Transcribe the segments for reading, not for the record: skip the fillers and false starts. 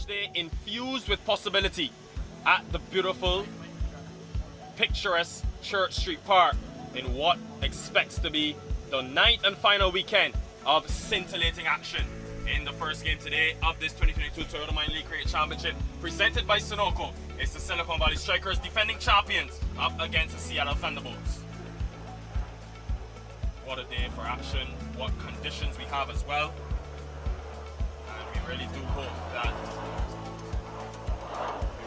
match day infused with possibility at the beautiful, picturesque Church Street Park in what expects to be the 9th and final weekend of scintillating action in the first game today of this 2022 Toyota Minor League Cricket Championship presented by Sunoco. It's the Silicon Valley Strikers, defending champions, up against the Seattle Thunderbolts. What a day for action, what conditions we have as well. And we really do hope that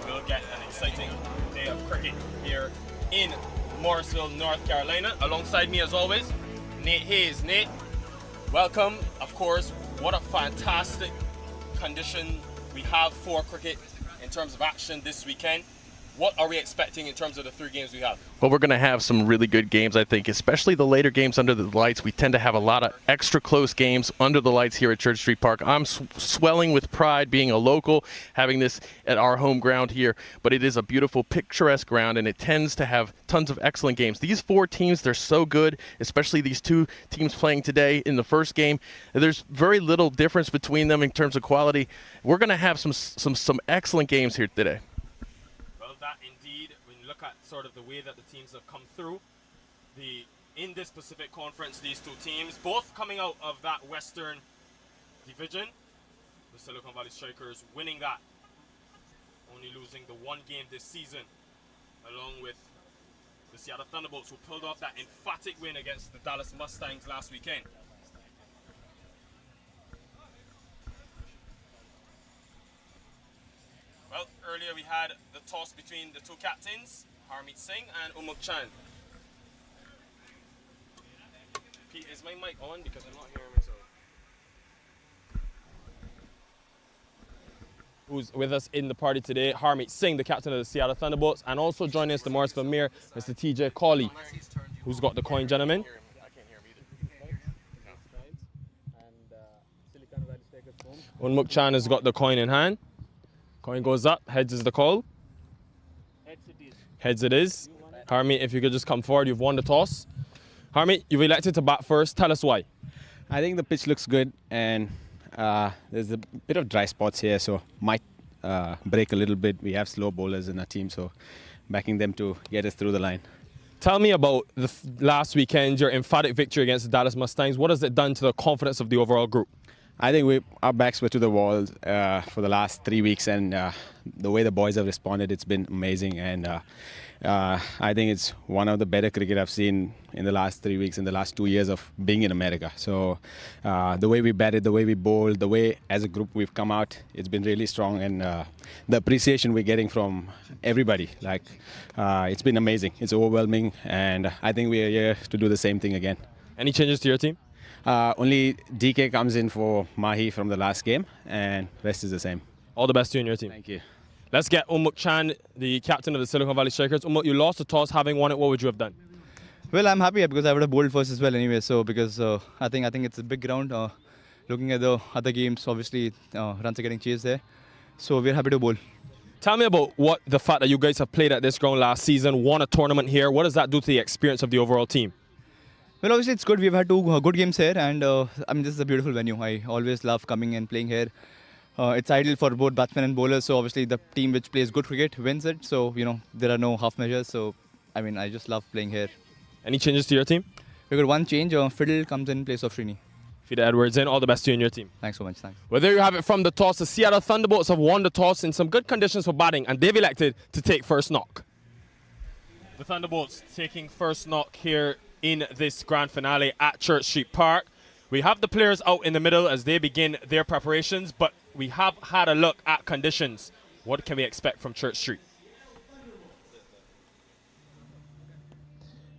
we will get an exciting day of cricket here in Morrisville, North Carolina. Alongside me as always, Nate Hayes. Nate, welcome. Of course, what a fantastic condition we have for cricket in terms of action this weekend. What are we expecting in terms of the 3 games we have? Well, we're going to have some really good games, I think, especially the later games under the lights. We tend to have a lot of extra close games under the lights here at Church Street Park. I'm swelling with pride being a local, having this at our home ground here, but it is a beautiful, picturesque ground, and it tends to have tons of excellent games. These 4 teams, they're so good, especially these 2 teams playing today in the first game. There's very little difference between them in terms of quality. We're going to have some excellent games here today. Sort of the way that the teams have come through in this Pacific Conference, these 2 teams, both coming out of that Western Division. The Silicon Valley Strikers winning that, only losing the 1 game this season, along with the Seattle Thunderbolts, who pulled off that emphatic win against the Dallas Mustangs last weekend. Well, earlier we had the toss between the 2 captains, Harmeet Singh and Umuk Chan. Pete, is my mic on? Because I'm not hearing myself. Who's with us in the party today? Harmeet Singh, the captain of the Seattle Thunderbolts, and also joining us, the Morrisville Mayor, Mr. TJ Cawley, who's got the coin, gentlemen. Umuk Chan has got the coin in hand. Coin goes up, heads is the call. Heads it is. Harmeet, if you could just come forward, you've won the toss. Harmeet, you've elected to bat first. Tell us why. I think the pitch looks good, and there's a bit of dry spots here, so might break a little bit. We have slow bowlers in our team, so backing them to get us through the line. Tell me about the last weekend, your emphatic victory against the Dallas Mustangs. What has it done to the confidence of the overall group? I think our backs were to the wall for the last 3 weeks, and the way the boys have responded, it's been amazing. And I think it's one of the better cricket I've seen in the last 3 weeks, in the last 2 years of being in America. So the way we batted, the way we bowled, the way as a group we've come out, it's been really strong. And the appreciation we're getting from everybody, it's been amazing. It's overwhelming, and I think we're here to do the same thing again. Any changes to your team? Only DK comes in for Mahi from the last game, and rest is the same. All the best to you and your team. Thank you. Let's get Umuk Chan, the captain of the Silicon Valley Strikers. Umuk, you lost the toss. Having won it, what would you have done? Well, I'm happy because I would have bowled first as well anyway. So because I think it's a big ground. Looking at the other games, obviously runs are getting chased there. So we're happy to bowl. Tell me about the fact that you guys have played at this ground last season, won a tournament here. What does that do to the experience of the overall team? Well, obviously it's good. We've had 2 good games here, and this is a beautiful venue. I always love coming and playing here. It's ideal for both batsmen and bowlers. So obviously the team which plays good cricket wins it. So there are no half measures. So I just love playing here. Any changes to your team? We got 1 change. Fiddle comes in place of Srini. Fida Edwards in. All the best to you and your team. Thanks so much. Thanks. Well, there you have it from the toss. The Seattle Thunderbolts have won the toss in some good conditions for batting, and they've elected to take first knock. The Thunderbolts taking first knock here in this grand finale at Church Street Park. We have the players out in the middle as they begin their preparations, but we have had a look at conditions. What can we expect from Church Street?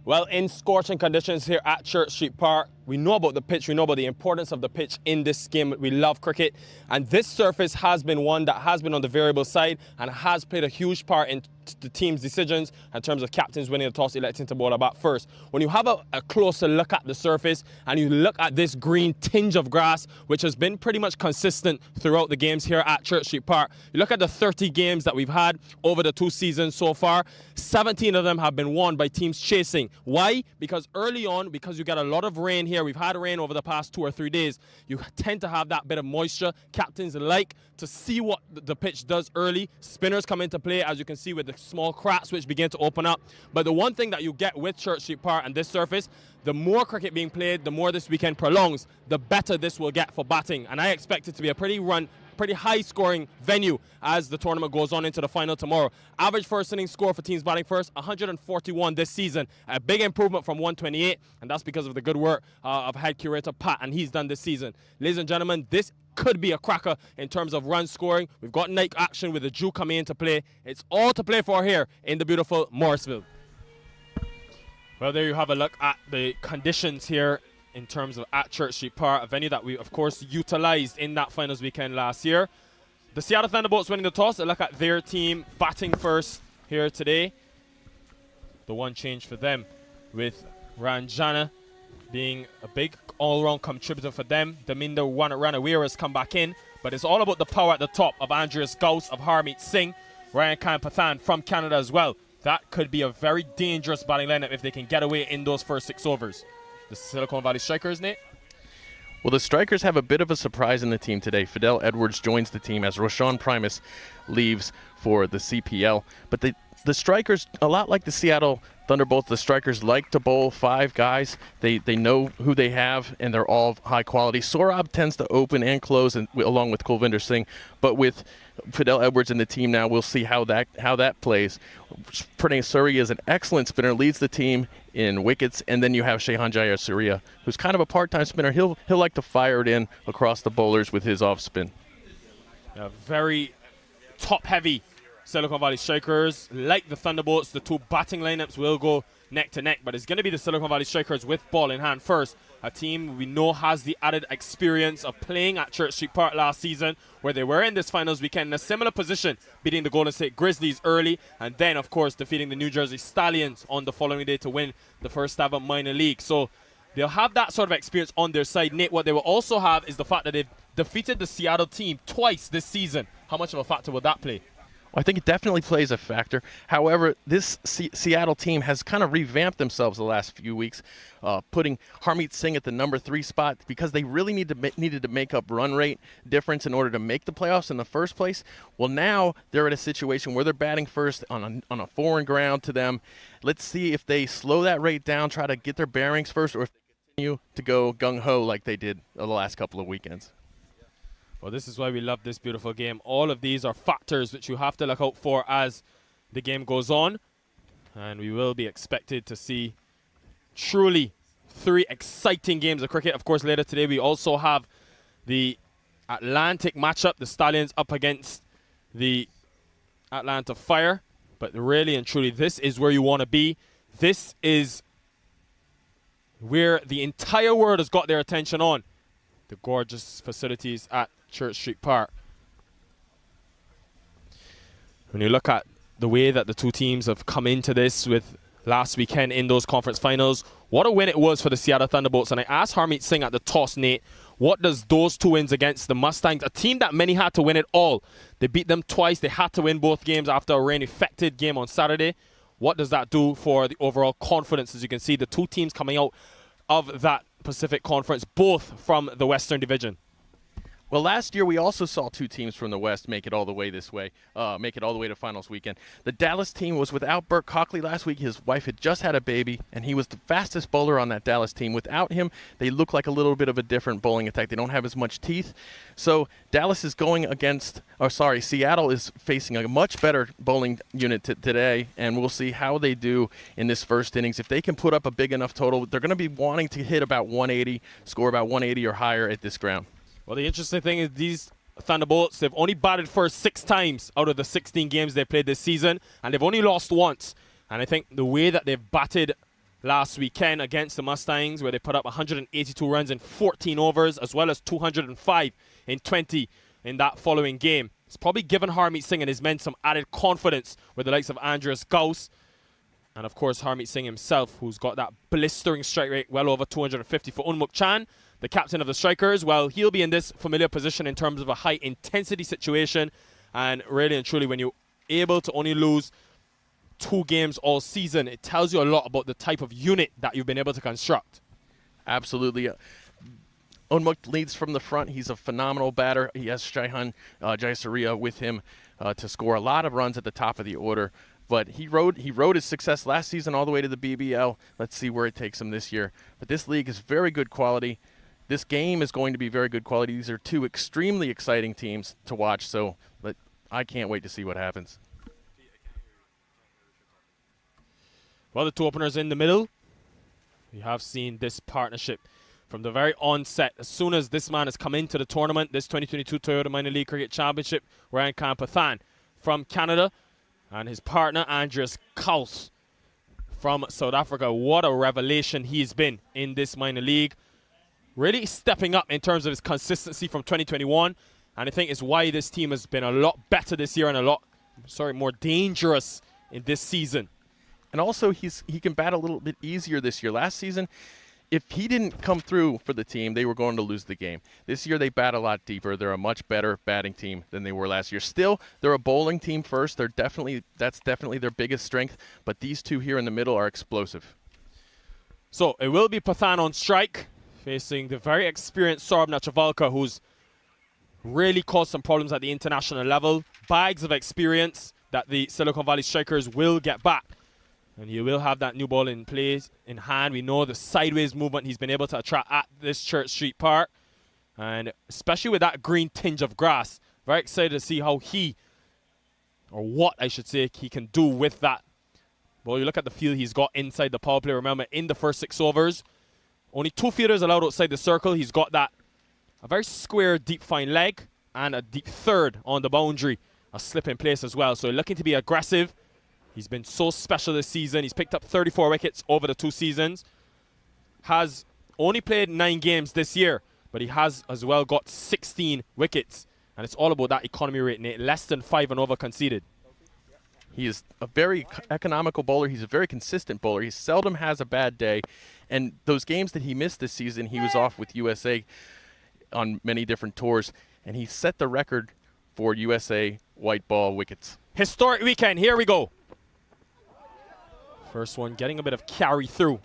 Well, in scorching conditions here at Church Street Park, we know about the pitch, we know about the importance of the pitch in this game. We love cricket, and this surface has been one that has been on the variable side and has played a huge part in the team's decisions in terms of captains winning the toss, electing to bowl about first. When you have a closer look at the surface and you look at this green tinge of grass, which has been pretty much consistent throughout the games here at Church Street Park, you look at the 30 games that we've had over the 2 seasons so far, 17 of them have been won by teams chasing. Why? Because early on, because you get a lot of rain here here. We've had rain over the past 2 or 3 days. You tend to have that bit of moisture. Captains like to see what the pitch does early. Spinners come into play, as you can see, with the small cracks which begin to open up. But the one thing that you get with Church Street Park and this surface, the more cricket being played, the more this weekend prolongs, the better this will get for batting. And I expect it to be a pretty high-scoring venue as the tournament goes on into the final tomorrow. Average first inning score for teams batting first, 141 this season. A big improvement from 128, and that's because of the good work of head curator Pat, and he's done this season. Ladies and gentlemen, this could be a cracker in terms of run scoring. We've got night action with the Jew coming into play. It's all to play for here in the beautiful Morrisville. Well, there you have a look at the conditions here in terms of at Church Street Park, a venue that we, of course, utilized in that finals weekend last year. The Seattle Thunderbolts winning the toss. A look at their team batting first here today. The one change for them, with Ranjana being a big all-round contributor for them. Daminda Ranawira has come back in, but it's all about the power at the top of Andreas Gauss, of Harmeet Singh, Ryan Kampathan from Canada as well. That could be a very dangerous batting lineup if they can get away in those first 6 overs. The Silicon Valley Strikers, Nate? Well, the Strikers have a bit of a surprise in the team today. Fidel Edwards joins the team as Roshan Primus leaves for the CPL. But the Strikers, a lot like the Seattle Thunderbolts, the Strikers like to bowl 5 guys. They know who they have, and they're all high quality. Saurabh tends to open and close, along with Kulvinder Singh. But with Fidel Edwards in the team now, we'll see how that plays. Pranay Suri is an excellent spinner, leads the team in wickets, and then you have Shehan Jayasuriya, who's kind of a part-time spinner. He'll like to fire it in across the bowlers with his off spin. Very top-heavy Silicon Valley Strikers. Like the Thunderbolts, the 2 batting lineups will go neck to neck, but it's going to be the Silicon Valley Strikers with ball in hand first. A team we know has the added experience of playing at Church Street Park last season, where they were in this finals weekend in a similar position, beating the Golden State Grizzlies early, and then, of course, defeating the New Jersey Stallions on the following day to win the first ever minor league. So they'll have that sort of experience on their side. Nate, what they will also have is the fact that they've defeated the Seattle team twice this season. How much of a factor will that play? I think it definitely plays a factor. However, this Seattle team has kind of revamped themselves the last few weeks, putting Harmeet Singh at the number 3 spot because they really needed to make up run rate difference in order to make the playoffs in the first place. Well, now they're at a situation where they're batting first on a foreign ground to them. Let's see if they slow that rate down, try to get their bearings first, or if they continue to go gung-ho like they did the last couple of weekends. Well, this is why we love this beautiful game. All of these are factors which you have to look out for as the game goes on. And we will be expected to see truly 3 exciting games of cricket. Of course, later today we also have the Atlantic matchup. The Stallions up against the Atlanta Fire. But really and truly, this is where you want to be. This is where the entire world has got their attention on. The gorgeous facilities at Church Street Park. When you look at the way that the 2 teams have come into this with last weekend in those conference finals, what a win it was for the Seattle Thunderbolts. And I asked Harmeet Singh at the toss, Nate, what does those 2 wins against the Mustangs, a team that many had to win it all, they beat them twice, they had to win both games after a rain-affected game on Saturday. What does that do for the overall confidence? As you can see, the 2 teams coming out of that Pacific Conference, both from the Western Division. Well, last year we also saw 2 teams from the West make it all the way to finals weekend. The Dallas team was without Burt Cockley last week. His wife had just had a baby, and he was the fastest bowler on that Dallas team. Without him, they look like a little bit of a different bowling attack. They don't have as much teeth. So Dallas is Seattle is facing a much better bowling unit today, and we'll see how they do in this first innings. If they can put up a big enough total, they're going to be wanting to hit about 180, score about 180 or higher at this ground. Well, the interesting thing is these Thunderbolts, they've only batted first 6 times out of the 16 games they played this season, and they've only lost once. And I think the way that they've batted last weekend against the Mustangs, where they put up 182 runs in 14 overs, as well as 205 in 20 in that following game, it's probably given Harmeet Singh and his men some added confidence with the likes of Andreas Gauss. And, of course, Harmeet Singh himself, who's got that blistering strike rate well over 250 for Unmuk Chan, the captain of the Strikers. Well, he'll be in this familiar position in terms of a high-intensity situation. And really and truly, when you're able to only lose 2 games all season, it tells you a lot about the type of unit that you've been able to construct. Absolutely. Unmuk leads from the front. He's a phenomenal batter. He has Jaihan Jayasuriya with him to score a lot of runs at the top of the order. But he rode his success last season all the way to the BBL. Let's see where it takes him this year. But this league is very good quality. This game is going to be very good quality. These are two extremely exciting teams to watch, so I can't wait to see what happens. Well, the two openers in the middle. We have seen this partnership from the very onset. As soon as this man has come into the tournament, this 2022 Toyota Minor League Cricket Championship, Ryan Kampathan from Canada and his partner Andreas Kaus from South Africa. What a revelation he's been in this minor league. Really stepping up in terms of his consistency from 2021. And I think it's why this team has been a lot better this year and more dangerous in this season. And also, he can bat a little bit easier this year. Last season, if he didn't come through for the team, they were going to lose the game. This year, they bat a lot deeper. They're a much better batting team than they were last year. Still, they're a bowling team first. That's definitely their biggest strength. But these two here in the middle are explosive. So it will be Pathan on strike, facing the very experienced Saurabh Netravalkar, who's really caused some problems at the international level. Bags of experience that the Silicon Valley Strikers will get back. And he will have that new ball in place in hand. We know the sideways movement he's been able to attract at this Church Street Park. And especially with that green tinge of grass. Very excited to see how what I should say, he can do with that. Well, you look at the field he's got inside the power play. Remember, in the first 6 overs, only 2 fielders allowed outside the circle. He's got a very square, deep fine leg and a deep third on the boundary. A slip in place as well. So looking to be aggressive. He's been so special this season. He's picked up 34 wickets over the 2 seasons. Has only played 9 games this year, but he has as well got 16 wickets. And it's all about that economy rate, less than 5 and over conceded. He is a very economical bowler. He's a very consistent bowler. He seldom has a bad day. And those games that he missed this season, he was off with USA on many different tours. And he set the record for USA white ball wickets. Historic weekend. Here we go. First one getting a bit of carry through.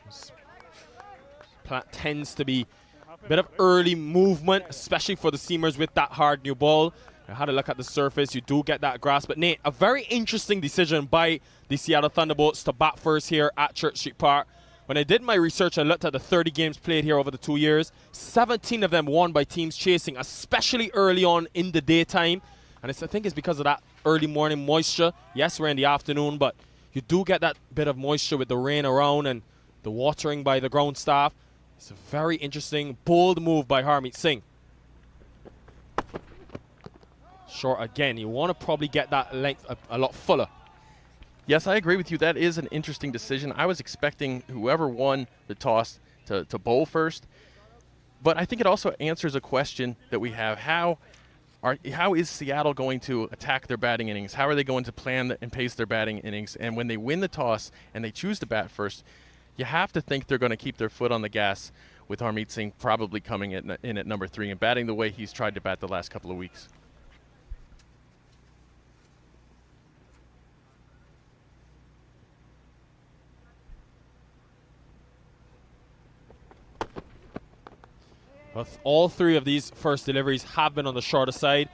Tends to be a bit of early movement, especially for the seamers with that hard new ball. I had a look at the surface. You do get that grass. But Nate, a very interesting decision by the Seattle Thunderbolts to bat first here at Church Street Park. When I did my research and looked at the 30 games played here over the 2 years, 17 of them won by teams chasing, especially early on in the daytime. And I think it's because of that early morning moisture. Yes, we're in the afternoon, but you do get that bit of moisture with the rain around and the watering by the ground staff. It's a very interesting, bold move by Harmeet Singh. Short again. You want to probably get that length a lot fuller. Yes, I agree with you. That is an interesting decision. I was expecting whoever won the toss to bowl first. But I think it also answers a question that we have. How is Seattle going to attack their batting innings? How are they going to plan and pace their batting innings? And when they win the toss and they choose to bat first, you have to think they're going to keep their foot on the gas with Harmeet Singh probably coming in at number 3 and batting the way he's tried to bat the last couple of weeks. Well, all 3 of these first deliveries have been on the shorter side.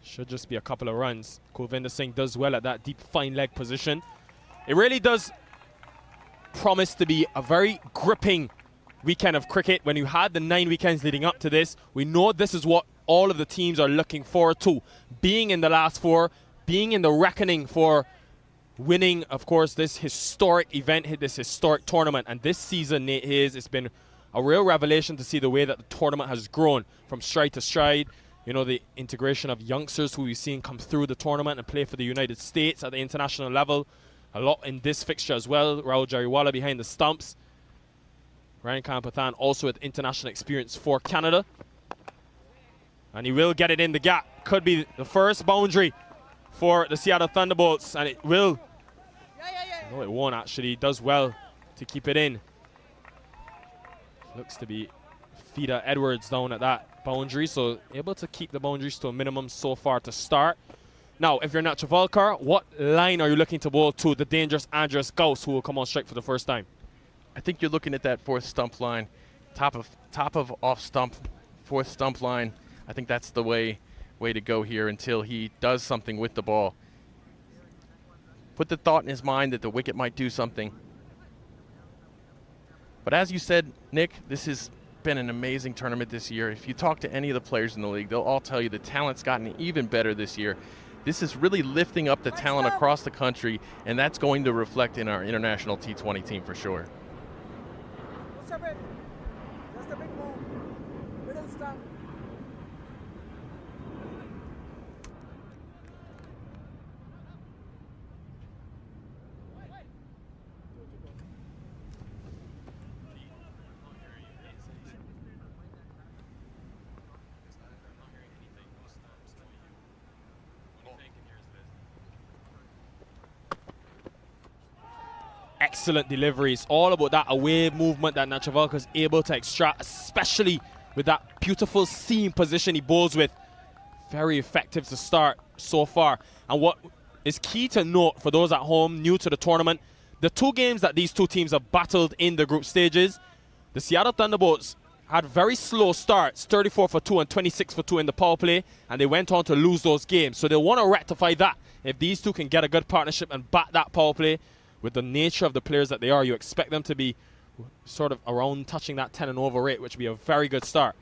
Should just be a couple of runs. Kulvinder Singh does well at that deep fine leg position. It really does promise to be a very gripping weekend of cricket. When you had the 9 weekends leading up to this, we know this is what all of the teams are looking forward to. Being in the last 4, being in the reckoning for winning, of course, this historic event, this historic tournament. And this season, Nate Hayes, it's been a real revelation to see the way that the tournament has grown from stride to stride. You know, the integration of youngsters who we've seen come through the tournament and play for the United States at the international level. A lot in this fixture as well. Rahul Jariwala behind the stumps. Ryan Kampathan also with international experience for Canada. And he will get it in the gap. Could be the first boundary for the Seattle Thunderbolts. And it will. No, it won't actually. He does well to keep it in. Looks to be Fida Edwards down at that boundary, so able to keep the boundaries to a minimum so far to start. Now, if you're not Netravalkar, what line are you looking to bowl to the dangerous Andreas Gauss, who will come on strike for the first time? I think you're looking at that 4th stump line. top of off stump, fourth stump line. I think that's the way to go here until he does something with the ball. Put the thought in his mind that the wicket might do something. But as you said, Nick, this has been an amazing tournament this year. If you talk to any of the players in the league, they'll all tell you the talent's gotten even better this year. This is really lifting up the talent across the country, and that's going to reflect in our international T20 team for sure. Excellent deliveries, all about that away movement that Nachavalka is able to extract, especially with that beautiful seam position he bowls with. Very effective to start so far. And what is key to note for those at home new to the tournament, the two games that these two teams have battled in the group stages, the Seattle Thunderbolts had very slow starts, 34 for 2 and 26 for 2 in the power play, and they went on to lose those games. So they'll want to rectify that. If these two can get a good partnership and back that power play, with the nature of the players that they are, you expect them to be sort of around touching that 10 and over rate, which would be a very good start.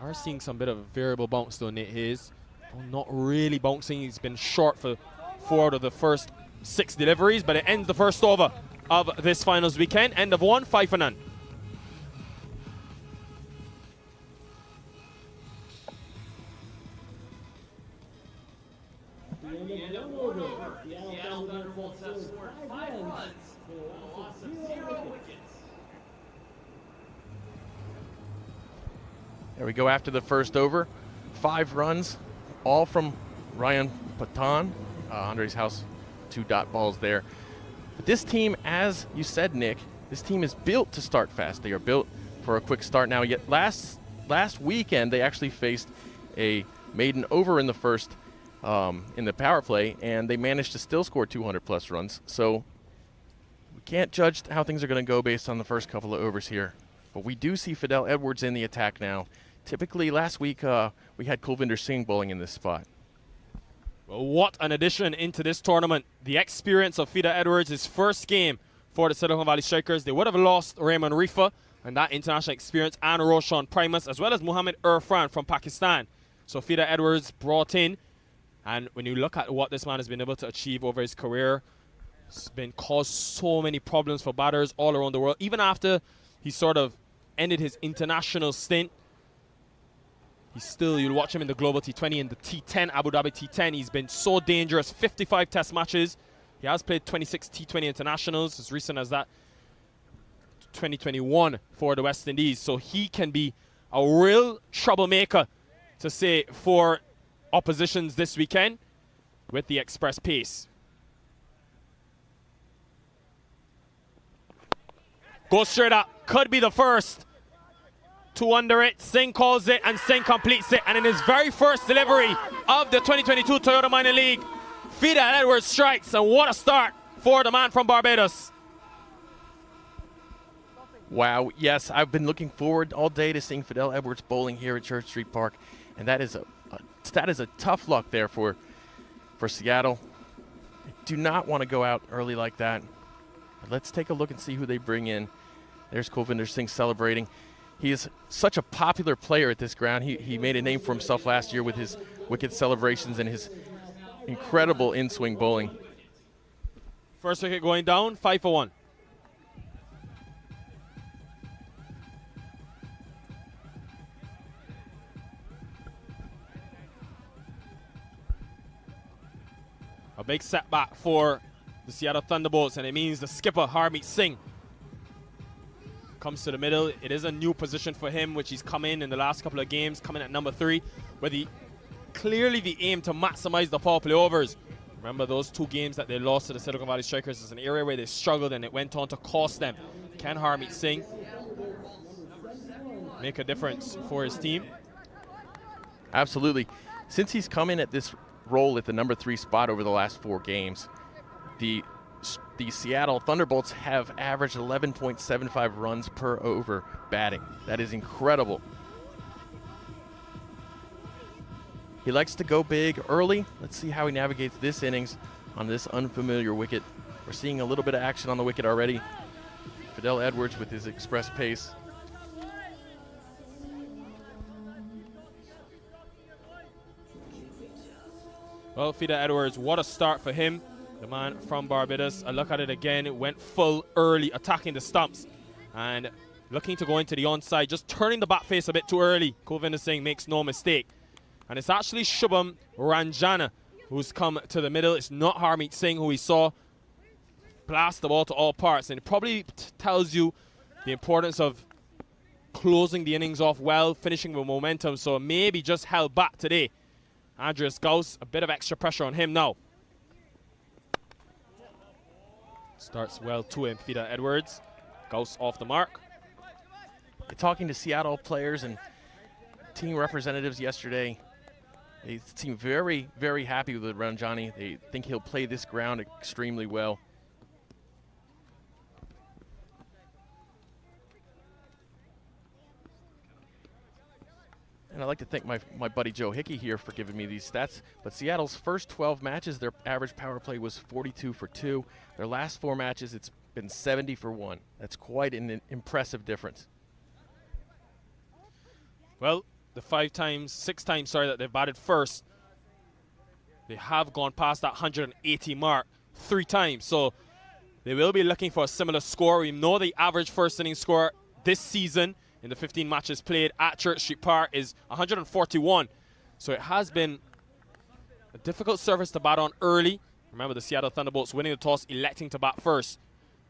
Are seeing some bit of a variable bounce though, Nate Hayes. Well, not really bouncing. He's been short for 4 out of the first 6 deliveries, but it ends the first over of this finals weekend. End of 1, 5 for none. There we go after the first over. 5 runs, all from Ryan Patan. Andre's house, 2 dot balls there. But this team, as you said, Nick, this team is built to start fast. They are built for a quick start now. Yet last weekend, they actually faced a maiden over in the first in the power play, and they managed to still score 200-plus runs. So we can't judge how things are going to go based on the first couple of overs here. But we do see Fidel Edwards in the attack now. Typically, last week, we had Kulvinder Singh bowling in this spot. Well, what an addition into this tournament. The experience of Fidel Edwards, his first game for the Silicon Valley Strikers. They would have lost Raymond Rifa and that international experience, and Roshan Primus, as well as Muhammad Irfan from Pakistan. So Fidel Edwards brought in, and when you look at what this man has been able to achieve over his career, it's been caused so many problems for batters all around the world. Even after he sort of ended his international stint, he's still, you'll watch him in the Global T20 and the T10, Abu Dhabi T10. He's been so dangerous, 55 test matches. He has played 26 T20 internationals, as recent as that 2021 for the West Indies. So he can be a real troublemaker, to say, for oppositions this weekend with the express pace. Goes straight up, could be the first. 2 under it, Singh calls it, and Singh completes it. And in his very first delivery of the 2022 Toyota Minor League, Fidel Edwards strikes, and what a start for the man from Barbados. Wow, yes, I've been looking forward all day to seeing Fidel Edwards bowling here at Church Street Park, and that is a tough luck there for Seattle. They do not want to go out early like that. But let's take a look and see who they bring in. There's Kulvinder Singh celebrating. He is such a popular player at this ground. He made a name for himself last year with his wicket celebrations and his incredible in-swing bowling. First wicket going down, 5 for 1. A big setback for the Seattle Thunderbolts, and it means the skipper, Harmeet Singh, comes to the middle. It is a new position for him, which he's come in the last couple of games, coming at number 3, with clearly the aim to maximize the power play overs. Remember those 2 games that they lost to the Silicon Valley Strikers is an area where they struggled, and it went on to cost them. Can Harmeet Singh make a difference for his team? Absolutely. Since he's come in at this role at the number 3 spot over the last 4 games, the the Seattle Thunderbolts have averaged 11.75 runs per over batting. That is incredible. He likes to go big early. Let's see how he navigates this innings on this unfamiliar wicket. We're seeing a little bit of action on the wicket already. Fidel Edwards with his express pace. Well, Fidel Edwards, what a start for him. The man from Barbados. I look at it again. It went full early, attacking the stumps and looking to go into the onside, just turning the bat face a bit too early. Govinder Singh makes no mistake. And it's actually Shubham Ranjana who's come to the middle. It's not Harmeet Singh, who we saw blast the ball to all parts. And it probably tells you the importance of closing the innings off well, finishing with momentum. So maybe just held back today. Andreas Gauss, a bit of extra pressure on him now. Starts well to him, Fidel Edwards. Gauss off the mark. Talking to Seattle players and team representatives yesterday, they seem very, very happy with Ranjani. They think he'll play this ground extremely well. And I'd like to thank my buddy Joe Hickey here for giving me these stats. But Seattle's first 12 matches, their average power play was 42 for 2. Their last 4 matches, it's been 70 for 1. That's quite an impressive difference. Well, the 6 times that they've batted first, they have gone past that 180 mark 3 times. So they will be looking for a similar score. We know the average first inning score this season in the 15 matches played at Church Street Park is 141. So it has been a difficult surface to bat on early. Remember, the Seattle Thunderbolts winning the toss, electing to bat first.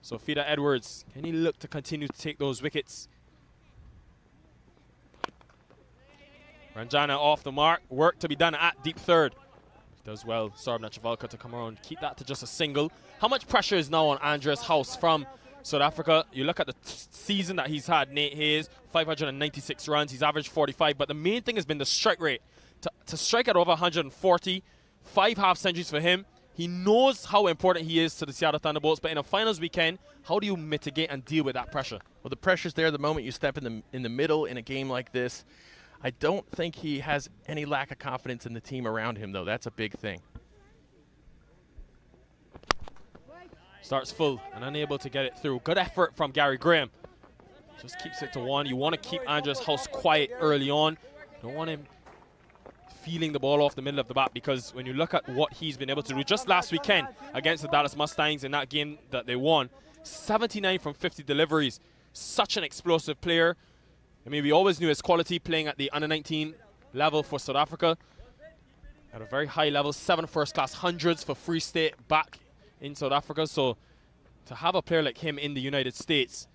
So Fidel Edwards, can he look to continue to take those wickets? Ranjana off the mark. Work to be done at deep third. Does well, Saurabh Netravalkar to come around, keep that to just a single. How much pressure is now on Andreas House from South Africa? You look at the season that he's had. Nate Hayes, 596 runs. He's averaged 45. But the main thing has been the strike rate. To strike at over 140, 5 half centuries for him. He knows how important he is to the Seattle Thunderbolts. But in a finals weekend, how do you mitigate and deal with that pressure? Well, the pressure's there the moment you step in the middle in a game like this. I don't think he has any lack of confidence in the team around him, though. That's a big thing. Starts full and unable to get it through. Good effort from Gary Graham. Just keeps it to 1. You want to keep Andreas House quiet early on. Don't want him feeling the ball off the middle of the bat, because when you look at what he's been able to do just last weekend against the Dallas Mustangs in that game that they won, 79 from 50 deliveries. Such an explosive player. I mean, we always knew his quality playing at the under-19 level for South Africa. At a very high level, 7 first-class hundreds for Free State back in South Africa. So to have a player like him in the United States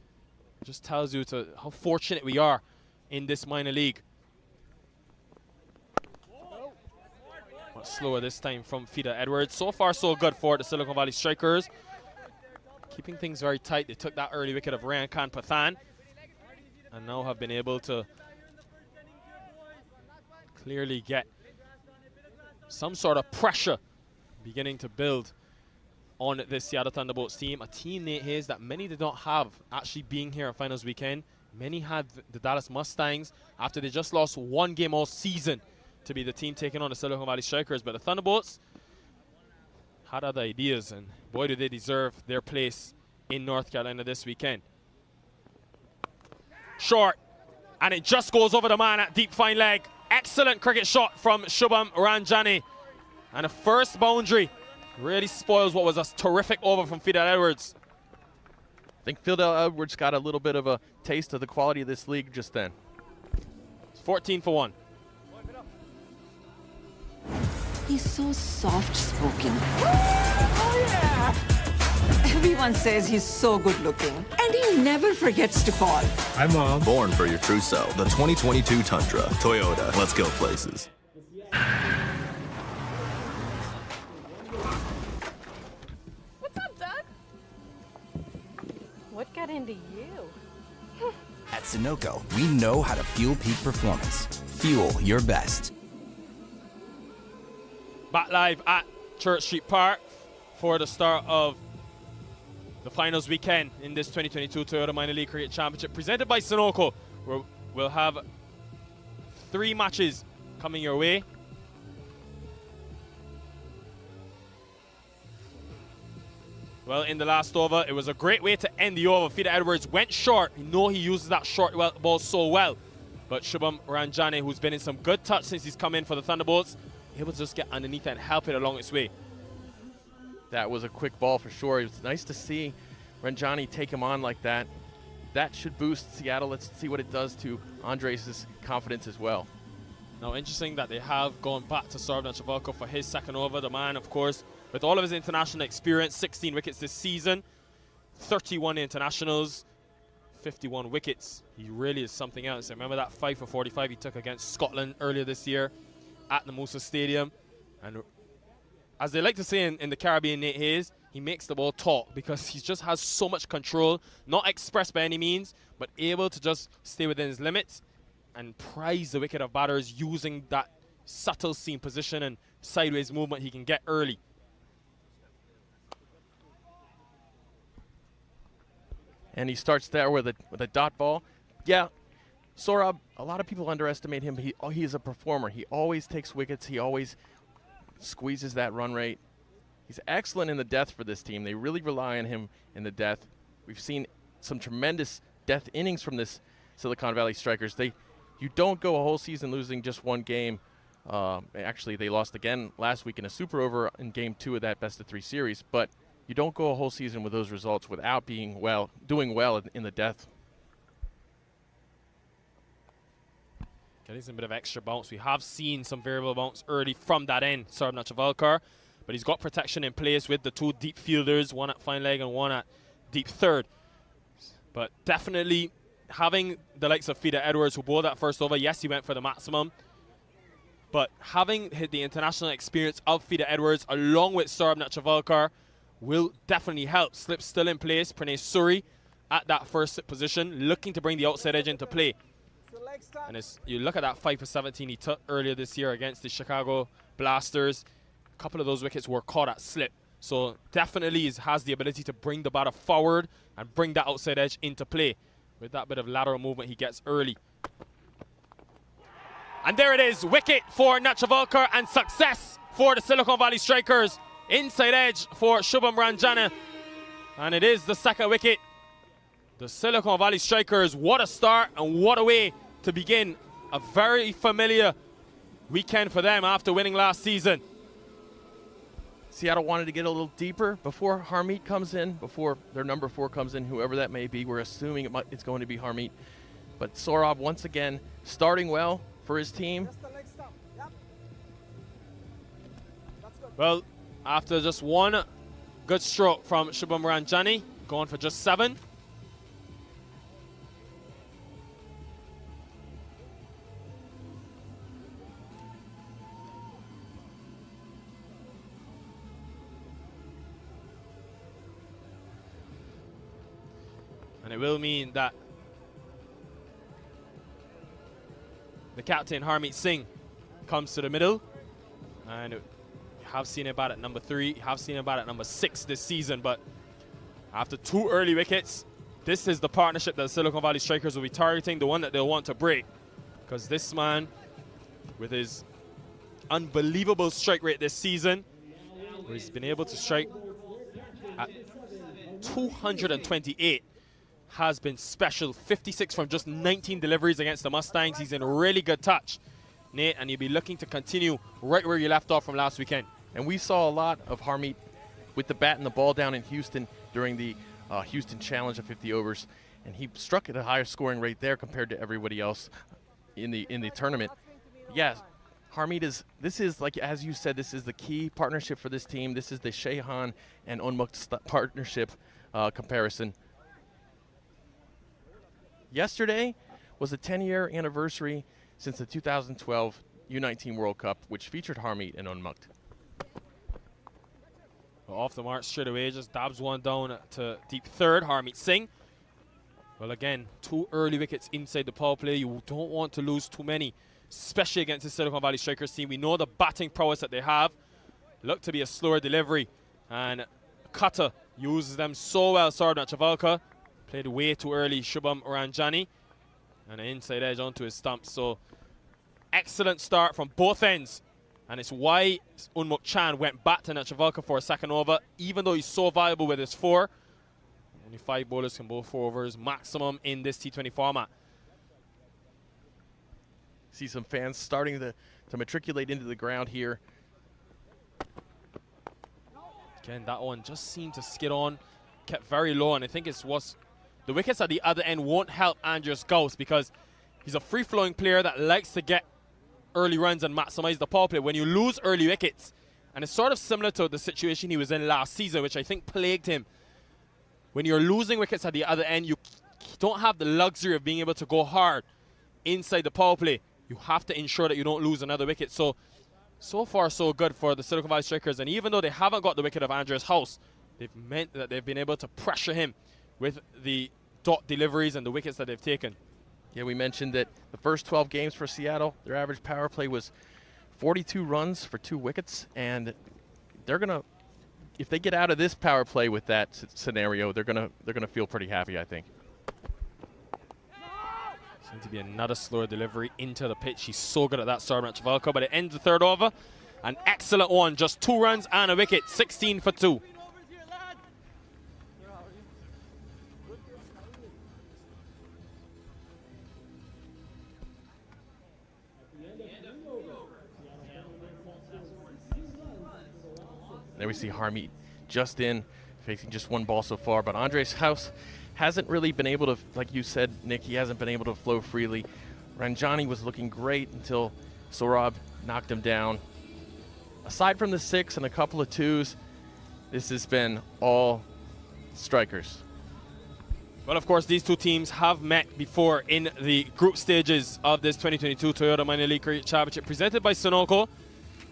just tells you how fortunate we are in this minor league. Much slower this time from Fidel Edwards. So far, so good for the Silicon Valley Strikers. Keeping things very tight. They took that early wicket of Rayan Khan Pathan and now have been able to clearly get some sort of pressure beginning to build on this Seattle Thunderbolts team. A team, Nate Hayes, that many did not have actually being here on finals weekend. Many had the Dallas Mustangs after they just lost 1 game all season to be the team taking on the Silicon Valley Strikers. But the Thunderbolts had other ideas, and boy, do they deserve their place in North Carolina this weekend. Short, and it just goes over the man at deep fine leg. Excellent cricket shot from Shubham Ranjani. And a first boundary really spoils what was a terrific over from Fidel Edwards. I think Fidel Edwards got a little bit of a taste of the quality of this league just then. 14 for 1. He's so soft-spoken. Oh, yeah! Everyone says he's so good-looking, and he never forgets to call. Hi, Mom. Born for your true self. The 2022 Tundra. Toyota. Let's go places. What's up, Doug? What got into you? At Sunoco, we know how to fuel peak performance. Fuel your best. Back live at Church Street Park for the start of the finals weekend in this 2022 Toyota Minor League Cricket Championship presented by Sunoco, where we'll have 3 matches coming your way. Well, in the last over, it was a great way to end the over. Fida Edwards went short. You know he uses that short ball so well. But Shubham Ranjane, who's been in some good touch since he's come in for the Thunderbolts, able to just get underneath and help it along its way. That was a quick ball for sure. It was nice to see Ranjani take him on like that. That should boost Seattle. Let's see what it does to Andres' confidence as well. Now, interesting that they have gone back to Saurabh Netravalkar for his second over. The man, of course, with all of his international experience, 16 wickets this season, 31 internationals, 51 wickets. He really is something else. Remember that 5 for 45 he took against Scotland earlier this year at the Musa Stadium. And as they like to say in the Caribbean, Nate Hayes, he makes the ball talk because he just has so much control, not expressed by any means, but able to just stay within his limits and prize the wicket of batters using that subtle seam position and sideways movement he can get early. And he starts there with a dot ball. Yeah, Saurabh, a lot of people underestimate him. He is a performer. He always takes wickets. He always squeezes that run rate. He's excellent in the death for this team. They really rely on him in the death. We've seen some tremendous death innings from this Silicon Valley Strikers. You don't go a whole season losing just one game. Actually, they lost again last week in a super over in game 2 of that best-of-3 series. But you don't go a whole season with those results without doing well in the death. Getting some bit of extra bounce. We have seen some variable bounce early from that end, Saurabh Netravalkar, but he's got protection in place with the 2 deep fielders, one at fine leg and one at deep third. But definitely having the likes of Fida Edwards, who bowled that first over, yes, he went for the maximum, but having the international experience of Fida Edwards along with Saurabh Netravalkar will definitely help. Slip still in place. Pranay Suri at that first sit position, looking to bring the outside edge into play. And you look at that 5 for 17 he took earlier this year against the Chicago Blasters. A couple of those wickets were caught at slip. So definitely has the ability to bring the batter forward and bring that outside edge into play with that bit of lateral movement he gets early. And there it is, wicket for Netravalkar and success for the Silicon Valley Strikers. Inside edge for Shubham Ranjane, and it is the second wicket. The Silicon Valley Strikers, what a start and what a way to begin a very familiar weekend for them after winning last season. Seattle wanted to get a little deeper before Harmeet comes in, before their number 4 comes in, whoever that may be. We're assuming it's going to be Harmeet. But Saurabh, once again, starting well for his team. Well, after just one good stroke from Shubham Ranjane, going for just 7. And it will mean that the captain, Harmeet Singh, comes to the middle. And have seen him bat at number 3, have seen him bat at number 6 this season, but after 2 early wickets, this is the partnership that the Silicon Valley Strikers will be targeting, the one that they'll want to break. Because this man, with his unbelievable strike rate this season, where he's been able to strike at 228, has been special. 56 from just 19 deliveries against the Mustangs. He's in really good touch, Nate, and you'll be looking to continue right where you left off from last weekend. And we saw a lot of Harmeet with the bat and the ball down in Houston during the Houston Challenge of 50 overs, and he struck at a higher scoring rate there compared to everybody else in the tournament. Yes, Harmeet this is like, as you said, this is the key partnership for this team. This is the Shehan and Unmukt partnership comparison. Yesterday was the 10-year anniversary since the 2012 U19 World Cup, which featured Harmeet and Unmukt. Well, off the mark straight away, just dabs one down to deep third, Harmeet Singh. Well, again, 2 early wickets inside the power play. You don't want to lose too many, especially against the Silicon Valley Strikers team. We know the batting prowess that they have. Look to be a slower delivery. And cutter Uses them so well. Sardar Chavalka played way too early. Shubham Ranjani. And an inside edge onto his stump. So excellent start from both ends. And it's why Unmuk Chan went back to Nachavalka for a second over, even though he's so valuable with his 4. Only 5 bowlers can bowl 4 overs maximum in this T20 format. See some fans starting to matriculate into the ground here. Again, that one just seemed to skid on, kept very low, and I think the wickets at the other end won't help Andreas Gauss because he's a free-flowing player that likes to get early runs and maximize the power play. When you lose early wickets, and it's sort of similar to the situation he was in last season, which I think plagued him. When you're losing wickets at the other end, you don't have the luxury of being able to go hard inside the power play. You have to ensure that you don't lose another wicket. So far so good for the Silicon Valley Strikers, and even though they haven't got the wicket of Andreas House, they've meant that they've been able to pressure him with the dot deliveries and the wickets that they've taken. Yeah, we mentioned that the first 12 games for Seattle, their average power play was 42 runs for 2 wickets, and they're gonna, if they get out of this power play with that scenario, they're gonna feel pretty happy, I think. Seems to be another slower delivery into the pitch. He's so good at that, Sardar Chavalka, but it ends the 3rd over. An excellent one, just 2 runs and a wicket, 16 for 2. There we see Harmeet just in, facing just 1 ball so far, but Andres House hasn't really been able to, like you said, Nick, he hasn't been able to flow freely. Ranjani was looking great until Saurabh knocked him down. Aside from the 6 and a couple of 2s, this has been all strikers. Well, of course, these two teams have met before in the group stages of this 2022 Toyota Minor League Cricket Championship presented by Sunoco,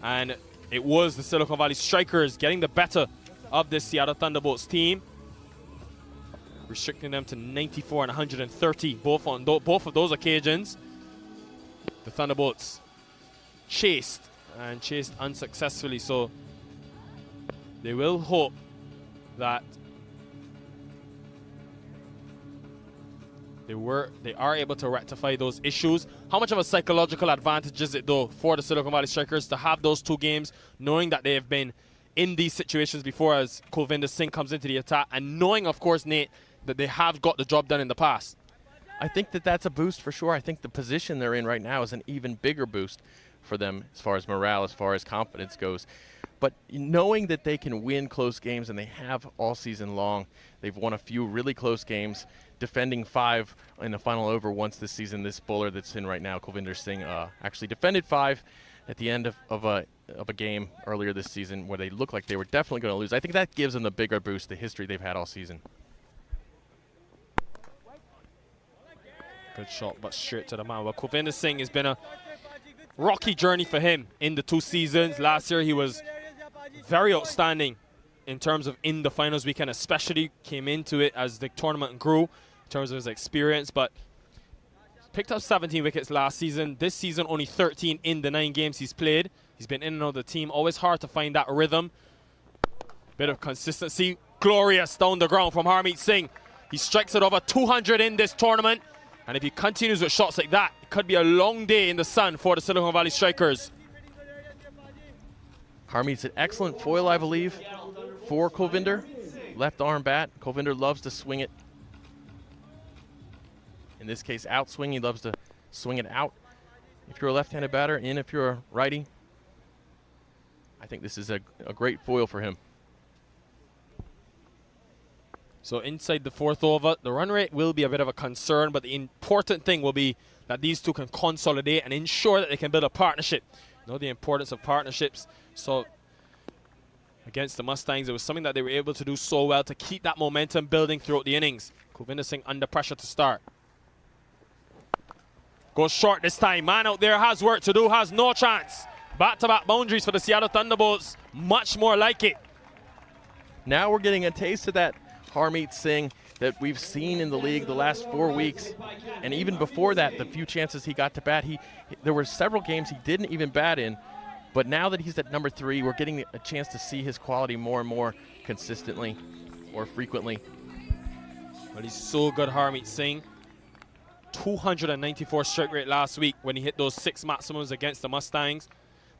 and it was the Silicon Valley Strikers getting the better of this Seattle Thunderbolts team, restricting them to 94 and 130 both of those occasions. The Thunderbolts chased unsuccessfully, so they will hope that they are able to rectify those issues. How much of a psychological advantage is it, though, for the Silicon Valley Strikers to have those 2 games, knowing that they have been in these situations before as Kulvinder Singh comes into the attack, and knowing, of course, Nate, that they have got the job done in the past? I think that that's a boost for sure. I think the position they're in right now is an even bigger boost for them as far as morale, as far as confidence goes. But knowing that they can win close games, and they have all season long, they've won a few really close games, defending 5 in the final over once this season. This bowler that's in right now, Kulvinder Singh, actually defended 5 at the end of a game earlier this season where they looked like they were definitely going to lose. I think that gives them the bigger boost, the history they've had all season. Good shot, but straight to the man. Well, Kulvinder Singh has been a rocky journey for him in the 2 seasons. Last year he was very outstanding in terms of in the finals weekend, especially came into it as the tournament grew in terms of his experience, but picked up 17 wickets last season. This season only 13 in the 9 games he's played. He's been in and out of the team. Always hard to find that rhythm. Bit of consistency. Glorious down the ground from Harmeet Singh. He strikes it over 200 in this tournament, and if he continues with shots like that, it could be a long day in the sun for the Silicon Valley Strikers. Harmeet's an excellent foil, I believe, for Kulvinder. Left arm bat. Kulvinder loves to swing it. In this case, outswing. He loves to swing it out. If you're a left-handed batter, in if you're a righty. I think this is a great foil for him. So inside the 4th over, the run rate will be a bit of a concern, but the important thing will be that these two can consolidate and ensure that they can build a partnership. You know the importance of partnerships. So against the Mustangs, it was something that they were able to do so well to keep that momentum building throughout the innings. Kulvinder Singh under pressure to start. Goes short this time. Man out there has work to do, has no chance. Back-to-back boundaries for the Seattle Thunderbolts. Much more like it. Now we're getting a taste of that Harmeet Singh that we've seen in the league the last 4 weeks. And even before that, the few chances he got to bat, there were several games he didn't even bat in. But now that he's at number 3, we're getting a chance to see his quality more and more consistently. or frequently. Well, he's so good, Harmeet Singh. 294 strike rate last week when he hit those 6 maximums against the Mustangs.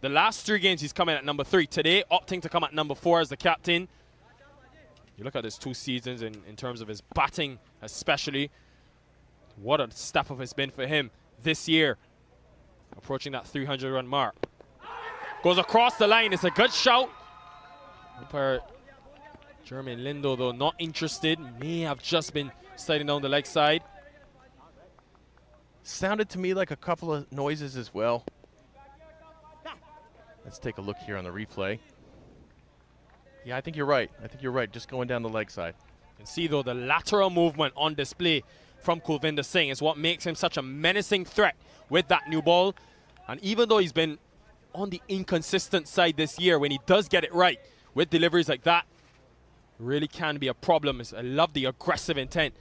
The last 3 games, he's come in at number 3. Today, opting to come at number 4 as the captain. You look at his 2 seasons in terms of his batting especially. What a step up it's been for him this year. Approaching that 300-run mark. Goes across the line. It's a good shout. Umpire Jermaine Lindo, though, not interested. May have just been sliding down the leg side. Sounded to me like a couple of noises as well. Let's take a look here on the replay. Yeah, I think you're right. I think you're right, just going down the leg side. You can see, though, the lateral movement on display from Kulvinder Singh is what makes him such a menacing threat with that new ball. And even though he's been on the inconsistent side this year, when he does get it right with deliveries like that, it really can be a problem. I love the aggressive intent.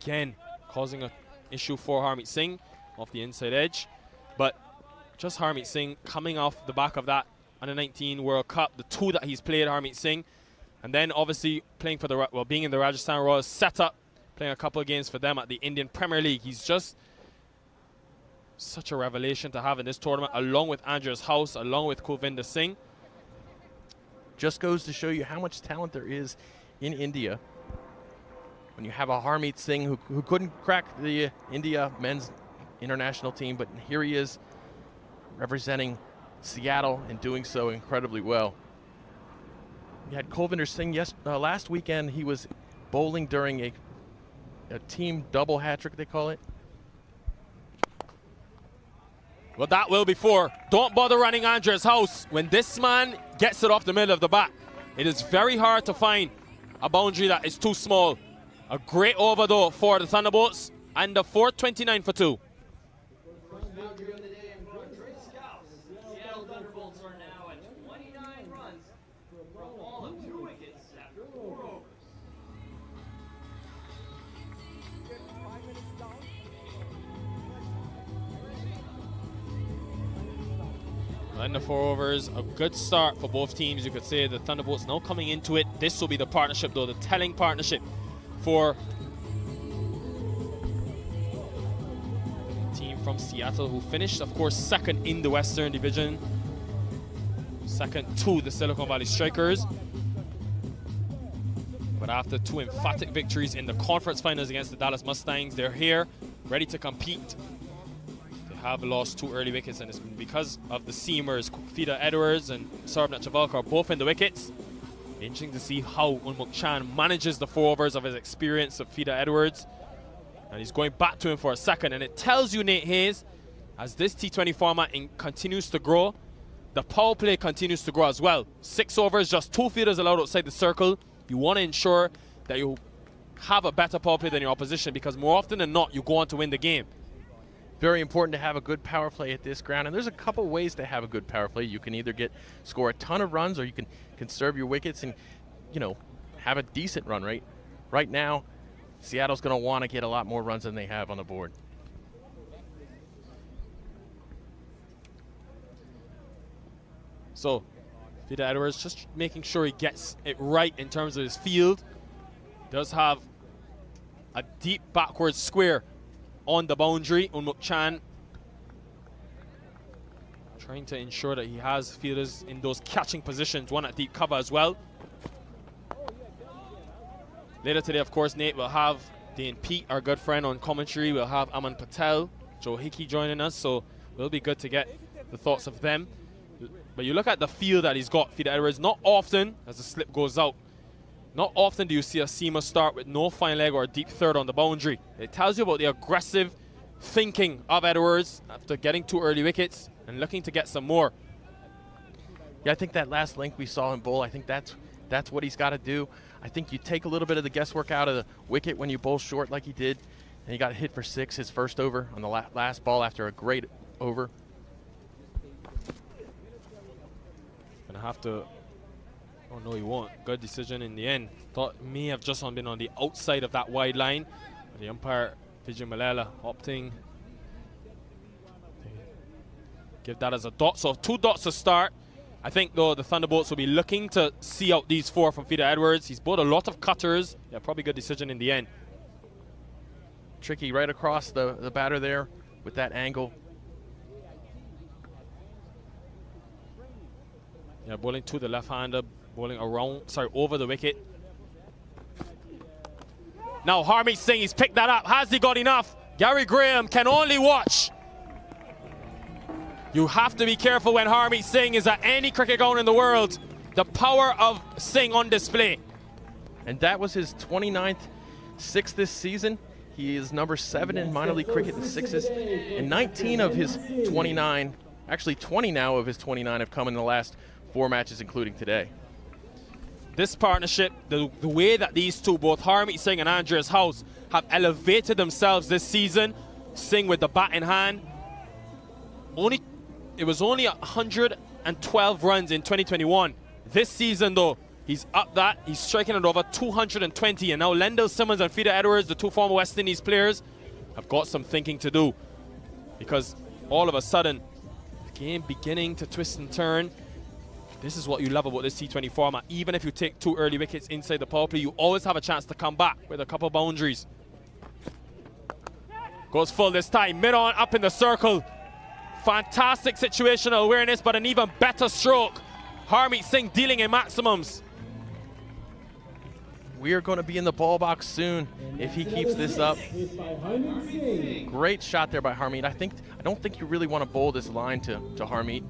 Again, causing an issue for Harmeet Singh off the inside edge. But just Harmeet Singh coming off the back of that Under-19 World Cup, the 2 that he's played, Harmeet Singh, and then obviously playing for the, well, being in the Rajasthan Royals setup, playing a couple of games for them at the Indian Premier League. He's just such a revelation to have in this tournament, along with Andreas House, along with Kulvinder Singh. Just goes to show you how much talent there is in India. When you have a Harmeet Singh who couldn't crack the India men's international team, but here he is representing Seattle and doing so incredibly well. You had Kulvinder Singh last weekend. He was bowling during a team double hat-trick, they call it. Well, that will be 4. Don't bother running Andreas House. When this man gets it off the middle of the bat, it is very hard to find a boundary that is too small. A great over, though, for the Thunderbolts, and the 429 for 2. First boundary of the day in runs rate scouts. Seattle Thunderbolts are now at 29 runs from all of 2 wickets after 4 overs. And the 4 overs, a good start for both teams. You could say the Thunderbolts now coming into it. This will be the partnership, though, the telling partnership for the team from Seattle, who finished, of course, 2nd in the Western Division. 2nd to the Silicon Valley Strikers. But after 2 emphatic victories in the conference finals against the Dallas Mustangs, they're here, ready to compete. They have lost 2 early wickets, and it's been because of the seamers. Fida Edwards and Sarabjit Chavalkar are both in the wickets. Interesting to see how Unmuk Chan manages the 4 overs of his experience of Fida Edwards. And he's going back to him for a 2nd. And it tells you, Nate Hayes, as this T20 format continues to grow, the power play continues to grow as well. 6 overs, just 2 fielders allowed outside the circle. You want to ensure that you have a better power play than your opposition, because more often than not, you go on to win the game. Very important to have a good power play at this ground, and there's a couple ways to have a good power play. You can either score a ton of runs, or you can conserve your wickets and, you know, have a decent run rate. Right now, Seattle's going to want to get a lot more runs than they have on the board. So, Fida Edwards just making sure he gets it right in terms of his field. Does have a deep backward square on the boundary. Unmuk Chan trying to ensure that he has fielders in those catching positions, one at deep cover as well. Later today, of course, Nate will have Dane Pete, our good friend, on commentary. We'll have Aman Patel, Joe Hickey joining us, so it'll be good to get the thoughts of them. But you look at the field that he's got, Fida Edwards, not often, as the slip goes out, not often do you see a seamer start with no fine leg or a deep third on the boundary. It tells you about the aggressive thinking of Edwards after getting 2 early wickets and looking to get some more. Yeah, I think that last link we saw him bowl, I think that's what he's got to do. I think you take a little bit of the guesswork out of the wicket when you bowl short like he did, and he got hit for 6 his first over on the last ball after a great over. Gonna have to, oh no, he won't. Good decision in the end. Thought may have just been on the outside of that wide line. The umpire, Vijay Malala, opting to give that as a dot. So 2 dots to start. I think, though, the Thunderbolts will be looking to see out these 4 from Feeder Edwards. He's bought a lot of cutters. Yeah, probably good decision in the end. Tricky right across the batter there with that angle. Yeah, bowling to the left-hander, bowling around, sorry, over the wicket. Now Harmeet Singh, he's picked that up. Has he got enough? Gary Graham can only watch. You have to be careful when Harmeet Singh is at any cricket ground in the world. The power of Singh on display. And that was his 29th six this season. He is number 7 in minor league cricket in sixes. And 19 of his 29, actually 20 now of his 29 have come in the last 4 matches, including today. This partnership, the way that these two, both Harmeet Singh and Andreas House, have elevated themselves this season. Singh with the bat in hand. It was only 112 runs in 2021. This season, though, he's up that. He's striking at over 220. And now Lendl Simmons and Feeder Edwards, the 2 former West Indies players, have got some thinking to do. Because all of a sudden, the game beginning to twist and turn. This is what you love about this T20 format. Even if you take 2 early wickets inside the power play, you always have a chance to come back with a couple boundaries. Goes full this time, mid-on, up in the circle. Fantastic situational awareness, but an even better stroke. Harmeet Singh dealing in maximums. We are going to be in the ball box soon if he keeps this up. Great shot there by Harmeet. I don't think you really want to bowl this line to Harmeet.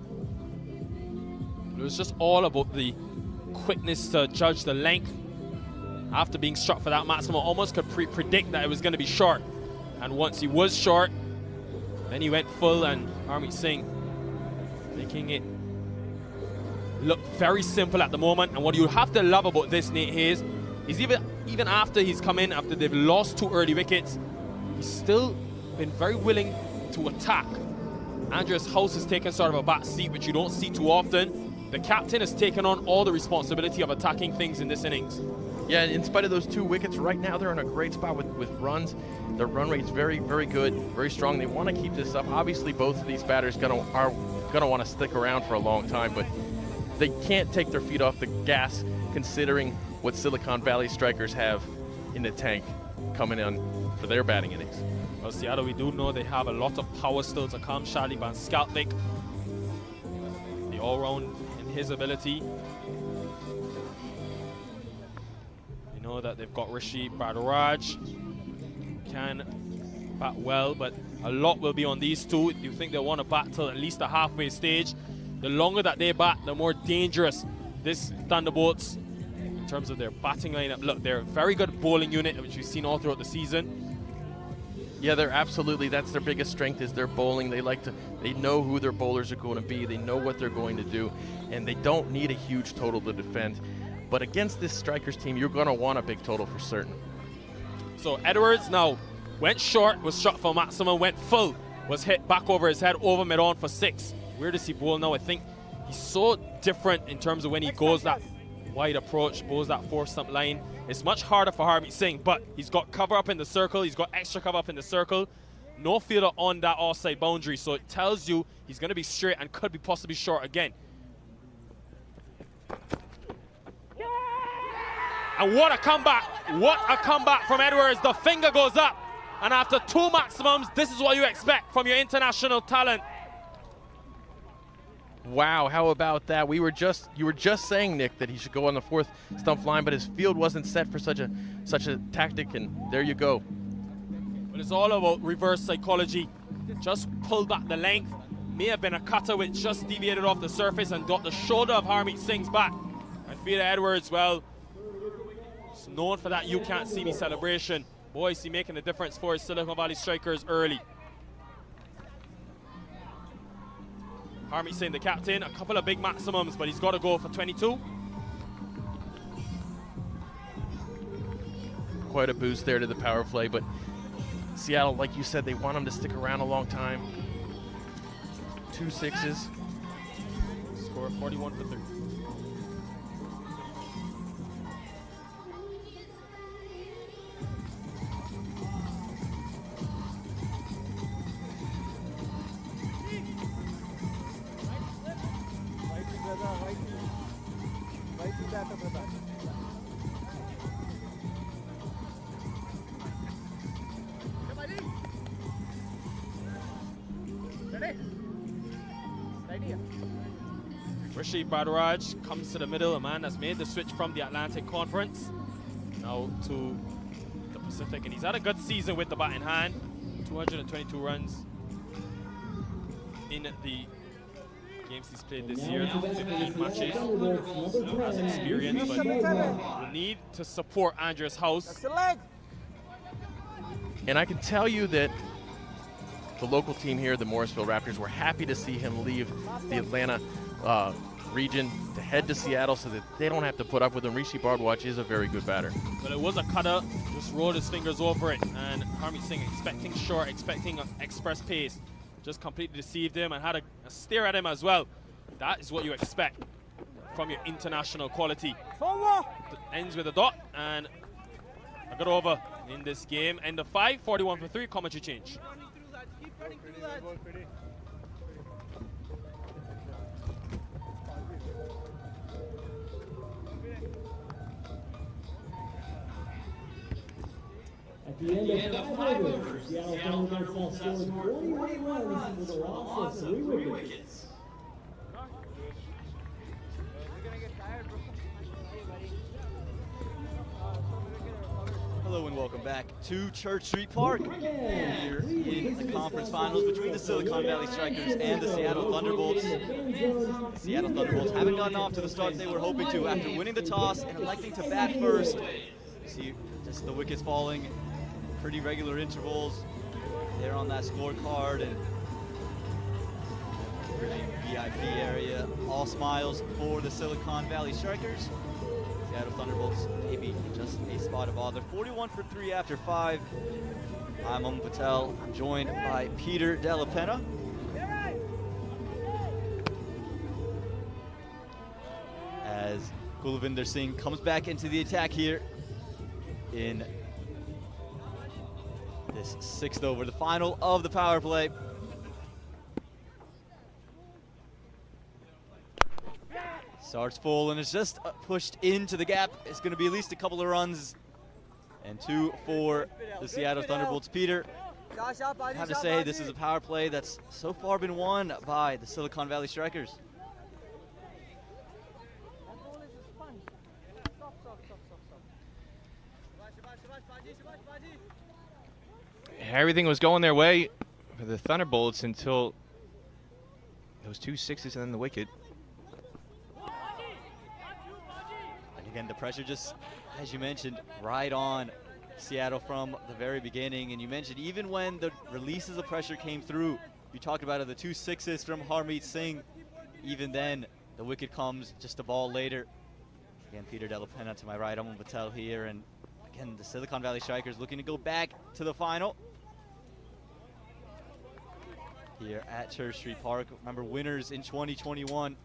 It was just all about the quickness to judge the length. After being struck for that maximum, almost could predict that it was going to be short. And once he was short, then he went full, and Harmeet Singh making it look very simple at the moment. And what you have to love about this, Nate Hayes, is even after he's come in, after they've lost 2 early wickets, he's still been very willing to attack. Andreas House has taken sort of a back seat, which you don't see too often. The captain has taken on all the responsibility of attacking things in this innings. Yeah, in spite of those 2 wickets, right now they're in a great spot with runs. Their run rate's very, very good, very strong. They want to keep this up. Obviously, both of these batters are gonna want to stick around for a long time, but they can't take their feet off the gas considering what Silicon Valley strikers have in the tank coming in for their batting innings. Well, Seattle, we do know they have a lot of power still to come. Shadi Van Skaltvik, the all-round in his ability. We know that they've got Rishi Bhardwaj, can bat well, but a lot will be on these two. You think they'll want to bat till at least the halfway stage. The longer that they bat, the more dangerous this Thunderbolts in terms of their batting lineup. Look, they're a very good bowling unit, which we've seen all throughout the season. Yeah, they're absolutely, that's their biggest strength, is their bowling. They know who their bowlers are going to be. They know what they're going to do, and they don't need a huge total to defend. But against this strikers team, you're going to want a big total for certain. So Edwards now went short, was struck for maximum, went full, was hit back over his head, over mid-on for 6. Where does he bowl now? I think he's so different in terms of when he goes that wide approach, bowls that 4-stump line. It's much harder for Harmeet Singh, but he's got cover up in the circle. He's got extra cover up in the circle. No fielder on that offside boundary, so it tells you he's going to be straight and could be possibly short again. And what a comeback. What a comeback from Edwards. The finger goes up. And after 2 maximums, this is what you expect from your international talent. Wow, how about that? You were just saying, Nick, that he should go on the 4th stump line, but his field wasn't set for such a tactic, and there you go. But it's all about reverse psychology. Just pulled back the length. May have been a cutter which just deviated off the surface and got the shoulder of Harmeet Singh's back. And Feeder Edwards, well, he's known for that "you can't see me" celebration. Boy, is he making a difference for his Silicon Valley strikers early. Harmeet Singh, the captain, a couple of big maximums, but he's got to go for 22. Quite a boost there to the power play, but Seattle, like you said, they want him to stick around a long time. 2 sixes. Score 41 for 30. Rishi Bhardwaj comes to the middle, a man that's made the switch from the Atlantic Conference now to the Pacific, and he's had a good season with the bat in hand. 222 runs in the games he's played this year, 15 matches. Has experience, but we need to support Andrea's house. And I can tell you that the local team here, the Morrisville Raptors, were happy to see him leave the Atlanta region to head to Seattle so that they don't have to put up with him. Rishi Bhardwaj is a very good batter. But it was a cutter, just rolled his fingers over it, and Harmeet Singh, expecting short, expecting an express pace, just completely deceived him and had a stare at him as well. That is what you expect from your international quality. Ends with a dot and a good over in this game. End of 5, 41 for 3, commentary change. At the end of 5 overs, Seattle Thunderbolts have scored 41 runs with a loss of 3 wickets. Hello and welcome back to Church Street Park. Here in the conference finals between the Silicon Valley Strikers and the Seattle Thunderbolts. The Seattle Thunderbolts haven't gotten off to the start they were hoping to after winning the toss and electing to bat first. You see just the wickets falling, pretty regular intervals there on that scorecard, and really VIP area. All smiles for the Silicon Valley Strikers. Seattle Thunderbolts maybe just a spot of bother. 41 for 3 after 5. I'm Aman Patel. I'm joined by Peter Della Penna. As Kulvinder Singh comes back into the attack here in this 6th over, the final of the power play. Starts full and is just pushed into the gap. It's going to be at least a couple of runs, and 2 for the Seattle Thunderbolts. Peter, I have to say this is a power play that's so far been won by the Silicon Valley Strikers. Everything was going their way for the Thunderbolts until those 2 sixes and then the wicket. Again, the pressure just, as you mentioned, right on Seattle from the very beginning. And you mentioned even when the releases of pressure came through, you talked about it, the 2 sixes from Harmeet Singh. Even then, the wicket comes just a ball later. Again, Peter Della Penna to my right, Aman Patel here. And again, the Silicon Valley Strikers looking to go back to the final here at Church Street Park. Remember, winners in 2021.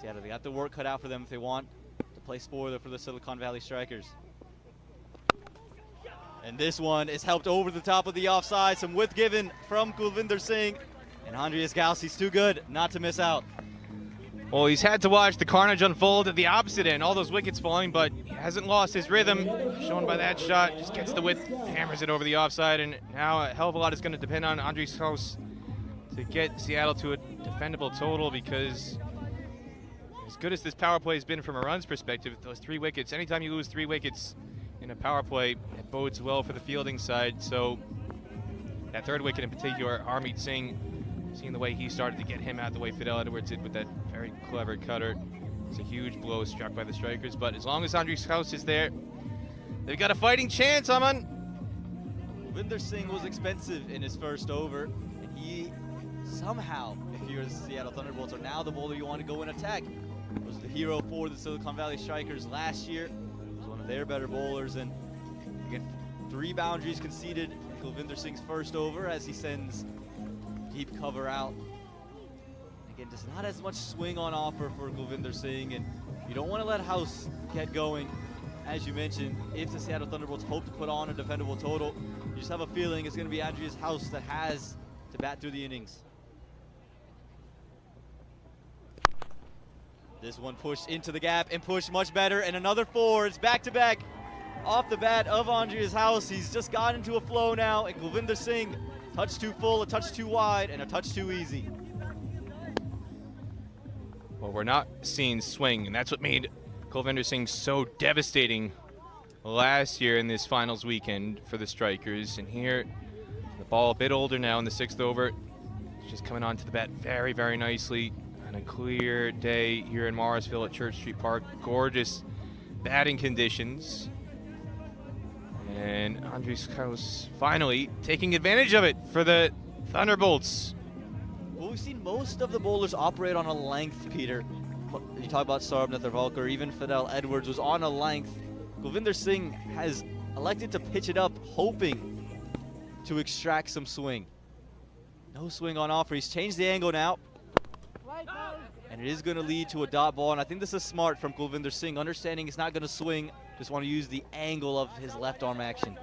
Seattle, they got the work cut out for them if they want to play spoiler for the Silicon Valley Strikers. And this one is helped over the top of the offside. Some width given from Kulvinder Singh. And Andreas Gaussi's too good not to miss out. Well, he's had to watch the carnage unfold at the opposite end. All those wickets falling, but he hasn't lost his rhythm, shown by that shot. Just gets the width, hammers it over the offside, and now a hell of a lot is going to depend on Andreas Gauss to get Seattle to a defendable total, because as good as this power play has been from a runs perspective, those 3 wickets, anytime you lose 3 wickets in a power play, it bodes well for the fielding side. So that 3rd wicket in particular, Harmeet Singh, seeing the way he started to get him out the way Fidel Edwards did with that very clever cutter. It's a huge blow struck by the Strikers, but as long as Andreas Gauss is there, they've got a fighting chance, Aman. Kulvinder Singh was expensive in his first over, and he somehow, if you're the Seattle Thunderbolts, are now the bowler you want to go and attack. Was the hero for the Silicon Valley Strikers last year. Was one of their better bowlers, and again, 3 boundaries conceded Kulvinder Singh's first over as he sends deep cover out. Again, just not as much swing on offer for Kulvinder Singh, and you don't want to let House get going. As you mentioned, if the Seattle Thunderbolts hope to put on a defendable total, you just have a feeling it's going to be Andreas House that has to bat through the innings. This one pushed into the gap and pushed much better, and another 4. It's back-to-back off the bat of Andreas House. He's just got into a flow now, and Kulvinder Singh, touch too full, a touch too wide, and a touch too easy. Well, we're not seeing swing, and that's what made Kulvinder Singh so devastating last year in this finals weekend for the Strikers. And here, the ball a bit older now in the 6th over. It's just coming onto the bat very, very nicely. On a clear day here in Morrisville at Church Street Park. Gorgeous batting conditions. And Andres House finally taking advantage of it for the Thunderbolts. Well, we've seen most of the bowlers operate on a length, Peter. You talk about Saurabh Netravalkar, even Fidel Edwards was on a length. Kulvinder Singh has elected to pitch it up, hoping to extract some swing. No swing on offer. He's changed the angle now. And it is going to lead to a dot ball, and I think this is smart from Kulvinder Singh, understanding he's not going to swing, just want to use the angle of his left arm action.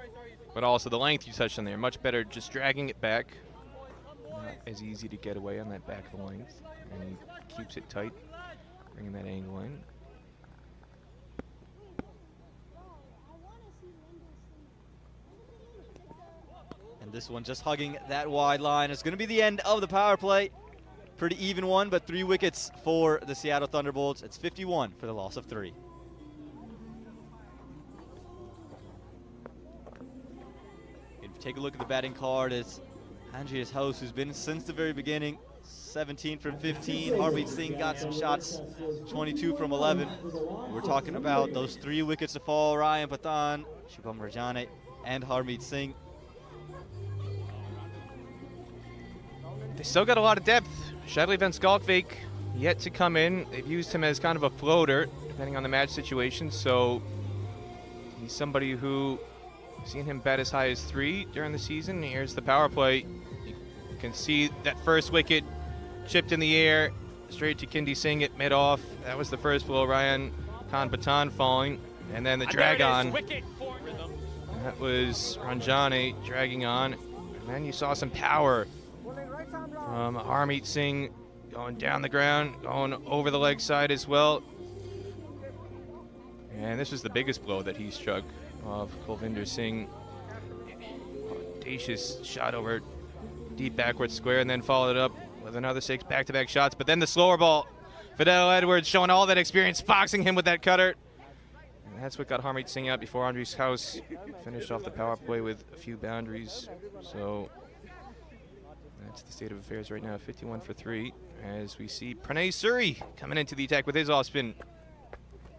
But also the length you touched on there, much better just dragging it back. Not as easy to get away on that back of the length, and he keeps it tight, bringing that angle in. And this one just hugging that wide line. It's going to be the end of the power play. Pretty even one, but 3 wickets for the Seattle Thunderbolts. It's 51 for the loss of 3. If you take a look at the batting card, it's Andreas House, who's been since the very beginning. 17 from 15. Harmeet Singh got some shots, 22 from 11. We're talking about those 3 wickets to fall. Ryan Pathan, Shubham Rajane, and Harmeet Singh. They still got a lot of depth. Shadley Van Skalkvik yet to come in. They've used him as kind of a floater, depending on the match situation. So he's somebody who, seen him bat as high as 3 during the season. Here's the power play. You can see that first wicket chipped in the air, straight to Kindi Singh at mid-off. That was the first blow. Ryan Khan Patan falling, and then the drag on. That was Ranjani dragging on, and then you saw some power from Harmeet Singh going down the ground, going over the leg side as well. And this was the biggest blow that he struck of Kulvinder Singh. Audacious shot over deep backward square, and then followed up with another 6 back-to-back shots. But then the slower ball, Fidel Edwards showing all that experience, foxing him with that cutter. And that's what got Harmeet Singh out before Andres House finished off the power play with a few boundaries. So that's the state of affairs right now, 51 for 3, as we see Pranay Suri coming into the attack with his off spin.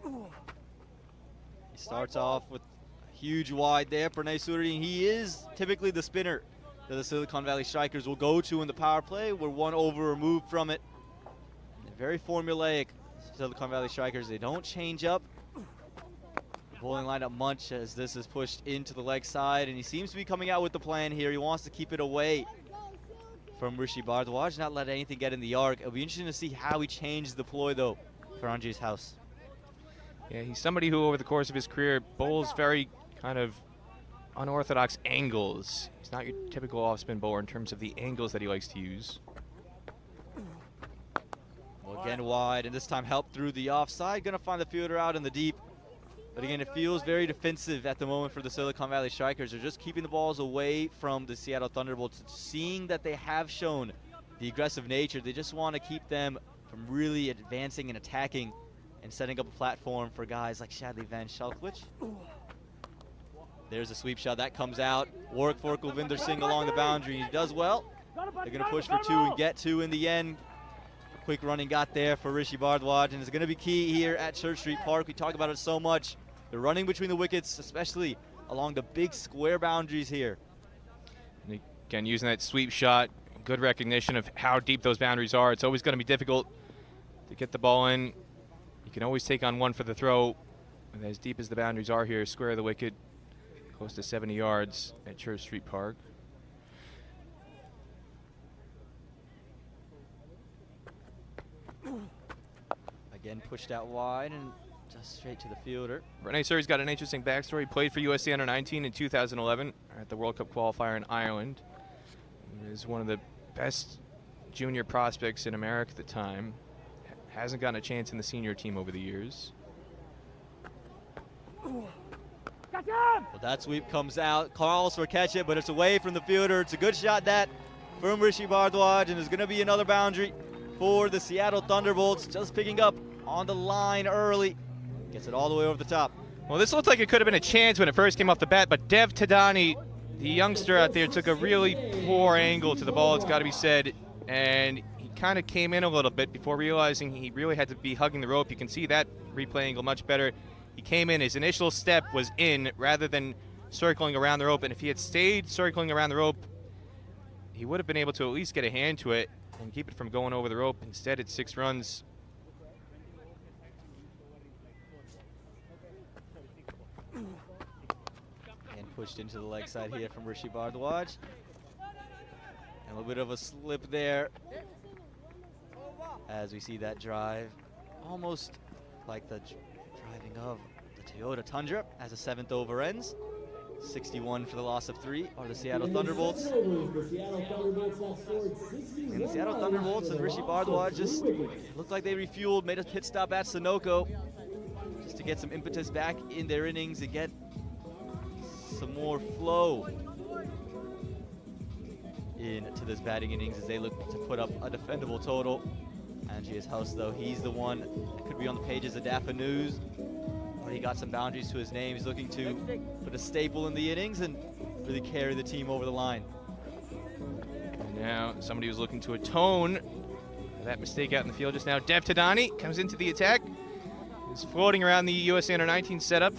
He starts off with a huge wide there, Pranay Suri, and he is typically the spinner that the Silicon Valley Strikers will go to in the power play. We're 1 over removed from it. They're very formulaic, Silicon Valley Strikers. They don't change up the bowling lineup much as this is pushed into the leg side, and he seems to be coming out with the plan here. He wants to keep it away from Rishi Bhardwaj, not let anything get in the arc. It'll be interesting to see how he changes the ploy, though, for Andres House. Yeah, he's somebody who, over the course of his career, bowls very kind of unorthodox angles. He's not your typical off-spin bowler in terms of the angles that he likes to use. Well, again wide, and this time helped through the offside. Gonna find the fielder out in the deep. But again, it feels very defensive at the moment for the Silicon Valley Strikers. They're just keeping the balls away from the Seattle Thunderbolts. Seeing that they have shown the aggressive nature, they just want to keep them from really advancing and attacking and setting up a platform for guys like Shadley Van Skalkvik. There's a sweep shot that comes out. Work for Kulvinder Singh along the boundary. He does well. They're going to push for 2 and get 2 in the end. A quick running got there for Rishi Bhardwaj, and it's going to be key here at Church Street Park. We talk about it so much. The running between the wickets, especially along the big square boundaries here. And again, using that sweep shot, good recognition of how deep those boundaries are. It's always going to be difficult to get the ball in. You can always take on one for the throw. And as deep as the boundaries are here, square of the wicket, close to 70 yards at Church Street Park. Again, pushed out wide and just straight to the fielder. Pranay Suri's got an interesting backstory. He played for USA Under-19 in 2011 at the World Cup qualifier in Ireland. He was one of the best junior prospects in America at the time. hasn't gotten a chance in the senior team over the years. Well, that sweep comes out. Carlos will catch it, but it's away from the fielder. It's a good shot, that, from Rishi Bhardwaj, and there's going to be another boundary for the Seattle Thunderbolts, just picking up on the line early. Gets it all the way over the top. Well, this looked like it could have been a chance when it first came off the bat, but Dev Tadani, the youngster out there, took a really poor angle to the ball, it's got to be said, and he kind of came in a little bit before realizing he really had to be hugging the rope. You can see that replay angle much better. He came in, his initial step was in rather than circling around the rope, and if he had stayed circling around the rope, he would have been able to at least get a hand to it and keep it from going over the rope. Instead, it's 6 runs. And pushed into the leg side here from Rishi Bhardwaj. And a little bit of a slip there as we see that drive, almost like the driving of the Toyota Tundra as the 7th over ends. 61 for the loss of 3 are the Seattle Thunderbolts. And the Seattle Thunderbolts and Rishi Bhardwaj just looked like they refueled, made a pit stop at Sunoco just to get some impetus back in their innings and get some more flow into this batting innings as they look to put up a defendable total. Andreas House, though, he's the one that could be on the pages of DAFA News. Already got some boundaries to his name. He's looking to put a staple in the innings and really carry the team over the line. And now somebody who's looking to atone for that mistake out in the field just now. Dev Tadani comes into the attack. He's floating around the USA Under-19 setup.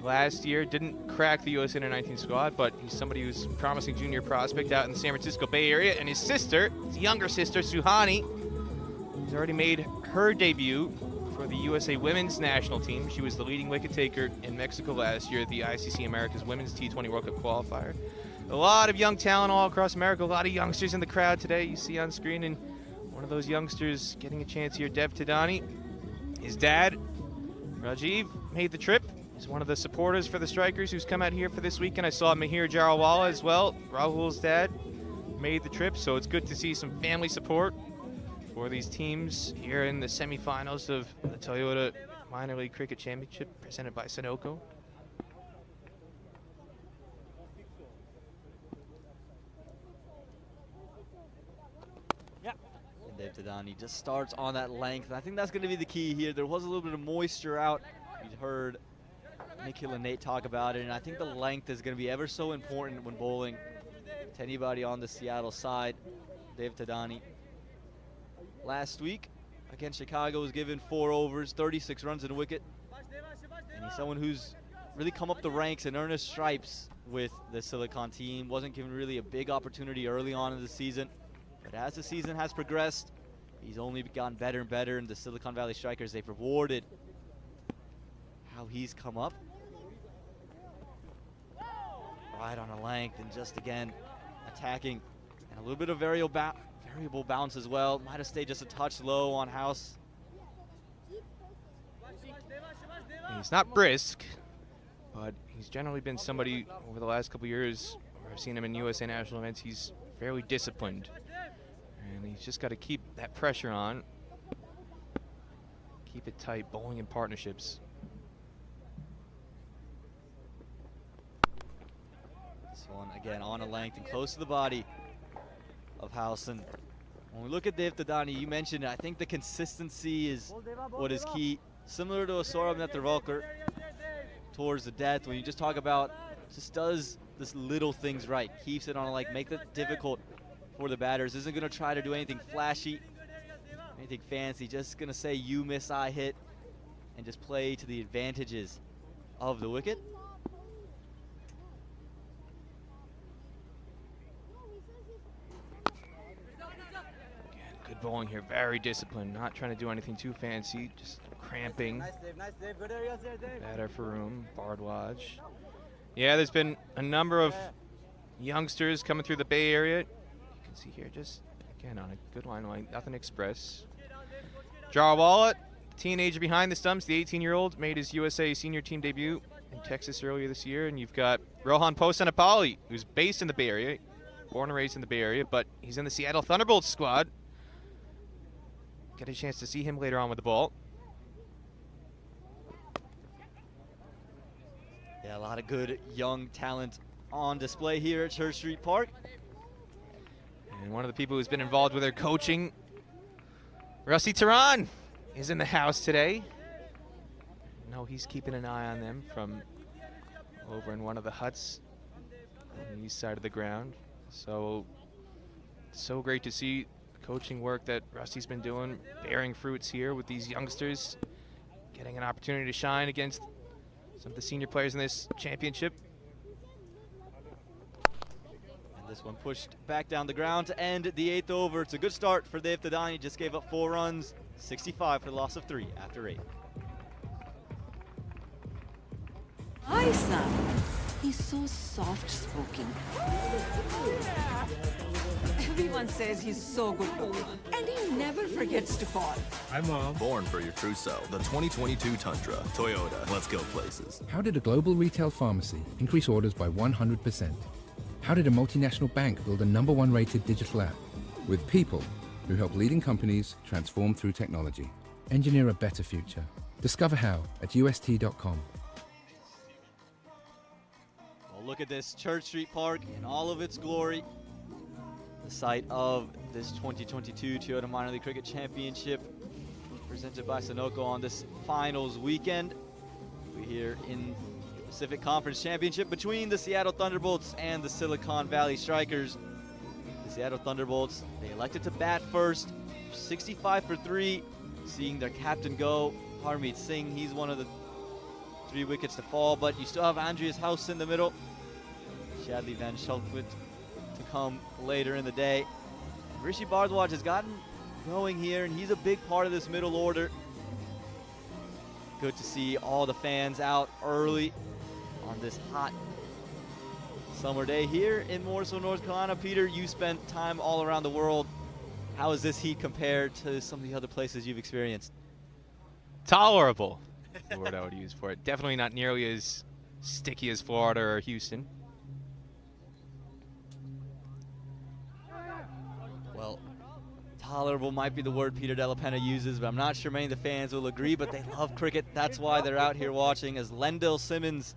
Last year didn't crack the USA Under-19 squad, but he's somebody who's a promising junior prospect out in the San Francisco Bay Area. And his sister, his younger sister, Suhani, has already made her debut for the USA Women's National Team. She was the leading wicket taker in Mexico last year at the ICC America's Women's T20 World Cup qualifier. A lot of young talent all across America, a lot of youngsters in the crowd today you see on screen, and one of those youngsters getting a chance here, Dev Tadani. His dad, Rajiv, made the trip. He's one of the supporters for the Strikers who's come out here for this weekend. I saw Mahir Jarawala as well. Rahul's dad made the trip, so it's good to see some family support for these teams here in the semifinals of the Toyota Minor League Cricket Championship presented by Sunoco. And Dev Tadani just starts on that length. And I think that's going to be the key here. There was a little bit of moisture out. You heard Nikhil and Nate talk about it, and I think the length is going to be ever so important when bowling to anybody on the Seattle side. Dev Tadani last week against Chicago was given 4 overs, 36 runs and a wicket. And he's someone who's really come up the ranks and earned his stripes with the Silicon team. Wasn't given really a big opportunity early on in the season, but as the season has progressed, he's only gotten better and better, and the Silicon Valley Strikers, they've rewarded how he's come up. Right on a length, and just again attacking, and a little bit of variable bounce as well. Might have stayed just a touch low on House. He's not brisk, but he's generally been somebody over the last couple years where I've seen him in USA national events. He's fairly disciplined, and he's just got to keep that pressure on, keep it tight, bowling in partnerships. This one again on a length and close to the body of House. And when we look at Dev Tadani, you mentioned it, I think the consistency is what is key. Similar to a Saurabh Netravalkar towards the death, when you just talk about just does this little things right, keeps it on a like, make it difficult for the batters, isn't going to try to do anything flashy, anything fancy, just going to say you miss, I hit, and just play to the advantages of the wicket. Good bowling here, very disciplined, not trying to do anything too fancy, just cramping. Nice Dave, good areas there, Dave. Batter for room, Bhardwaj. Yeah, there's been a number of youngsters coming through the Bay Area. You can see here, just again on a good line length, nothing express. Jarawala, teenager behind the stumps, the 18-year-old, made his USA senior team debut in Texas earlier this year. And you've got Rohan Posanapalli, who's based in the Bay Area, born and raised in the Bay Area, but he's in the Seattle Thunderbolts squad. get a chance to see him later on with the ball. Yeah, a lot of good young talent on display here at Church Street Park. And one of the people who's been involved with their coaching, Rusty Tehran, is in the house today. No, he's keeping an eye on them from over in one of the huts on the east side of the ground. So great to see coaching work that Rusty's been doing, bearing fruits here with these youngsters, getting an opportunity to shine against some of the senior players in this championship. And this one pushed back down the ground to end the 8th over. It's a good start for Dev Tadani. Just gave up 4 runs, 65 for the loss of 3 after 8. Hi, Sam. He's so soft-spoken. Everyone says he's so good looking, and he never forgets to call. Hi, Mom. Born for your trousseau, the 2022 Tundra. Toyota, let's go places. How did a global retail pharmacy increase orders by 100%? How did a multinational bank build a #1 rated digital app? With people who help leading companies transform through technology. Engineer a better future. Discover how at ust.com. Well, look at this Church Street Park in all of its glory. The site of this 2022 Toyota Minor League Cricket Championship presented by Sunoco on this finals weekend. We're here in the Pacific Conference Championship between the Seattle Thunderbolts and the Silicon Valley Strikers. The Seattle Thunderbolts, they elected to bat first, 65 for 3, seeing their captain go, Harmeet Singh. He's one of the 3 wickets to fall, but you still have Andreas House in the middle. Shadley Van Schalkwit to come later in the day. Rishi Bhardwaj has gotten going here, and he's a big part of this middle order. Good to see all the fans out early on this hot summer day here in Morrisville, North Carolina. Peter, you spent time all around the world. How is this heat compared to some of the other places you've experienced? Tolerable is the word I would use for it. Definitely not nearly as sticky as Florida or Houston. Well, tolerable might be the word Peter Della Penna uses, but I'm not sure many of the fans will agree, but they love cricket. That's why they're out here watching as Lendell Simmons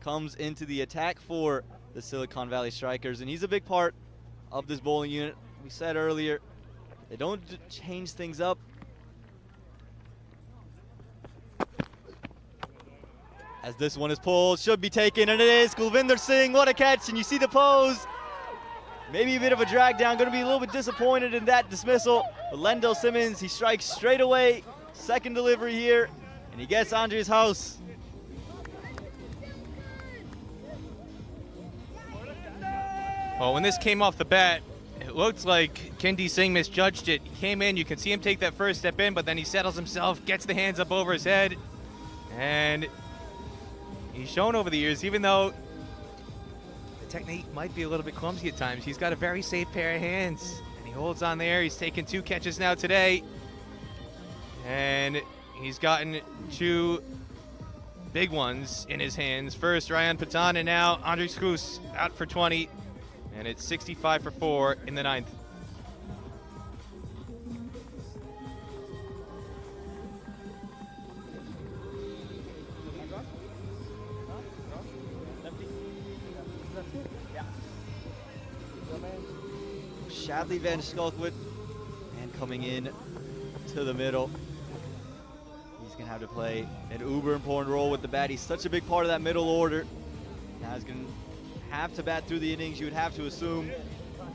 comes into the attack for the Silicon Valley Strikers, and he's a big part of this bowling unit. We said earlier, they don't change things up. As this one is pulled, should be taken, and it is. Kulvinder Singh, what a catch, and you see the pose. Maybe a bit of a drag down, going to be a little bit disappointed in that dismissal. But Lendell Simmons, he strikes straight away. Second delivery here, and he gets Andreas House. Well, when this came off the bat, it looked like Kendi Singh misjudged it. He came in, you can see him take that first step in, but then he settles himself, gets the hands up over his head, and he's shown over the years, even though the technique might be a little bit clumsy at times, he's got a very safe pair of hands, and he holds on there. He's taken 2 catches now today, and he's gotten 2 big ones in his hands. First, Ryan Patan, and now Andres Cruz out for 20. And it's 65 for 4 in the 9th. Shadley Van Schalkwit, and coming in to the middle. He's going to have to play an uber important role with the bat. He's such a big part of that middle order. Now he's going to have to bat through the innings, you would have to assume,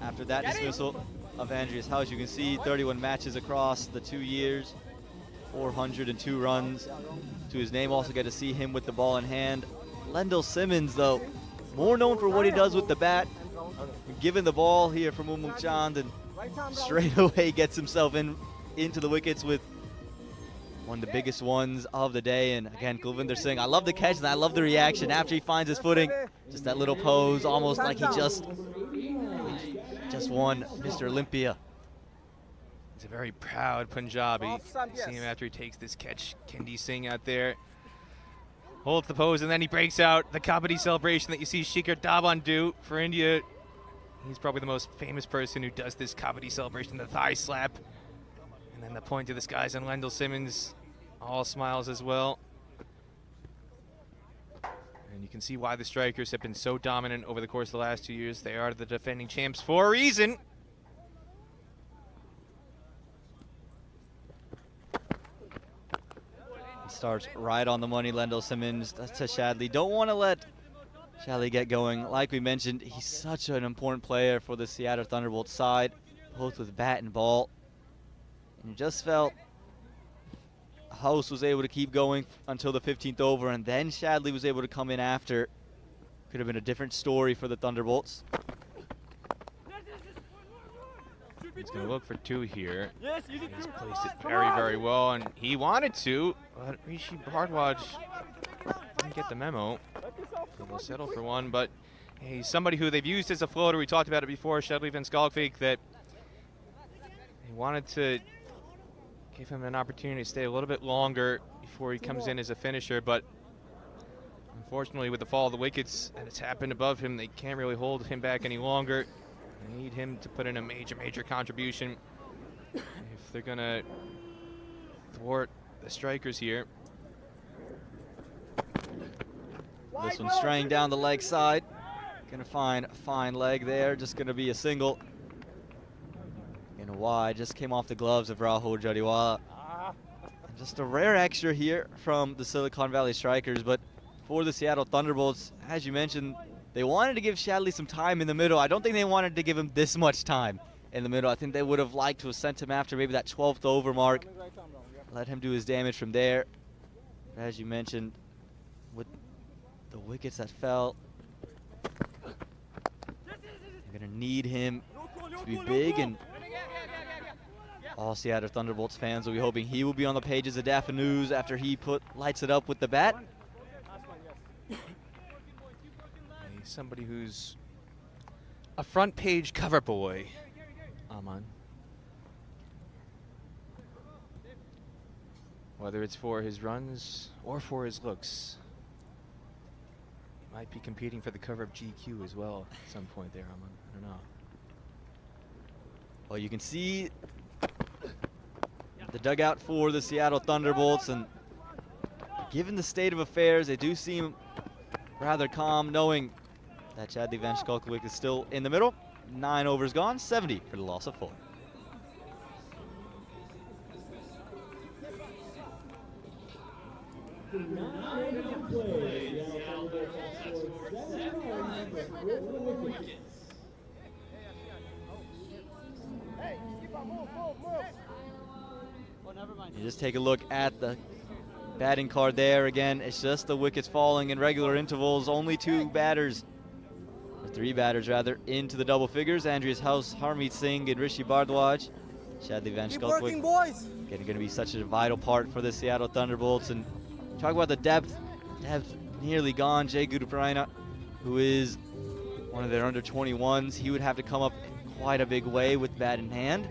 after that dismissal of Andreas House. You can see 31 matches across the 2 years, 402 runs to his name. Also get to see him with the ball in hand. Lendell Simmons, though, more known for what he does with the bat. Given the ball here from Umung Chand, and straight away gets himself into the wickets with one of the biggest ones of the day. And again, Kulvinder Singh, I love the catch and I love the reaction after he finds his footing. Just that little pose, almost like he just won Mr. Olympia. He's a very proud Punjabi. You see him after he takes this catch. Kendi Singh out there holds the pose, and then he breaks out the Kabaddi celebration that you see Shikhar Dhawan do for India. He's probably the most famous person who does this Kabaddi celebration, the thigh slap, and then the point to the skies on Lendl Simmons, all smiles as well. And you can see why the Strikers have been so dominant over the course of the last 2 years. They are the defending champs for a reason. Starts right on the money, Lendl Simmons. That's to Shadley. Don't want to let Shadley get going. Like we mentioned, he's such an important player for the Seattle Thunderbolts side, both with bat and ball. And you just felt House was able to keep going until the 15th over, and then Shadley was able to come in after. Could have been a different story for the Thunderbolts. He's going to look for 2 here. He's placed it very, very well, and he wanted to, but Rishi Bhardwaj didn't get the memo. They'll settle for 1, but he's somebody who they've used as a floater. We talked about it before, Shadley Van Skalkvik, that he wanted to give him an opportunity to stay a little bit longer before he comes in as a finisher, but unfortunately with the fall of the wickets and it's happened above him, they can't really hold him back any longer. They need him to put in a major, major contribution if they're gonna thwart the Strikers here. This one straying down the leg side. Gonna find a fine leg there, just gonna be a single. And a wide, just came off the gloves of Rahul Jadiwala. And just a rare extra here from the Silicon Valley Strikers, but for the Seattle Thunderbolts, as you mentioned, they wanted to give Shadley some time in the middle. I don't think they wanted to give him this much time in the middle. I think they would have liked to have sent him after maybe that 12th over mark. Let him do his damage from there. But as you mentioned, with the wickets that fell, they're gonna need him to be big, and all Seattle Thunderbolts fans will be hoping he will be on the pages of Daffy News after he lights it up with the bat. He's somebody who's a front page cover boy, Aman. Whether it's for his runs or for his looks. He might be competing for the cover of GQ as well at some point there, Aman. I don't know. Well, you can see the dugout for the Seattle Thunderbolts, and given the state of affairs, they do seem rather calm, knowing that Shadley Van Skalkvik is still in the middle. 9 overs gone, 70 for the loss of 4. You just take a look at the batting card there. Again, it's just the wickets falling in regular intervals. Only 2 batters, or 3 batters rather, into the double figures. Andreas House, Harmeet Singh, and Rishi Bhardwaj. Shadley Van Skalkvik going to be such a vital part for the Seattle Thunderbolts. And talk about the depth nearly gone. Jay Guruprana, who is one of their under 21s, he would have to come up quite a big way with bat in hand.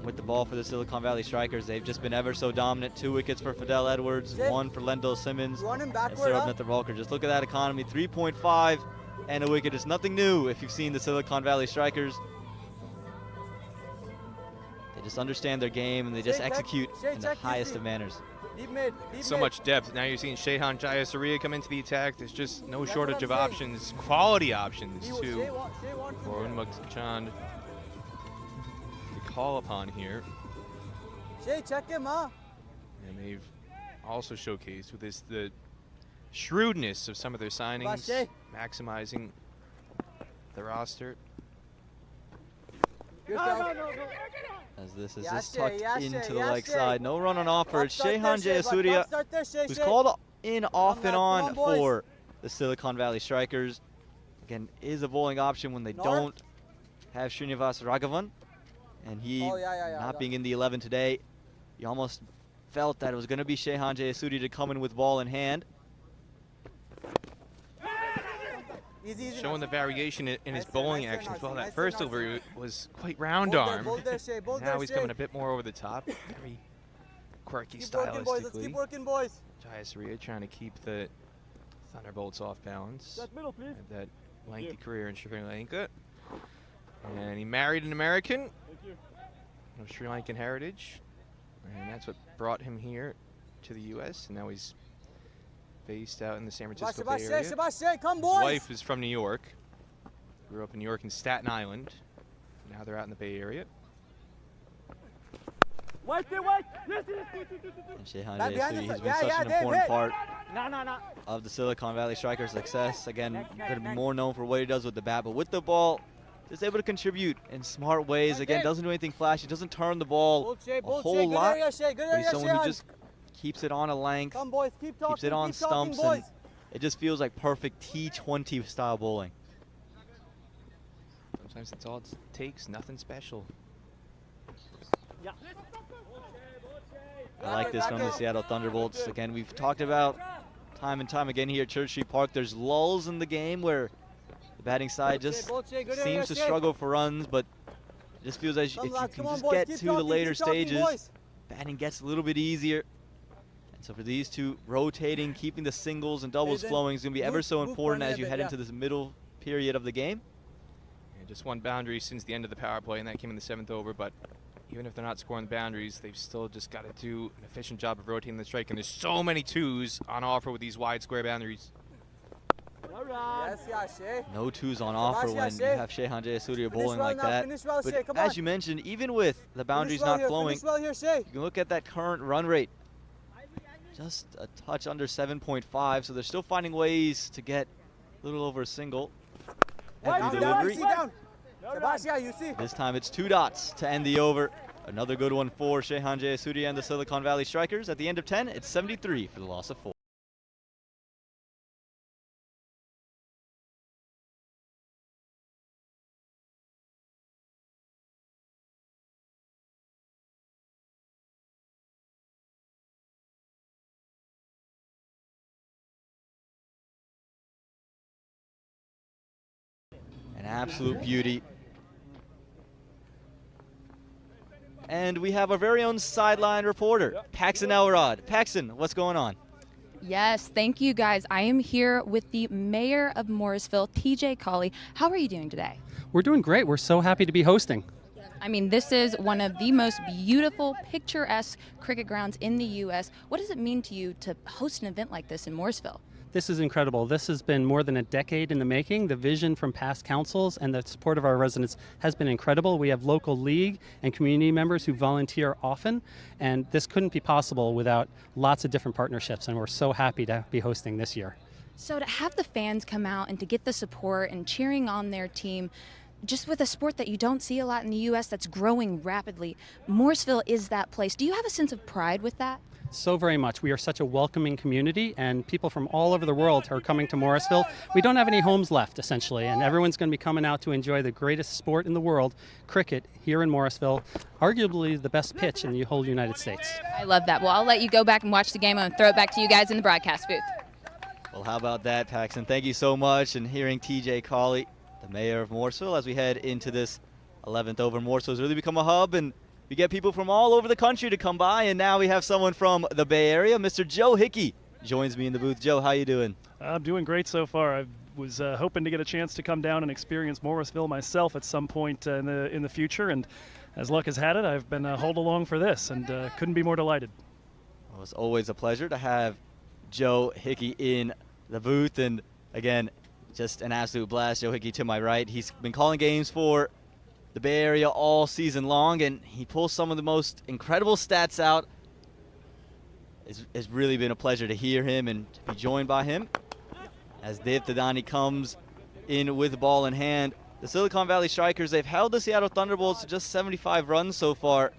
With the ball for the Silicon Valley Strikers, they've just been ever so dominant. 2 wickets for Fidel Edwards, 1 for Lendl Simmons, and Sarabnatha Valkar. Just look at that economy, 3.5 and a wicket. It's nothing new if you've seen the Silicon Valley Strikers. They just understand their game and they just execute in the highest of manners. So much depth. Now you're seeing Shehan Jayasuriya come into the attack. There's just no shortage of options, quality options too, for Unmukt Chand to call upon here. And they've also showcased with this the shrewdness of some of their signings, maximizing the roster. As this is just tucked into the leg side. No run on offer. It's Shehan Jayasuriya, who's called in off and on for the Silicon Valley Strikers. Again, is a bowling option when they don't have Srinivas Raghavan. And he, not being in the 11 today, you almost felt that it was going to be Shehan Jayasuriya to come in with ball in hand. Showing the variation in his bowling actions. Well, that first over was quite round arm. Now he's coming a bit more over the top. Very quirky stylistically. Jayasuriya trying to keep the Thunderbolts off balance. Had that lengthy career in Sri Lanka. And he married an American. of Sri Lankan heritage, and that's what brought him here to the U.S. And now he's based out in the San Francisco Bay Area. Sebastian, come His boys! wife is from New York. Grew up in New York and Staten Island. Now they're out in the Bay Area. Wait. And Shehan Jayasuri, he's been such an important part of the Silicon Valley Strikers' success. Again, going to be more known for what he does with the bat, but with the ball, just able to contribute in smart ways. Again, doesn't do anything flashy, doesn't turn the ball a whole lot, but he's someone who just keeps it on a length, keeps it on stumps, and it just feels like perfect T20 style bowling. Sometimes that's all it takes, nothing special. I like this from the Seattle Thunderbolts. Again, we've talked about time and time again here at Church Street Park. There's lulls in the game where the batting side just seems to struggle for runs, but it just feels as if you can just get to the later stages, batting gets a little bit easier. And so for these two, rotating, keeping the singles and doubles flowing is going to be ever so important as you head into this middle period of the game. Yeah, just one boundary since the end of the power play, and that came in the 7th over, but even if they're not scoring the boundaries, they've still just got to do an efficient job of rotating the strike. And there's so many twos on offer with these wide square boundaries. No twos on offer when you have Shehan Jayasuri bowling like that. But as you mentioned, even with the boundaries not flowing, you can look at that current run rate. Just a touch under 7.5, so they're still finding ways to get a little over a single every delivery. This time it's 2 dots to end the over. Another good one for Shehan Jayasuri and the Silicon Valley Strikers. At the end of 10, it's 73 for the loss of 4. An absolute beauty. And we have our very own sideline reporter, Paxton Elrod. Paxton, what's going on? Yes, thank you guys. I am here with the mayor of Morrisville, TJ Colley. How are you doing today? We're doing great. We're so happy to be hosting. I mean, this is one of the most beautiful, picturesque cricket grounds in the U.S. What does it mean to you to host an event like this in Morrisville? This is incredible. This has been more than a decade in the making. The vision from past councils and the support of our residents has been incredible. We have local league and community members who volunteer often, and this couldn't be possible without lots of different partnerships, and we're so happy to be hosting this year. So to have the fans come out and to get the support and cheering on their team, just with a sport that you don't see a lot in the U.S. that's growing rapidly, Morrisville is that place. Do you have a sense of pride with that? So very much. We are such a welcoming community, and people from all over the world are coming to Morrisville. We don't have any homes left, essentially, and everyone's going to be coming out to enjoy the greatest sport in the world, cricket, here in Morrisville, arguably the best pitch in the whole United States. I love that. Well, I'll let you go back and watch the game and throw it back to you guys in the broadcast booth. Well, how about that, Paxton? Thank you so much. And hearing TJ Colley, the mayor of Morrisville, as we head into this 11th over. Morrisville has really become a hub, and we get people from all over the country to come by, and now we have someone from the Bay Area. Mr. Joe Hickey joins me in the booth. Joe, how you doing? I'm doing great so far. I was hoping to get a chance to come down and experience Morrisville myself at some point in the future, and as luck has had it, I've been hauled along for this, and couldn't be more delighted. Well, it's always a pleasure to have Joe Hickey in the booth, and again, just an absolute blast. Joe Hickey to my right. He's been calling games for the Bay Area all season long, and he pulls some of the most incredible stats out. It's really been a pleasure to hear him and to be joined by him as Dev Tadani comes in with the ball in hand. The Silicon Valley Strikers, they've held the Seattle Thunderbolts to just 75 runs so far.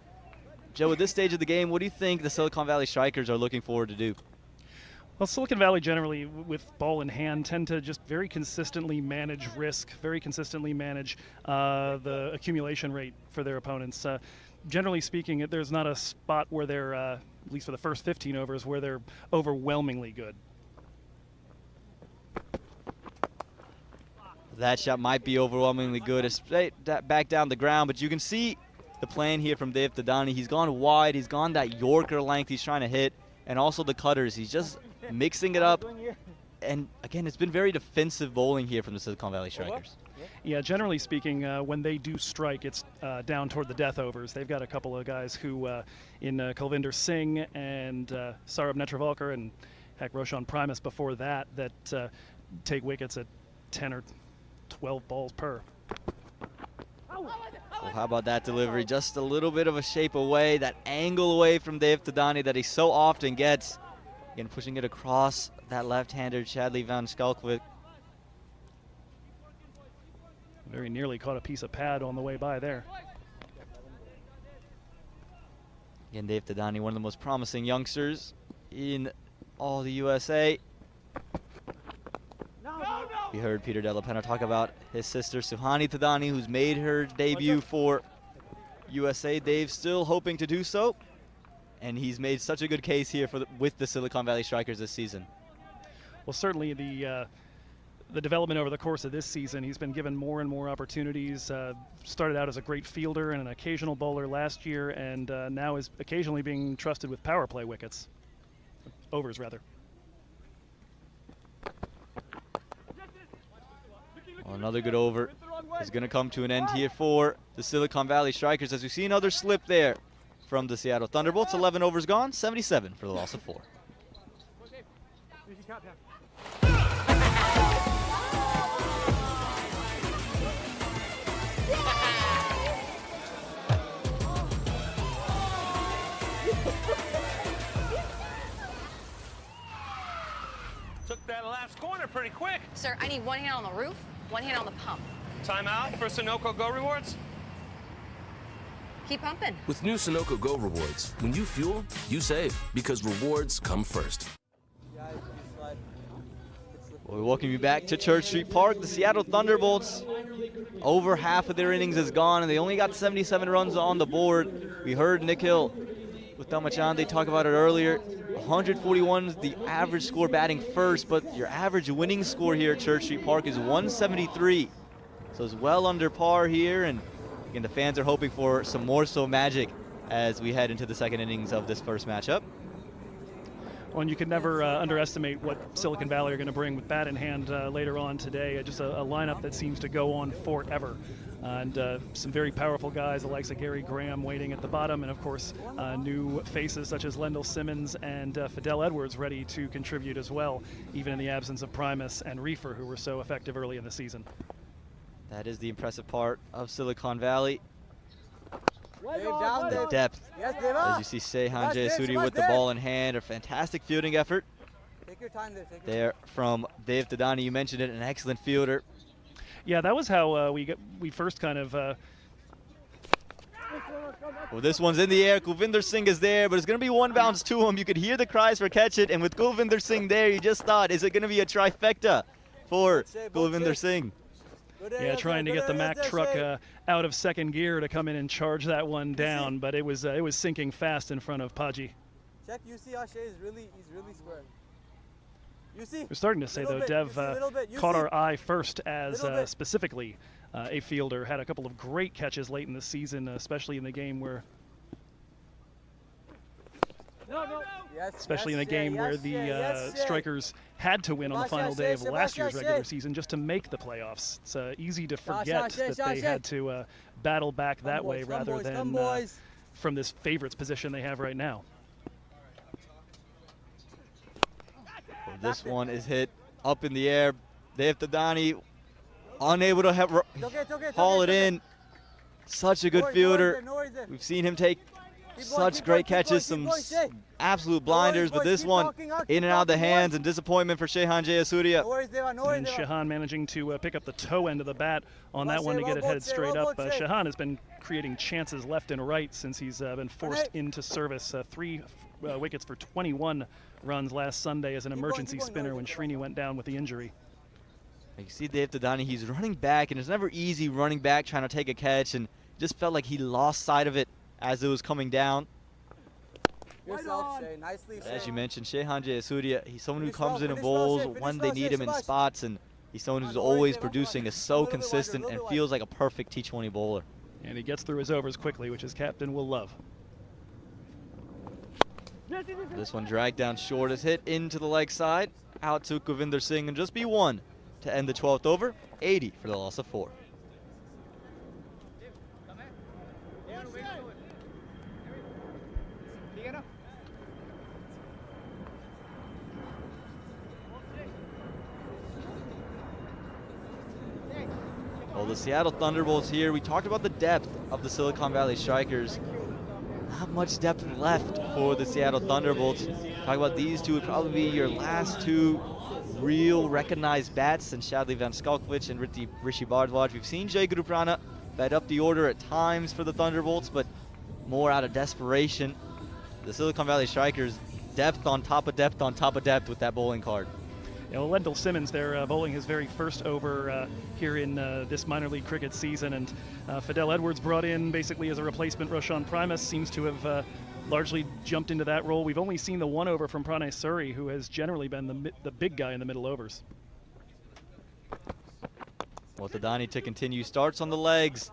Joe, at this stage of the game, what do you think the Silicon Valley Strikers are looking forward to do? Well, Silicon Valley generally, with ball in hand, tend to just very consistently manage risk, very consistently manage the accumulation rate for their opponents. Generally speaking, there's not a spot where they're, at least for the first 15 overs, where they're overwhelmingly good. That shot might be overwhelmingly good. It's straight back down the ground, but you can see the plan here from Dev Tadani. He's gone wide. He's gone that Yorker length he's trying to hit, and also the cutters. He's just mixing it up, and again, it's been very defensive bowling here from the Silicon Valley Strikers. Yeah, generally speaking, when they do strike, it's down toward the death overs. They've got a couple of guys who, in Kulvinder Singh and Saurabh Netravalkar and heck, Roshan Primus before that, take wickets at 10 or 12 balls per. Well, how about that delivery? Just a little bit of a shape away, that angle away from Dev Tadani that he so often gets. Again, pushing it across that left-hander, Chadley Van Skalkvik. Very nearly caught a piece of pad on the way by there. Again, Dev Tadani, one of the most promising youngsters in all the USA. We heard Peter Della Penna talk about his sister Suhani Tadani, who's made her debut for USA. Dave's still hoping to do so, and he's made such a good case here with the Silicon Valley Strikers this season. Well, certainly the development over the course of this season, he's been given more and more opportunities. Started out as a great fielder and an occasional bowler last year, and now is occasionally being trusted with power play wickets. Overs, rather. Well, another good over is going to come to an end here for the Silicon Valley Strikers, as we see another slip there from the Seattle Thunderbolts. 11 overs gone, 77 for the loss of 4. Took that last corner pretty quick. Sir, I need one hand on the roof, one hand on the pump. Timeout for Sunoco Go Rewards. Keep pumping. With new Sunoco Go Rewards, when you fuel, you save, because rewards come first. Well, we welcome you back to Church Street Park. The Seattle Thunderbolts, over half of their innings is gone, and they only got 77 runs on the board. We heard Nikhil with Damachande talk about it earlier. 141 is the average score batting first, but your average winning score here at Church Street Park is 173. So it's well under par here, and again, the fans are hoping for some more so magic as we head into the second innings of this first matchup. Well, and you can never underestimate what Silicon Valley are going to bring with bat in hand later on today. Just a lineup that seems to go on forever. And some very powerful guys, the likes of Gary Graham waiting at the bottom, and of course new faces such as Lendl Simmons and Fidel Edwards ready to contribute as well, even in the absence of Primus and Reefer, who were so effective early in the season. That is the impressive part of Silicon Valley. Down The depth. Yes, Deva. As you see Sehan Jayasuri with the ball in hand, a fantastic fielding effort. Take your time there. There from Dev Tadani, you mentioned it, an excellent fielder. Yeah, that was how we first kind of. Well, this one's in the air. Kulvinder Singh is there, but it's going to be one bounce to him. You could hear the cries for catch it, and with Kulvinder Singh there, you just thought, is it going to be a trifecta for Kulvinder Singh? Yeah, trying to get the Mack truck out of second gear to come in and charge that one down, but it was sinking fast in front of Paji. Check, you see how Shea is he's really square. You see? We're starting to say, though, Dev caught our eye first as specifically a fielder. Had a couple of great catches late in the season, especially in the game where especially in a game where the Strikers had to win on the final day of last year's regular season just to make the playoffs. It's easy to forget that they had to battle back that way rather than from this favorites position they have right now. Well, this one is hit up in the air. Dev Tadani unable to haul it in. Such a good fielder. We've seen him take such great catches, some absolute blinders, but this one in and out of the hands, and disappointment for Shehan Jayasuriya. And Shehan managing to pick up the toe end of the bat on that one to get it headed straight up. Shehan has been creating chances left and right since he's been forced into service. 3 wickets for 21 runs last Sunday as an emergency spinner when Srini went down with the injury. You see Dev Tadani, he's running back, and it's never easy running back trying to take a catch, and just felt like he lost sight of it as it was coming down. Yourself, Shay. Nicely, Shay. As you mentioned, Shehan Jayasuriya, he's someone who comes in and bowls when they need him in spots, and he's someone who's always producing, is so consistent, and feels like a perfect T20 bowler. And he gets through his overs quickly, which his captain will love. This one dragged down short, is hit into the leg side, out to Kulvinder Singh, and just be one to end the 12th over, 80 for the loss of 4. Well, the Seattle Thunderbolts here, we talked about the depth of the Silicon Valley Strikers. Not much depth left for the Seattle Thunderbolts. Talk about these two would probably be your last two real recognized bats, and Shadley Van Skalkovic and Rishi Bhardwaj. We've seen Jay Guruprana bat up the order at times for the Thunderbolts, but more out of desperation. The Silicon Valley Strikers, depth on top of depth on top of depth with that bowling card. You know, Lendl Simmons there bowling his very first over here in this minor league cricket season, and Fidel Edwards brought in basically as a replacement. Roshan Primus seems to have largely jumped into that role. We've only seen the one over from Pranay Suri, who has generally been the big guy in the middle overs. Multadani to continue, starts on the legs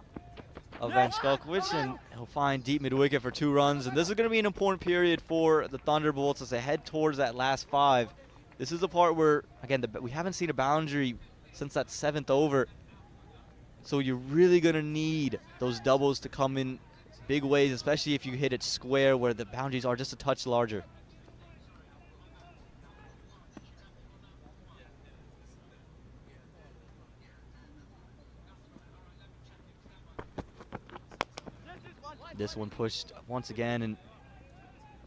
of Van Skalkovic, and he'll find deep mid-wicket for 2 runs. And this is going to be an important period for the Thunderbolts as they head towards that last 5. This is the part where, again, we haven't seen a boundary since that 7th over. So you're really going to need those doubles to come in big ways, especially if you hit it square where the boundaries are just a touch larger. This one pushed once again, and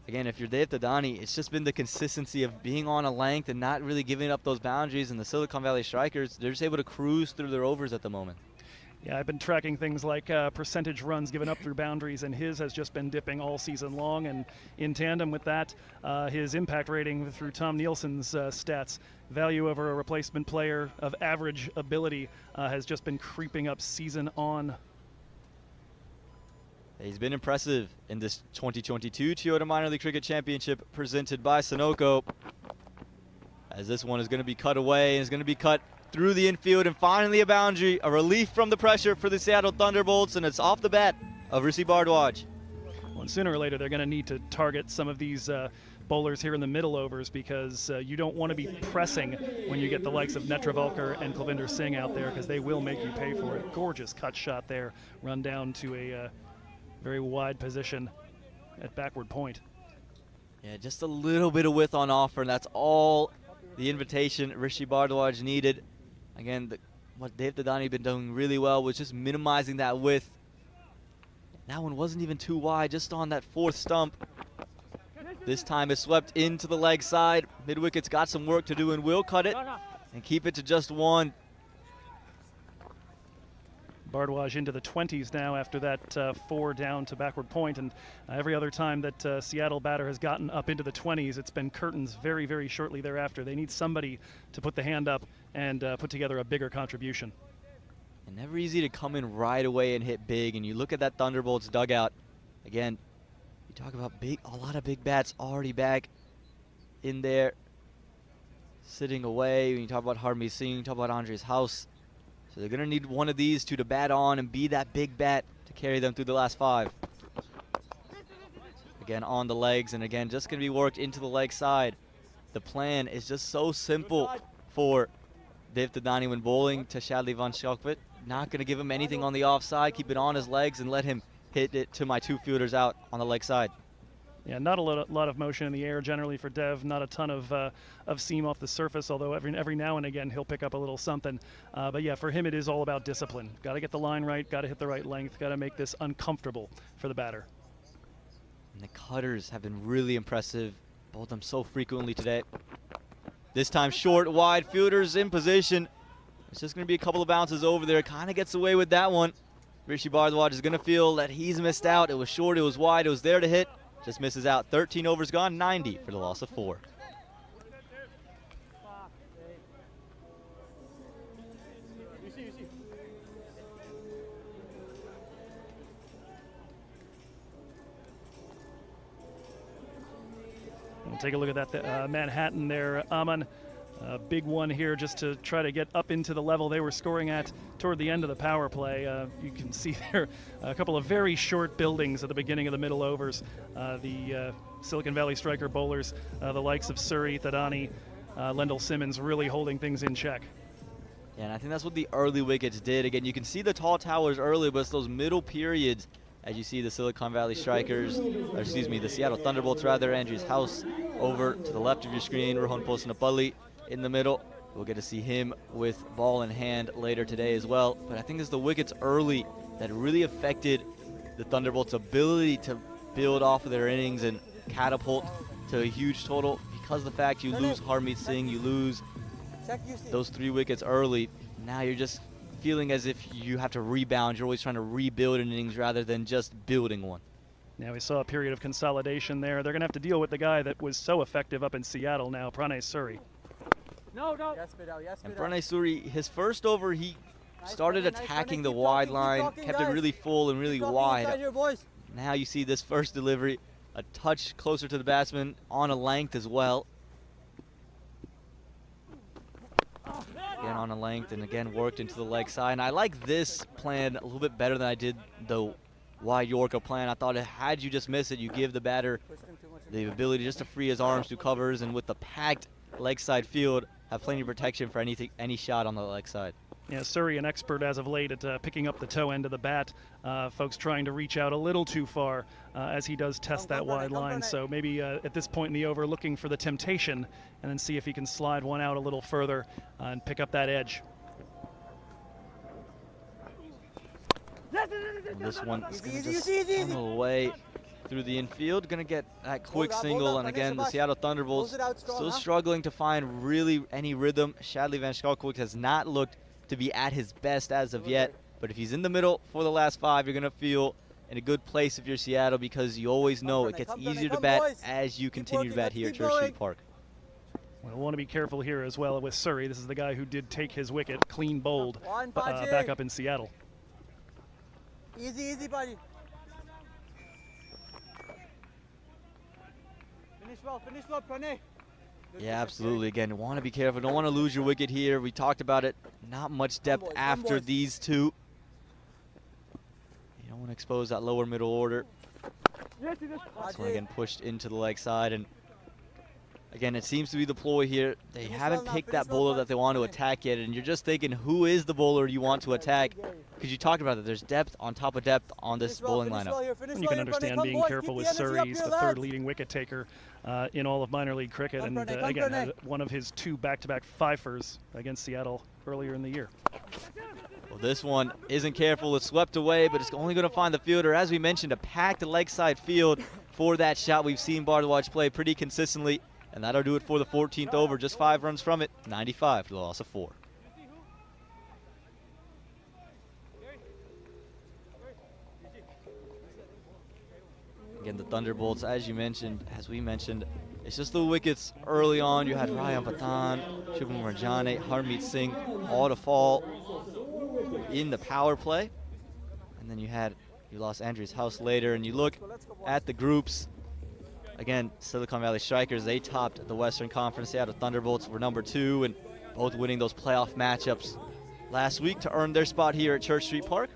again, if you're Dev Tadani, it's just been the consistency of being on a length and not really giving up those boundaries, and the Silicon Valley Strikers, they're just able to cruise through their overs at the moment. Yeah, I've been tracking things like percentage runs given up through boundaries, and his has just been dipping all season long. And in tandem with that, his impact rating through Tom Nielsen's stats, value over a replacement player of average ability, has just been creeping up season on. He's been impressive in this 2022 Toyota Minor League Cricket Championship presented by Sunoco. As this one is going to be cut away and is going to be cut through the infield, and finally a boundary, a relief from the pressure for the Seattle Thunderbolts, and it's off the bat of Rishi Bhardwaj. Well, and sooner or later they're going to need to target some of these bowlers here in the middle overs, because you don't want to be pressing when you get the likes of Netravalkar and Kulvinder Singh out there, because they will make you pay for it. Gorgeous cut shot there, run down to a very wide position at backward point. Yeah, just a little bit of width on offer, and that's all the invitation Rishi Bhardwaj needed. Again, what Dev Tadani been doing really well was just minimizing that width. That one wasn't even too wide, just on that 4th stump. This time it's swept into the leg side. Mid-wicket's got some work to do and will cut it and keep it to just 1. Bhardwaj into the 20s now after that 4 down to backward point, and every other time that Seattle batter has gotten up into the 20s, it's been curtains very, very shortly thereafter. They need somebody to put the hand up and put together a bigger contribution. And never easy to come in right away and hit big, and you look at that Thunderbolts dugout. Again, you talk about a lot of big bats already back in there, sitting away. When you talk about Harmeet Singh, you talk about Andres House. So they're going to need one of these two to bat on and be that big bat to carry them through the last 5. Again, on the legs, and again, just going to be worked into the leg side. The plan is just so simple for Dev Tadani when bowling to Shadley Van Skalkovic. Not going to give him anything on the offside, keep it on his legs, and let him hit it to my 2 fielders out on the leg side. Yeah, not a lot of motion in the air generally for Dev. Not a ton of seam off the surface, although every now and again he'll pick up a little something. But yeah, for him it is all about discipline. Got to get the line right, got to hit the right length, got to make this uncomfortable for the batter. And the cutters have been really impressive. Bowled them so frequently today. This time short, wide, fielders in position. It's just going to be a couple of bounces over there. Kind of gets away with that one. Rishi Bhardwaj is going to feel that he's missed out. It was short, it was wide, it was there to hit. Just misses out. 13 overs gone, 90 for the loss of 4. We'll take a look at that Manhattan there, Aman. Big one here just to try to get up into the level they were scoring at toward the end of the power play. You can see there a couple of very short buildings at the beginning of the middle overs. The Silicon Valley striker bowlers, the likes of Suri, Tadani, Lendl Simmons really holding things in check. Yeah, and I think that's what the early wickets did. Again, you can see the tall towers early, but it's those middle periods as you see the Silicon Valley Strikers, or excuse me, the Seattle Thunderbolts rather, Andrew's house over to the left of your screen, Rohan Posanapalli in the middle. We'll get to see him with ball in hand later today as well. But I think it's the wickets early that really affected the Thunderbolts' ability to build off of their innings and catapult to a huge total. Because of the fact you lose Harmeet Singh, you lose those 3 wickets early, now you're just feeling as if you have to rebound. You're always trying to rebuild an innings rather than just building one. Now we saw a period of consolidation there. They're going to have to deal with the guy that was so effective up in Seattle now, Pranay Suri. No. And Pranay Suri, his first over, he started attacking the wide line, kept it really full and really wide. Now you see this first delivery, a touch closer to the batsman on a length as well. Again on a length, and again worked into the leg side. And I like this plan a little bit better than I did the wide Yorker plan. I thought had you just missed it, you give the batter the ability just to free his arms to covers, and with the packed leg side field, have plenty of protection for any shot on the leg side. Yeah, Suri, an expert as of late at picking up the toe end of the bat. Folks trying to reach out a little too far as he does test that wide line. So maybe at this point in the over, looking for the temptation and then see if he can slide one out a little further and pick up that edge. And this one is going to just funnel away through the infield. Going to get that quick single. And again, the Seattle Thunderbolts still struggling to find really any rhythm. Shadley Van Schalkwyk has not looked to be at his best as of yet, but if he's in the middle for the last 5, you're going to feel in a good place if you're Seattle, because you always know it gets easier to bat as you continue to bat here at Church Street Park. We'll want to be careful here as well with Suri. This is the guy who did take his wicket clean bowled back up in Seattle. Easy, buddy. Finish well, Pranay. Yeah, absolutely. Again, you want to be careful. Don't want to lose your wicket here. We talked about it. Not much depth after these two. You don't want to expose that lower middle order. This one again pushed into the leg side. And again, it seems to be the ploy here. They haven't picked that bowler that they want to attack yet. And you're just thinking, who is the bowler you want to attack? Because you talked about that. There's depth on top of depth on this bowling lineup. And you can understand being careful with Suri. He's the 3rd leading wicket taker in all of minor league cricket. And again, had one of his 2 back-to-back fifers against Seattle earlier in the year. Well, this one isn't careful. It's swept away, but it's only going to find the fielder. As we mentioned, a packed leg side field for that shot. We've seen Bhardwaj play pretty consistently. And that'll do it for the 14th over. Just 5 runs from it. 95 to the loss of 4. Again, the Thunderbolts, as we mentioned, it's just the wickets early on. You had Ryan Patan, Shubham Marjane, Harmeet Singh, all to fall in the power play. And then you lost Andrew's house later. And you look at the groups. Again, Silicon Valley Strikers, they topped the Western Conference. Seattle Thunderbolts were number 2, and both winning those playoff matchups last week to earn their spot here at Church Street Park.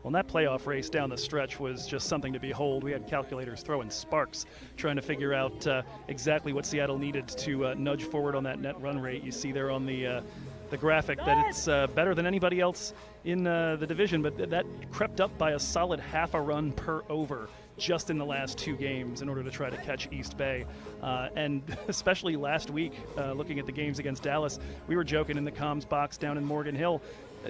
Well, that playoff race down the stretch was just something to behold. We had calculators throwing sparks, trying to figure out exactly what Seattle needed to nudge forward on that net run rate. You see there on the graphic that it's better than anybody else in the division, but that crept up by a solid half a run per over just in the last 2 games in order to try to catch East Bay. And especially last week, looking at the games against Dallas, we were joking in the comms box down in Morgan Hill.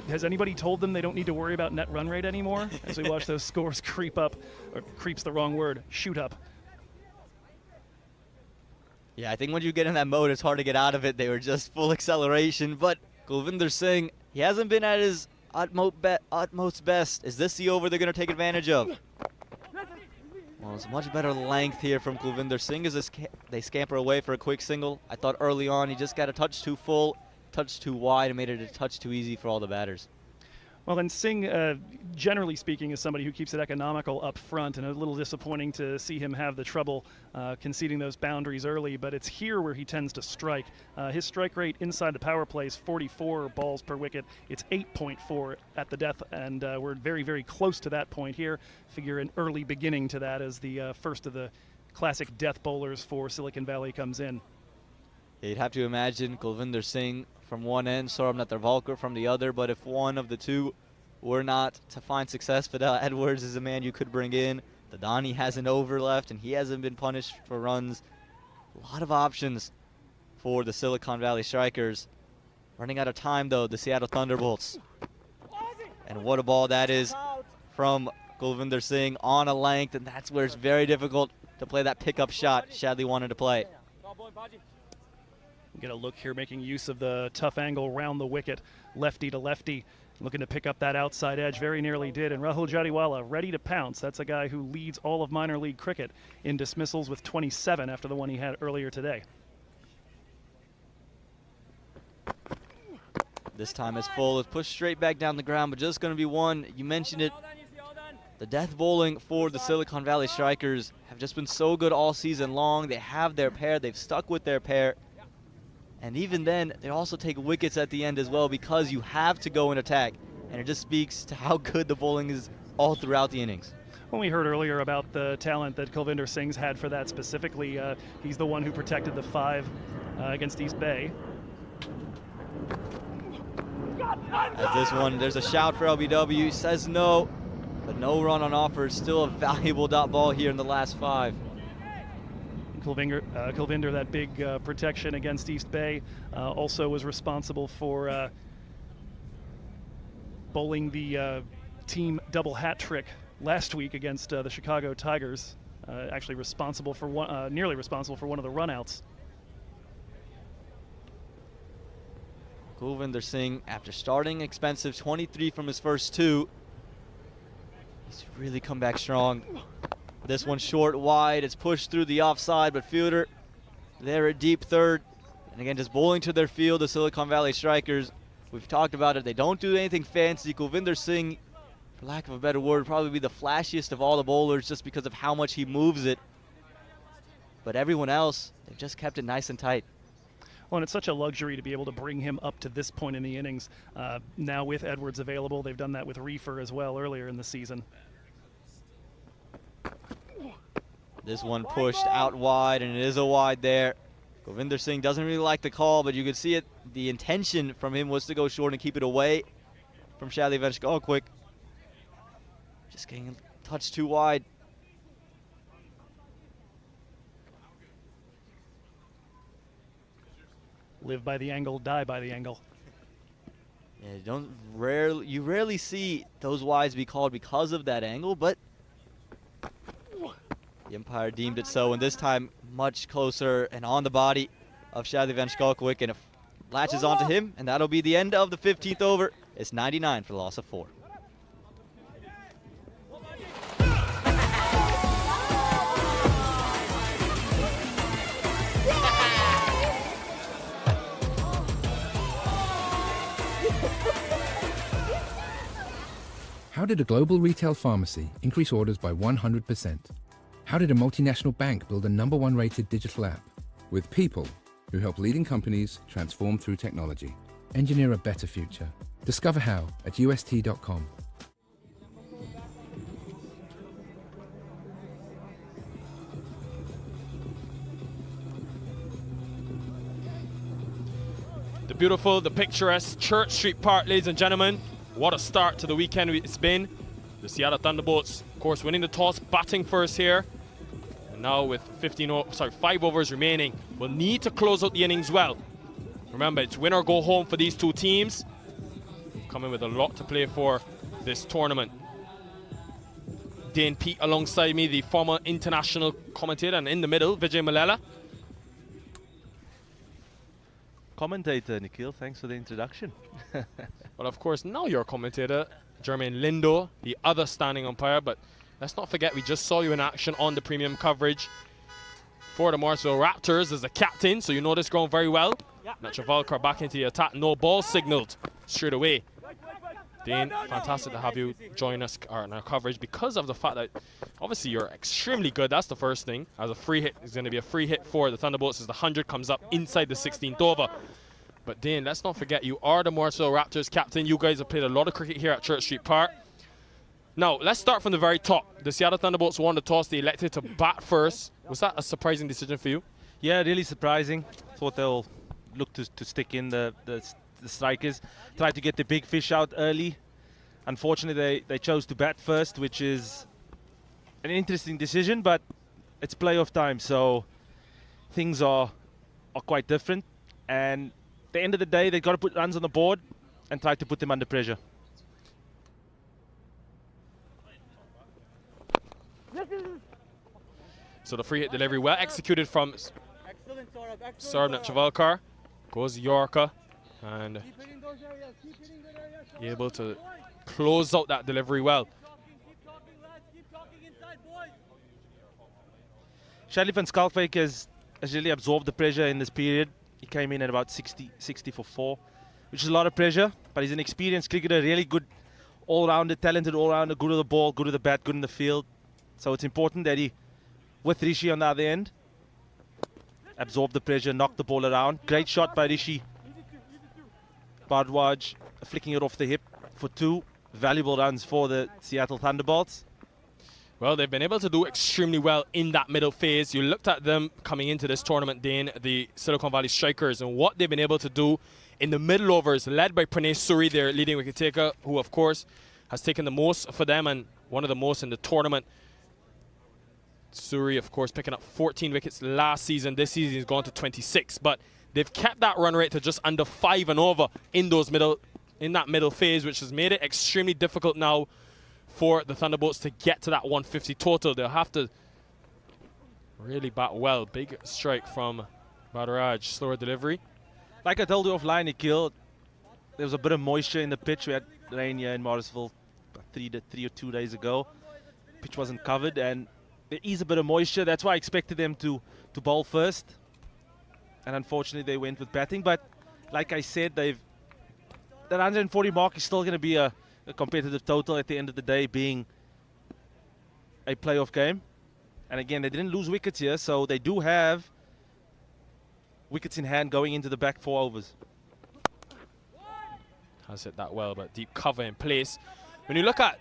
Has anybody told them they don't need to worry about net run rate anymore as we watch those scores creep up, or creep's the wrong word, shoot up? Yeah, I think when you get in that mode, it's hard to get out of it. They were just full acceleration, but Kulvinder Singh, he hasn't been at his utmost best. Is this the over they're going to take advantage of? Well, it's much better length here from Kulvinder Singh as they scamper away for a quick single. I thought early on he just got a touch too full, touch too wide, and made it a touch too easy for all the batters. Well, and Singh, generally speaking, is somebody who keeps it economical up front, and a little disappointing to see him have the trouble conceding those boundaries early, but it's here where he tends to strike. His strike rate inside the power play is 44 balls per wicket. It's 8.4 at the death, and we're very, very close to that point here. Figure an early beginning to that as the first of the classic death bowlers for Silicon Valley comes in. You'd have to imagine Kulvinder Singh from one end, Saurabh Netravalkar from the other, but if one of the two were not to find success, Fidel Edwards is a man you could bring in. Dadani has an over left, and he hasn't been punished for runs. A lot of options for the Silicon Valley Strikers. Running out of time, though, the Seattle Thunderbolts. And what a ball that is from Kulvinder Singh on a length, and that's where it's very difficult to play that pickup shot Shadley wanted to play. Get a look here, making use of the tough angle round the wicket, lefty to lefty, looking to pick up that outside edge. Very nearly did. And Rahul Jadiwala ready to pounce. That's a guy who leads all of minor league cricket in dismissals with 27 after the one he had earlier today. This time it's full. It's pushed straight back down the ground, but just going to be one. You mentioned it. The death bowling for the Silicon Valley Strikers have just been so good all season long. They have their pair. They've stuck with their pair. And even then, they also take wickets at the end as well because you have to go and attack. And it just speaks to how good the bowling is all throughout the innings. When we heard earlier about the talent that Kulvinder Singh's had for that specifically, he's the one who protected the 5 against East Bay. As this one, there's a shout for LBW. Says no, but no run on offer. Still a valuable dot ball here in the last 5. Kulvinder, that big protection against East Bay, also was responsible for bowling the team double hat trick last week against the Chicago Tigers. Actually responsible for one, nearly responsible for one of the runouts. Kulvinder Singh, after starting expensive, 23 from his first 2, he's really come back strong. This one short, wide. It's pushed through the offside, but fielder there at deep third. And again, just bowling to their field, the Silicon Valley Strikers. We've talked about it. They don't do anything fancy. Kulvinder Singh, for lack of a better word, would probably be the flashiest of all the bowlers just because of how much he moves it. But everyone else, they've just kept it nice and tight. Well, and it's such a luxury to be able to bring him up to this point in the innings. Now with Edwards available, they've done that with Reefer as well earlier in the season. This one pushed out wide, and it is a wide there. Kulvinder Singh doesn't really like the call, but you could see it. The intention from him was to go short and keep it away from Shadley Venchkalkwik. Just getting a touch too wide. Live by the angle, die by the angle. Yeah, you rarely see those wides be called because of that angle, but the umpire deemed it so, and this time much closer and on the body of Shadley Venchkalkwik, and it latches onto him, and that'll be the end of the 15th over. It's 99 for the loss of 4. How did a global retail pharmacy increase orders by 100%? How did a multinational bank build a #1 rated digital app? With people who help leading companies transform through technology. Engineer a better future. Discover how at ust.com. The beautiful, the picturesque Church Street Park, ladies and gentlemen. What a start to the weekend it's been. The Seattle Thunderbolts, of course, winning the toss, batting first here. And now with 5 overs remaining, will need to close out the innings well. Remember, it's win or go home for these two teams. Coming with a lot to play for this tournament. Dane Pete alongside me, the former international commentator, and in the middle, Vijay Mallela. Commentator, Nikhil, thanks for the introduction. Well, of course, now you're a commentator, Jermaine Lindo, the other standing umpire, but let's not forget we just saw you in action on the premium coverage for the Morrisville Raptors as a captain, so you know this ground very well. Netravalkar back into the attack, no ball signaled straight away. Dane, fantastic to have you join us in our coverage because of the fact that obviously you're extremely good. That's the first thing. As a free hit, it's going to be a free hit for the Thunderbolts as the 100 comes up inside the 16th over. But Dane, let's not forget you are the Morrisville Raptors captain. You guys have played a lot of cricket here at Church Street Park. Now, let's start from the very top. The Seattle Thunderbolts won the toss. They elected to bat first. Was that a surprising decision for you? Yeah, really surprising. Thought they'll look to stick in the strikers, try to get the big fish out early. Unfortunately, they chose to bat first, which is an interesting decision, but it's playoff time, so things are quite different. And at the end of the day, they've got to put runs on the board and try to put them under pressure. So the free hit delivery well executed from Saurabh Chavalkar. Goes Yorker and able to close out that delivery well. Shadley van Schalkwyk has really absorbed the pressure in this period. He came in at about 60 for 4, which is a lot of pressure, but he's an experienced cricketer, really good all-rounder, talented all-rounder, good at the ball, good at the bat, good in the field. So it's important that he, with Rishi on the other end, absorb the pressure, knock the ball around. Great shot by Rishi Bhardwaj, flicking it off the hip for 2 valuable runs for the Seattle Thunderbolts. Well, they've been able to do extremely well in that middle phase. You looked at them coming into this tournament, Dane, the Silicon Valley Strikers, and what they've been able to do in the middle overs, led by Pranay Suri, their leading wicket taker, who, of course, has taken the most for them and one of the most in the tournament. Suri, of course, picking up 14 wickets last season. This season he's gone to 26, but they've kept that run rate to just under 5 and over in that middle phase, which has made it extremely difficult now for the Thunderbolts to get to that 150 total. They'll have to really bat well. Big strike from Bhadaraj. Slower delivery. Like I told you offline, Nikhil, there was a bit of moisture in the pitch. We had rain here in Morrisville 3 or 2 days ago. Pitch wasn't covered, and there is a bit of moisture. That's why I expected them to bowl first. And unfortunately, they went with batting. But like I said, that 140 mark is still going to be a competitive total at the end of the day, being a playoff game. And again, they didn't lose wickets here, so they do have wickets in hand going into the back 4 overs. Has hit that well, but deep cover in place. When you look at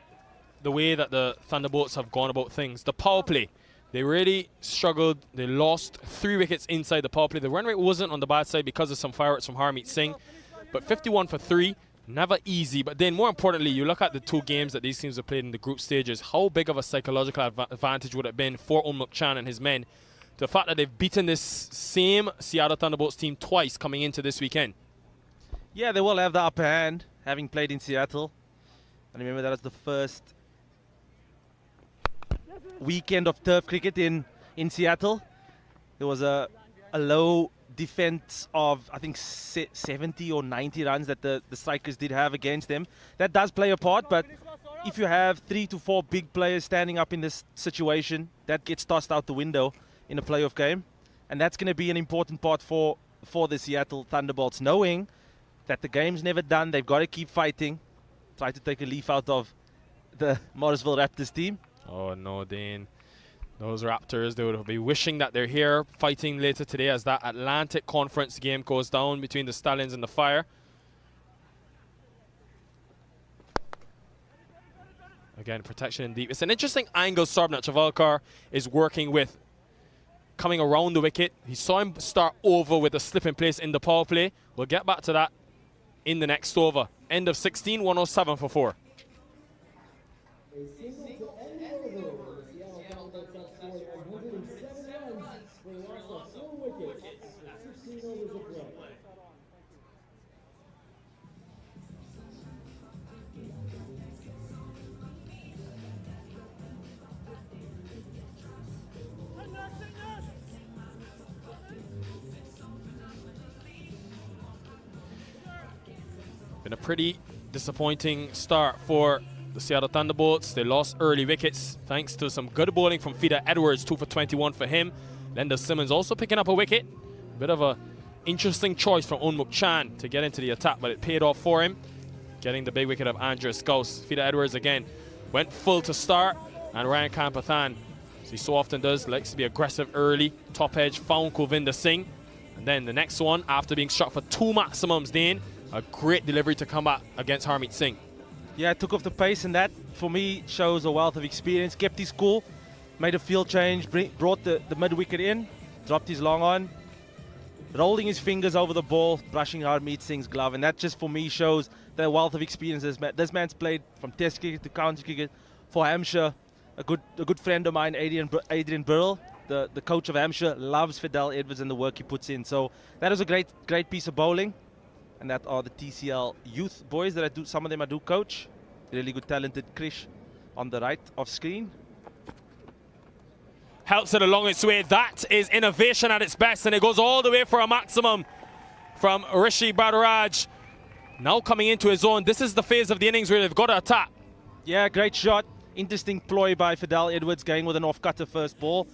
the way that the Thunderbolts have gone about things, the power play, they really struggled. They lost 3 wickets inside the power play. The run rate wasn't on the bad side because of some fireworks from Harmeet Singh, but 51 for 3. Never easy, but then more importantly, you look at the 2 games that these teams have played in the group stages. How big of a psychological advantage would it have been for Unmuk Chan and his men? The fact that they've beaten this same Seattle Thunderbolts team twice coming into this weekend. Yeah, they will have the upper hand, having played in Seattle. And remember, that was the first weekend of turf cricket in Seattle. There was a low defense of, I think, 70 or 90 runs that the strikers did have against them. That does play a part, but if you have 3 to 4 big players standing up in this situation, that gets tossed out the window in a playoff game. And that's going to be an important part for the Seattle Thunderbolts, knowing that the game's never done. They've got to keep fighting, try to take a leaf out of the Morrisville Raptors team. Oh no, Dane. Those Raptors, they would be wishing that they're here fighting later today as that Atlantic Conference game goes down between the Stallions and the Fire. Again, protection in deep. It's an interesting angle Saurabh Chavalkar is working with. Coming around the wicket. He saw him start over with a slip in place in the power play. We'll get back to that in the next over. End of 16, 107 for 4. Been a pretty disappointing start for the Seattle Thunderbolts. They lost early wickets thanks to some good bowling from Fida Edwards, 2 for 21 for him. Lender Simmons also picking up a wicket. A bit of a interesting choice from Unmuk Chan to get into the attack, but it paid off for him, getting the big wicket of Andrew Scouse. Fida Edwards again went full to start, and Ryan Kampathan, as he so often does, likes to be aggressive early. Top edge found Kulvinder Singh, and then the next one, after being struck for 2 maximums, Dane, a great delivery to come back against Harmeet Singh. Yeah, it took off the pace, and that, for me, shows a wealth of experience. Kept his cool, made a field change, brought the mid-wicket in, dropped his long on, rolling his fingers over the ball, brushing Harmeet Singh's glove, and that just for me shows the wealth of experience this man's played from Test cricket to county cricket for Hampshire. A good friend of mine, Adrian Burrell, the coach of Hampshire, loves Fidel Edwards and the work he puts in. So that is a great piece of bowling, and that are the TCL youth boys that some of them I do coach. Really good, talented Krish on the right of screen. Helps it along its way. That is innovation at its best, and it goes all the way for a maximum from Rishi Bhardwaj. Now coming into his own. This is the phase of the innings where they've got to attack. Yeah, great shot. Interesting ploy by Fidel Edwards, going with an off-cutter first ball,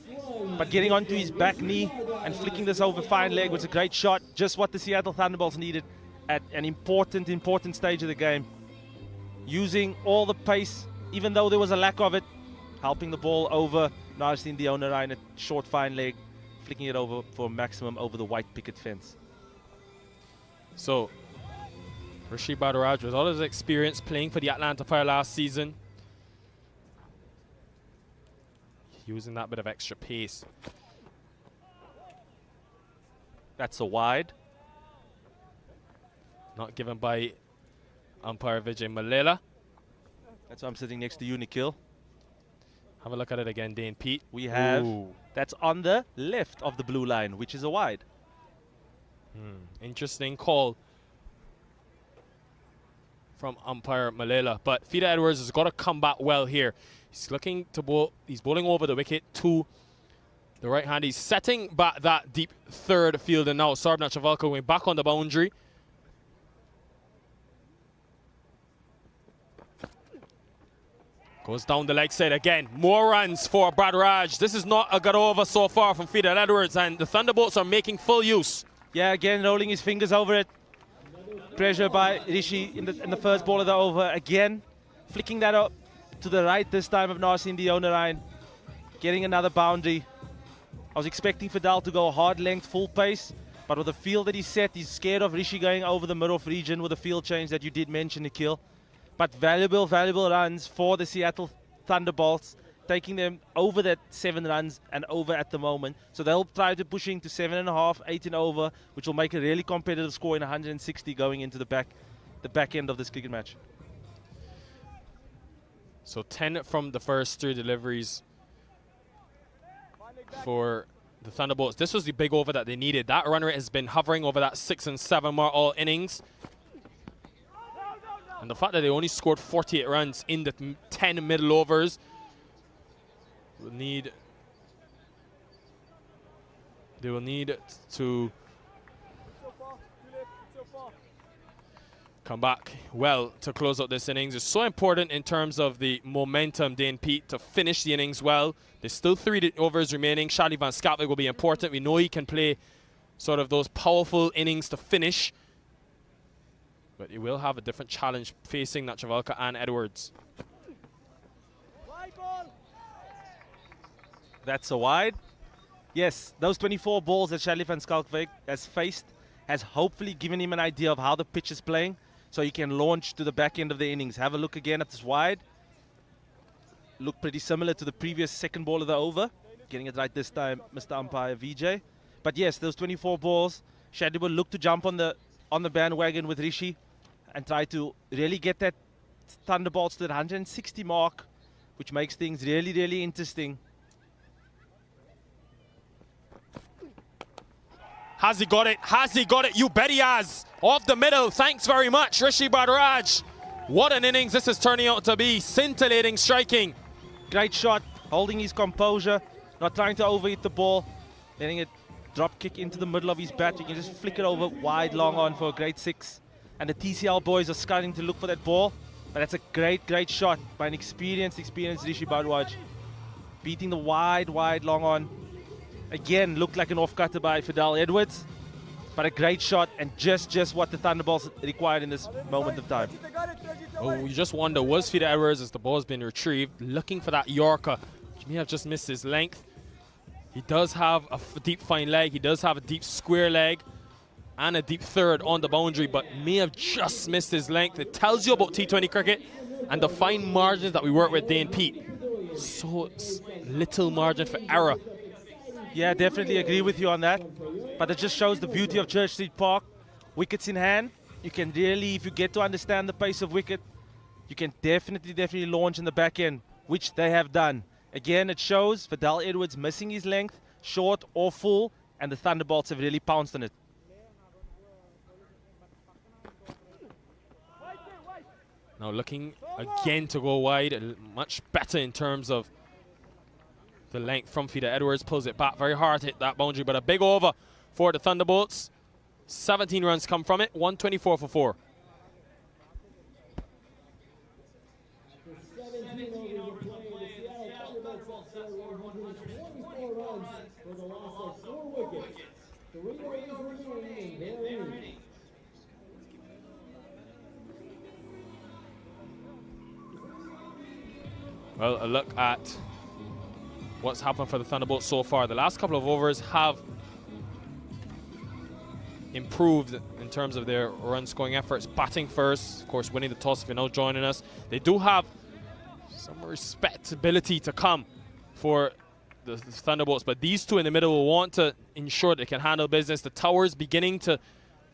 but getting onto his back knee and flicking this over fine leg was a great shot. Just what the Seattle Thunderbolts needed at an important stage of the game. Using all the pace, even though there was a lack of it, helping the ball over Narsin the owner line, a short fine leg, flicking it over for maximum over the white picket fence. So, Rishi Bhardwaj, with all his experience playing for the Atlanta Fire last season, using that bit of extra pace. That's a wide. Not given by umpire Vijay Malela. That's why I'm sitting next to you, Nikhil. Have a look at it again, Dane Pete. We have, Ooh. that's on the left of the blue line, which is a wide. Interesting call from umpire Malela. But Fida Edwards has got to come back well here. He's looking to bowl. He's bowling over the wicket to the right hand. He's setting back that deep third fielder now. Sarbna Chavalka going back on the boundary. Goes down the leg side again. More runs for Bhardwaj. This is not a good over so far from Fida Edwards, and the Thunderbolts are making full use. Yeah, again, rolling his fingers over it. Pressure by Rishi in the first ball of the over. Again, flicking that up to the right this time of Narsin the owner line. Getting another boundary. I was expecting Fidel to go hard length, full pace, but with the field that he's set, he's scared of Rishi going over the mid-off region with the field change that you did mention, Nikhil. But valuable runs for the Seattle Thunderbolts, taking them over that 7 runs and over at the moment. So they'll try to pushing to 7.5, 8 and over, which will make a really competitive score in 160 going into the back end of this cricket match. So 10 from the first 3 deliveries for the Thunderbolts. This was the big over that they needed. That run rate has been hovering over that 6 and 7 mark all innings. And the fact that they only scored 48 runs in the 10 middle overs will need. They will need to come back well to close out this innings. It's so important in terms of the momentum, Dane Pete, to finish the innings well. There's still 3 overs remaining. Shadi van Schatwijk will be important. We know he can play sort of those powerful innings to finish. But he will have a different challenge facing Nachavalka and Edwards. That's a wide. Yes, those 24 balls that Shadi van Schatwijk has faced has hopefully given him an idea of how the pitch is playing, so he can launch to the back end of the innings. Have a look again at this wide. Look pretty similar to the previous second ball of the over. Getting it right this time, Mr. Umpire VJ. But yes, those 24 balls, Shadi will look to jump on the bandwagon with Rishi and try to really get that Thunderbolts to the 160 mark, which makes things really, really interesting. Has he got it? Has he got it? You bet he has. Off the middle. Thanks very much, Rishi Bhardwaj. What an innings this is turning out to be. Scintillating striking. Great shot. Holding his composure. Not trying to overhit the ball. Letting it drop kick into the middle of his bat. You can just flick it over wide, long on for a great 6. And the TCL boys are starting to look for that ball. But that's a great shot by an experienced Rishi Bhardwaj. Beating the wide, long on. Again, looked like an off-cutter by Fidel Edwards. But a great shot and just what the Thunderbolts required in this moment of time. Oh, you just wonder, was Fida Edwards, as the ball's been retrieved, looking for that Yorker, which may have just missed his length. He does have a deep fine leg. He does have a deep square leg and a deep third on the boundary, but may have just missed his length. It tells you about T20 cricket and the fine margins that we work with, Dane Pete. So little margin for error. Yeah, definitely agree with you on that. But it just shows the beauty of Church Street Park. Wickets in hand, you can really, if you get to understand the pace of wicket, you can definitely launch in the back end, which they have done. Again, it shows Fidel Edwards missing his length, short or full, and the Thunderbolts have really pounced on it. Now looking again to go wide, much better in terms of the length from Fidel Edwards. Pulls it back very hard, hit that boundary, but a big over for the Thunderbolts. 17 runs come from it, 124 for 4. Well, a look at what's happened for the Thunderbolts so far. The last couple of overs have improved in terms of their run scoring efforts. Batting first, of course, winning the toss if you're now joining us. They do have some respectability to come for the Thunderbolts, but these two in the middle will want to ensure they can handle business. The Towers beginning to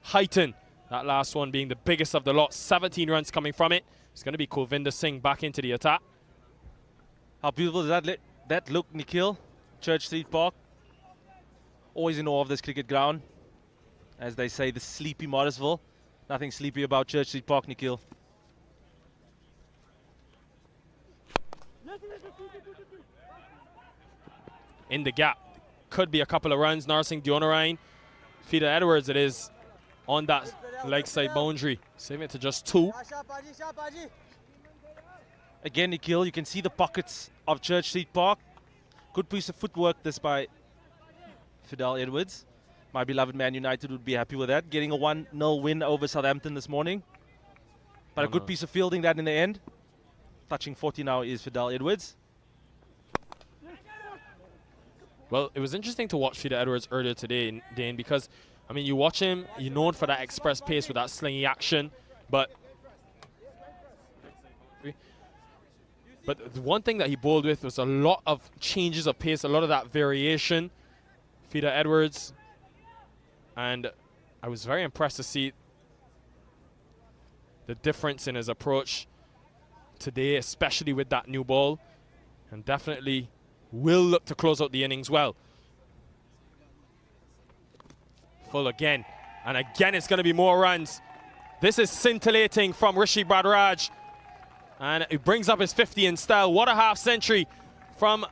heighten, that last one being the biggest of the lot. 17 runs coming from it. It's going to be Kulvinder Singh back into the attack. How beautiful does that look, Nikhil? Church Street Park. Always in awe of this cricket ground. As they say, the sleepy Morrisville. Nothing sleepy about Church Street Park, Nikhil. In the gap. Could be a couple of runs. Narsingh Dionarine. Fidel Edwards, it is on that leg side boundary. Saving it to just 2. Again, Nikhil, you can see the pockets of Church Street Park. Good piece of footwork this by Fidel Edwards. My beloved Man United would be happy with that. Getting a 1-0 win over Southampton this morning. But a good piece of fielding that in the end. Touching 40 now is Fidel Edwards. Well, it was interesting to watch Fidel Edwards earlier today, Dane, because, I mean, you watch him, you're known for that express pace with that slingy action, but the one thing that he bowled with was a lot of changes of pace, a lot of that variation. Fidel Edwards, and I was very impressed to see the difference in his approach today, especially with that new ball, and definitely will look to close out the innings well. Full again, and again it's going to be more runs. This is scintillating from Rishi Bhardwaj, and it brings up his 50 in style. What a half century from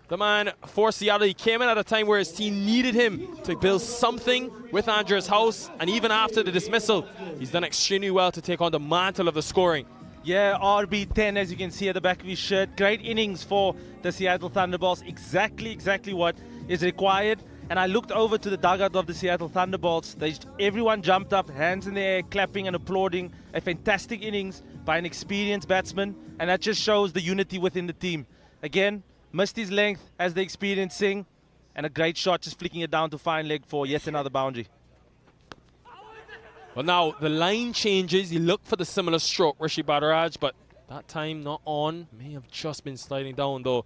the man for Seattle. He came in at a time where his team needed him to build something with Andrews House, and even after the dismissal, he's done extremely well to take on the mantle of the scoring. Yeah, RB10, as you can see at the back of his shirt. Great innings for the Seattle Thunderbolts. Exactly what is required. And I looked over to the dugout of the Seattle Thunderbolts. Everyone jumped up, hands in the air, clapping and applauding. A fantastic innings by an experienced batsman. And that just shows the unity within the team. Again, missed his length as the experienced Singh. And a great shot, just flicking it down to fine leg for yet another boundary. Well, now the line changes. You look for the similar stroke, Rishi Bhardwaj, but that time not on. May have just been sliding down, though.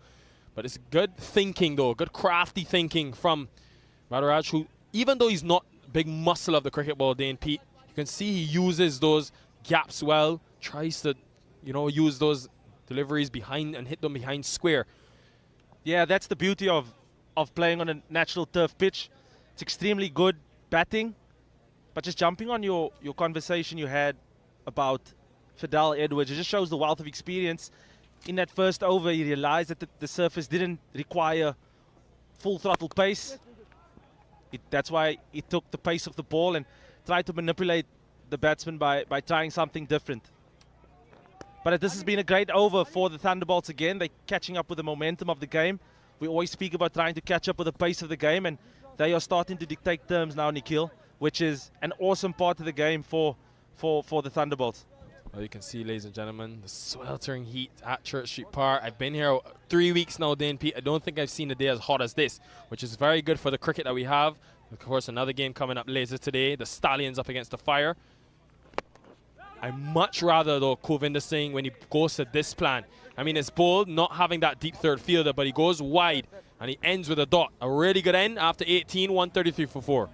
But it's good thinking, though. Good crafty thinking from Bhardwaj, who, even though he's not big muscle of the cricket ball, Dane Pete, you can see he uses those gaps well. Tries to, use those deliveries behind and hit them behind square. Yeah, that's the beauty of playing on a natural turf pitch. It's extremely good batting. But just jumping on your conversation you had about Fidel Edwards, it just shows the wealth of experience. In that first over, he realized that the surface didn't require full throttle pace. That's why he took the pace of the ball and tried to manipulate the batsman by trying something different. But this has been a great over for the Thunderbolts again. They're catching up with the momentum of the game. We always speak about trying to catch up with the pace of the game, and they are starting to dictate terms now, Nikhil, which is an awesome part of the game for the Thunderbolts. Well, you can see, ladies and gentlemen, the sweltering heat at Church Street Park. I've been here 3 weeks now, Dane Pete. I don't think I've seen a day as hot as this, which is very good for the cricket that we have. Of course, another game coming up later today. The Stallions up against the Fire. I much rather, though, Kulvinder Singh, when he goes to this plan. I mean, it's bold not having that deep third fielder, but he goes wide And he ends with a dot. A really good end after 18, 133 for 4.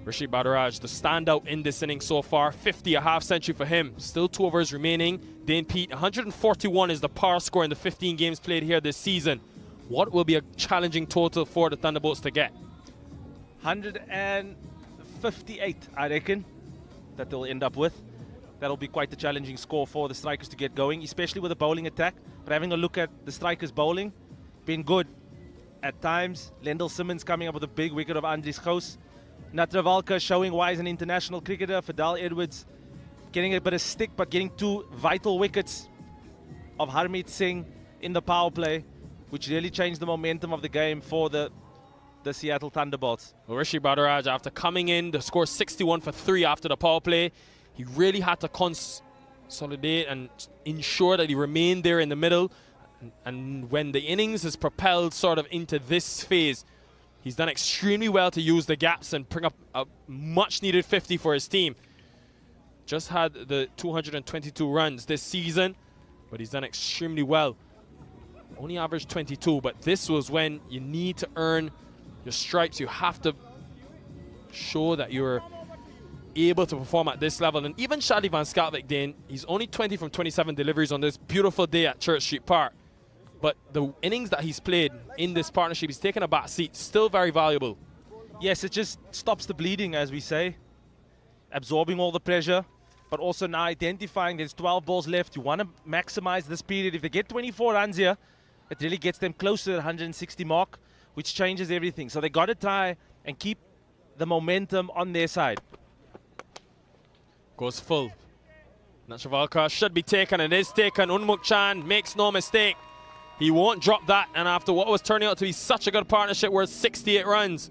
Rishi Bhardwaj, the standout in this inning so far. 50, a half century for him. Still 2 overs remaining. Dane Pete, 141 is the par score in the 15 games played here this season. What will be a challenging total for the Thunderbolts to get? 158, I reckon, that they'll end up with. That'll be quite the challenging score for the strikers to get going, especially with the bowling attack. But having a look at the strikers' bowling, been good at times. Lendl Simmons coming up with a big wicket of Andries Gous. Natravalka showing why he's an international cricketer. Fidel Edwards getting a bit of stick, but getting 2 vital wickets of Harmeet Singh in the power play, which really changed the momentum of the game for the Seattle Thunderbolts. Well, Rishi Bhardwaj, after coming in, the score 61 for 3 after the power play. He really had to consolidate and ensure that he remained there in the middle. And when the innings is propelled sort of into this phase, he's done extremely well to use the gaps and bring up a much-needed 50 for his team. Just had the 222 runs this season, but he's done extremely well. Only averaged 22, but this was when you need to earn your stripes. You have to show that you're able to perform at this level. And even Shadi van Schalkwyk, Dane, he's only 20 from 27 deliveries on this beautiful day at Church Street Park. But the innings that he's played in this partnership, he's taken a back seat, still very valuable. Yes, it just stops the bleeding, as we say. Absorbing all the pressure, but also now identifying there's 12 balls left. You want to maximize this period. If they get 24 runs here, it really gets them close to the 160 mark, which changes everything. So they got to try and keep the momentum on their side. Goes full. Natravalka should be taken, and is taken. Unmuk Chan makes no mistake. He won't drop that, and after what was turning out to be such a good partnership worth 68 runs,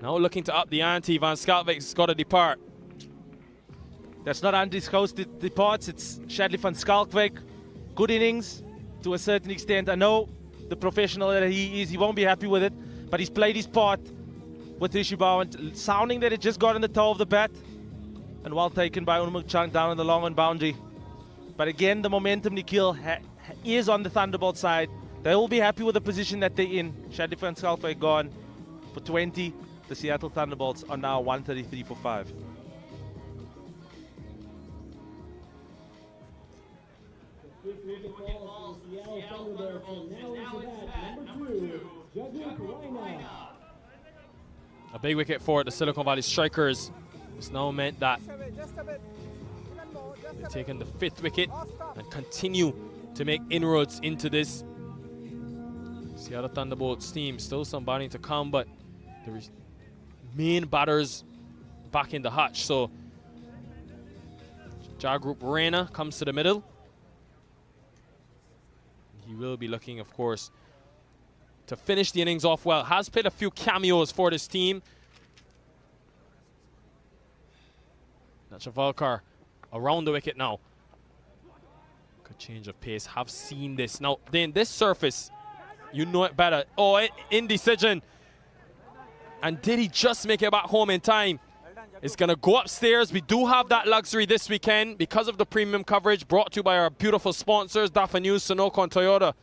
now looking to up the ante, Van Schalkwyk's got to depart. That's not Andries Gous that departs, it's Shadley Van Schalkwyk. Good innings to a certain extent. I know the professional that he is, he won't be happy with it, but he's played his part with Rishi Bhardwaj, sounding that it just got in the toe of the bat, and well taken by Unmuk Chan down on the long on boundary. But again, the momentum, Nikhil, is on the Thunderbolt side. They will be happy with the position that they're in. Shadley Van Schalkwyk gone for 20. The Seattle Thunderbolts are now 133 for 5. A big wicket for the Silicon Valley Strikers. It's now meant that they've taken the 5th wicket and continue to make inroads into this Seattle Thunderbolts team. Still some batting to come, but the main batters back in the hutch. So Jagrup Raina comes to the middle. He will be looking, of course, to finish the innings off well. Has played a few cameos for this team. Natravalkar around the wicket now. Good change of pace. Have seen this. Now, then this surface, you know it better. Oh, indecision. And did he just make it back home in time? It's going to go upstairs. We do have that luxury this weekend because of the premium coverage brought to you by our beautiful sponsors, Dafa News, Sunoco, and Toyota.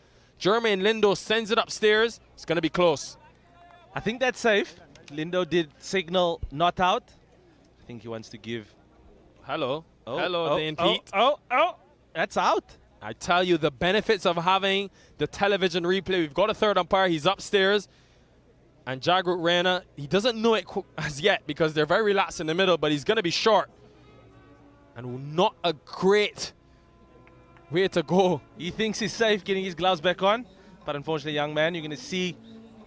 Jermaine Lindo sends it upstairs. It's going to be close. I think that's safe. Lindo did signal not out. I think he wants to give. Hello. Hello, Dane Pete. That's out. I tell you, the benefits of having the television replay. We've got a third umpire. He's upstairs. And Jagrup Raina, he doesn't know it as yet because they're very relaxed in the middle, but he's going to be short. And not a great way to go. He thinks he's safe getting his gloves back on. But unfortunately, young man, you're going to see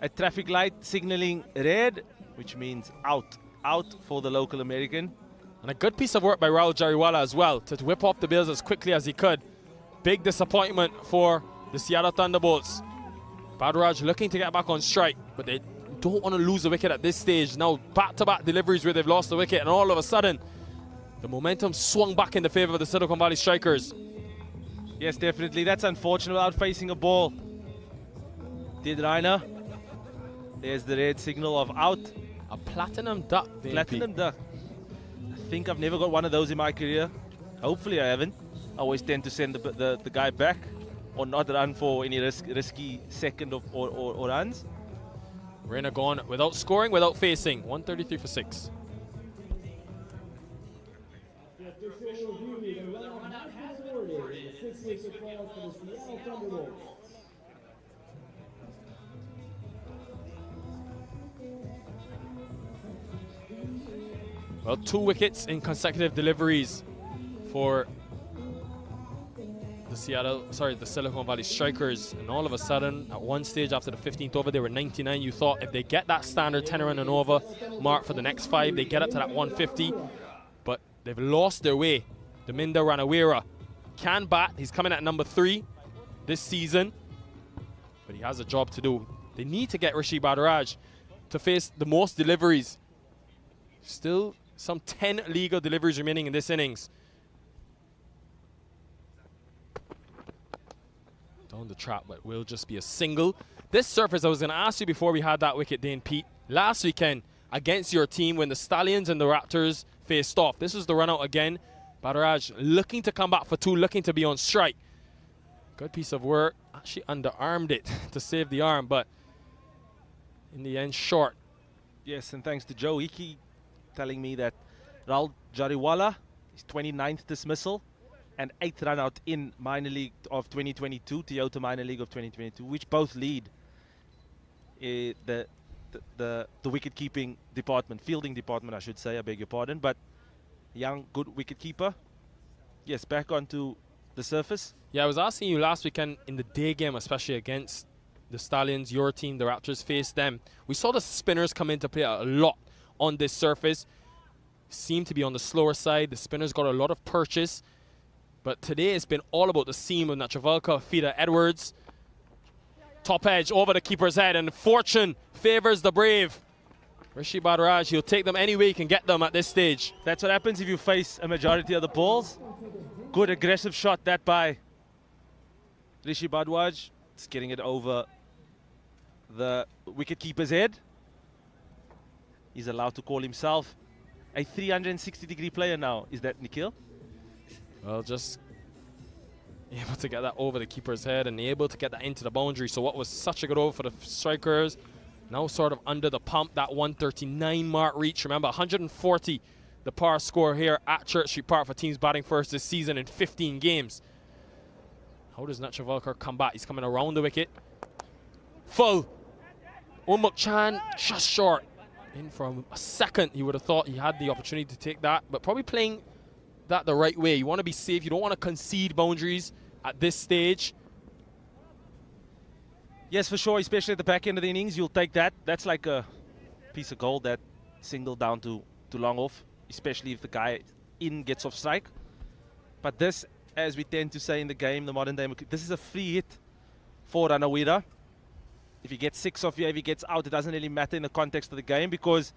a traffic light signaling red, which means out. Out for the local American. And a good piece of work by Rahul Jariwala as well to whip off the bails as quickly as he could. Big disappointment for the Seattle Thunderbolts. Bhardwaj looking to get back on strike, but they don't want to lose the wicket at this stage. Now back-to-back deliveries where they've lost the wicket, and all of a sudden the momentum swung back in the favor of the Silicon Valley Strikers. Yes, definitely. That's unfortunate without facing a ball. Did Reiner. There's the red signal of out. A platinum duck. Platinum duck. I think I've never got one of those in my career. Hopefully I haven't. I always tend to send the guy back or not run for any risky second or runs. Reiner gone without scoring, without facing. 133 for 6. The official review, the run not awarded. The 6 wicket fall for the Seattle Thunderbolts. Well, 2 wickets in consecutive deliveries for the Silicon Valley Strikers. And all of a sudden, at one stage after the 15th over, they were 99. You thought if they get that standard 10 run and over mark for the next 5, they get up to that 150. But they've lost their way. Daminda Ranawera can bat. He's coming at number 3 this season. But he has a job to do. They need to get Rishi Bhardwaj to face the most deliveries. Still some 10 legal deliveries remaining in this innings. Down the trap, but will just be a single. This surface, I was going to ask you before we had that wicket, Dane Pete. Last weekend against your team when the Stallions and the Raptors faced off. This was the run out again. Bhardwaj looking to come back for 2, looking to be on strike. Good piece of work. Actually underarmed it to save the arm, but in the end, short. Yes, and thanks to Joe Hickey telling me that Raul Jariwala is 29th dismissal and 8th run out in minor league of 2022, Toyota minor league of 2022, which both lead the wicket keeping department, fielding department, I should say. I beg your pardon, but young, good wicket keeper. Yes, back onto the surface. Yeah, I was asking you last weekend in the day game, especially against the Stallions, your team, the Raptors faced them. We saw the spinners come into play a lot on this surface. Seem to be on the slower side. The spinners got a lot of purchase. But today it's been all about the seam of Nachavalka, Fida Edwards. Top edge over the keeper's head, and fortune favors the brave. Rishi Bhardwaj, he'll take them any way he can get them at this stage. That's what happens if you face a majority of the balls. Good aggressive shot that by Rishi Bhardwaj. It's getting it over the wicketkeeper's head. He's allowed to call himself a 360-degree player now. Is that Nikhil? Well, just able to get that over the keeper's head and able to get that into the boundary. So what was such a good over for the strikers, now sort of under the pump, that 139 mark reach. Remember, 140 the par score here at Church Street Park for teams batting first this season in 15 games. How does Nachavalkar come back? He's coming around the wicket. Full. Umuk Chan just short. In for a second, he would have thought he had the opportunity to take that, but probably playing that the right way. You want to be safe. You don't want to concede boundaries at this stage. Yes, for sure, especially at the back end of the innings. You'll take that. That's like a piece of gold, that single down to long off, especially if the guy in gets off strike. But this, as we tend to say in the game, the modern day, this is a free hit for Ranawera. If he gets 6 off here, if he gets out, it doesn't really matter in the context of the game because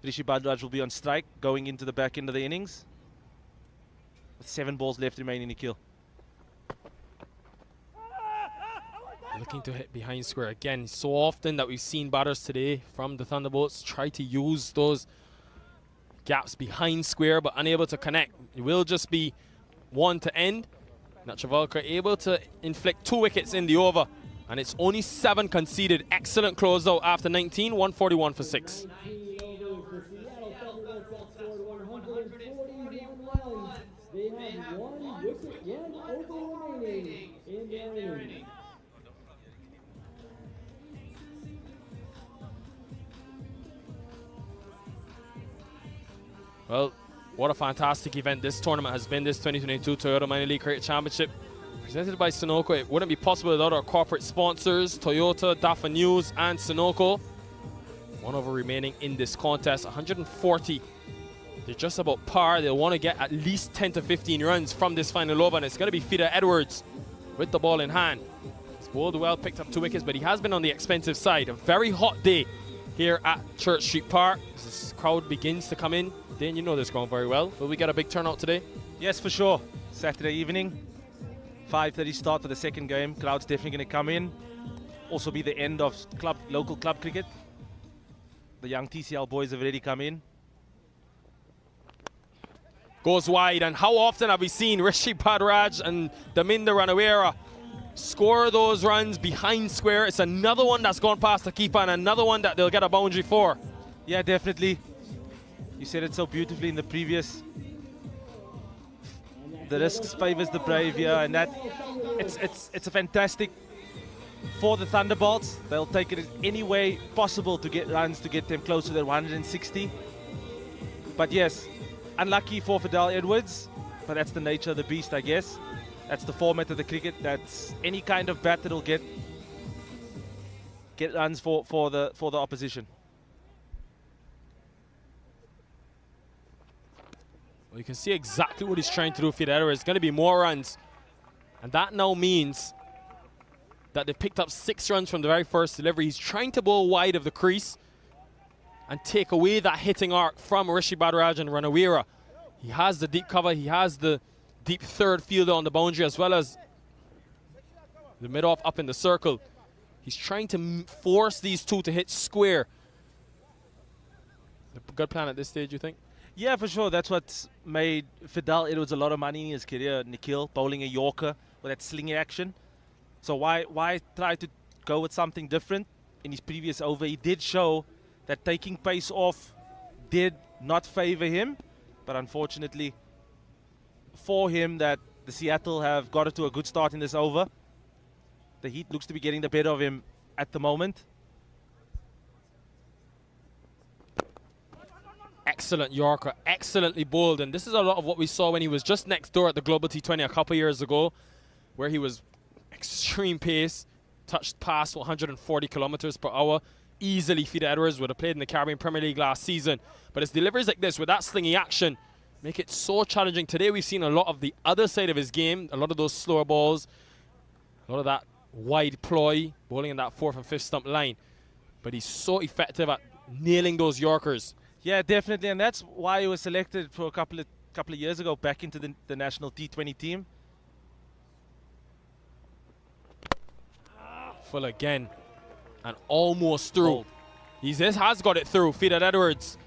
Rishi Bhardwaj will be on strike going into the back end of the innings. With 7 balls left remaining, Nikhil. Looking to hit behind square again. So often that we've seen batters today from the Thunderbolts try to use those gaps behind square but unable to connect. It will just be 1 to end. Nachavalkar able to inflict 2 wickets in the over. And it's only 7 conceded. Excellent closeout after 19, 141 for 6. They have 1 wicket, 1 over remaining in their innings. Well, what a fantastic event this tournament has been, this 2022 Toyota Minor League Cricket Championship. Presented by Sunoco. It wouldn't be possible without our corporate sponsors, Toyota, Dafa News, and Sunoco. 1 over remaining in this contest, 140. They're just about par. They'll want to get at least 10 to 15 runs from this final over, and it's going to be Fida Edwards with the ball in hand. He's bowled well, picked up 2 wickets, but he has been on the expensive side. A very hot day here at Church Street Park. As this crowd begins to come in. Dane, you know this ground very well. Will we get a big turnout today? Yes, for sure. Saturday evening. 5:30 start for the second game. Crowd's definitely going to come in. Also be the end of local club cricket. The young TCL boys have already come in. Goes wide, and how often have we seen Rishi Bhardwaj and Daminda Ranawera score those runs behind square? It's another one that's gone past the keeper and another one that they'll get a boundary for. Yeah, definitely. You said it so beautifully in the previous. The risks favors the brave here, and that it's a fantastic for the Thunderbolts. They'll take it any way possible to get runs to get them close to their 160. But yes, unlucky for Fidel Edwards, but that's the nature of the beast, I guess. That's the format of the cricket. That's any kind of bat that'll get runs for the opposition. Well, you can see exactly what he's trying to do. Fidel Edwards. It's going to be more runs, and that now means that they picked up 6 runs from the very first delivery. He's trying to bowl wide of the crease and take away that hitting arc from Rishi Bhardwaj and Ranawera. He has the deep cover, he has the deep third fielder on the boundary, as well as the mid-off up in the circle. He's trying to force these two to hit square. A good plan at this stage, you think? Yeah, for sure. That's what's made Fidel Edwards a lot of money in his career. Nikhil bowling a Yorker with that slinging action. So why try to go with something different? In his previous over, he did show that taking pace off did not favor him. But unfortunately for him, that the Seattle have got it to a good start in this over. The heat looks to be getting the better of him at the moment. Excellent Yorker, excellently bowled, and this is a lot of what we saw when he was just next door at the Global T20 a couple years ago, where he was extreme pace, touched past 140 kilometers per hour. Easily Fidel Edwards would have played in the Caribbean Premier League last season, but his deliveries like this with that slingy action make it so challenging. Today we've seen a lot of the other side of his game, a lot of those slower balls, a lot of that wide ploy, bowling in that 4th and 5th stump line, but he's so effective at nailing those Yorkers. Yeah, definitely, and that's why he was selected for a couple of years ago back into the national T20 team. Full again, and almost through. He has got it through, Fidel Edwards.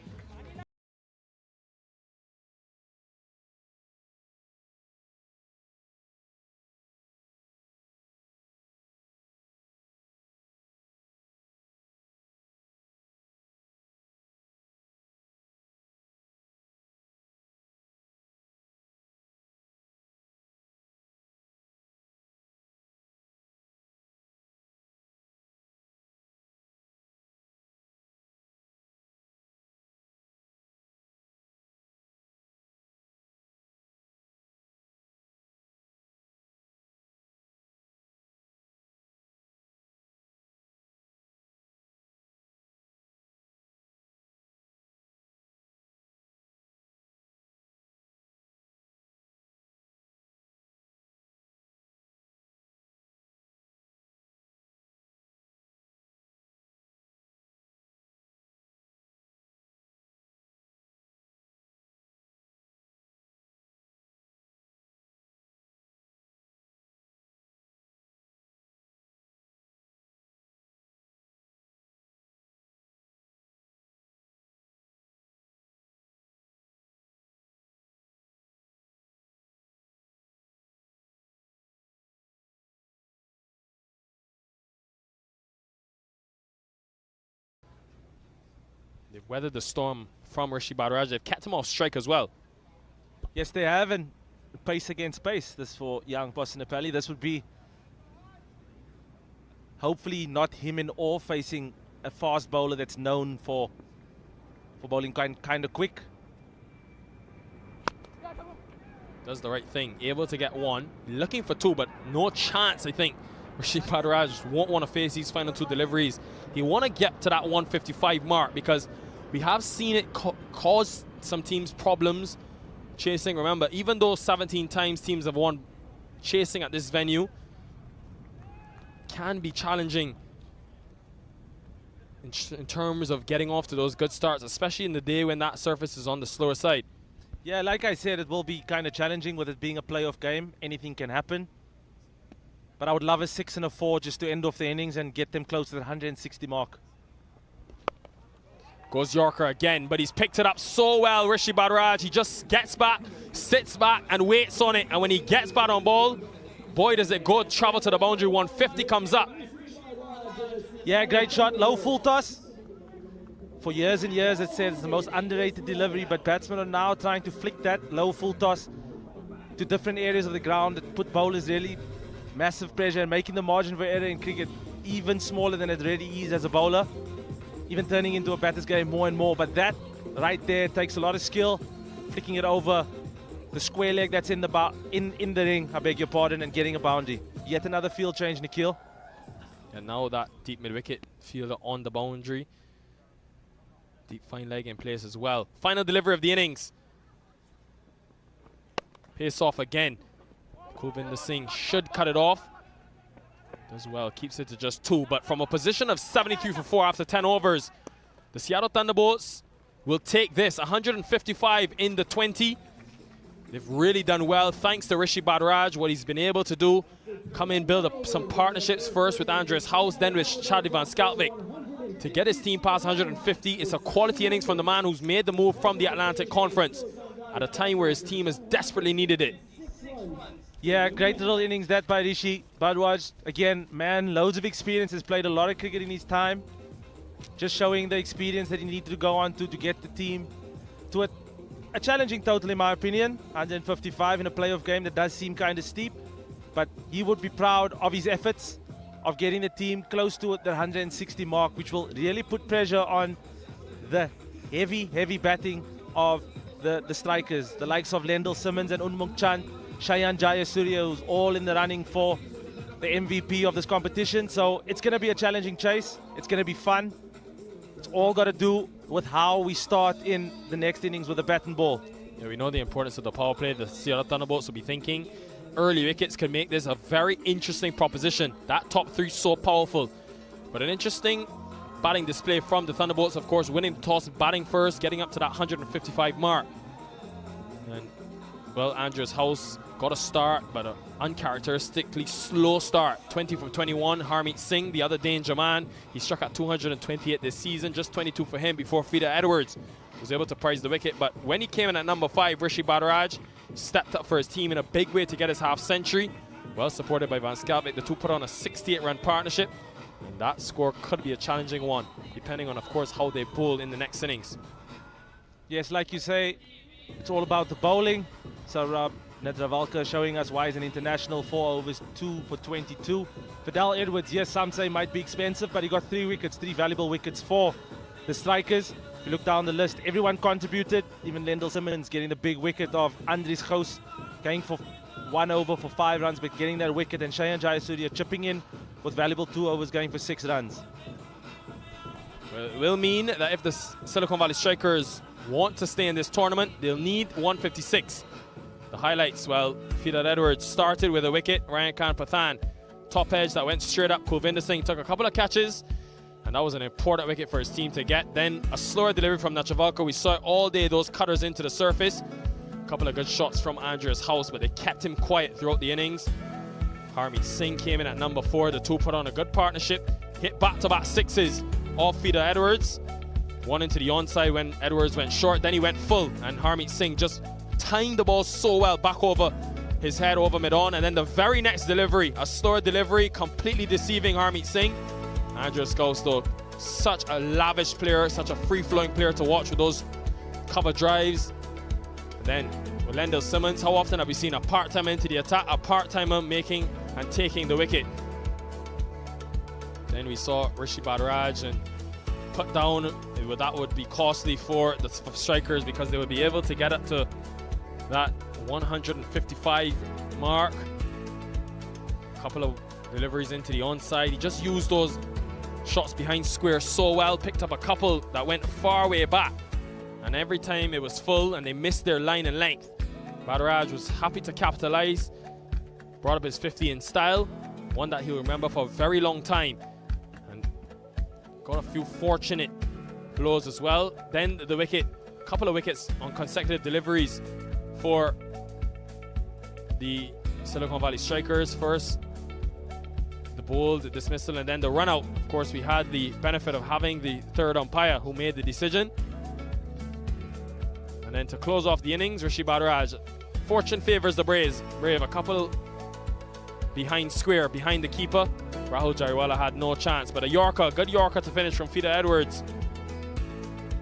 They've weathered the storm from Rishi Bhardwaj. They've kept him off strike as well. Yes, they have, and pace against pace. This for young Bosanapalli. This would be hopefully not him in awe facing a fast bowler that's known for bowling kind of quick. Does the right thing. Able to get one. Looking for 2, but no chance, I think. Rishi Bhardwaj won't want to face these final 2 deliveries. He want to get to that 155 mark because we have seen it cause some teams problems chasing. Remember, even though 17 times teams have won chasing at this venue, can be challenging in terms of getting off to those good starts, especially in the day when that surface is on the slower side. Yeah, like I said, it will be kind of challenging with it being a playoff game. Anything can happen. but I would love a 6 and a 4 just to end off the innings and get them close to the 160 mark. Goes Yorker again, but he's picked it up so well, Rishi Bhardwaj. He just gets back, sits back, and waits on it. And when he gets back on ball, boy, does it go travel to the boundary. 150 comes up. Yeah, great shot. Low full toss. For years and years, it says it's the most underrated delivery, but batsmen are now trying to flick that low full toss to different areas of the ground that put bowlers really massive pressure and making the margin for error in cricket even smaller than it really is as a bowler. Even turning into a batter's game more and more. But that right there takes a lot of skill, flicking it over the square leg that's in the in the ring, I beg your pardon, and getting a boundary. Yet another field change, Nikhil. And now that deep mid-wicket fielder on the boundary. Deep fine leg in place as well. Final delivery of the innings. Pace off again. Kulvinder Singh should cut it off. Does well, keeps it to just 2, but from a position of 73 for 4 after 10 overs, the Seattle Thunderbolts will take this 155 in the 20. They've really done well thanks to Rishi Bhardwaj, what he's been able to do. Come in, build up some partnerships first with Andreas House, then with Shadi van Schalkwyk to get his team past 150. It's a quality innings from the man who's made the move from the Atlantic Conference at a time where his team has desperately needed it. Yeah, great little innings that by Rishi Bhardwaj. Again, man, loads of experience, has played a lot of cricket in his time. Just showing the experience that he needed to go on to get the team to a challenging total, in my opinion. 155 in a playoff game, that does seem kind of steep. But he would be proud of his efforts of getting the team close to the 160 mark, which will really put pressure on the heavy batting of the strikers, the likes of Lendl Simmons and Unmuk Chand, Shayan Jayasuriya, who's all in the running for the MVP of this competition. So it's going to be a challenging chase. It's going to be fun. It's all got to do with how we start in the next innings with the bat and ball. Yeah, we know the importance of the power play. The Seattle Thunderbolts will be thinking early wickets could make this a very interesting proposition. That top 3 so powerful. But an interesting batting display from the Thunderbolts, of course, winning the toss, batting first, getting up to that 155 mark. And, well, Andreas House got a start, but an uncharacteristically slow start. 20 from 21, Harmeet Singh, the other danger man. He struck at 228 this season, just 22 for him before Frida Edwards was able to prize the wicket. But when he came in at number 5, Rishi Bhardwaj stepped up for his team in a big way to get his half century. Well supported by Van Schalkwyk. The two put on a 68-run partnership. And that score could be a challenging one, depending on, of course, how they bowl in the next innings. Yes, like you say, it's all about the bowling. So Nedravalka showing us why he's an international. 4 overs, 2 for 22. Fidel Edwards, yes, some say might be expensive, but he got 3 wickets, 3 valuable wickets for the strikers. If you look down the list, everyone contributed. Even Lendl Simmons getting the big wicket of Andries Gous, going for 1 over for 5 runs, but getting that wicket. And Shayan Jayasuriya chipping in with valuable 2 overs, going for 6 runs. Well, it will mean that if the Silicon Valley Strikers want to stay in this tournament, they'll need 156. The highlights, well, Fidel Edwards started with a wicket. Ryan Khan Pathan, top edge that went straight up. Kulvinder Singh took a couple of catches, and that was an important wicket for his team to get. Then a slower delivery from Netravalka. We saw all day those cutters into the surface. A couple of good shots from Andreas House, but they kept him quiet throughout the innings. Harmeet Singh came in at number 4. The two put on a good partnership. Hit back-to-back 6s off Fidel Edwards. One into the onside when Edwards went short. Then he went full, and Harmeet Singh just tying the ball so well back over his head over mid-on. And then the very next delivery, a slower delivery, completely deceiving Harmeet Singh. Andreas Gous, though, such a lavish player, such a free-flowing player to watch with those cover drives. And then with Lendl Simmons, how often have we seen a part-timer into the attack, a part-timer making and taking the wicket? Then we saw Rishi Bhardwaj and put down. That would be costly for the strikers because they would be able to get up to that 155 mark. A couple of deliveries into the onside. He just used those shots behind square so well, picked up a couple that went far way back, and every time it was full and they missed their line and length. Bhardwaj was happy to capitalize, brought up his 50 in style, one that he'll remember for a very long time, and got a few fortunate blows as well. Then the wicket, a couple of wickets on consecutive deliveries for the Silicon Valley Strikers. First bold dismissal and then the run out. Of course, we had the benefit of having the third umpire who made the decision. And then to close off the innings, Rishi Bhardwaj. Fortune favors the Brave. A couple behind square, behind the keeper. Rahul Jariwala had no chance, but a Yorker, good Yorker to finish from Fida Edwards.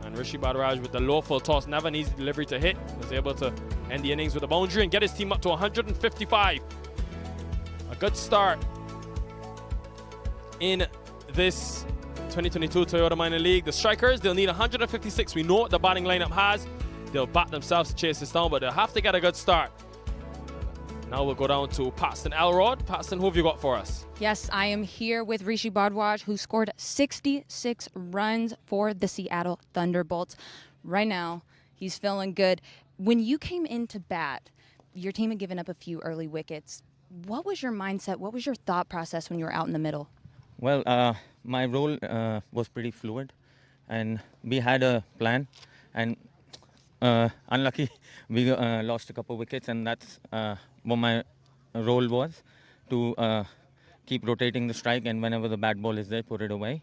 And Rishi Bhardwaj with the low full toss, never an easy delivery to hit, was able to end the innings with a boundary and get his team up to 155. A good start in this 2022 Toyota Minor League. The strikers, they'll need 156. We know what the batting lineup has. They'll bat themselves to chase this down, but they'll have to get a good start. Now we'll go down to Paxton Elrod. Paxton, who have you got for us? Yes, I am here with Rishi Bhardwaj, who scored 66 runs for the Seattle Thunderbolts. Right now, he's feeling good. When you came into bat, your team had given up a few early wickets. What was your mindset? What was your thought process when you were out in the middle? Well, my role was pretty fluid, and we had a plan. And unlucky, we lost a couple of wickets, and that's what my role was, to keep rotating the strike, and whenever the bad ball is there, put it away.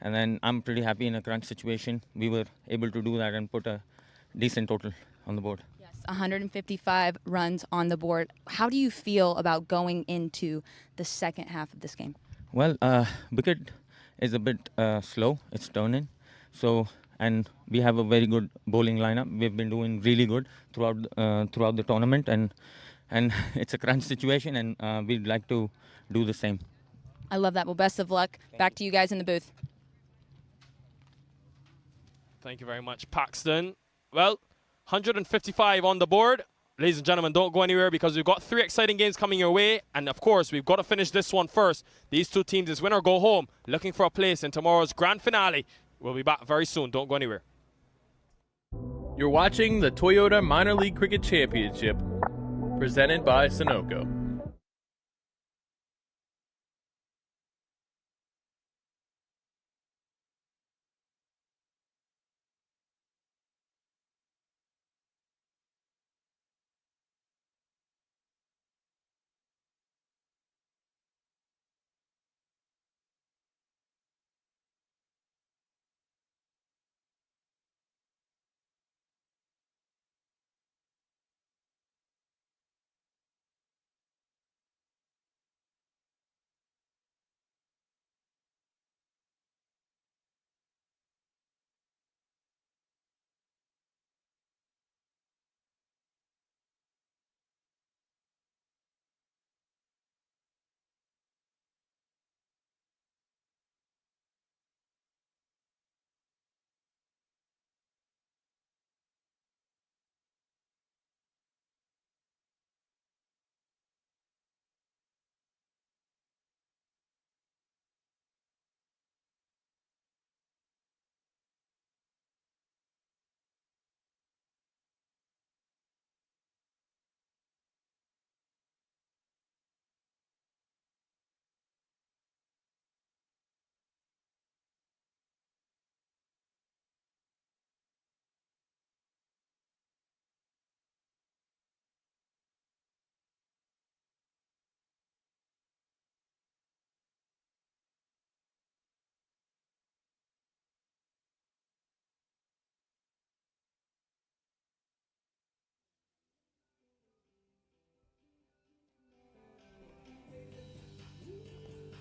And then I'm pretty happy in a crunch situation. We were able to do that and put a decent total on the board. Yes, 155 runs on the board. How do you feel about going into the second half of this game? Well, wicket is a bit slow. It's turning. So, and we have a very good bowling lineup. We've been doing really good throughout the tournament, and it's a crunch situation, and we'd like to do the same. I love that. Well, best of luck. Back to you guys in the booth. Thank you very much, Paxton. Well, 155 on the board. Ladies and gentlemen, don't go anywhere because we've got 3 exciting games coming your way. And, of course, we've got to finish this one first. These two teams is win or go home, looking for a place in tomorrow's grand finale. We'll be back very soon. Don't go anywhere. You're watching the Toyota Minor League Cricket Championship, presented by Sunoco.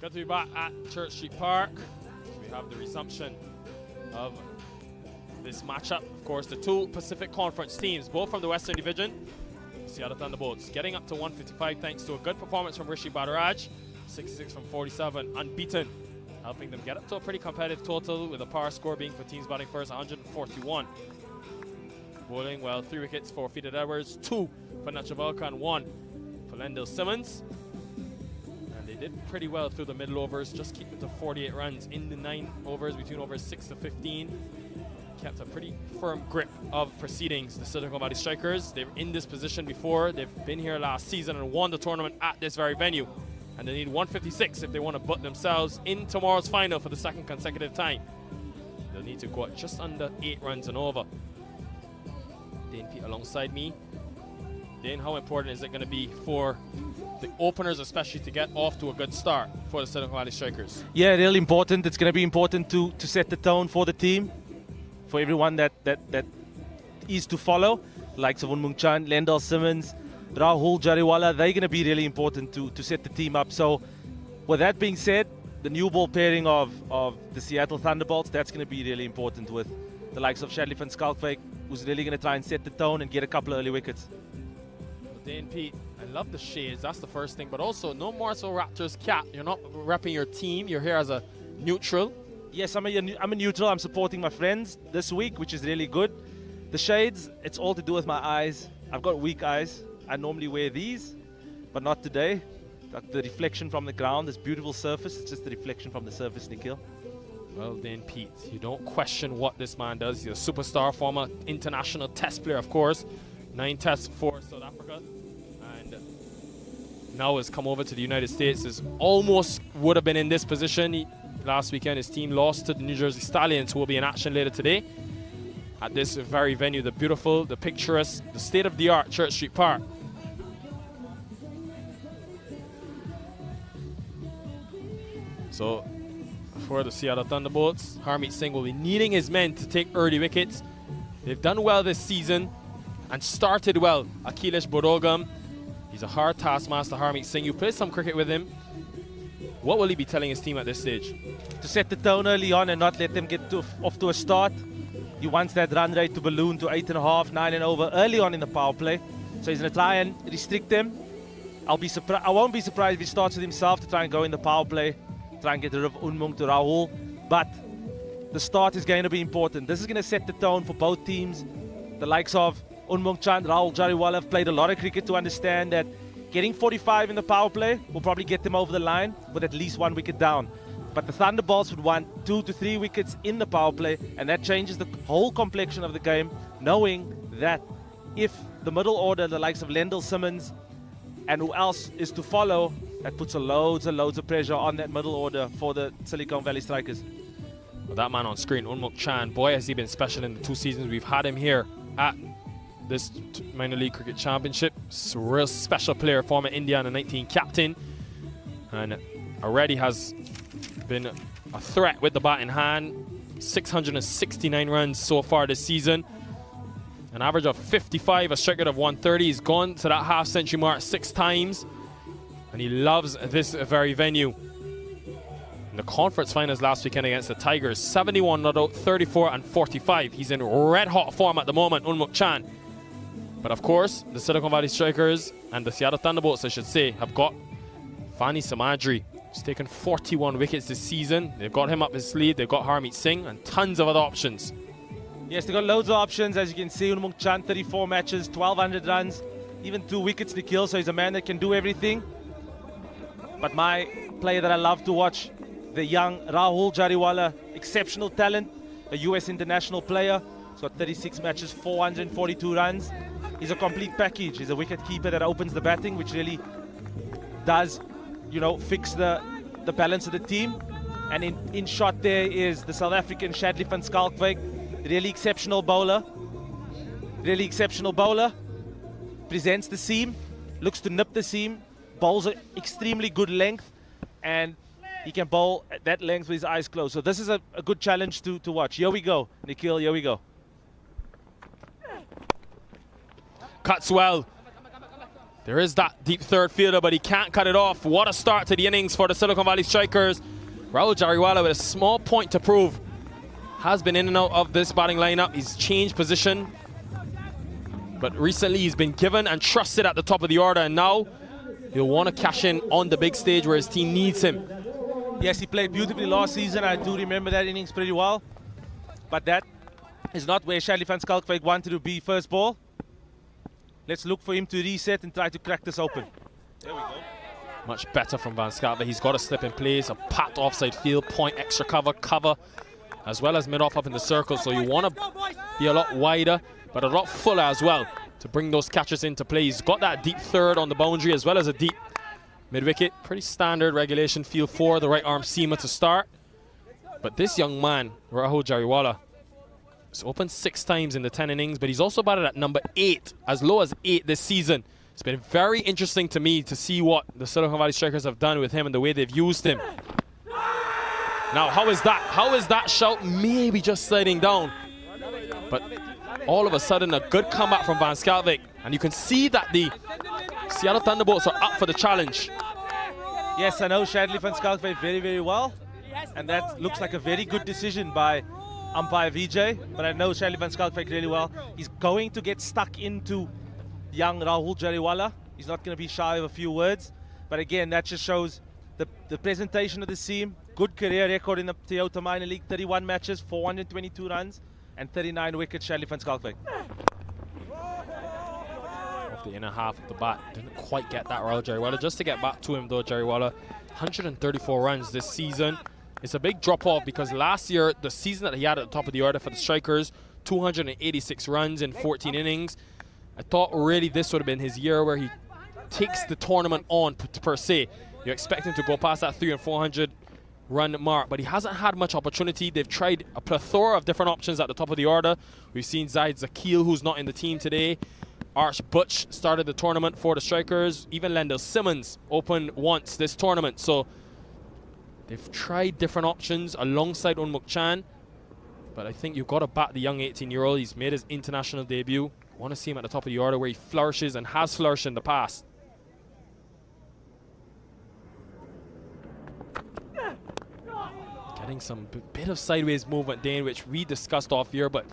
Good to be back at Church Street Park. We have the resumption of this matchup. Of course, the 2 Pacific Conference teams, both from the Western Division. Seattle Thunderbolts getting up to 155 thanks to a good performance from Rishi Bhardwaj. 66 from 47, unbeaten, helping them get up to a pretty competitive total, with a power score being for teams batting first 141. Bowling, well, 3 wickets for Fida Edwards, 2 for Nachavalka, and 1 for Lendl Simmons. They did pretty well through the middle overs, just keep it to 48 runs in the 9 overs, between overs 6 to 15. Kept a pretty firm grip of proceedings, the Silicon Valley Strikers. They were in this position before. They've been here last season and won the tournament at this very venue. And they need 156 if they want to put themselves in tomorrow's final for the 2nd consecutive time. They'll need to go at just under 8 runs and over. Dane Pete alongside me. Dane, how important is it going to be for the openers, especially, to get off to a good start for the Silicon Valley Strikers? Yeah, really important. It's going to be important to set the tone for the team, for everyone that is to follow. Likes of Unmung Chan, Lendal Simmons, Rahul Jariwala, they're going to be really important to set the team up. So with that being said, the new ball pairing of the Seattle Thunderbolts, that's going to be really important with the likes of Shadley van Schalkwyk, who's really going to try and set the tone and get a couple of early wickets. Dane, Pete, I love the shades, that's the first thing, but also no Morrisville Raptors cap. You're not repping your team, you're here as a neutral. Yes, I'm a neutral. I'm supporting my friends this week, which is really good. The shades, it's all to do with my eyes. I've got weak eyes. I normally wear these, but not today. Like the reflection from the ground, this beautiful surface, it's just the reflection from the surface, Nikhil. Well then, Pete, you don't question what this man does. He's a superstar, former international test player, of course. 9 tests for South Africa. And now has come over to the United States. Is almost would have been in this position. Last weekend, his team lost to the New Jersey Stallions, who will be in action later today at this very venue, the beautiful, the picturesque, the state-of-the-art Church Street Park. So, for the Seattle Thunderbolts, Harmeet Singh will be needing his men to take early wickets. They've done well this season and started well. Akhilesh Bodogam, he's a hard taskmaster, Harmeet Singh. You played some cricket with him. What will he be telling his team at this stage? To set the tone early on and not let them get off to a start. He wants that run rate to balloon to 8.5, 9 and over early on in the power play. So he's going to try and restrict them. I won't be surprised if he starts with himself to try and go in the power play, try and get rid of Unmung to Rahul. But the start is going to be important. This is going to set the tone for both teams. The likes of Unmung Chan, Rahul Jariwala have played a lot of cricket to understand that getting 45 in the power play will probably get them over the line with at least 1 wicket down. But the Thunderbolts would want 2 to 3 wickets in the power play, and that changes the whole complexion of the game, knowing that if the middle order, the likes of Lendal Simmons and who else is to follow, that puts loads and loads of pressure on that middle order for the Silicon Valley Strikers. Well, that man on screen, Unmung Chan, boy has he been special in the 2 seasons we've had him here at this minor league cricket championship. It's a real special player, former India under-19 captain, and already has been a threat with the bat in hand. 669 runs so far this season, an average of 55, a strike rate of 130. He's gone to that half-century mark 6 times, and he loves this very venue. In the conference finals last weekend against the Tigers, 71 not out, 34 and 45. He's in red-hot form at the moment, Unmung Chan. But of course, the Silicon Valley Strikers and the Seattle Thunderbolts, I should say, have got Fani Samadri. He's taken 41 wickets this season. They've got him up his sleeve. They've got Harmeet Singh and tons of other options. Yes, they've got loads of options. As you can see, Unmung Chan, 34 matches, 1,200 runs, even 2 wickets to kill. So he's a man that can do everything. But my player that I love to watch, the young Rahul Jariwala, exceptional talent, a US international player. He's got 36 matches, 442 runs. He's a complete package. He's a wicket keeper that opens the batting, which really does, you know, fix the balance of the team. And in shot there is the South African Shadley van Schalkwyk, really exceptional bowler. Really exceptional bowler. Presents the seam, looks to nip the seam, bowls an extremely good length, and he can bowl at that length with his eyes closed. So this is a good challenge to watch. Here we go, Nikhil, here we go. Cuts well. There is that deep third fielder, but he can't cut it off. What a start to the innings for the Silicon Valley Strikers. Rahul Jariwala with a small point to prove. Has been in and out of this batting lineup. He's changed position, but recently he's been given and trusted at the top of the order, and now he'll want to cash in on the big stage where his team needs him. Yes, he played beautifully last season. I do remember that innings pretty well. But that is not where Shadley van Schalkwyk wanted to be first ball. Let's look for him to reset and try to crack this open. There we go. Much better from Van Schalkwyk. He's got a slip in place, a pat offside field, point, extra cover, as well as mid-off up in the circle. So you want to be a lot wider, but a lot fuller as well to bring those catches into play. He's got that deep third on the boundary as well as a deep mid-wicket. Pretty standard regulation field for the right arm seamer to start. But this young man, Rahul Jariwala, has opened 6 times in the 10 innings, but he's also batted at number 8, as low as 8 this season. It's been very interesting to me to see what the Silicon Valley Strikers have done with him and the way they've used him. Now, how is that? How is that shout maybe just sliding down? But all of a sudden, a good comeback from Van Schalkwyk. And you can see that the Seattle Thunderbolts are up for the challenge. Yes, I know Shadley Van Schalkwyk very, very well. And that looks like a very good decision by umpire VJ. But I know Shadley Van Schalkwyk really well. He's going to get stuck into young Rahul Jariwala. He's not going to be shy of a few words. But again, that just shows the presentation of the team. Good career record in the Toyota Minor League. 31 matches, 422 runs, and 39 wickets, Shadley Van Schalkwyk. Off the inner half of the bat. Didn't quite get that Rahul Jariwala. Just to get back to him though, Jariwala, 134 runs this season. It's a big drop-off because last year, the season that he had at the top of the order for the Strikers, 286 runs in 14 innings. I thought really this would have been his year where he takes the tournament on per se. You expect him to go past that 300 and 400 run mark, but he hasn't had much opportunity. They've tried a plethora of different options at the top of the order. We've seen Zaid Zakil, who's not in the team today. Arch Butch started the tournament for the Strikers. Even Lendl Simmons opened once this tournament. So they've tried different options alongside Unmuk Chan. But I think you've got to back the young 18-year-old. He's made his international debut. I want to see him at the top of the order where he flourishes and has flourished in the past. Getting some bit of sideways movement, Dane, which we discussed off here, but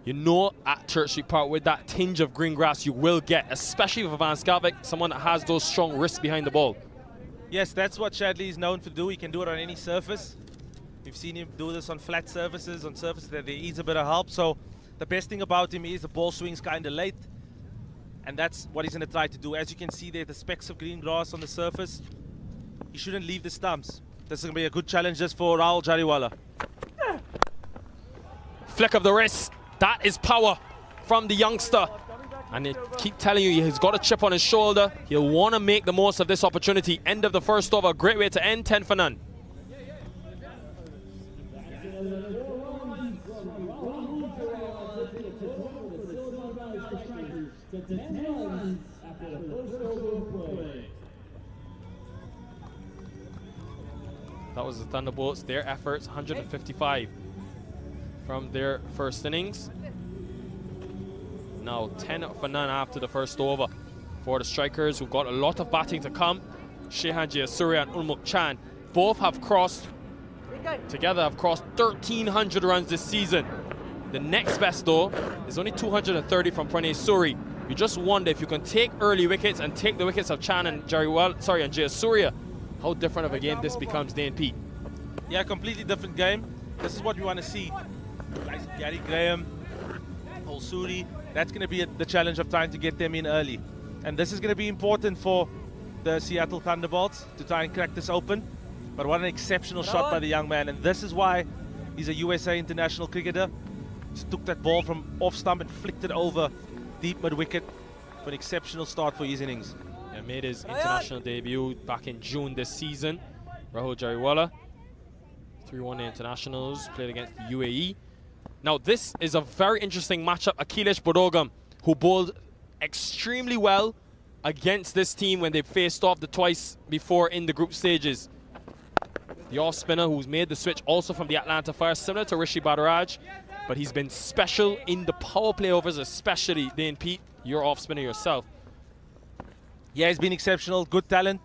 you know at Church Street Park with that tinge of green grass you will get, especially for Van Schalkwyk, someone that has those strong wrists behind the ball. Yes, that's what Shadley is known to do. He can do it on any surface. We've seen him do this on flat surfaces, on surfaces that there is a bit of help. So the best thing about him is the ball swings kind of late, and that's what he's going to try to do. As you can see there, the specks of green grass on the surface. He shouldn't leave the stumps. This is going to be a good challenge just for Rahul Jariwala. Flick of the wrist. That is power from the youngster. And they keep telling you he's got a chip on his shoulder. He'll want to make the most of this opportunity. End of the first over. Great way to end. 10 for none. That was the Thunderbolts, their efforts, 155 from their first innings. Now 10 for none after the first over for the Strikers, who've got a lot of batting to come. Shehan Jayasuriya and Unmuk Chan both have crossed, together have crossed 1,300 runs this season. The next best though is only 230 from Pranay Suri. You just wonder if you can take early wickets and take the wickets of Chan and Jayasuriya, how different of a game this becomes, Dane Pete. Yeah, completely different game. This is what we want to see. Guys, Gary Graham, Suri, that's going to be the challenge of trying to get them in early. And this is going to be important for the Seattle Thunderbolts to try and crack this open. But what an exceptional shot by the young man. And this is why he's a USA international cricketer. Just took that ball from off stump and flicked it over deep mid-wicket for an exceptional start for his innings. Yeah, made his international debut back in June this season. Rahul Jariwala, 3-1 internationals, played against the UAE. Now this is a very interesting matchup. Akhilesh Bodogam, who bowled extremely well against this team when they faced off the twice before in the group stages. The off spinner who's made the switch also from the Atlanta Fire, similar to Rishi Bhardwaj, but he's been special in the power play overs, especially. Dane Pete, you're off spinner yourself. Yeah, he's been exceptional, good talent,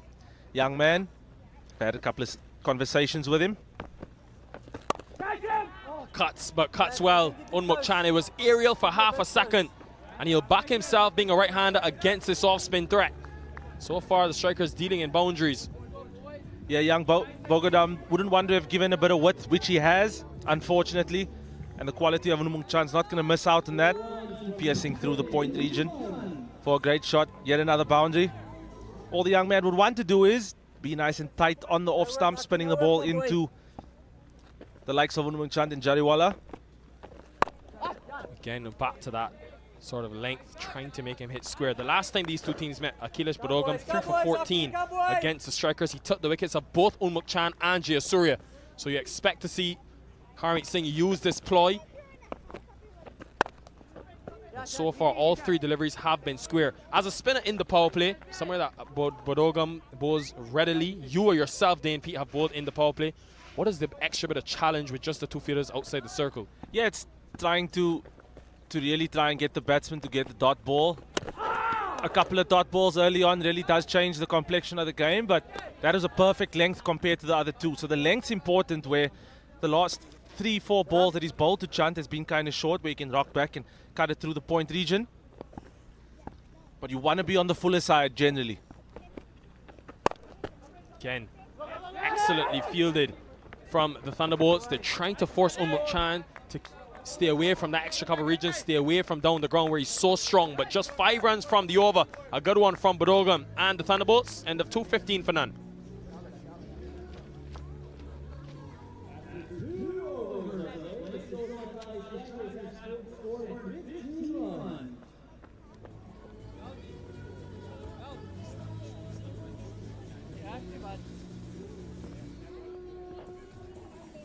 young man. I've had a couple of conversations with him. Cuts well. Unmuk Chan, it was aerial for half a second, and he'll back himself being a right-hander against this off-spin threat. So far, the Strikers dealing in boundaries. Yeah, young Bogodam wouldn't want to have given a bit of width, which he has, unfortunately. And the quality of Unmuk Chan's not going to miss out on that. Piercing through the point region for a great shot. Yet another boundary. All the young man would want to do is be nice and tight on the off stump, spinning the ball into the likes of Unmuk Chan and Jariwala. Again, back to that sort of length, trying to make him hit square. The last time these two teams met, Akhilesh Bodogam 3 for 14 against the Strikers. He took the wickets of both Unmuk Chan and Jayasuriya. So you expect to see Harmeet Singh use this ploy. so far, all 3 deliveries have been square. As a spinner in the power play, somewhere that Bodogam bowls readily, you or yourself, Dane Pete, have bowled in the power play. What is the extra bit of challenge with just the 2 fielders outside the circle? Yeah, it's trying to really try and get the batsman to get the dot ball. A couple of dot balls early on really does change the complexion of the game, but that is a perfect length compared to the other 2. So the length's important, where the last 3-4 balls that he's bowled to Chant has been kind of short, where you can rock back and cut it through the point region. But you want to be on the fuller side generally. Again, excellently fielded from the Thunderbolts. They're trying to force Unmuk Chan to stay away from that extra cover region, stay away from down the ground where he's so strong. But just 5 runs from the over. A good one from Bodogam and the Thunderbolts. End of 2-15 for none.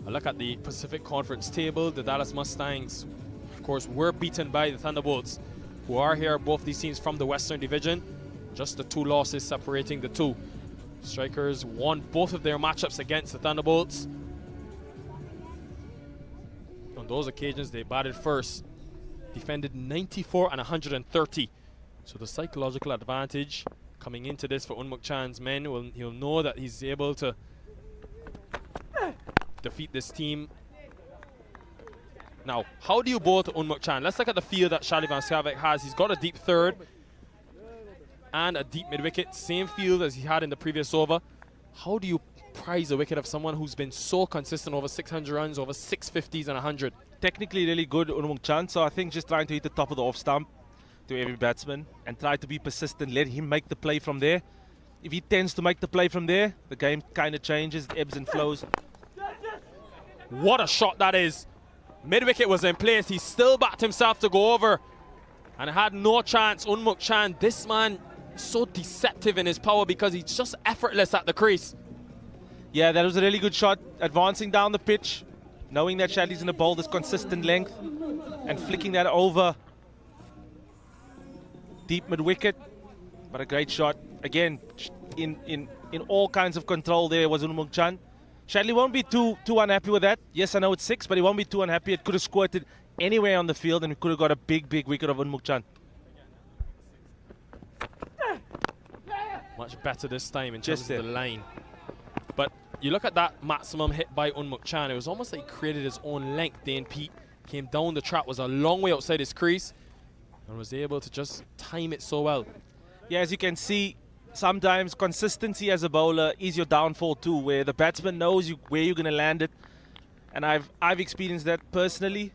A look at the Pacific Conference table. The Dallas Mustangs, of course, were beaten by the Thunderbolts, who are here, both these teams from the Western Division. Just the 2 losses separating the 2. Strikers won both of their matchups against the Thunderbolts. On those occasions, they batted first, defended 94 and 130. So the psychological advantage coming into this for Unmuk Chan's men, he'll know that he's able to defeat this team. Now, how do you bowl to Unmuk Chan? Let's look at the field that Shali van Schalkwyk has. He's got a deep third and a deep mid-wicket. Same field as he had in the previous over. How do you prize a wicket of someone who's been so consistent over 600 runs, over 650s and 100? Technically really good, Unmuk Chan. So I think just trying to hit the top of the off stump to every batsman and try to be persistent. Let him make the play from there. If he tends to make the play from there, the game kind of changes, it ebbs and flows. What a shot that is. Mid-wicket was in place. He still backed himself to go over and had no chance. Unmuk Chan, this man, so deceptive in his power because he's just effortless at the crease. Yeah, that was a really good shot. Advancing down the pitch, knowing that Shadley's going to bowl this consistent length and flicking that over deep mid-wicket. But a great shot. Again, in all kinds of control there was Unmuk Chan. Shadley won't be too unhappy with that. Yes, I know it's 6, but he won't be too unhappy. It could have squirted anywhere on the field and we could have got a big wicket of Unmuk Chan. Much better this time in terms of the line. But you look at that maximum hit by Unmuk Chan, it was almost like he created his own length. Dane Pete came down the trap, was a long way outside his crease and was able to just time it so well. Yeah, as you can see, sometimes consistency as a bowler is your downfall too, where the batsman knows where you're going to land it. And I've experienced that personally,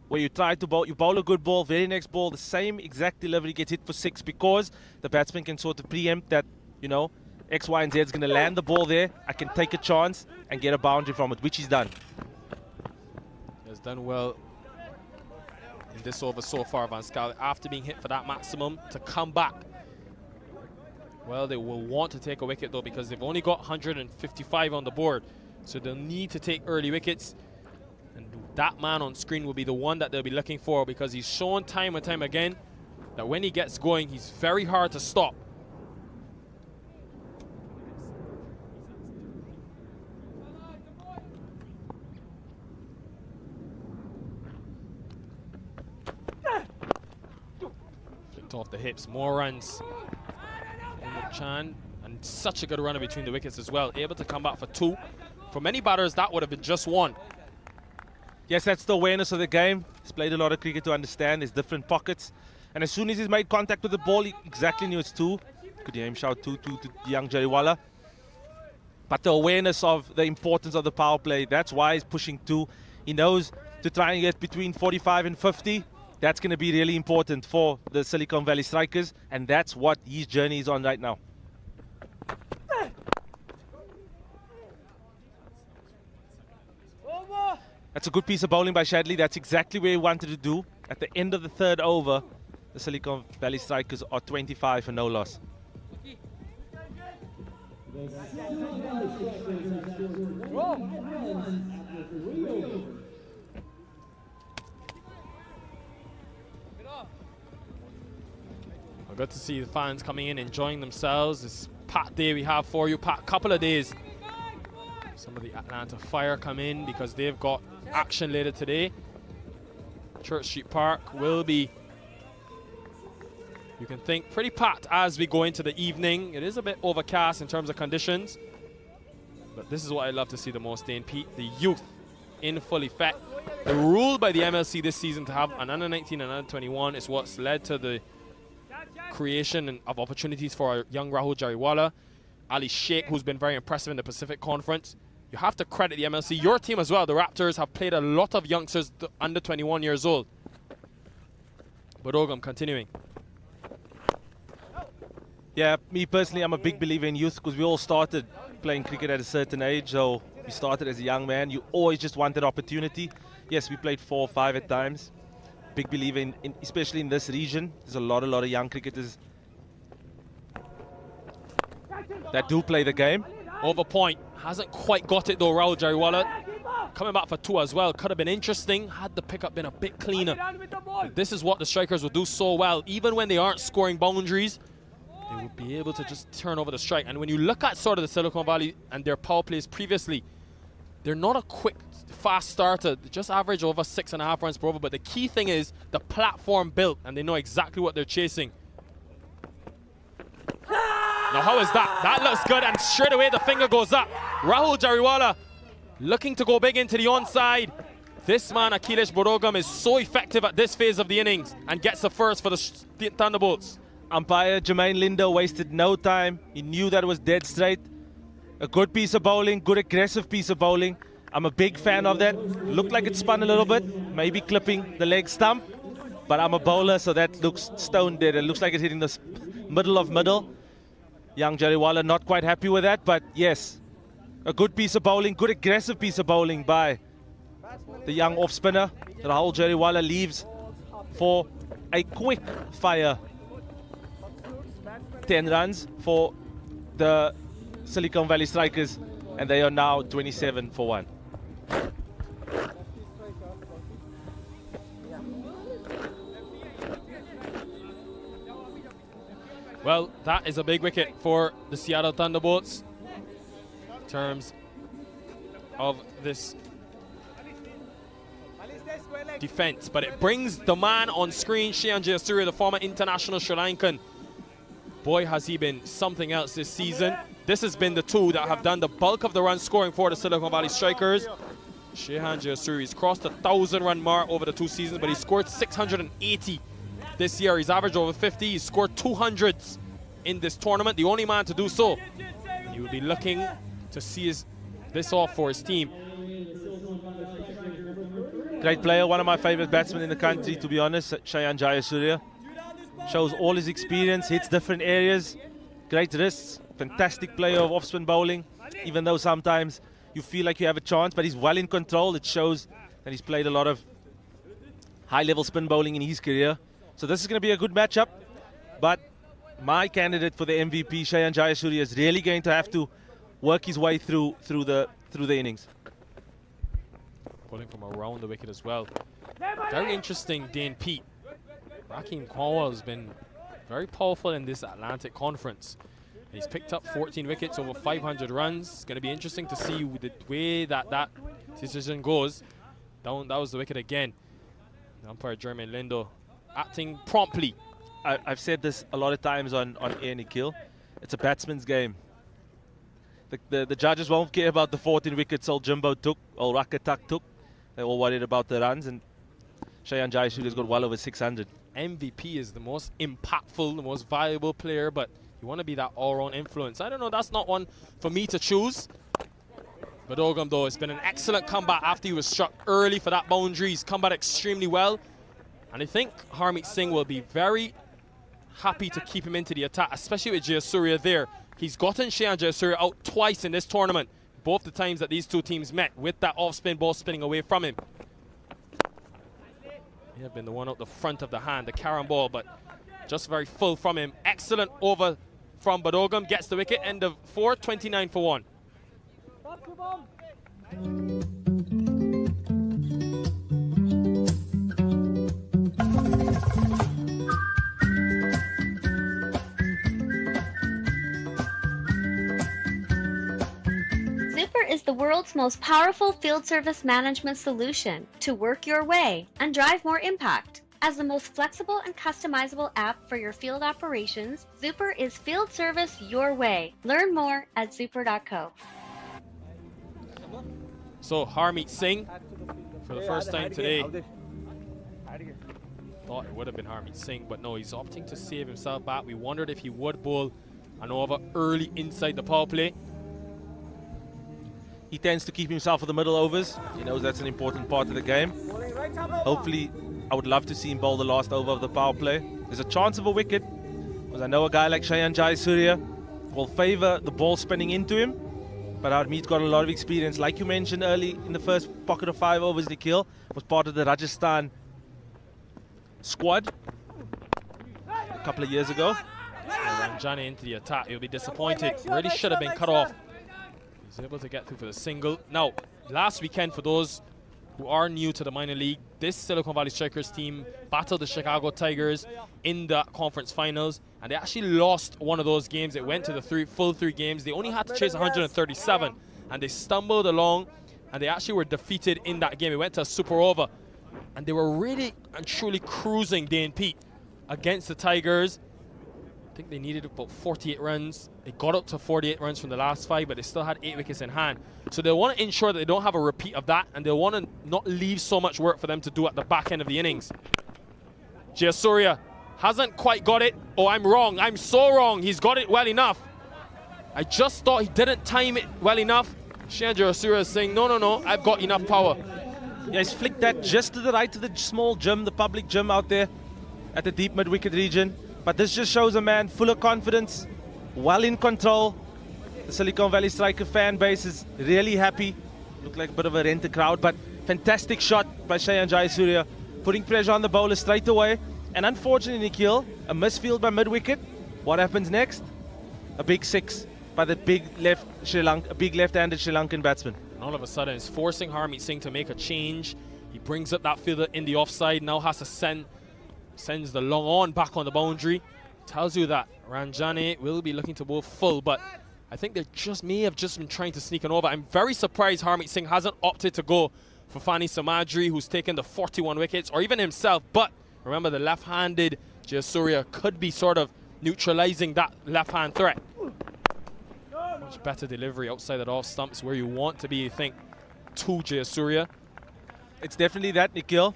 where you try to bowl, you bowl a good ball, very next ball, the same exact delivery gets hit for 6 because the batsman can sort of preempt that, you know, X, Y, and Z is going to land the ball there. I can take a chance and get a boundary from it, which he's done. He has done well in this over so far, Van Schalkwyk, after being hit for that maximum, to come back. Well, they will want to take a wicket though because they've only got 155 on the board. So they'll need to take early wickets. And that man on screen will be the one that they'll be looking for because he's shown time and time again that when he gets going, he's very hard to stop. Flicked off the hips, more runs. Chan, and such a good runner between the wickets as well, able to come back for 2. For many batters, that would have been just 1. Yes, that's the awareness of the game. He's played a lot of cricket to understand his different pockets. And as soon as he's made contact with the ball, he exactly knew it's 2. Could hear him shout 2 to young Jariwala. But the awareness of the importance of the power play, that's why he's pushing 2. He knows to try and get between 45 and 50. That's going to be really important for the Silicon Valley Strikers, and that's what his journey is on right now. That's a good piece of bowling by Shadley. That's exactly where he wanted to do. At the end of the 3rd over, the Silicon Valley Strikers are 25 for no loss. Good to see the fans coming in, enjoying themselves. This packed day we have for you, packed couple of days. Some of the Atlanta Fire come in because they've got action later today. Church Street Park will be, you can think, pretty packed as we go into the evening. It is a bit overcast in terms of conditions, but this is what I love to see the most, Dane Pete, the youth in full effect. The rule by the MLC this season to have an under-19 and under-21 is what's led to the creation of opportunities for our young Rahul Jariwala, Ali Sheikh, who's been very impressive in the Pacific Conference. You have to credit the MLC, your team as well. The Raptors have played a lot of youngsters under 21 years old. Bodogam continuing. Yeah, me personally, I'm a big believer in youth because we all started playing cricket at a certain age. So we started as a young man. You always just want that opportunity. Yes, we played 4 or 5 at times. Big believer in especially in this region. There's a lot of young cricketers that do play the game. Over point. Hasn't quite got it though, Rahul Jariwala. Coming back for 2 as well. Could have been interesting had the pickup been a bit cleaner. But this is what the strikers will do so well. Even when they aren't scoring boundaries, they will be able to just turn over the strike. And when you look at sort of the Silicon Valley and their power plays previously, they're not a quick, fast starter. They just average over 6.5 runs per over. But the key thing is the platform built, and they know exactly what they're chasing. Now, how is that? That looks good, and straight away the finger goes up. Rahul Jariwala looking to go big into the onside. This man, Akhilesh Bodogam, is so effective at this phase of the innings and gets the first for the Thunderbolts. Umpire Jermaine Linder wasted no time. He knew that it was dead straight. A good piece of bowling, good aggressive piece of bowling. I'm a big fan of that. Looked like it spun a little bit, maybe clipping the leg stump. But I'm a bowler, so that looks stone dead. It looks like it's hitting the middle of middle. Young Jariwala not quite happy with that, but yes, a good piece of bowling, good aggressive piece of bowling by the young off-spinner. Rahul Jariwala leaves for a quick fire 10 runs for the Silicon Valley Strikers, and they are now 27 for 1. Well, that is a big wicket for the Seattle Thunderbolts in terms of this defense. But it brings the man on screen, Shayan Jayasuriya, the former international Sri Lankan. Boy, has he been something else this season. This has been the 2 that have done the bulk of the run scoring for the Silicon Valley Strikers. Shayan Jayasuriya, he's crossed the 1,000-run mark over the 2 seasons, but he scored 680 this year. He's averaged over 50. He's scored 200s in this tournament, the only man to do so. He will be looking to see this off for his team. Great player, one of my favorite batsmen in the country, to be honest, Shayan Jayasuriya. Shows all his experience, hits different areas, great wrists, fantastic player of off-spin bowling, even though sometimes you feel like you have a chance, but he's well in control. It shows that he's played a lot of high-level spin bowling in his career. So this is going to be a good matchup, but my candidate for the MVP, Shayan Jayasuriya, is really going to have to work his way through the innings. Pulling from around the wicket as well. Very interesting, Dane Pete. Rakeem Cornwall has been very powerful in this Atlantic Conference. He's picked up 14 wickets, over 500 runs. It's going to be interesting to see the way that decision goes. That was the wicket again. The umpire Jermaine Lindo acting promptly. I've said this a lot of times on Air Nikhil. It's a batsman's game. The judges won't care about the 14 wickets old Jimbo took, old Rakatak took. They're all worried about the runs, and Shayan Jayasuriya's got well over 600. MVP is the most impactful, the most valuable player, but you want to be that all-round influence. I don't know, that's not one for me to choose. But Bodogam, though, it's been an excellent comeback after he was struck early for that boundary. He's come back extremely well. And I think Harmeet Singh will be very happy to keep him into the attack, especially with Jayasuriya there. He's gotten Shayan Jayasuriya out twice in this tournament, both the times that these two teams met, with that off-spin ball spinning away from him. He had been the one out the front of the hand, the carom ball, but just very full from him. Excellent over from Bodogam, gets the wicket, end of 4, 29 for 1. world's most powerful field service management solution to work your way and drive more impact. As the most flexible and customizable app for your field operations, Zooper is field service your way. Learn more at zooper.co. So Harmeet Singh, for the first time today, thought it would have been Harmeet Singh, but no, he's opting to save himself back. We wondered if he would bowl an over early inside the power play. He tends to keep himself for the middle overs. He knows that's an important part of the game. Hopefully, I would love to see him bowl the last over of the power play. There's a chance of a wicket, because I know a guy like Shayan Jayasuriya will favor the ball spinning into him. But Harmeet's got a lot of experience. Like you mentioned early in the first pocket of 5 overs, Nikhil was part of the Rajasthan squad a couple of years ago. Ranjani into the attack. He'll be disappointed. Really should have been cut off. He's able to get through for the single. Now, last weekend, for those who are new to the minor league, this Silicon Valley Strikers team battled the Chicago Tigers in the conference finals, and they actually lost one of those games. It went to the full three games. They only had to chase 137, and they stumbled along, and they actually were defeated in that game. It went to a super over, and they were really and truly cruising, Dane Pete, against the Tigers. I think they needed about 48 runs. They got up to 48 runs from the last 5, but they still had 8 wickets in hand. So they want to ensure that they don't have a repeat of that, and they want to not leave so much work for them to do at the back end of the innings. Jayasuriya hasn't quite got it. Oh, I'm wrong. I'm so wrong. He's got it well enough. I just thought he didn't time it well enough. Shayan Jayasuriya is saying, no, no, no, I've got enough power. Yeah, he's flicked that just to the right of the small gym, the public gym out there at the deep mid-wicket region. But this just shows a man full of confidence, well in control. The Silicon Valley Striker fan base is really happy. Looked like a bit of a renter crowd, but fantastic shot by Shayan Jayasuriya, putting pressure on the bowler straight away. And unfortunately, Nikhil, a misfield by mid-wicket. What happens next? A big 6 by the big left-handed Sri Lankan batsman. And all of a sudden, it's forcing Harmeet Singh to make a change. He brings up that fielder in the offside, now has to sends the long on back on the boundary. Tells you that Ranjani will be looking to bowl full, but I think they may have just been trying to sneak an over. I'm very surprised Harmeet Singh hasn't opted to go for Fani Samadri, who's taken the 41 wickets, or even himself. But remember, the left-handed Jayasuriya could be sort of neutralizing that left-hand threat. Much better delivery outside that off stumps where you want to be, you think, to Jayasuriya. It's definitely that, Nikhil.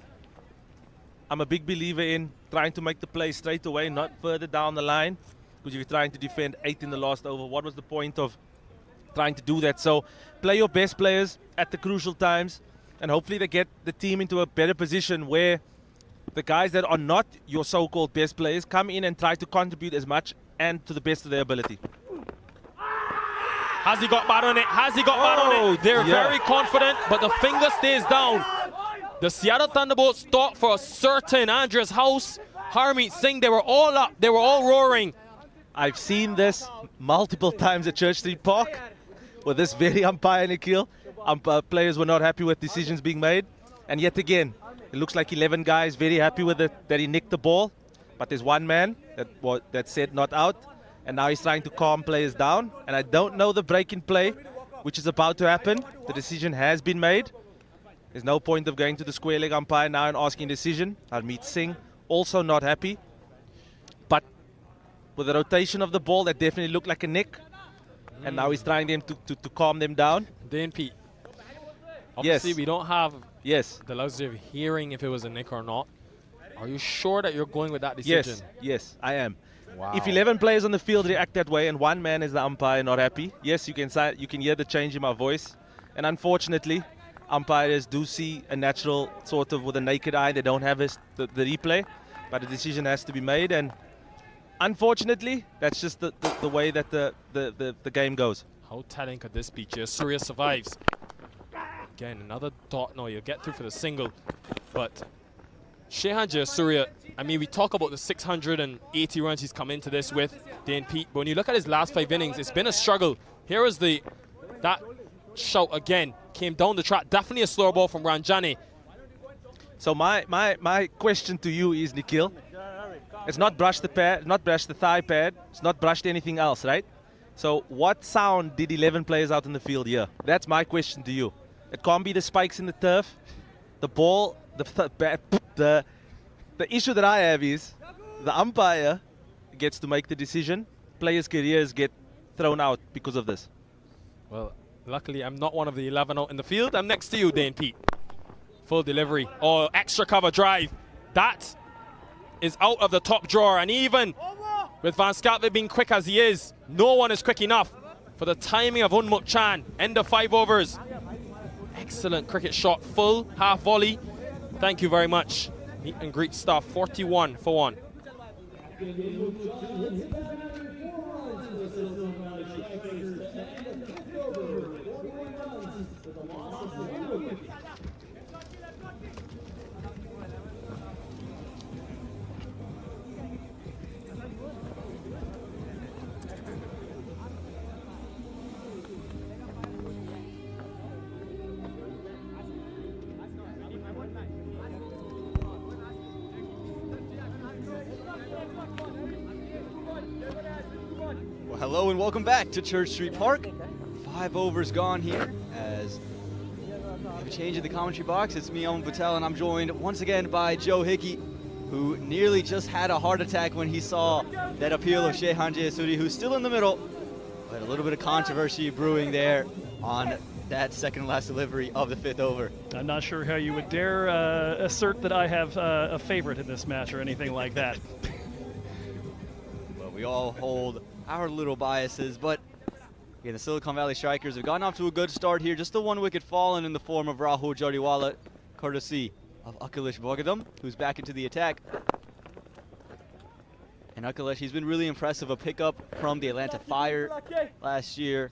I'm a big believer in trying to make the play straight away, not further down the line, because you're trying to defend 8 in the last over. What was the point of trying to do that? So play your best players at the crucial times, and hopefully they get the team into a better position where the guys that are not your so-called best players come in and try to contribute as much and to the best of their ability. Has he got bat on it? Has he got bat on it? They're very confident, but the finger stays down. The Seattle Thunderbolts thought for a certain Andreas House, Harmeet Singh, they were all up, they were all roaring. I've seen this multiple times at Church Street Park with this very umpire, Nikhil. Players were not happy with decisions being made. And yet again, it looks like 11 guys very happy with it, that he nicked the ball. But there's one man that said not out. And now he's trying to calm players down. And I don't know the break in play, which is about to happen. The decision has been made. There's no point of going to the square leg umpire now and asking a decision. Harmeet Singh also not happy. But with the rotation of the ball, that definitely looked like a nick. And now he's trying them to calm them down. Dane Pete, obviously we don't have the luxury of hearing if it was a nick or not. Are you sure that you're going with that decision? Yes, I am. Wow. If 11 players on the field react that way and one man is the umpire not happy, yes, you can hear the change in my voice. And unfortunately, umpires do see a natural sort of with a naked eye. They don't have the replay, but a decision has to be made. And unfortunately, that's just the way that the game goes. How telling could this be? Jayasuriya survives. Again, another dot. No, you'll get through for the single. But Shayan Jayasuriya, I mean, we talk about the 680 runs he's come into this with, Dane Pete. But when you look at his last 5 innings, it's been a struggle. Here is that shout again. Came down the track. Definitely a slower ball from Ranjani. So my question to you is, Nikhil, it's not brushed the pad, not brushed the thigh pad, it's not brushed anything else, right? So what sound did 11 players out in the field hear? That's my question to you. It can't be the spikes in the turf. The ball, the issue that I have is the umpire gets to make the decision. Players' careers get thrown out because of this. Well, luckily I'm not one of the 11 out in the field. I'm next to you, Dane Pete. Full delivery. Oh, extra cover drive. That is out of the top drawer. And even with Van Schalkwyk being quick as he is, no one is quick enough for the timing of Unmuk Chan. End of 5 overs. Excellent cricket shot. Full half volley. Thank you very much. Meet and greet stuff. 41 for 1. Hello and welcome back to Church Street Park. 5 overs gone here as we have a change in the commentary box. It's me, Aman Patel, and I'm joined once again by Joe Hickey, who nearly just had a heart attack when he saw that appeal of Shehan Jayasuri, who's still in the middle, but a little bit of controversy brewing there on that second last delivery of the 5th over. I'm not sure how you would dare assert that I have a favorite in this match or anything like that. Well, we all hold our little biases, but again, the Silicon Valley Strikers have gotten off to a good start here. Just the 1 wicket fallen in the form of Rahul Jariwala, courtesy of Akhilesh Bogadam, who's back into the attack. And Akhilesh, he's been really impressive. A pickup from the Atlanta Fire last year.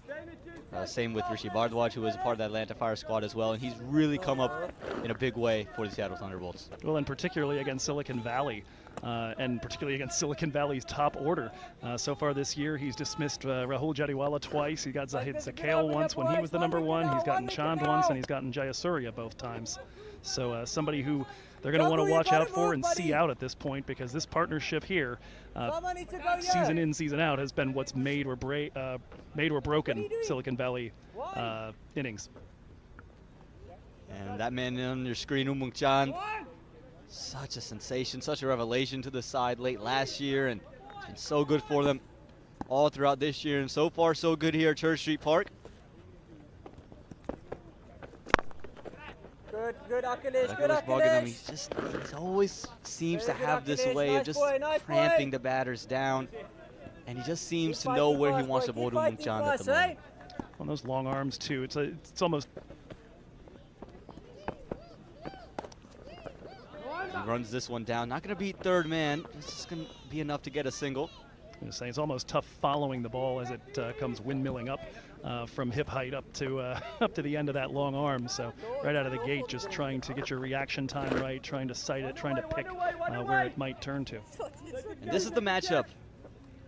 Same with Rishi Bhardwaj, who was a part of that Atlanta Fire squad as well. And he's really come up in a big way for the Seattle Thunderbolts. Well, and particularly against Silicon Valley. And particularly against Silicon Valley's top order. So far this year, he's dismissed Rahul Jariwala twice. He got Zahid Zakhail once when he was the #1. He's gotten Chand once, and he's gotten Jayasuriya both times. So somebody who they're going to want to watch out for and see out at this point, because this partnership here, season in, season out, has been what's made or broken Silicon Valley innings. And that man on your screen, Unmuk Chan, such a sensation, such a revelation to the side late last year, and it's been so good for them all throughout this year, and so far so good here at Church Street Park. Good Akhilesh, good Akhilesh. He always seems to have this way of just cramping the batters down, and he just seems to know where he wants to bowl to Unmuk Chan at the moment. On those long arms too, it's almost. He runs this one down. Not going to beat third man. It's just going to be enough to get a single. I'm just saying it's almost tough following the ball as it comes windmilling up from hip height up to the end of that long arm. So right out of the gate, just trying to get your reaction time right, trying to sight it, trying to pick where it might turn to. And this is the matchup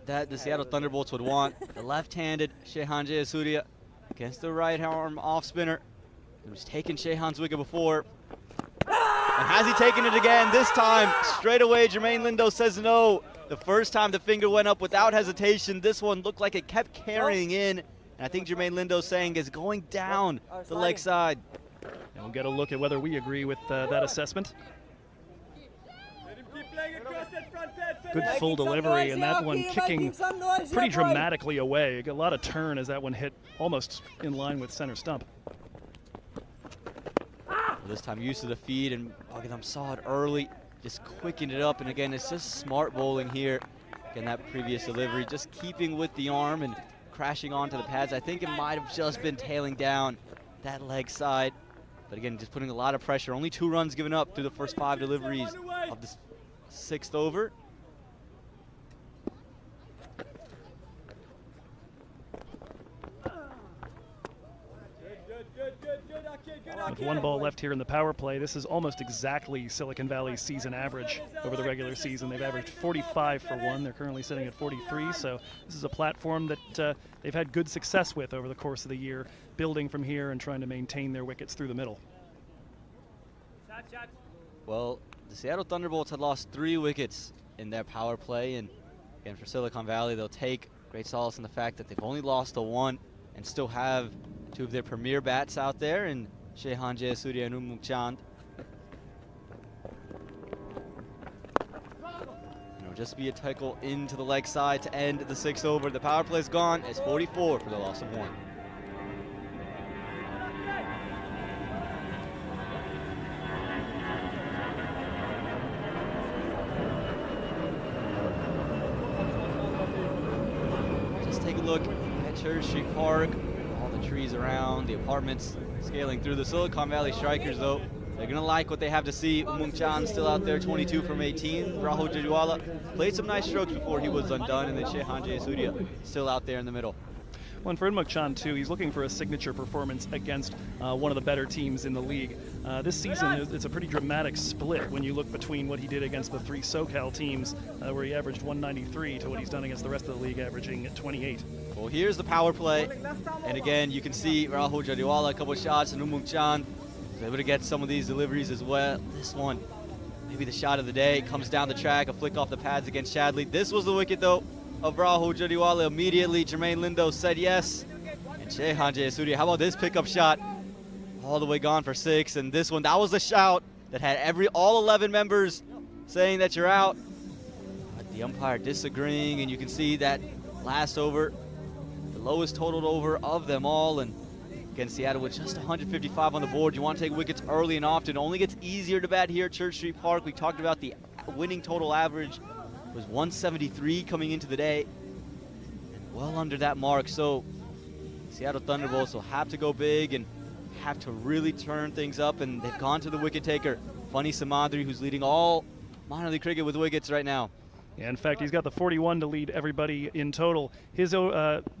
that the Seattle Thunderbolts would want. The left-handed Shehan Jayasuriya against the right arm off spinner. He was taking Shehan's wicket before. And has he taken it again? This time, straight away, Jermaine Lindo says no. The first time the finger went up without hesitation. This one looked like it kept carrying in. And I think Jermaine Lindo saying is going down the leg side. And we'll get a look at whether we agree with that assessment. Good full delivery, and that one kicking pretty dramatically away. A lot of turn as that one hit almost in line with center stump. This time used to the feed, and Bogadam saw it early, just quickened it up, and again, it's just smart bowling here. Again, that previous delivery, just keeping with the arm and crashing onto the pads. I think it might have just been tailing down that leg side, but again, just putting a lot of pressure. Only 2 runs given up through the first 5 deliveries of the 6th over. With 1 ball left here in the power play, this is almost exactly Silicon Valley's season average over the regular season. They've averaged 45 for 1. They're currently sitting at 43, so this is a platform that they've had good success with over the course of the year, building from here and trying to maintain their wickets through the middle. Well, the Seattle Thunderbolts had lost 3 wickets in their power play, and again, for Silicon Valley, they'll take Great solace in the fact that they've only lost to one and still have two of their premier bats out there in Shehan Jayasuriya and Ummuk Chand. It'll just be a tackle into the leg side to end the 6th over. The power play's gone. It's 44 for the loss of 1. Just take a look at Church Street Park. All the trees around, the apartments scaling through. The Silicon Valley Strikers, though, they're going to like what they have to see. Ummuk Chand still out there, 22 from 18. Rahul Jariwala played some nice strokes before he was undone, and then Shehan Jayasuriya still out there in the middle. Well, and for Ummuk Chand, too, he's looking for a signature performance against one of the better teams in the league. This season, it's a pretty dramatic split when you look between what he did against the 3 SoCal teams, where he averaged 193, to what he's done against the rest of the league, averaging 28. Well, here's the power play. And again, you can see Rahul Jariwala, a couple of shots, and Ummuk Chand was able to get some of these deliveries as well. This one, maybe the shot of the day, comes down the track, a flick off the pads against Shadley. This was the wicket, though, of Rahul Jariwala. Immediately, Jermaine Lindo said yes. And Shehan Jayasuriya, how about this pickup shot? All the way gone for 6. And this one, that was the shout that had all 11 members saying that you're out. But the umpire disagreeing, and you can see that last over, the lowest totaled over of them all. And again, Seattle with just 155 on the board. You want to take wickets early and often. It only gets easier to bat here at Church Street Park. We talked about the winning total average was 173 coming into the day, and well under that mark. So Seattle Thunderbolts will have to go big and have to really turn things up, and they've gone to the wicket taker, Funny Samadri, who's leading all minor league cricket with wickets right now. Yeah, in fact, he's got the 41 to lead everybody in total. His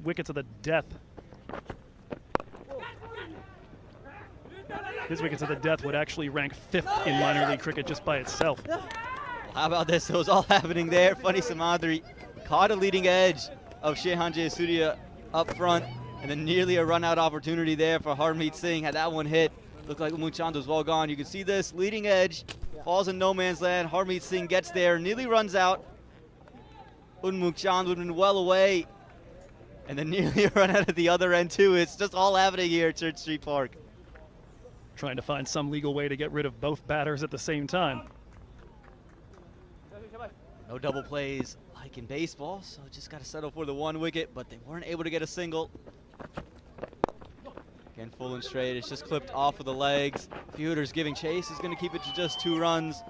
wickets of the death. His wickets of the death would actually rank 5th in minor league cricket just by itself. How about this? It was all happening there. Funny Samadri caught a leading edge of Shehan Jayasuriya up front, and then nearly a run-out opportunity there for Harmeet Singh. Had that one hit, looked like Ummuk Chand was well gone. You can see this leading edge falls in no man's land. Harmeet Singh gets there, nearly runs out. Ummuk Chand would have been well away, and then nearly a run out at the other end too. It's just all happening here at Church Street Park. Trying to find some legal way to get rid of both batters at the same time. No double plays like in baseball, so just got to settle for the 1 wicket, but they weren't able to get a single. Again, full and straight. It's just clipped off of the legs. Fielders giving chase. He's going to keep it to just 2 runs.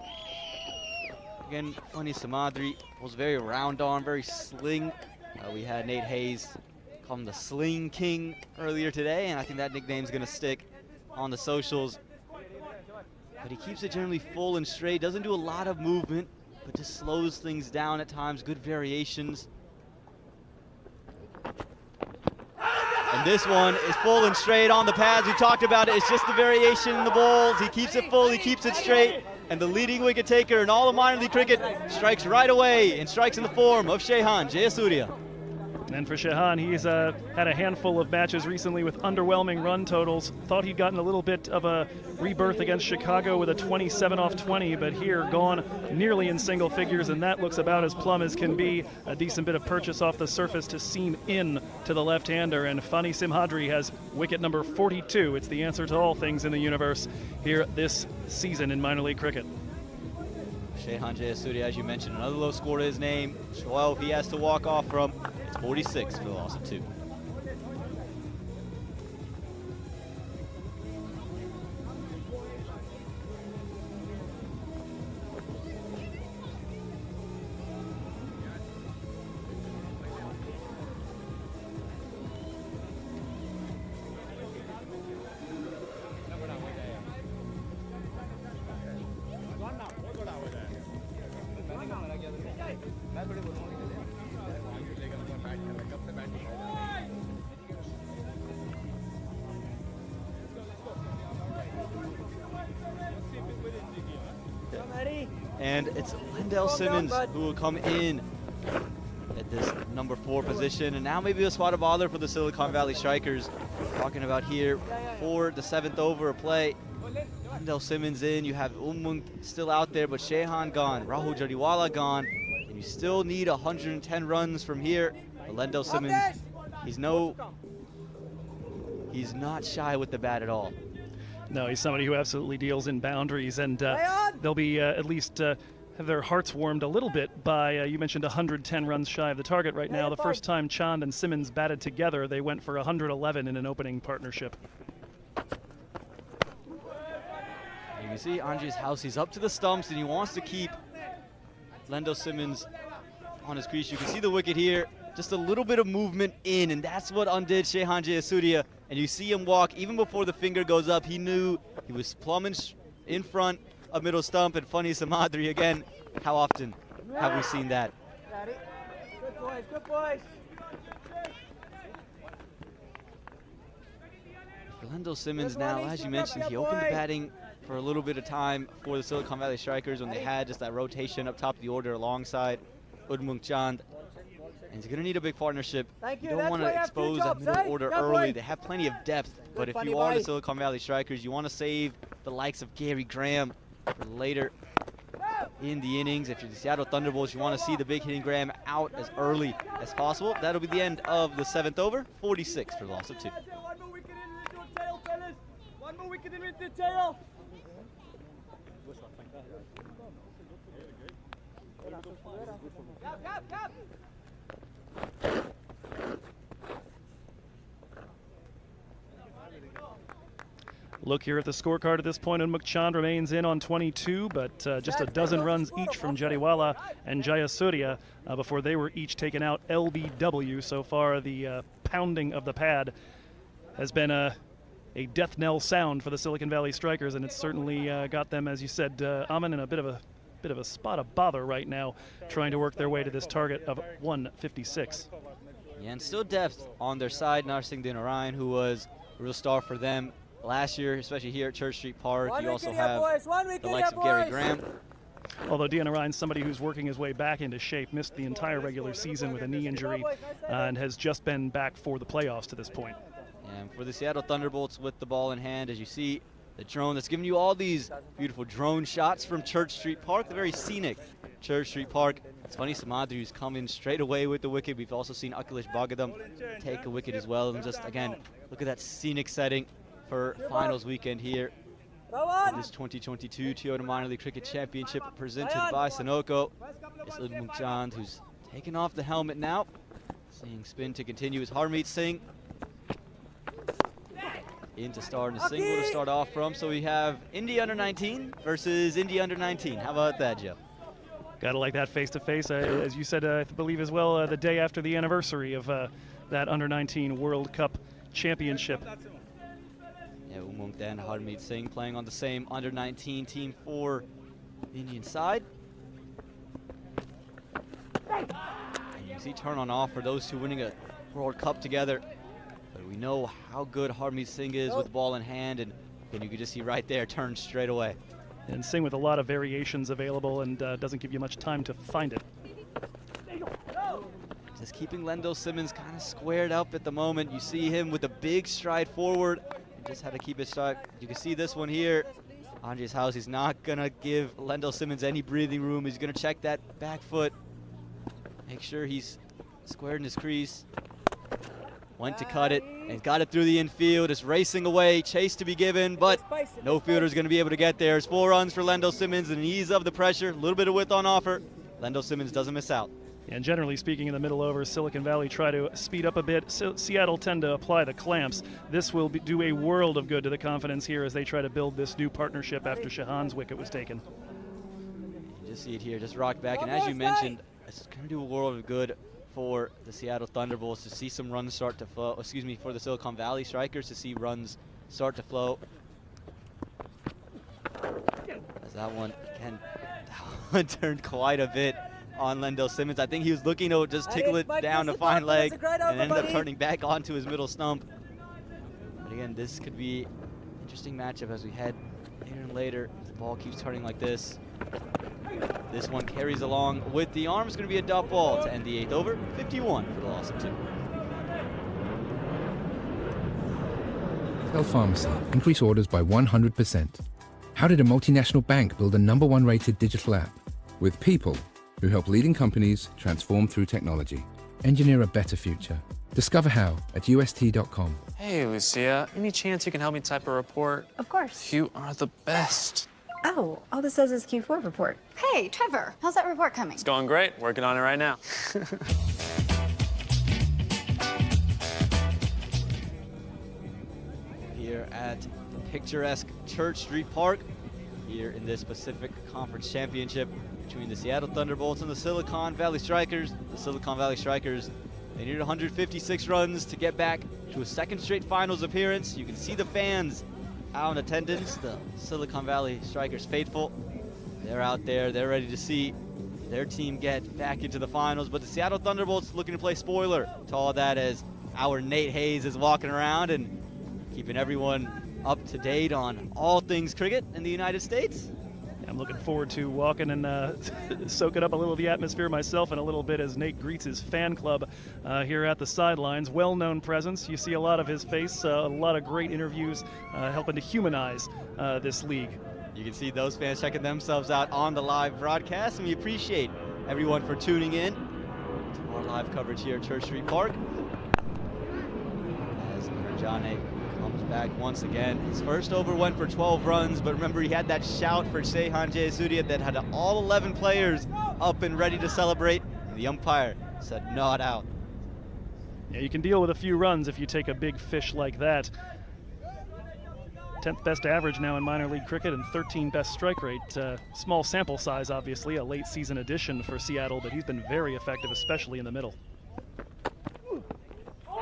Again, Funny Samadri was very round arm, very sling. We had Nate Hayes call him the Sling King earlier today, and I think that nickname's going to stick on the socials. But he keeps it generally full and straight. Doesn't do a lot of movement, but just slows things down at times. Good variations. And this one is full and straight on the pads. We talked about it. It's just the variation in the bowls. He keeps it full. He keeps it straight. And the leading wicket taker in all of minor league cricket strikes right away, and strikes in the form of Shehan Jayasuriya. And for Shehan, he's had a handful of matches recently with underwhelming run totals. Thought he'd gotten a little bit of a rebirth against Chicago with a 27 off 20, but here gone nearly in single figures, and that looks about as plumb as can be. A decent bit of purchase off the surface to seam in to the left-hander, and Funny Simhadri has wicket number 42. It's the answer to all things in the universe here this season in minor league cricket. Shehan Jayasuriya, as you mentioned, another low score to his name. 12 he has to walk off from. It's 46 for the loss of 2. And it's Lindell Simmons who will come in at this number 4 position. And now maybe a spot of bother for the Silicon Valley Strikers. Talking about here for the 7th over of play. Lindell Simmons in. You have Ummuk still out there, but Shehan gone. Rahul Jariwala gone. And you still need 110 runs from here But Lendell Simmons, he's not shy with the bat at all. No, he's somebody who absolutely deals in boundaries, and they'll be at least have their hearts warmed a little bit by, you mentioned 110 runs shy of the target right now. The first time Chand and Simmons batted together, they went for 111 in an opening partnership. You can see Andre's house, he's up to the stumps, and he wants to keep Lendell Simmons on his crease. You can see the wicket here, just a little bit of movement in, and that's what undid Shehan Jayasuriya. And you see him walk, even before the finger goes up, he knew he was plumbing in front of middle stump. And funny Samadri again, how often have we seen that? Good boys, good boys. For Lendell Simmons now, as you mentioned, he opened the batting for a little bit of time for the Silicon Valley Strikers when they had just that rotation up top of the order alongside Udmung Chand. And he's going to need a big partnership. You don't want to expose that middle order early. They have plenty of depth, but if you are the Silicon Valley Strikers, you want to save the likes of Gary Graham for later in the innings. If you're the Seattle Thunderbolts, you want to see the big hitting Graham out as early as possible. That'll be the end of the 7th over, 46 for the loss of 2. One more wicket in with your tail, fellas. One more wicket in with the tail. Cap. Look here at the scorecard at this point, and Mukchand remains in on 22, but just a dozen runs each from Jariwala and Jayasuriya before they were each taken out LBW. So far, the pounding of the pad has been a death knell sound for the Silicon Valley Strikers, and it's certainly got them, as you said, Amin, in a bit of a spot of bother right now, trying to work their way to this target of 156. Yeah, and still depth on their side. Narsingh Dinarayan, who was a real star for them last year, especially here at Church Street Park. You also have the likes of Gary Graham. Although Dinarayan's somebody who's working his way back into shape, missed the entire regular season with a knee injury, and has just been back for the playoffs to this point. And for the Seattle Thunderbolts with the ball in hand, as you see, the drone that's giving you all these beautiful drone shots from Church Street Park, the very scenic Church Street Park. It's funny, Samadri who's coming straight away with the wicket. We've also seen Akhilesh Bhagadam take a wicket as well. And just, again, look at that scenic setting for finals weekend here in this 2022 Toyota Minor League Cricket Championship presented by Sunoco. It's Udmung Chand who's taking off the helmet now. Seeing spin to continue is Harmeet Singh. Into start and single to start off from. So we have India under 19 versus India under 19. How about that, Joe? Gotta like that face-to-face. As you said, I believe as well, the day after the anniversary of that under 19 World Cup Championship. Yeah, Umung and Harmeet Singh playing on the same under 19 team for the Indian side. And you see turn on off for those two winning a World Cup together. But we know how good Harmeet Singh is with the ball in hand, and you can just see right there, turn straight away. And Singh with a lot of variations available, and doesn't give you much time to find it. Just keeping Lendell Simmons kind of squared up at the moment. You see him with a big stride forward. He just had to keep his stride. You can see this one here. Andre's house, he's not going to give Lendell Simmons any breathing room. He's going to check that back foot. Make sure he's squared in his crease. Went to cut it and got it through the infield. It's racing away, chase to be given, but no fielder is going to be able to get there. It's 4 runs for Lendell Simmons and ease of the pressure. A little bit of width on offer. Lendell Simmons doesn't miss out. And generally speaking, in the middle overs, Silicon Valley try to speed up a bit. Seattle tend to apply the clamps. This will do a world of good to the confidence here as they try to build this new partnership after Shahan's wicket was taken. You just see it here, just rocked back. And as you mentioned, it's going to do a world of good for the Seattle Thunderbolts to see some runs start to flow. Excuse me, for the Silicon Valley Strikers to see runs start to flow. As that one, again, that one turned quite a bit on Lendell Simmons. I think he was looking to just tickle it down to fine leg and ended up turning back onto his middle stump. But again, this could be an interesting matchup as we head later and later. The ball keeps turning like this. This one carries along with the arm. It's going to be a dot ball to end the 8th over, 51 for the loss of 2. Tell Pharmacy, increase orders by 100%. How did a multinational bank build a #1 rated digital app? With people who help leading companies transform through technology. Engineer a better future. Discover how at ust.com. Hey, Lucia. Any chance you can help me type a report? Of course. You are the best. Oh, all this says is Q4 report. Hey, Trevor, how's that report coming? It's going great. Working on it right now. Here at the picturesque Church Street Park, here in this Pacific Conference Championship between the Seattle Thunderbolts and the Silicon Valley Strikers. The Silicon Valley Strikers, they needed 156 runs to get back to a second straight finals appearance. You can see the fans out in attendance, the Silicon Valley Strikers faithful. They're out there, they're ready to see their team get back into the finals, but the Seattle Thunderbolts looking to play spoiler to all that, as our Nate Hayes is walking around and keeping everyone up to date on all things cricket in the United States. I'm looking forward to walking and soaking up a little of the atmosphere myself in a little bit as Nate greets his fan club here at the sidelines. Well-known presence. You see a lot of his face, a lot of great interviews helping to humanize this league. You can see those fans checking themselves out on the live broadcast, and we appreciate everyone for tuning in to our live coverage here at Church Street Park. As Rajane comes back once again. His first over went for 12 runs, but remember, he had that shout for Shehan Jayasuriya that had all 11 players up and ready to celebrate, and the umpire said not out. Yeah, you can deal with a few runs if you take a big fish like that. 10th best average now in minor league cricket and 13th best strike rate. Small sample size, obviously, a late season addition for Seattle, but he's been very effective, especially in the middle.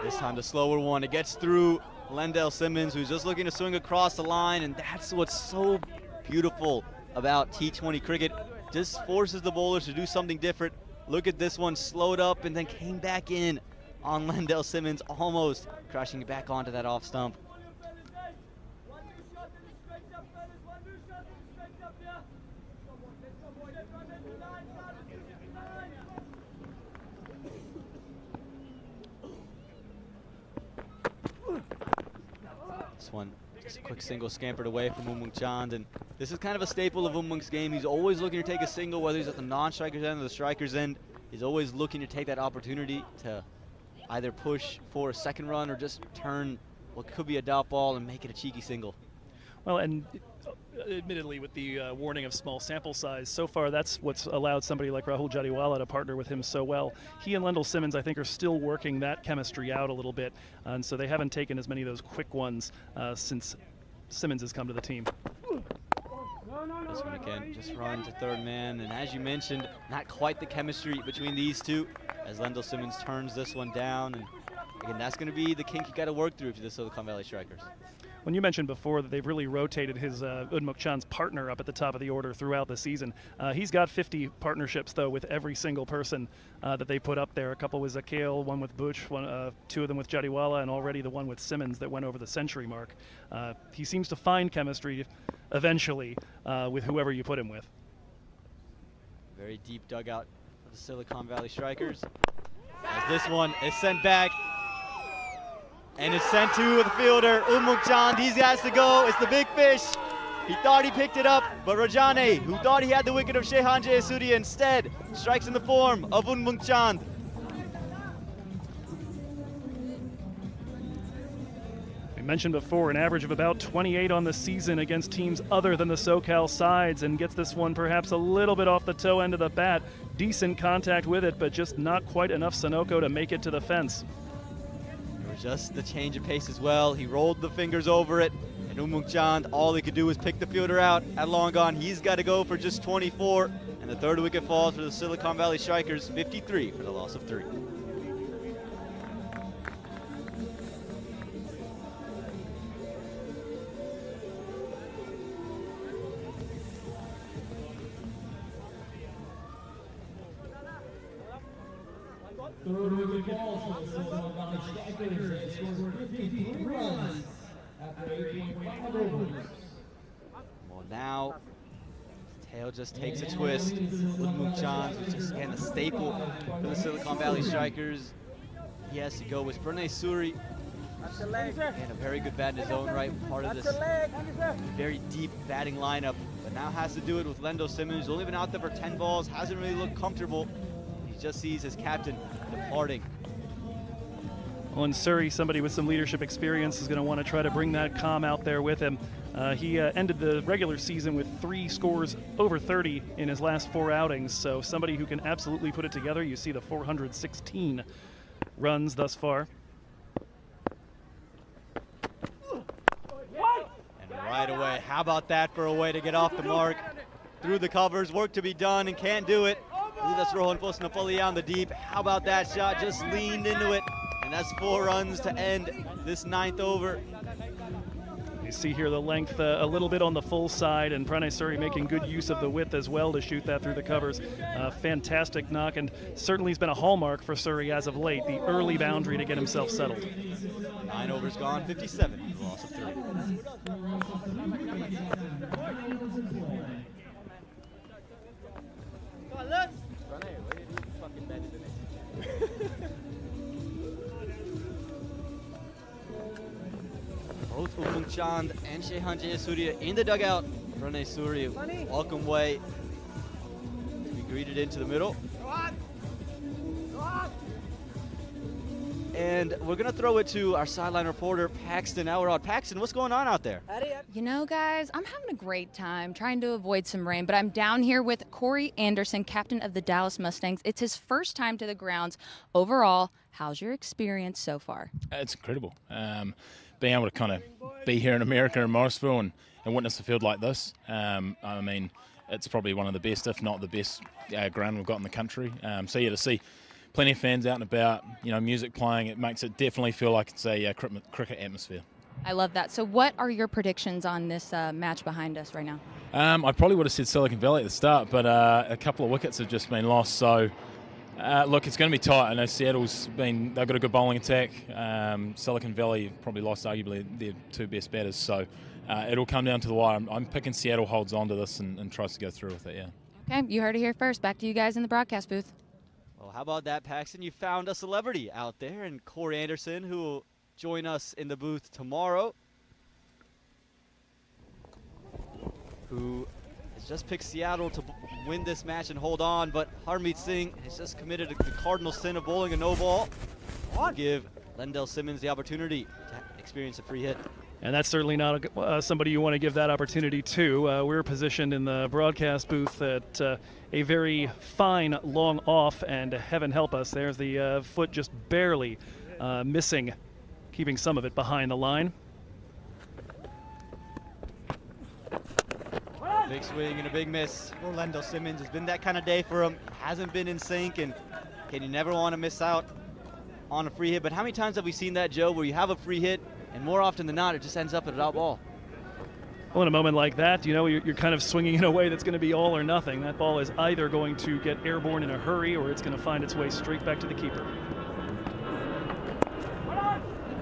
This time the slower one, it gets through Lendell Simmons, who's just looking to swing across the line, and that's what's so beautiful about T20 cricket. Just forces the bowlers to do something different. Look at this one, slowed up and then came back in on Lendell Simmons, almost crashing back onto that off stump. This one, just a quick single scampered away from Umung Chand, and this is kind of a staple of Umung's game. He's always looking to take a single, whether he's at the non-striker's end or the striker's end. He's always looking to take that opportunity to either push for a second run or just turn what could be a dot ball and make it a cheeky single. Well, and admittedly, with the warning of small sample size, so far that's what's allowed somebody like Rahul Jadiwala to partner with him so well. He and Lendell Simmons, I think, are still working that chemistry out a little bit, and so they haven't taken as many of those quick ones since Simmons has come to the team. This one again, just run to third man, and as you mentioned, not quite the chemistry between these two, as Lendell Simmons turns this one down, and again, that's going to be the kink you got to work through if you're the Silicon Valley Strikers. When you mentioned before that they've really rotated his Udmuk Chand's partner up at the top of the order throughout the season. He's got 50 partnerships, though, with every single person that they put up there. A couple with Zakhail, one with Bush, two of them with Jadiwala, and already the one with Simmons that went over the century mark. He seems to find chemistry eventually with whoever you put him with. Very deep dugout for the Silicon Valley Strikers. As this one is sent back. And it's sent to the fielder, Umung Chand. He has to go. It's the big fish. He thought he picked it up, but Rajane, who thought he had the wicket of Shehan Jayasuriya, instead strikes in the form of Umung Chand. We mentioned before an average of about 28 on the season against teams other than the SoCal sides, and gets this one perhaps a little bit off the toe end of the bat. Decent contact with it, but just not quite enough Sunoco to make it to the fence. Just the change of pace as well. He rolled the fingers over it, and Umung Chand, all he could do was pick the fielder out at long gone. He's got to go for just 24, and the third wicket falls for the Silicon Valley Strikers, 53 for the loss of 3. Third wicket falls for the Silicon Valley Strikers. They scored 53 runs after 8.5 overs. Well, now tail just takes a twist. Umung Chand, which is again a staple for the Silicon Valley Strikers. He has to go with Pranay Suri. Again, a very good bat in his own right, part of this very deep batting lineup, but now has to do it with Lendell Simmons, who's only been out there for 10 balls, hasn't really looked comfortable. He's he just sees his captain departing. Well, in Surrey, somebody with some leadership experience is going to want to try to bring that calm out there with him. He ended the regular season with 3 scores over 30 in his last 4 outings, so somebody who can absolutely put it together. You see the 416 runs thus far. And right away, how about that for a way to get off the mark? Through the covers, work to be done, and can't do it. That's Rohan Fosnapalli on the deep. How about that shot? Just leaned into it. And that's 4 runs to end this 9th over. You see here the length a little bit on the full side, and Pranay Surrey making good use of the width as well to shoot that through the covers. Fantastic knock, and certainly has been a hallmark for Surrey as of late, the early boundary to get himself settled. 9 overs gone, 57, loss of 3. Both Upung Chand and Shehan Jayasuriya in the dugout. Pranay Surrey, welcome way to be greeted into the middle. And we're going to throw it to our sideline reporter, Paxton Elrod. Paxton, what's going on out there? You know, guys, I'm having a great time trying to avoid some rain, but I'm down here with Corey Anderson, captain of the Dallas Mustangs. It's his first time to the grounds. Overall, how's your experience so far? It's incredible. Being able to kind of be here in America in Morrisville and witness a field like this. I mean, it's probably one of the best, if not the best, ground we've got in the country. So yeah, to see plenty of fans out and about, you know, music playing, it makes it definitely feel like it's a cricket atmosphere. I love that. So what are your predictions on this match behind us right now? I probably would have said Silicon Valley at the start, but a couple of wickets have just been lost. So look, it's going to be tight. I know they've got a good bowling attack. Silicon Valley probably lost arguably their 2 best batters. So it'll come down to the wire. I'm picking Seattle holds on to this and tries to go through with it, yeah. Okay, you heard it here first. Back to you guys in the broadcast booth. Well, how about that, Paxton? You found a celebrity out there, and Corey Anderson, who will join us in the booth tomorrow, who has just picked Seattle to win this match and hold on, but Harmeet Singh has just committed the cardinal sin of bowling a no ball to give Lendell Simmons the opportunity to experience a free hit. And that's certainly not somebody you want to give that opportunity to. We're positioned in the broadcast booth at a very fine long off, and heaven help us, there's the foot just barely missing, keeping some of it behind the line. Big swing and a big miss for Lendell Simmons. It's been that kind of day for him. Hasn't been in sync, and you never want to miss out on a free hit. But how many times have we seen that, Joe, where you have a free hit, and more often than not, it just ends up at a dot ball? Well, in a moment like that, you know, you're kind of swinging in a way that's going to be all or nothing. That ball is either going to get airborne in a hurry, or it's going to find its way straight back to the keeper.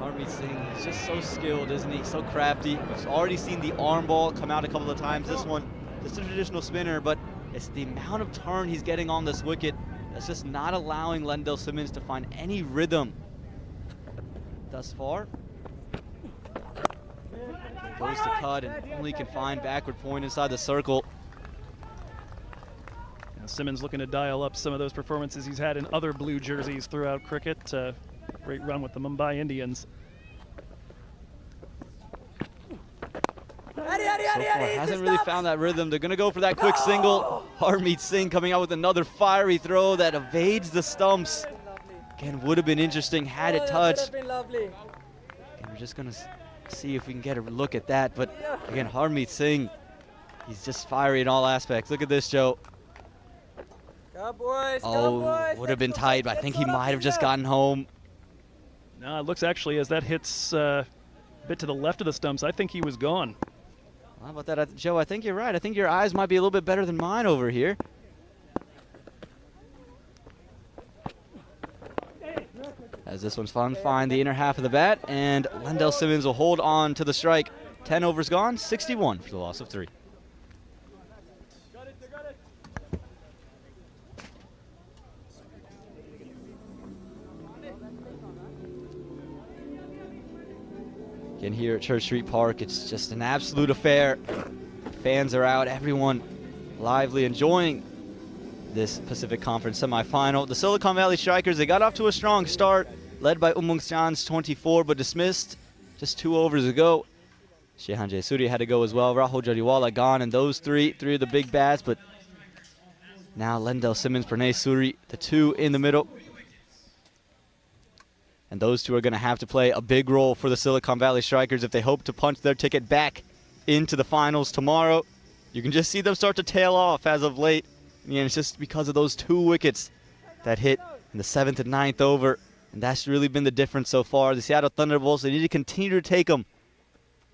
Harmeet Singh is just so skilled, isn't he? So crafty. We've already seen the arm ball come out a couple of times. This one, just a traditional spinner, but it's the amount of turn he's getting on this wicket that's just not allowing Lendell Simmons to find any rhythm thus far. Goes to cut and only can find backward point inside the circle. Now Simmons looking to dial up some of those performances he's had in other blue jerseys throughout cricket. Great run with the Mumbai Indians. So far, hasn't really found that rhythm. They're going to go for that quick single. Harmeet Singh coming out with another fiery throw that evades the stumps. Again, would have been interesting had it touched. And we're just going to see if we can get a look at that. But again, Harmeet Singh, he's just fiery in all aspects. Look at this, Joe. Would have been tight, but I think he might have just gotten home. No, it looks actually as that hits a bit to the left of the stumps, I think he was gone. How about that, Joe? I think you're right. I think your eyes might be a little bit better than mine over here. As this one's fun, find the inner half of the bat, and Lendell Simmons will hold on to the strike. 10 overs gone, 61 for the loss of 3. Again, here at Church Street Park, it's just an absolute affair. Fans are out, everyone lively, enjoying this Pacific Conference semifinal. The Silicon Valley Strikers, they got off to a strong start, led by Umungchan's 24, but dismissed just 2 overs ago. Shehan Jayasuriya had to go as well. Rahul Jariwala gone, and those three of the big bats, but now Lendell Simmons, Pranay Suri, the 2 in the middle. And those 2 are going to have to play a big role for the Silicon Valley Strikers if they hope to punch their ticket back into the finals tomorrow. You can just see them start to tail off as of late. And it's just because of those 2 wickets that hit in the 7th and 9th over. And that's really been the difference so far. The Seattle Thunderbolts, they need to continue to take them.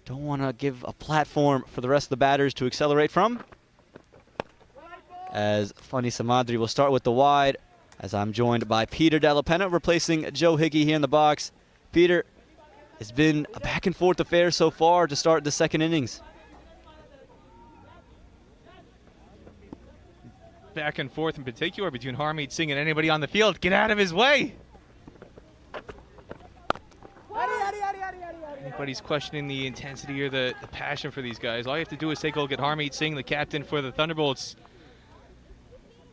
Don't want to give a platform for the rest of the batters to accelerate from. As Funny Samadri will start with the wide, as I'm joined by Peter Della Penna replacing Joe Hickey here in the box. Peter, it's been a back and forth affair so far to start the 2nd innings. Back and forth in particular between Harmeet Singh and anybody on the field. Get out of his way! Anybody's questioning the intensity or the passion for these guys. All you have to do is take a look at Harmeet Singh, the captain for the Thunderbolts.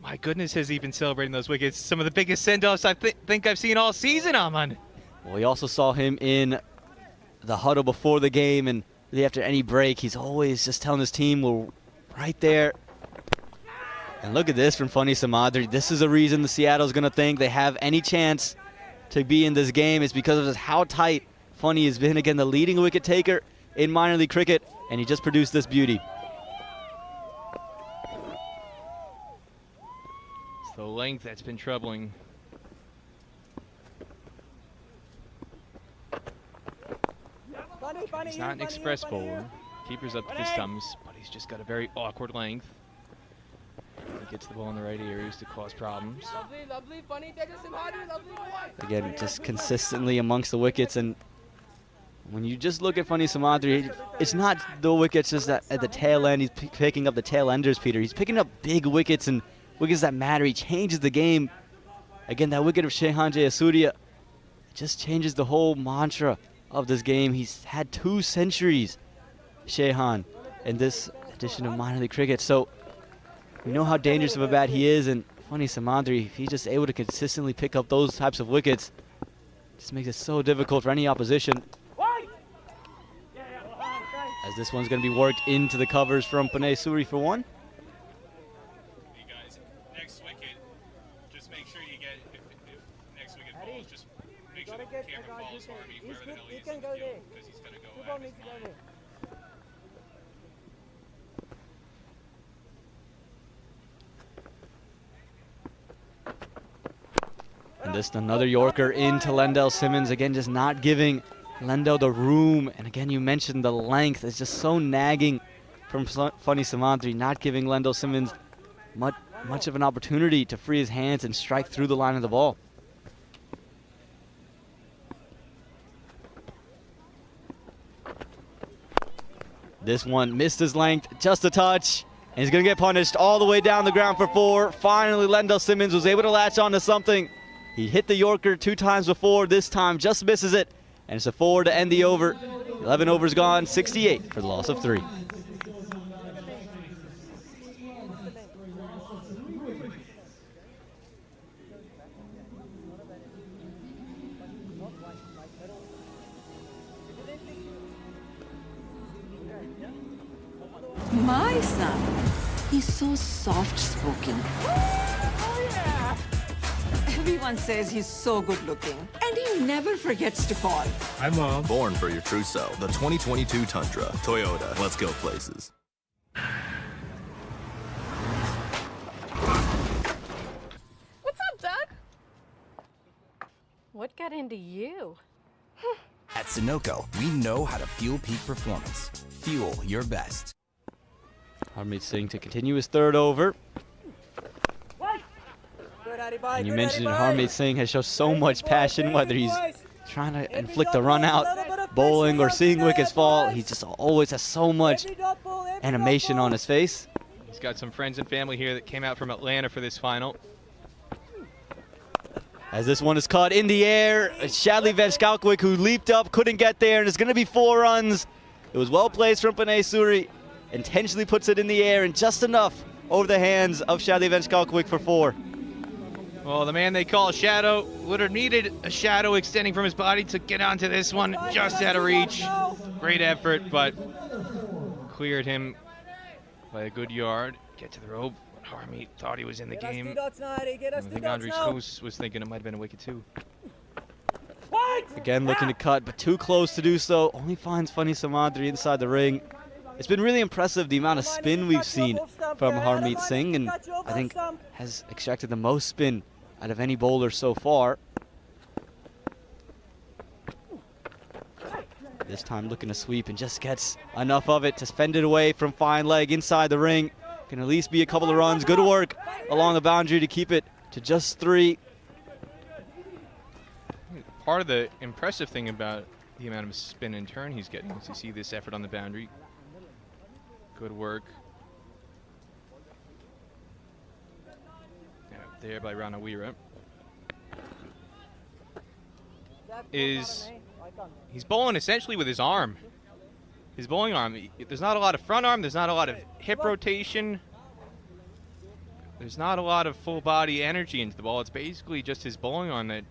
My goodness, has he been celebrating those wickets. Some of the biggest send-offs I think I've seen all season, Aman. Well, we also saw him in the huddle before the game, and really after any break, he's always just telling his team, we're right there. And look at this from Funny Samadri. This is a reason the Seattle's going to think they have any chance to be in this game. It's because of just how tight Funny has been. Again, the leading wicket taker in minor league cricket, and he just produced this beauty. It's the length that's been troubling. He's not an express bowler. Keeper's up to his thumbs, but he's just got a very awkward length. He gets the ball in the right areas to cause problems. Again, just consistently amongst the wickets, and when you just look at Funny Samadri, it's not the wickets just at the tail end. He's picking up the tail enders, Peter. He's picking up big wickets and wickets that matter. He changes the game. Again, that wicket of Shehan Jayasuriya just changes the whole mantra of this game. He's had 2 centuries, Shehan, in this edition of minor league cricket. So we know how dangerous of a bat he is, and Funny Samadri, if he's just able to consistently pick up those types of wickets, just makes it so difficult for any opposition. As this one's going to be worked into the covers from Pranay Suri for 1. Hey guys, next wicket, just make sure you get, if next wicket falls, just make sure the camera follows Harvey wherever the hell he is in the field, because he's going to go out of his mind. And this another Yorker into Lendell Simmons. Again, just not giving Lendell the room. And again, you mentioned the length. It's just so nagging from Funny Samadri, not giving Lendell Simmons much of an opportunity to free his hands and strike through the line of the ball. This one missed his length just a touch, and he's going to get punished all the way down the ground for 4. Finally, Lendell Simmons was able to latch on to something. He hit the Yorker 2 times before. This time just misses it, and it's a 4 to end the over. 11 overs gone, 68 for the loss of 3. My son, he's so soft-spoken. Everyone says he's so good-looking, and he never forgets to call. Hi, Mom. Born for your true self. The 2022 Tundra. Toyota. Let's go places. What's up, Doug? What got into you? At Sunoco, we know how to fuel peak performance. Fuel your best. Harmeet Singh to continue his 3rd over. And you mentioned Harmeet Singh has shown so much passion, whether he's trying to inflict a run out, bowling, or seeing wickets fall. He just always has so much animation on his face. He's got some friends and family here that came out from Atlanta for this final. As this one is caught in the air, Shadley Venskalkwik, who leaped up, couldn't get there, and it's going to be 4 runs. It was well placed from Pranay Suri. Intentionally puts it in the air, and just enough over the hands of Shadley Van Skalkwyk for 4. Well, the man they call Shadow would have needed a shadow extending from his body to get onto this one, just out of reach. Great effort, but cleared him by a good yard. Get to the rope. Harmeet thought he was in the game. I think Andre Schoos was thinking it might have been a wicket too. Again looking to cut, but too close to do so. Only finds Funny Samadri inside the ring. It's been really impressive the amount of spin we've seen from Harmeet Singh, and I think has extracted the most spin out of any bowler so far. This time looking to sweep and just gets enough of it to fend it away from fine leg inside the ring. Can at least be a couple of runs. Good work along the boundary to keep it to just 3. Part of the impressive thing about the amount of spin and turn he's getting is you see this effort on the boundary. Good work. There by Ranawira. He's bowling essentially with his arm. His bowling arm. There's not a lot of front arm. There's not a lot of hip rotation. There's not a lot of full body energy into the ball. It's basically just his bowling arm that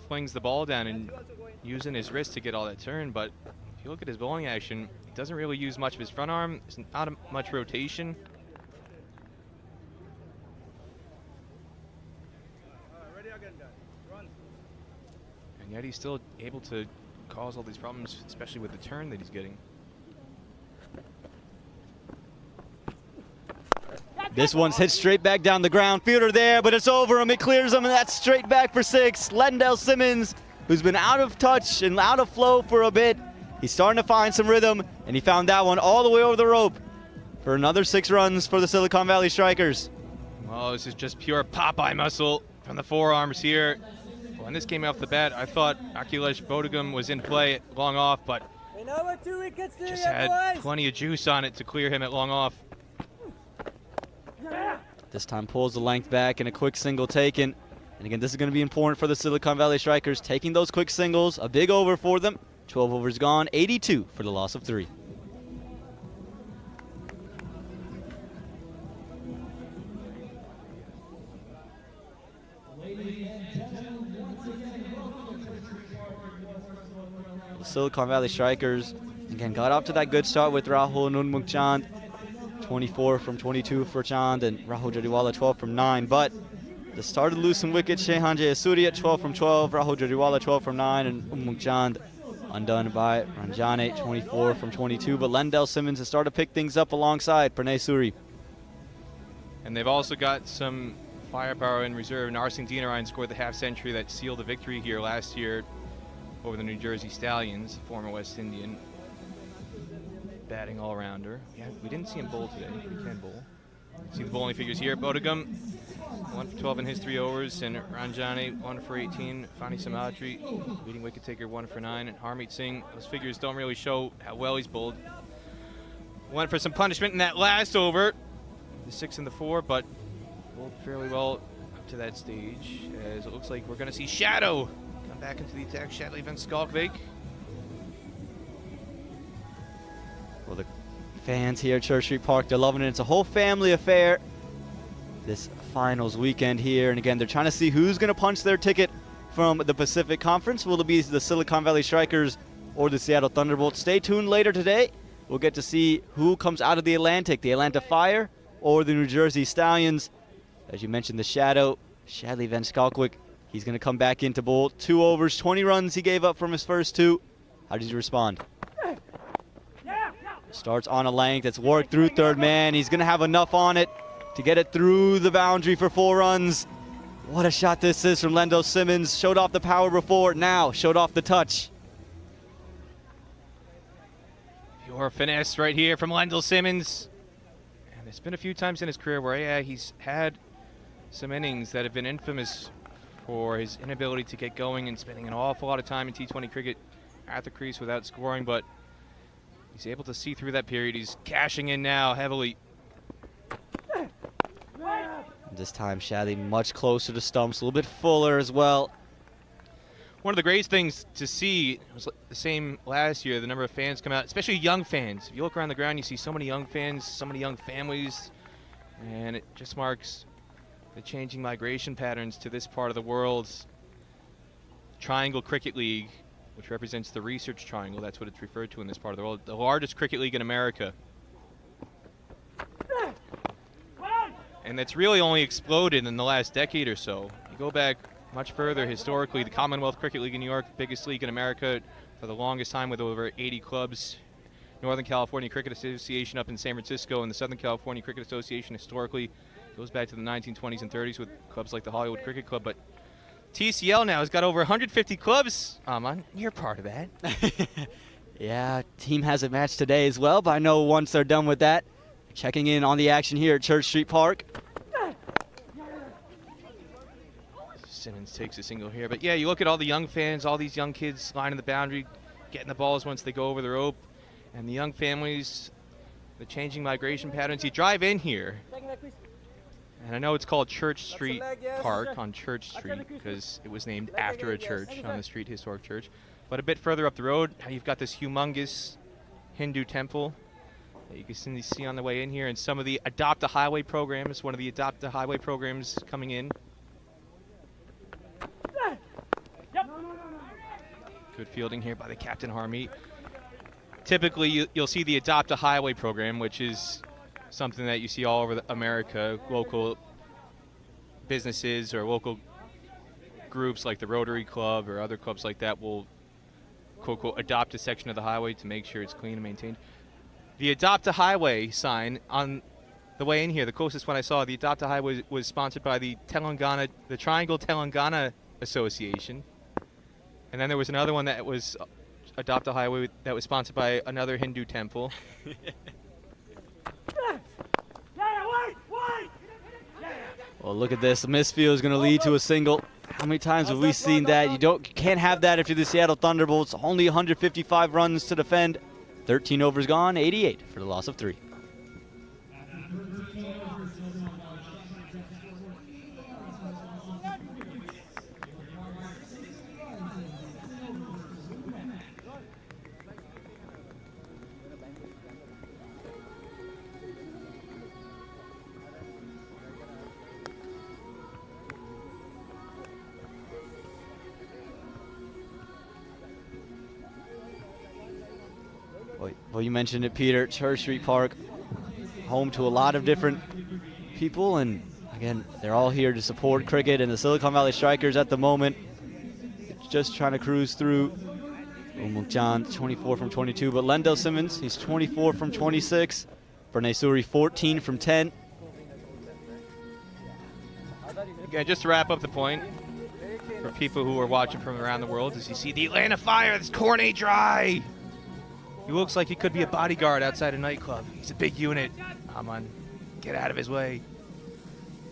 flings the ball down and using his wrist to get all that turn. But if you look at his bowling action, he doesn't really use much of his front arm. There's not much rotation. And yet he's still able to cause all these problems, especially with the turn that he's getting. This one's hit straight back down the ground. Fielder there, but it's over him. It clears him, and that's straight back for 6. Lendell Simmons, who's been out of touch and out of flow for a bit. He's starting to find some rhythm, and he found that one all the way over the rope for another 6 runs for the Silicon Valley Strikers. Well, this is just pure Popeye muscle from the forearms here. When this came off the bat, I thought Akhilesh Bodhagam was in play at long off, but just had plenty of juice on it to clear him at long off. This time pulls the length back and a quick single taken. And again, this is going to be important for the Silicon Valley Strikers, taking those quick singles. A big over for them. 12 overs gone, 82 for the loss of 3. The Silicon Valley Strikers, again, got off to that good start with Rahul Nunmukchand. 24 from 22 for Chand, and Rahul Jariwala 12 from 9. But they started to lose some wickets. Shehan Jayasuri at 12 from 12, Rahul Jariwala 12 from 9, and Nunmukchand undone by Ranjane 24 from 22. But Lendell Simmons has started to pick things up alongside Pranay Suri. And they've also got some firepower in reserve. Narsingh Dinarayan scored the half century that sealed the victory here last year over the New Jersey Stallions, former West Indian. Batting all-rounder. Yeah, we didn't see him bowl today. He can bowl. See the bowling figures here. Bodhagam, 1 for 12 in his 3 overs, and Ranjane, 1 for 18. Fani Samadri, leading wicket taker, 1 for 9. And Harmeet Singh, those figures don't really show how well he's bowled. Went for some punishment in that last over, the 6 and the 4, but bowled fairly well up to that stage, as it looks like we're going to see Shadow come back into the attack. Shadley Van Skalkwyk. Well, the fans here at Church Street Park, they're loving it. It's a whole family affair this finals weekend here. And again, they're trying to see who's going to punch their ticket from the Pacific Conference. Will it be the Silicon Valley Strikers or the Seattle Thunderbolts? Stay tuned later today. We'll get to see who comes out of the Atlantic, the Atlanta Fire or the New Jersey Stallions. As you mentioned, the Shadow, Shadley Van Skalkwyk, he's going to come back into bowl. 2 overs, 20 runs he gave up from his first 2. How did you respond? Starts on a length. It's worked through third man. He's going to have enough on it to get it through the boundary for 4 runs. What a shot this is from Lendell Simmons. Showed off the power before. Now showed off the touch. Pure finesse right here from Lendell Simmons. And there's been a few times in his career where, yeah, he's had some innings that have been infamous for his inability to get going and spending an awful lot of time in T20 cricket at the crease without scoring, but he's able to see through that period. He's cashing in now heavily. This time Shadley much closer to stumps, a little bit fuller as well. One of the greatest things to see was the same last year, the number of fans come out, especially young fans. If you look around the ground, you see so many young fans, so many young families And it just marks the changing migration patterns to this part of the world's Triangle Cricket League, which represents the research triangle. That's what it's referred to in this part of the world. The largest cricket league in America. And it's really only exploded in the last decade or so. You go back much further historically, the Commonwealth Cricket League in New York, biggest league in America for the longest time with over 80 clubs. Northern California Cricket Association up in San Francisco, and the Southern California Cricket Association historically goes back to the 1920s and 30s with clubs like the Hollywood Cricket Club. But TCL now has got over 150 clubs. Aman, you're part of that. Yeah, team has a match today as well, but I know once they're done with that, checking in on the action here at Church Street Park. Simmons takes a single here. But yeah, you look at all the young fans, all these young kids lining the boundary, getting the balls once they go over the rope. And the young families, the changing migration patterns. You drive in here, and I know it's called Church Street Park on Church Street because it was named after a church on the street, historic church. But a bit further up the road, you've got this humongous Hindu temple that you can see on the way in here, and some of the Adopt a Highway programs, one of the Adopt a Highway programs coming in. Good fielding here by the captain, Harmeet. Typically, you'll see the Adopt a Highway program, which is something that you see all over America. Local businesses or local groups like the Rotary Club or other clubs like that will, quote, quote, adopt a section of the highway to make sure it's clean and maintained. The Adopt a Highway sign on the way in here, the closest one I saw, the Adopt a Highway was sponsored by the Triangle Telangana Association. And then there was another one that was Adopt a Highway that was sponsored by another Hindu temple. Well, look at this. The misfield is going to lead to a single. How many times have we seen that? You can't have that if you're the Seattle Thunderbolts. Only 155 runs to defend. 13 overs gone, 88 for the loss of 3. Well, you mentioned it, Peter. Church Street Park, home to a lot of different people, and again, they're all here to support cricket. And the Silicon Valley Strikers at the moment, just trying to cruise through. Umukjan, 24 from 22, but Lendell Simmons, he's 24 from 26. Pranay Suri, 14 from 10. Again, just to wrap up the point, for people who are watching from around the world, as you see the Atlanta Fire, this cornet dry. He looks like he could be a bodyguard outside a nightclub. He's a big unit. Aman, get out of his way.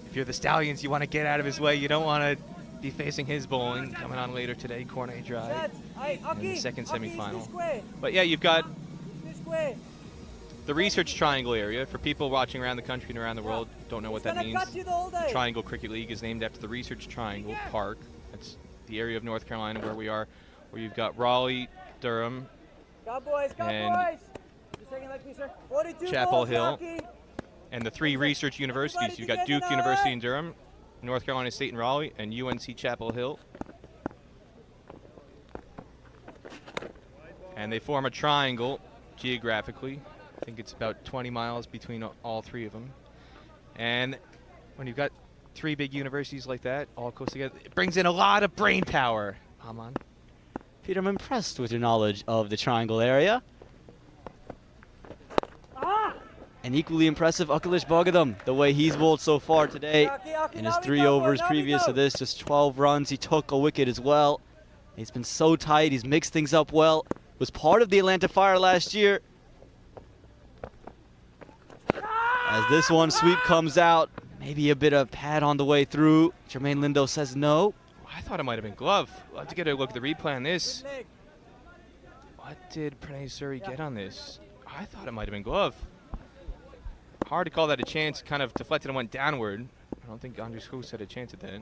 If you're the Stallions, you want to get out of his way. You don't want to be facing his bowling coming on later today, Cornet Drive, in the second semifinal. But yeah, you've got the Research Triangle area. For people watching around the country and around the world, don't know what that means. The Triangle Cricket League is named after the Research Triangle Park. That's the area of North Carolina where we are, where you've got Raleigh, Durham, and Chapel Hill, and the 3 research universities. You've got Duke University in Durham, North Carolina State in Raleigh, and UNC Chapel Hill. And they form a triangle geographically. I think it's about 20 miles between all 3 of them. And when you've got 3 big universities like that all close together, it brings in a lot of brain power. Aman. Peter, I'm impressed with your knowledge of the Triangle area. And equally impressive, Akhilesh Bhagadam, the way he's bowled so far today. In his 3 overs previous to this, just 12 runs. He took a wicket as well. He's been so tight. He's mixed things up well. Was part of the Atlanta Fire last year. As this one sweep comes out, maybe a bit of pad on the way through. Jermaine Lindo says no. I thought it might have been glove. We'll have to get a look at the replay on this. What did Pranay Suri get on this? I thought it might have been glove. Hard to call that a chance. Kind of deflected and went downward. I don't think Andres Hoos had a chance at that.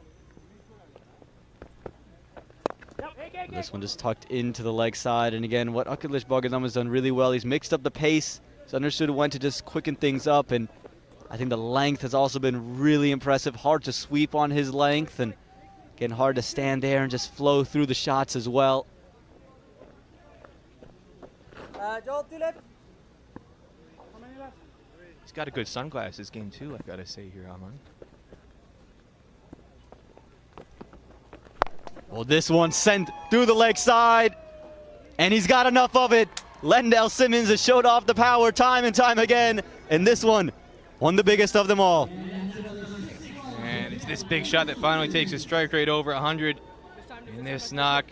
This one just tucked into the leg side. And again, what Akhilesh Bhagadam has done really well, he's mixed up the pace. He's understood when to just quicken things up. And I think the length has also been really impressive. Hard to sweep on his length, and getting hard to stand there and just flow through the shots as well. He's got a good sunglasses game too, I've got to say here, Aman. Well, this one sent through the leg side, and he's got enough of it. Lendell Simmons has showed off the power time and time again, and this one the biggest of them all. And it's this big shot that finally takes his strike rate over 100 in this knock.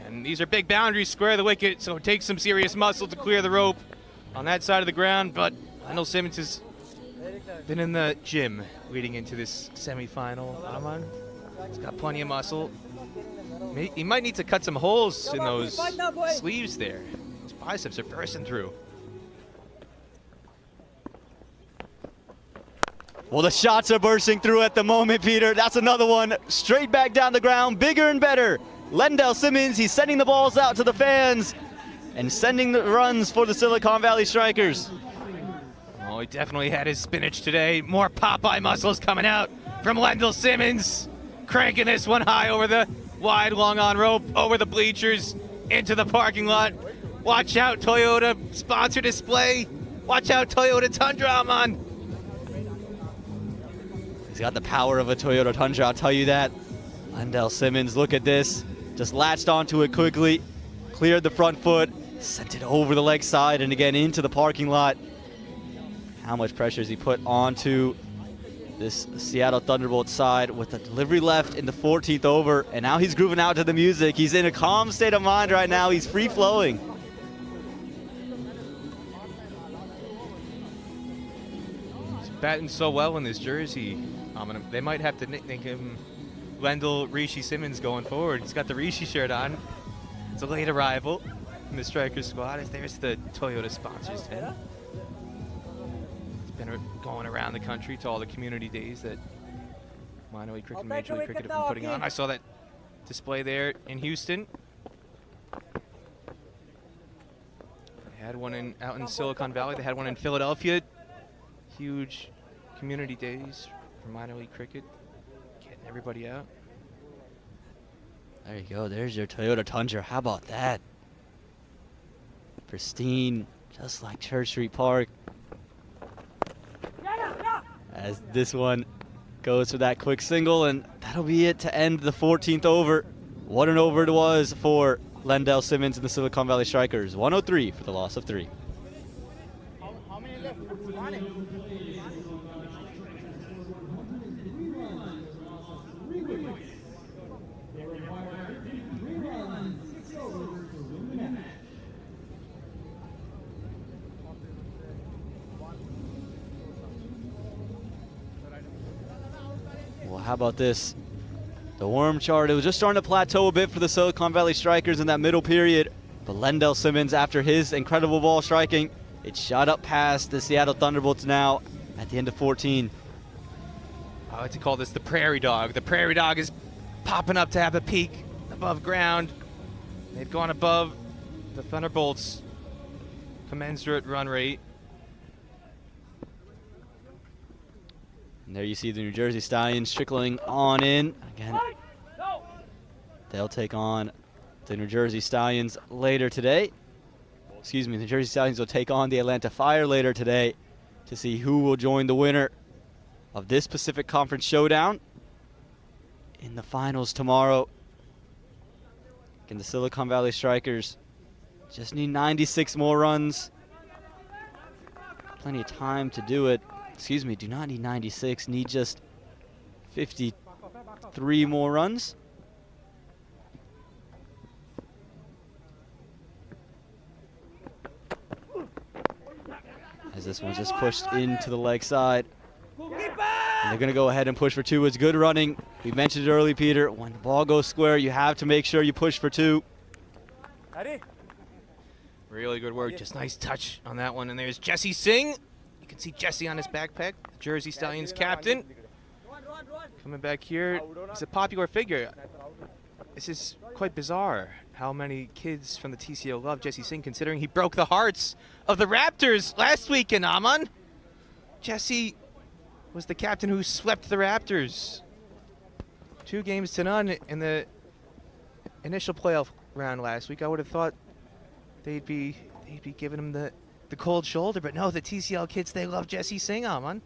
And these are big boundaries, square the wicket, so it takes some serious muscle to clear the rope on that side of the ground. But Lendell Simmons has been in the gym leading into this semifinal. Aman, he's got plenty of muscle. He might need to cut some holes in those sleeves there. His biceps are bursting through. Well, the shots are bursting through at the moment, Peter. That's another one. Straight back down the ground, bigger and better. Lendell Simmons, he's sending the balls out to the fans and sending the runs for the Silicon Valley Strikers. Oh, he definitely had his spinach today. More Popeye muscles coming out from Lendell Simmons. Cranking this one high over the wide long on rope, over the bleachers, into the parking lot. Watch out, Toyota sponsor display. Watch out, Toyota Tundra, Aman. He's got the power of a Toyota Tundra, I'll tell you that. Lendell Simmons, look at this. Just latched onto it quickly, cleared the front foot, sent it over the leg side and again into the parking lot. How much pressure has he put onto this Seattle Thunderbolts side with the delivery left in the 14th over, and now he's grooving out to the music. He's in a calm state of mind right now. He's free flowing. He's batting so well in this jersey. They might have to nickname him Lendell Rishi Simmons going forward. He's got the Rishi shirt on. It's a late arrival in the Strikers squad. There's the Toyota sponsors tent. It's been going around the country to all the community days that minor league cricket and major league cricket have been putting on. I saw that display there in Houston. They had one out in Silicon Valley. They had one in Philadelphia. Huge community days for minor league cricket. Getting everybody out. There you go. There's your Toyota Tundra. How about that? Pristine, just like Church Street Park. As this one goes for that quick single, and that'll be it to end the 14th over. What an over it was for Lendell Simmons and the Silicon Valley Strikers. 103 for the loss of 3. How many left? Well, how about this? The worm chart, it was just starting to plateau a bit for the Silicon Valley Strikers in that middle period. But Lendell Simmons, after his incredible ball striking, it shot up past the Seattle Thunderbolts now at the end of 14. I like to call this the prairie dog. The prairie dog is popping up to have a peak above ground. They've gone above the Thunderbolts' commensurate run rate. And there you see the New Jersey Stallions trickling on in. Again, they'll take on the New Jersey Stallions later today. Excuse me, the New Jersey Stallions will take on the Atlanta Fire later today to see who will join the winner of this Pacific Conference Showdown in the finals tomorrow. Again, the Silicon Valley Strikers just need 96 more runs. Plenty of time to do it. Excuse me, do not need 96, need just 53 more runs. As this one's just pushed into the leg side. And they're going to go ahead and push for 2. It's good running. We mentioned it early, Peter. When the ball goes square, you have to make sure you push for 2. Really good work. Just nice touch on that one. And there's Rishi Singh. You can see Jesse on his backpack, Jersey Stallions captain. Coming back here. He's a popular figure. This is quite bizarre how many kids from the TCO love Rishi Singh, considering he broke the hearts of the Raptors last week in Amman. Jesse was the captain who swept the Raptors 2-0 in the initial playoff round last week. I would have thought they'd be giving him the cold shoulder, but no, the TCL kids, they love Jesse Singh, man.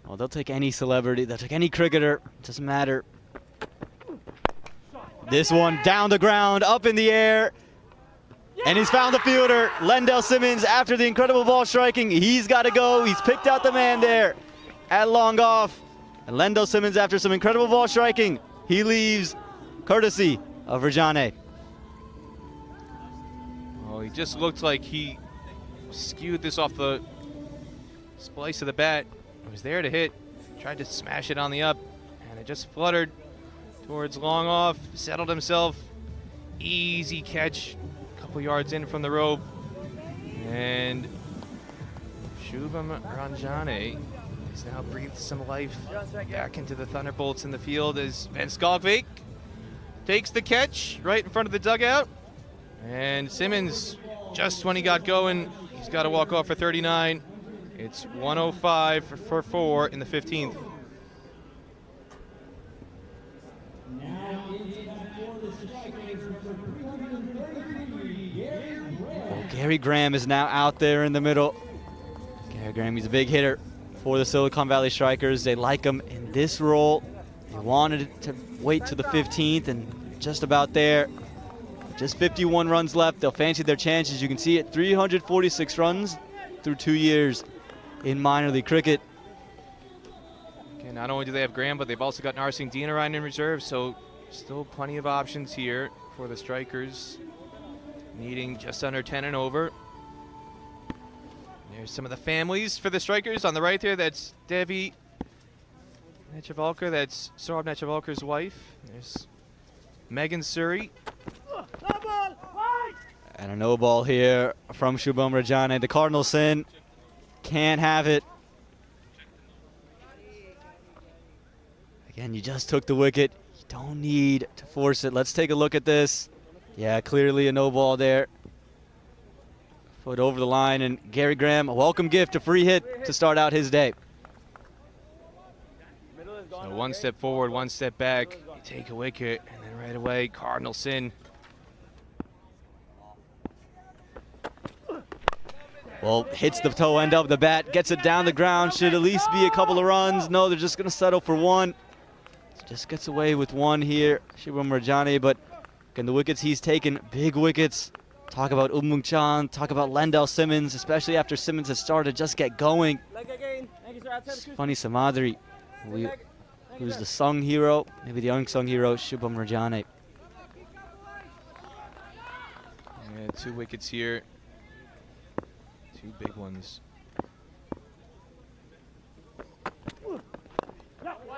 Well, they'll take any celebrity, they'll take any cricketer, doesn't matter. This one down the ground, up in the air, and he's found the fielder, Lendell Simmons, after the incredible ball striking. He's got to go. He's picked out the man there at long off. And Lendell Simmons, after some incredible ball striking, he leaves courtesy of Rajane. Oh, he just looked like he skewed this off the splice of the bat. It was there to hit, tried to smash it on the up, and it just fluttered towards long off, settled himself. Easy catch, a couple yards in from the rope. And Shubham Ranjane has now breathed some life back into the Thunderbolts in the field as Van Skalkvik takes the catch right in front of the dugout. And Simmons, just when he got going, he's got to walk off for 39. It's 105 for 4 in the 15th. Well, Gary Graham is now out there in the middle. Gary Graham, he's a big hitter for the Silicon Valley Strikers. They like him in this role. They wanted to wait to the 15th, and just about there. Just 51 runs left. They'll fancy their chances. You can see it, 346 runs through 2 years in minor league cricket. Okay, not only do they have Graham, but they've also got Narsingh Deenarine in reserve, so still plenty of options here for the Strikers, needing just under 10 and over. There's some of the families for the Strikers on the right there. That's Devi Netravalkar. That's Saurabh Netravalkar's wife. There's Megan Suri. And a no ball here from Shubham Rajane. The Cardinals sin. Can't have it. Again, you just took the wicket. You don't need to force it. Let's take a look at this. Yeah, clearly a no ball there. Foot over the line, and Gary Graham, a welcome gift, a free hit to start out his day. So one step forward, one step back. You take a wicket, and then right away, Cardinal sin. Well, hits the toe end of the bat, gets it down the ground. Should at least be a couple of runs. No, they're just going to settle for one. Just gets away with one here, Shubham Rajane. But again, the wickets he's taken, big wickets. Talk about Umung Chan, talk about Lendell Simmons, especially after Simmons has started to just get going. It's funny, Samadri, who's the sung hero, maybe the unsung hero, Shubham Rajane. Yeah, 2 wickets here. 2 big ones.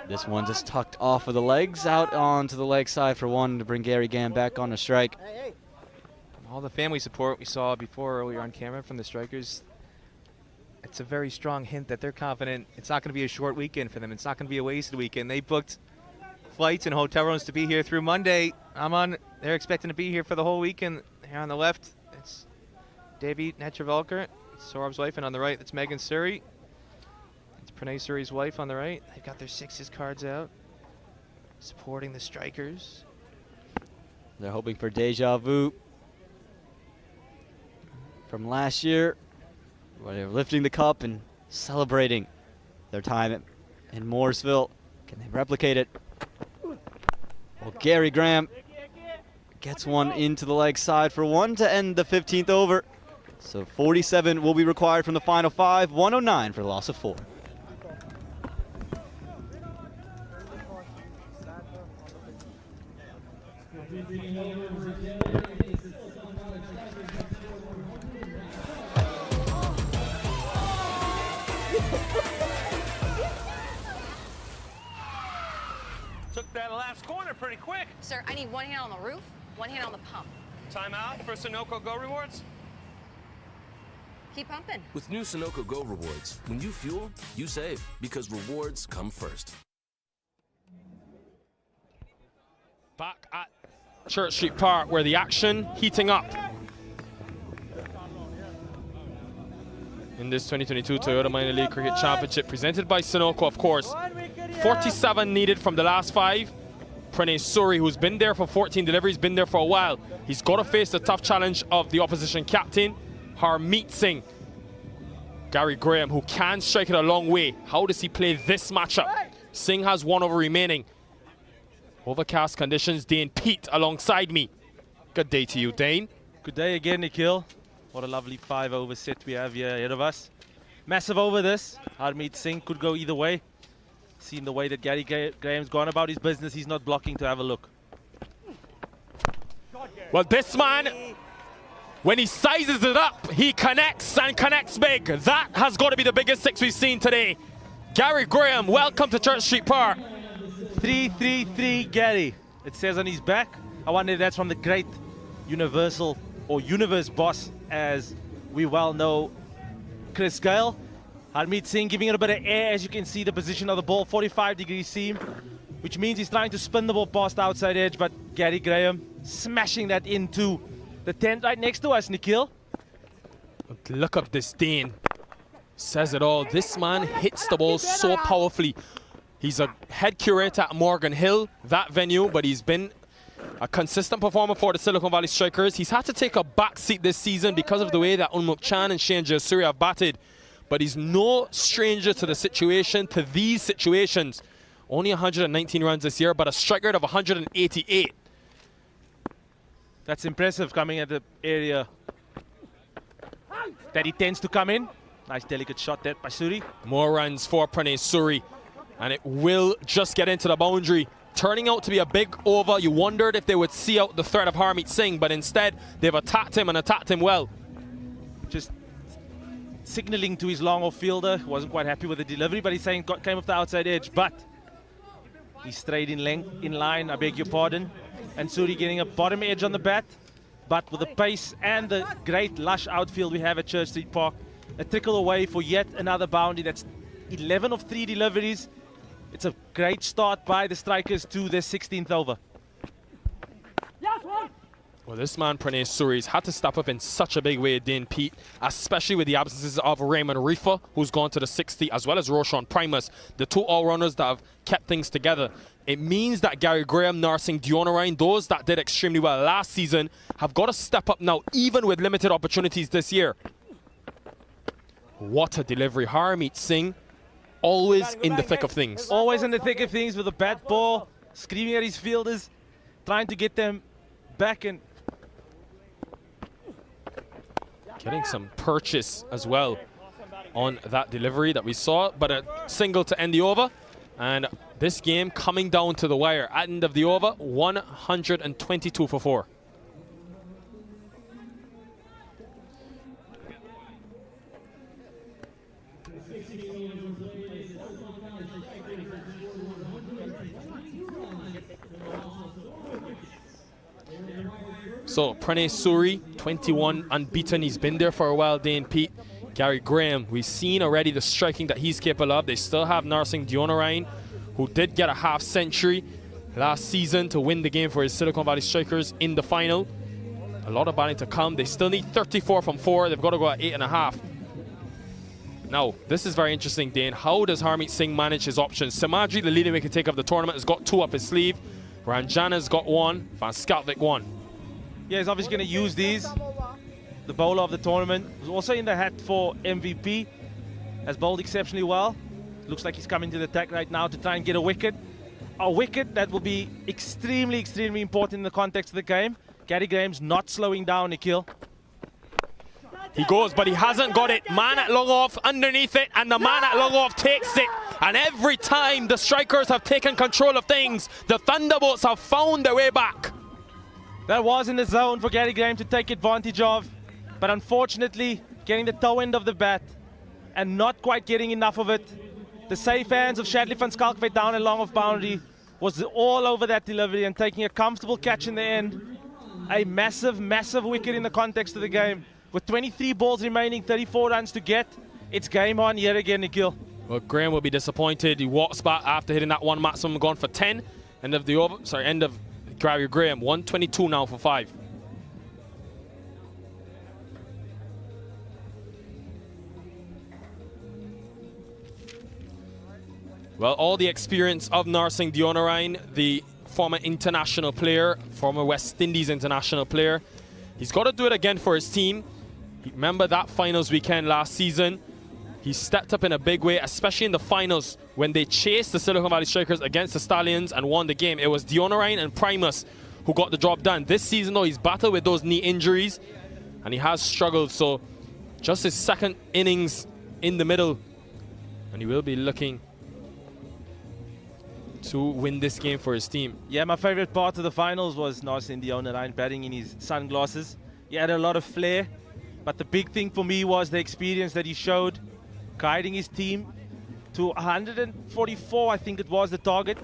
This one just tucked off of the legs, out onto the leg side for one to bring Gary Graham back on the strike. All the family support we saw before earlier on camera from the Strikers, it's a very strong hint that they're confident it's not going to be a short weekend for them. It's not going to be a wasted weekend. They booked flights and hotel rooms to be here through Monday. They're expecting to be here for the whole weekend. Here on the left, it's Devi Netravalkar, Saurabh's wife, and on the right, it's Megan Suri. It's Pranay Suri's wife on the right. They've got their sixes cards out, supporting the Strikers. They're hoping for deja vu from last year, where they were lifting the cup and celebrating their time in Morrisville. Can they replicate it? Well, Gary Graham gets one into the leg side for one to end the 15th over. So 47 will be required from the final 5, 109 for the loss of 4. Took that last corner pretty quick. Sir, I need one hand on the roof, one hand on the pump. Timeout for Sunoco Go Rewards. Keep pumping. With new Sunoco Go Rewards, when you fuel, you save, because rewards come first. Back at Church Street Park, where the action heating up in this 2022 Toyota Minor League Cricket Championship, presented by Sunoco, of course. 47 needed from the last 5. Pranay Suri, who's been there for 14 deliveries, been there for a while. He's got to face the tough challenge of the opposition captain, Harmeet Singh. Gary Graham, who can strike it a long way. How does he play this matchup? Singh has 1 over remaining. Overcast conditions, Dane Pete alongside me. Good day to you, Dane. Good day again, Nikhil. What a lovely 5 over set we have here ahead of us. Massive over this. Harmeet Singh could go either way. Seen the way that Gary Graham's gone about his business, he's not blocking to have a look. Well, this man, when he sizes it up, he connects and connects big. That has got to be the biggest 6 we've seen today. Gary Graham, welcome to Church Street Park. 333 Gary. It says on his back. I wonder if that's from the great universal or universe boss, as we well know, Chris Gale. Harmeet Singh giving it a bit of air. As you can see, the position of the ball, 45-degree seam, which means he's trying to spin the ball past the outside edge, but Gary Graham smashing that into the tent right next to us, Nikhil. Look up this Dane. Says it all. This man hits the ball so powerfully. He's a head curator at Morgan Hill, that venue, but he's been a consistent performer for the Silicon Valley Strikers. He's had to take a back seat this season because of the way that Unmuk Chan and Shane Jasuri have batted. But he's no stranger to the situation, to these situations. Only 119 runs this year, but a strike rate of 188. That's impressive coming at the area that he tends to come in. Nice delicate shot there by Suri. More runs for Pranay Suri, and it will just get into the boundary. Turning out to be a big over. You wondered if they would see out the threat of Harmeet Singh, but instead they've attacked him and attacked him well. Just signaling to his long off fielder, wasn't quite happy with the delivery, but he's saying came off the outside edge, but he strayed in length, in line, I beg your pardon. And Suri getting a bottom edge on the bat, but with the pace and the great lush outfield we have at Church Street Park, a trickle away for yet another boundary. That's 11 of 3 deliveries. It's a great start by the Strikers to their 16th over. Well, this man, Pranay Suri's had to step up in such a big way, Dane Pete, especially with the absences of Raymond Rifa, who's gone to the 60, as well as Roshan Primus, the 2 all-rounders that have kept things together. It means that Gary Graham, Narsingh Deonarine, those that did extremely well last season, have got to step up now, even with limited opportunities this year. What a delivery. Harmeet Singh, always in the thick of things. Always in the thick of things with a bat ball, screaming at his fielders, trying to get them back and getting some purchase as well on that delivery that we saw, but a single to end the over. And this game coming down to the wire. At the end of the over, 122 for 4. So Pranay Suri, 21 unbeaten. He's been there for a while, Dane Pete. Gary Graham, we've seen already the striking that he's capable of. They still have Narsingh Deonarine, who did get a half century last season to win the game for his Silicon Valley Strikers in the final. A lot of batting to come. They still need 34 from 4. They've got to go at 8.5. Now, this is very interesting, Dane. How does Harmeet Singh manage his options? Samadji, the leading wicket taker of the tournament, has got 2 up his sleeve. Ranjana's got 1. Van Skalvik 1. Yeah, he's obviously going to use these. The bowler of the tournament was also in the hat for MVP. Has bowled exceptionally well. Looks like he's coming to the attack right now to try and get a wicket. A wicket that will be extremely, extremely important in the context of the game. Gary Graham's not slowing down, Nikhil. He goes, but he hasn't got it. Man at long off underneath it, and the man at long off takes it. And every time the Strikers have taken control of things, the Thunderbolts have found their way back. That was in the zone for Gary Graham to take advantage of. But unfortunately, getting the toe end of the bat and not quite getting enough of it. The safe hands of Shadley van Skalkwyk down a long off boundary was all over that delivery and taking a comfortable catch in the end. A massive, massive wicket in the context of the game. With 23 balls remaining, 34 runs to get, it's game on yet again, Nikhil. Well, Graham will be disappointed. He walks back after hitting that 1 maximum, gone for 10. End of the over, sorry, end of Gary Graham, 122 now for 5. Well, all the experience of Narsingh Deonarine, the former international player, former West Indies international player. He's got to do it again for his team. Remember that finals weekend last season? He stepped up in a big way, especially in the finals when they chased the Silicon Valley Strikers against the Stallions and won the game. It was Deonarine and Primus who got the job done. This season, though, he's battled with those knee injuries and he has struggled. So just his second innings in the middle, and he will be looking to win this game for his team. Yeah, my favorite part of the finals was Narsingh Deonarine batting in his sunglasses. He had a lot of flair, but the big thing for me was the experience that he showed, guiding his team to 144, I think it was the target.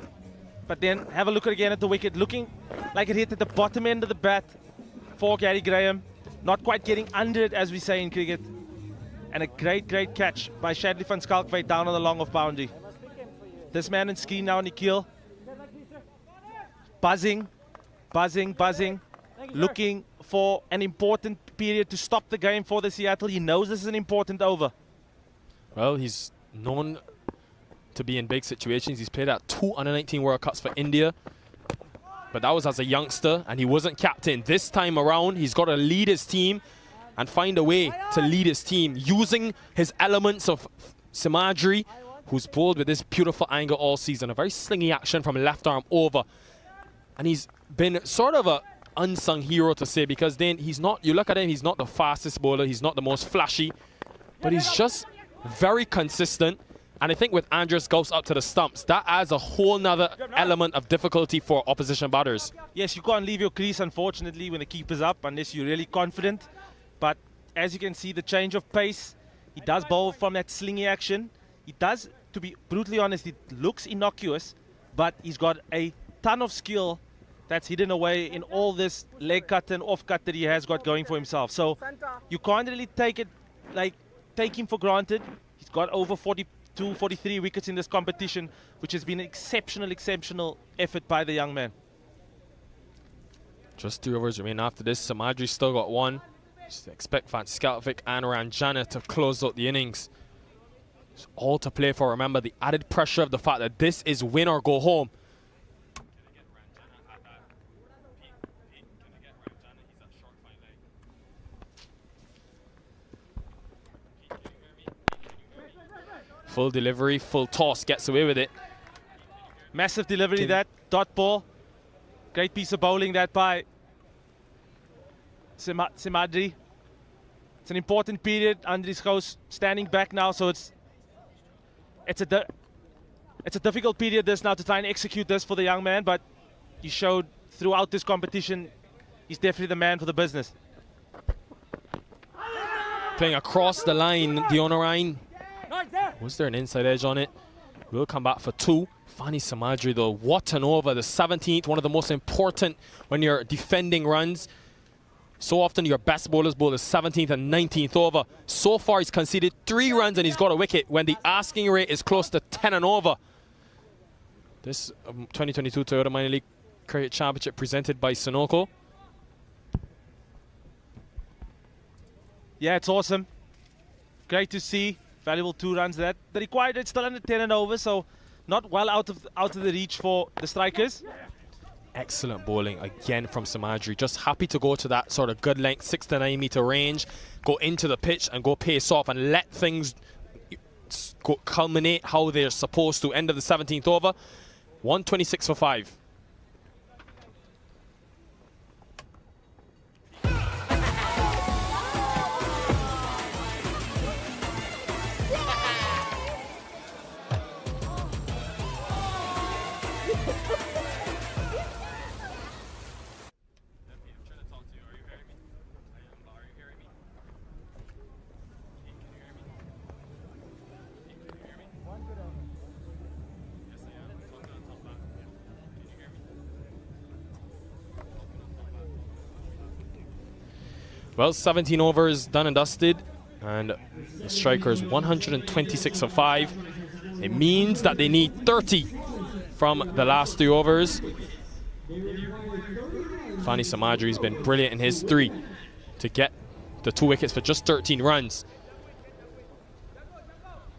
But then have a look again at the wicket, looking like it hit at the bottom end of the bat for Gary Graham. Not quite getting under it, as we say in cricket. And a great, great catch by Shadley van Schalkwyk down on the long off boundary. This man in screen now, Nikhil. Buzzing, buzzing, buzzing. Looking for an important period to stop the game for the Seattle. He knows this is an important over. Well, he's known to be in big situations. He's played at 2 under-19 World Cups for India. But that was as a youngster, and he wasn't captain. This time around, he's got to lead his team and find a way to lead his team using his elements of Simadri, who's bowled with this beautiful angle all season. A very slingy action from left arm over. And he's been sort of a unsung hero to say, because then he's not, you look at him, he's not the fastest bowler, he's not the most flashy, but he's just very consistent. And I think with Andres Gauss up to the stumps, that adds a whole nother element of difficulty for opposition batters. Yes, you can't leave your crease, unfortunately, when the keeper's up, unless you're really confident. But as you can see, the change of pace, he does bowl from that slingy action. He does, to be brutally honest, it looks innocuous, but he's got a ton of skill that's hidden away in all this leg cut and off cut that he has got going for himself. So you can't really take him for granted. He's got over 42, 43 wickets in this competition, which has been an exceptional effort by the young man. Just 3 overs remain after this. Simadri still got 1. Just expect Van Schalkwyk and Ranjana to close out the innings. It's all to play for. Remember the added pressure of the fact that this is win or go home. Full delivery, full toss, gets away with it. Massive delivery, that dot ball. Great piece of bowling that by Simadri. It's an important period. Andries Gauss standing back now, so it's a difficult period this now to try and execute this for the young man, but he showed throughout this competition he's definitely the man for the business. Playing across the line, Deonarine. Was there an inside edge on it? We'll come back for 2. Fani Simadri, though, what an over. The 17th, one of the most important when you're defending runs. So often your best bowlers bowl the 17th and 19th over. So far he's conceded 3 runs and he's got a wicket when the asking rate is close to 10 and over. This 2022 Toyota Minor League Cricket Championship presented by Sunoco. Yeah, it's awesome. Great to see. Valuable 2 runs that. The required rate still under 10 and over, so not well out of the reach for the strikers. Excellent bowling again from Simadri. Just happy to go to that sort of good length, 6 to 9 meter range, go into the pitch and go pace off and let things go culminate how they're supposed to. End of the 17th over, 126 for 5. Well, 17 overs done and dusted, and the strikers 126 for 5. It means that they need 30 from the last 3 overs. Fani Simadri has been brilliant in his 3 to get the 2 wickets for just 13 runs.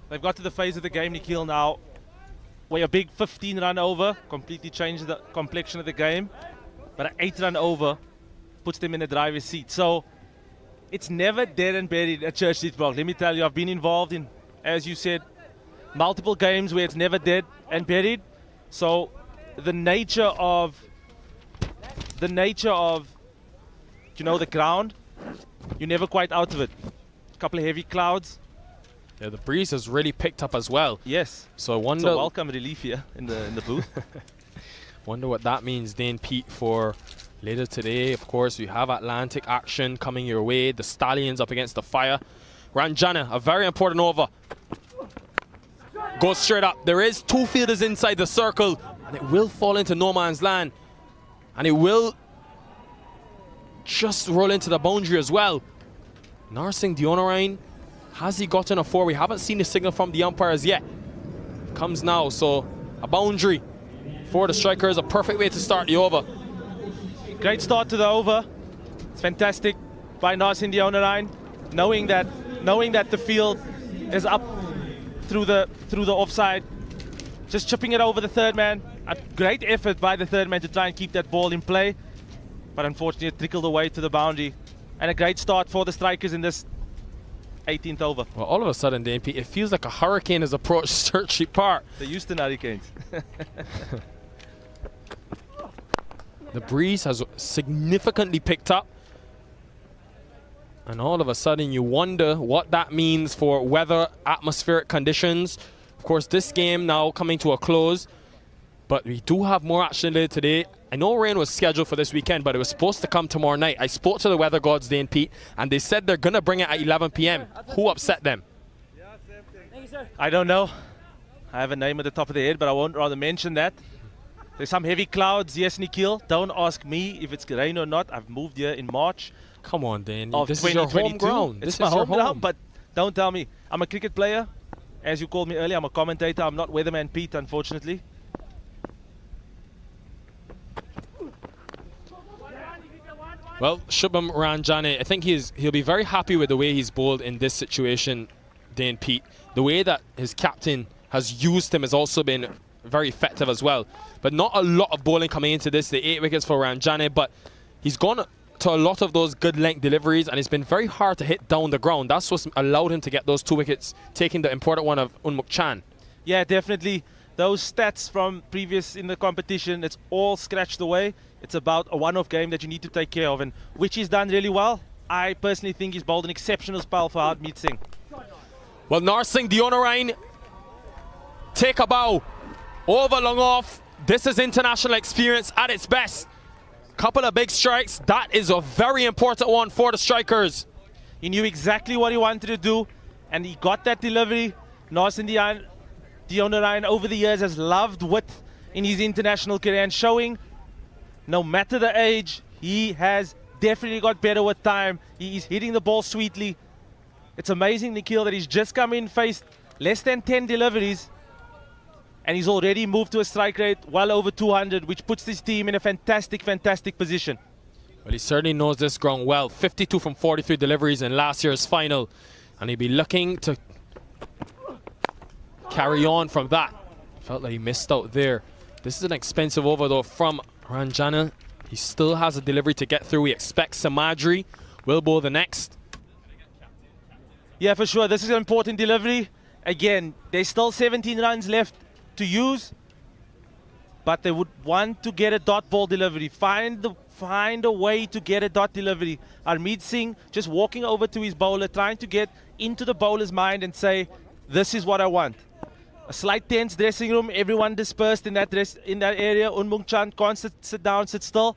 They've got to the phase of the game, Nikhil, now where a big 15-run over completely changed the complexion of the game, but an 8-run over puts them in the driver's seat. So it's never dead and buried at Church Street Park. Let me tell you, I've been involved in, as you said, multiple games where it's never dead and buried. So the nature of you know, the ground, you're never quite out of it. A couple of heavy clouds. Yeah, the breeze has really picked up as well. Yes. So I wonder. It's a welcome relief here in the booth. Wonder what that means, Dane Pete, for later today. Of course, we have Atlantic action coming your way. The Stallions up against the Fire. Ranjana, a very important over. Goes straight up. There is 2 fielders inside the circle, and it will fall into no man's land. And it will just roll into the boundary as well. Narsingh Dionarain, has he gotten a 4? We haven't seen the signal from the umpires yet. Comes now, so a boundary for the strikers, a perfect way to start the over. Great start to the over. It's fantastic by Narsingh Dionarain, knowing that the field is up through the offside, just chipping it over the third man. A great effort by the third man to try and keep that ball in play, but unfortunately it trickled away to the boundary. And a great start for the strikers in this 18th over. Well, all of a sudden, Dane Pete, it feels like a hurricane has approached Church Street Park. The Houston Hurricanes. The breeze has significantly picked up. And all of a sudden, you wonder what that means for weather, atmospheric conditions. Of course, this game now coming to a close. But we do have more action later today. I know rain was scheduled for this weekend, but it was supposed to come tomorrow night. I spoke to the weather gods, Dane Pete, and they said they're going to bring it at 11 p.m. Who upset them? I don't know. I have a name at the top of the head, but I won't rather mention that. There's some heavy clouds, yes, Nikhil. Don't ask me if it's rain or not. I've moved here in March. Come on, Dane. This is your home ground. It's my home ground, but don't tell me. I'm a cricket player. As you called me earlier, I'm a commentator. I'm not Weatherman Pete, unfortunately. Well, Shubham Ranjane, I think he'll be very happy with the way he's bowled in this situation, Dane Pete. The way that his captain has used him has also been very effective as well. But not a lot of bowling coming into this. The 8 wickets for Ranjane, but he's gone to a lot of those good length deliveries, and it's been very hard to hit down the ground. That's what's allowed him to get those 2 wickets, taking the important one of Unmuk Chan. Yeah, definitely. Those stats from previous in the competition, it's all scratched away. It's about a one-off game that you need to take care of, and which he's done really well. I personally think he's bowled an exceptional spell for Harmeet Singh. Well, Narsingh Dionarain, take a bow. Over, long off. This is international experience at its best. Couple of big strikes. That is a very important one for the strikers. He knew exactly what he wanted to do, and he got that delivery. Narsingh Dionarain over the years has loved width in his international career, and showing no matter the age, he has definitely got better with time. He is hitting the ball sweetly. It's amazing, Nikhil, that he's just come in, faced less than 10 deliveries, and he's already moved to a strike rate well over 200, which puts his team in a fantastic, fantastic position. Well, he certainly knows this ground well. 52 from 43 deliveries in last year's final, and he'll be looking to carry on from that. Felt like he missed out there. This is an expensive over, though, from Ranjana. He still has a delivery to get through. We expect Samadri will bowl the next. Yeah, for sure. This is an important delivery. Again, there's still 17 runs left to use, but they would want to get a dot ball delivery. Find a way to get a dot delivery. Harmeet Singh just walking over to his bowler, trying to get into the bowler's mind and say, this is what I want. A slight tense dressing room, everyone dispersed in that area. Unmuk Chan can't sit down, sit still.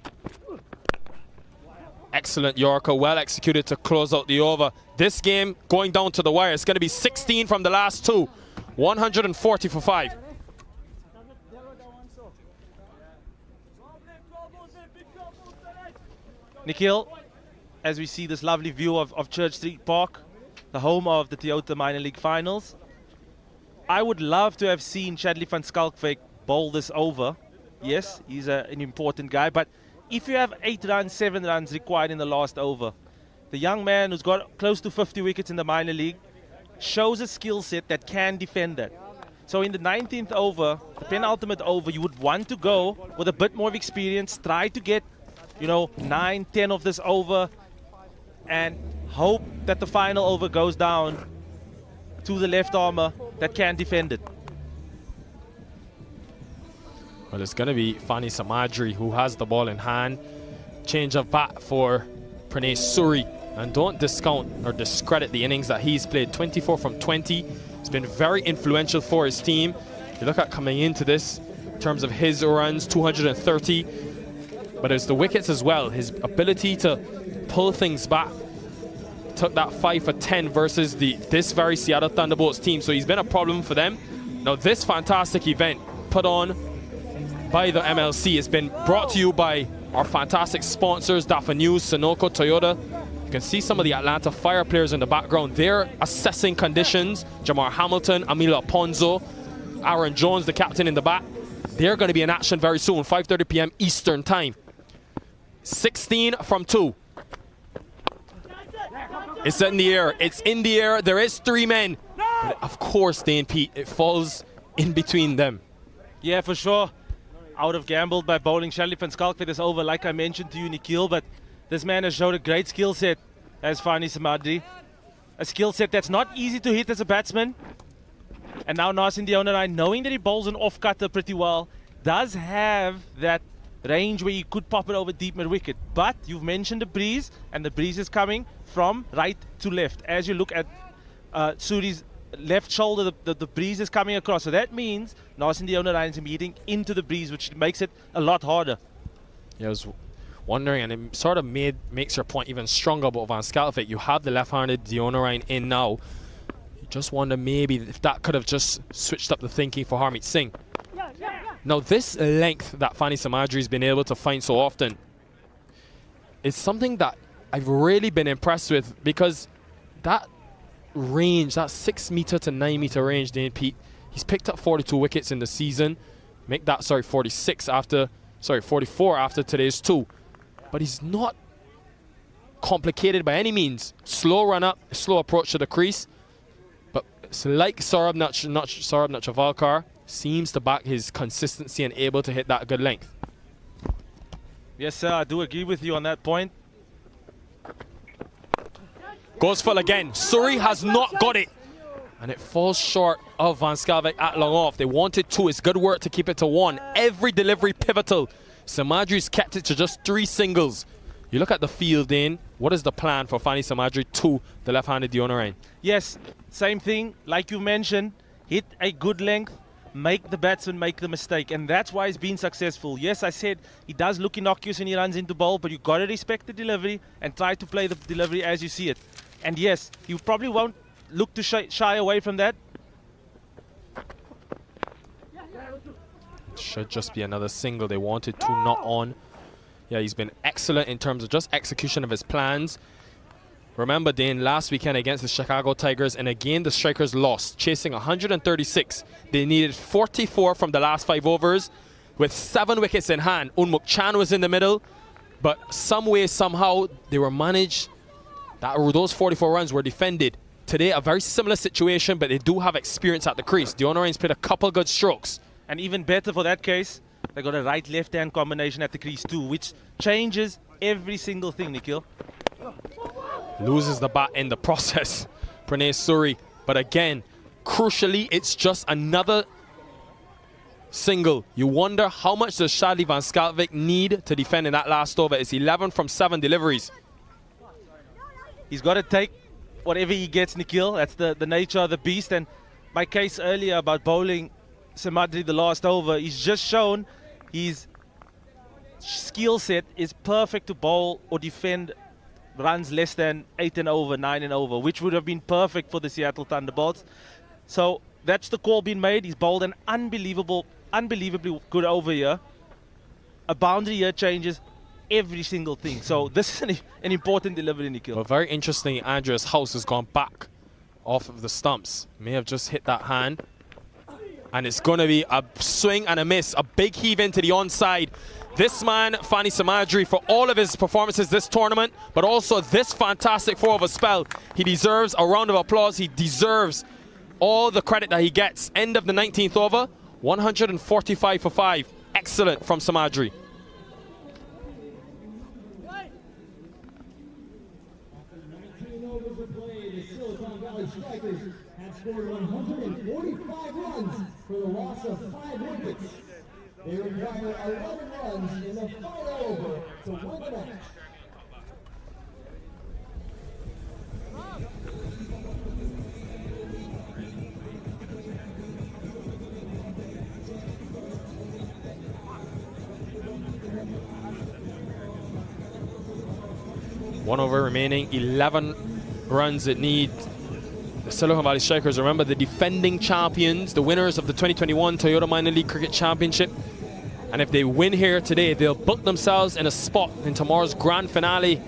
Excellent Yorker, well executed to close out the over. This game going down to the wire. It's going to be 16 from the last 2. 140 for 5. Nikhil, as we see this lovely view of Church Street Park, the home of the Toyota Minor League Finals, I would love to have seen Shadley van Schalkwyk bowl this over. Yes, he's an important guy, but if you have 8 runs, 7 runs required in the last over, the young man who's got close to 50 wickets in the minor league shows a skill set that can defend that. So in the 19th over, the penultimate over, you would want to go with a bit more of experience, try to get, 9, 10 of this over, and hope that the final over goes down to the left armour that can defend it. Well, it's going to be Fani Samadri who has the ball in hand. Change of bat for Pranay Suri. And don't discount or discredit the innings that he's played. 24 from 20. It's been very influential for his team. You look at coming into this in terms of his runs, 230. But it's the wickets as well. His ability to pull things back. Took that 5 for 10 versus this very Seattle Thunderbolts team. So he's been a problem for them. Now this fantastic event put on by the MiLC has been brought to you by our fantastic sponsors, Dafa News, Sunoco, Toyota. You can see some of the Atlanta Fire players in the background. They're assessing conditions. Jamar Hamilton, Amila Ponzo, Aaron Jones, the captain in the back. They're going to be in action very soon, 5:30 p.m. Eastern time. 16 from 2. It's in the air. It's in the air. There is 3 men. But of course, Dane Pete, it falls in between them. Yeah, for sure. I would have gambled by bowling Shalif and Skalk for this over, like I mentioned to you, Nikhil, but this man has showed a great skill set as Fani Samadri. A skill set that's not easy to hit as a batsman. And now Nasin Dionarai, knowing that he bowls an off-cutter pretty well, does have that range where he could pop it over deep mid-wicket. But you've mentioned the breeze, and the breeze is coming from right to left. As you look at Suri's left shoulder, the breeze is coming across. So that means Nasin Dionarai is meeting into the breeze, which makes it a lot harder. Yeah, I was wondering, and it sort of makes your point even stronger about Van Schalvik. You have the left-handed Dionarai in now. You just wonder maybe if that could have just switched up the thinking for Harmeet Singh. Now, this length that Fani Samadri has been able to find so often is something that I've really been impressed with, because that range, that 6 meter to 9 meter range, Dane Pete, he's picked up 42 wickets in the season. Make that, 44 after today's 2. But he's not complicated by any means. Slow run up, slow approach to the crease. But it's like Saurabh Nachavalkar seems to back his consistency and able to hit that good length. Yes, sir, I do agree with you on that point. Goes full again. Suri has not got it. And it falls short of Van Schalvik at long off. They wanted 2. It's good work to keep it to 1. Every delivery pivotal. Samadri's kept it to just 3 singles. You look at the field, Dane. What is the plan for Fani Samadri to the left-handed Dionarai? Yes, same thing. Like you mentioned, hit a good length, make the batsman make the mistake. And that's why he's been successful. Yes, I said he does look innocuous when he runs into bowl, but you've got to respect the delivery and try to play the delivery as you see it. And yes, you probably won't look to shy away from that. Should just be another single. They wanted 2 not on. Yeah, he's been excellent in terms of just execution of his plans. Remember, Dane, last weekend against the Chicago Tigers, and again the strikers lost, chasing 136. They needed 44 from the last 5 overs with 7 wickets in hand. Unmuk Chan was in the middle, but some way, somehow, they were managed. Those 44 runs were defended. Today, a very similar situation, but they do have experience at the crease. Dionaran's played a couple good strokes. And even better for that case, they got a right-left-hand combination at the crease too, which changes every single thing, Nikhil. Loses the bat in the process, Pranay Suri. But again, crucially, it's just another single. You wonder how much does Shadley Van Schalvik need to defend in that last over. It's 11 from 7 deliveries. He's got to take whatever he gets, Nikhil. That's the nature of the beast. And my case earlier about bowling Samadri the last over, he's just shown his skill set is perfect to bowl or defend runs less than 8 and over, 9 and over, which would have been perfect for the Seattle Thunderbolts. So that's the call being made. He's bowled an unbelievably good over here. A boundary here changes every single thing. So this is an important delivery, Nikhil. Well, very interesting, Andreas House has gone back off of the stumps. May have just hit that hand. And it's going to be a swing and a miss. A big heave into the onside. This man, Fani Samadri, for all of his performances this tournament, but also this fantastic 4-over spell, he deserves a round of applause. He deserves all the credit that he gets. End of the 19th over, 145 for 5. Excellent from Samadri. Strikers have scored 145 runs for the loss of 5 wickets. They require 11 runs in the final over to win the match. One over remaining, 11 runs it needs. The Silicon Valley Strikers, remember, the defending champions, the winners of the 2021 Toyota Minor League Cricket Championship. And if they win here today, they'll book themselves in a spot in tomorrow's grand finale,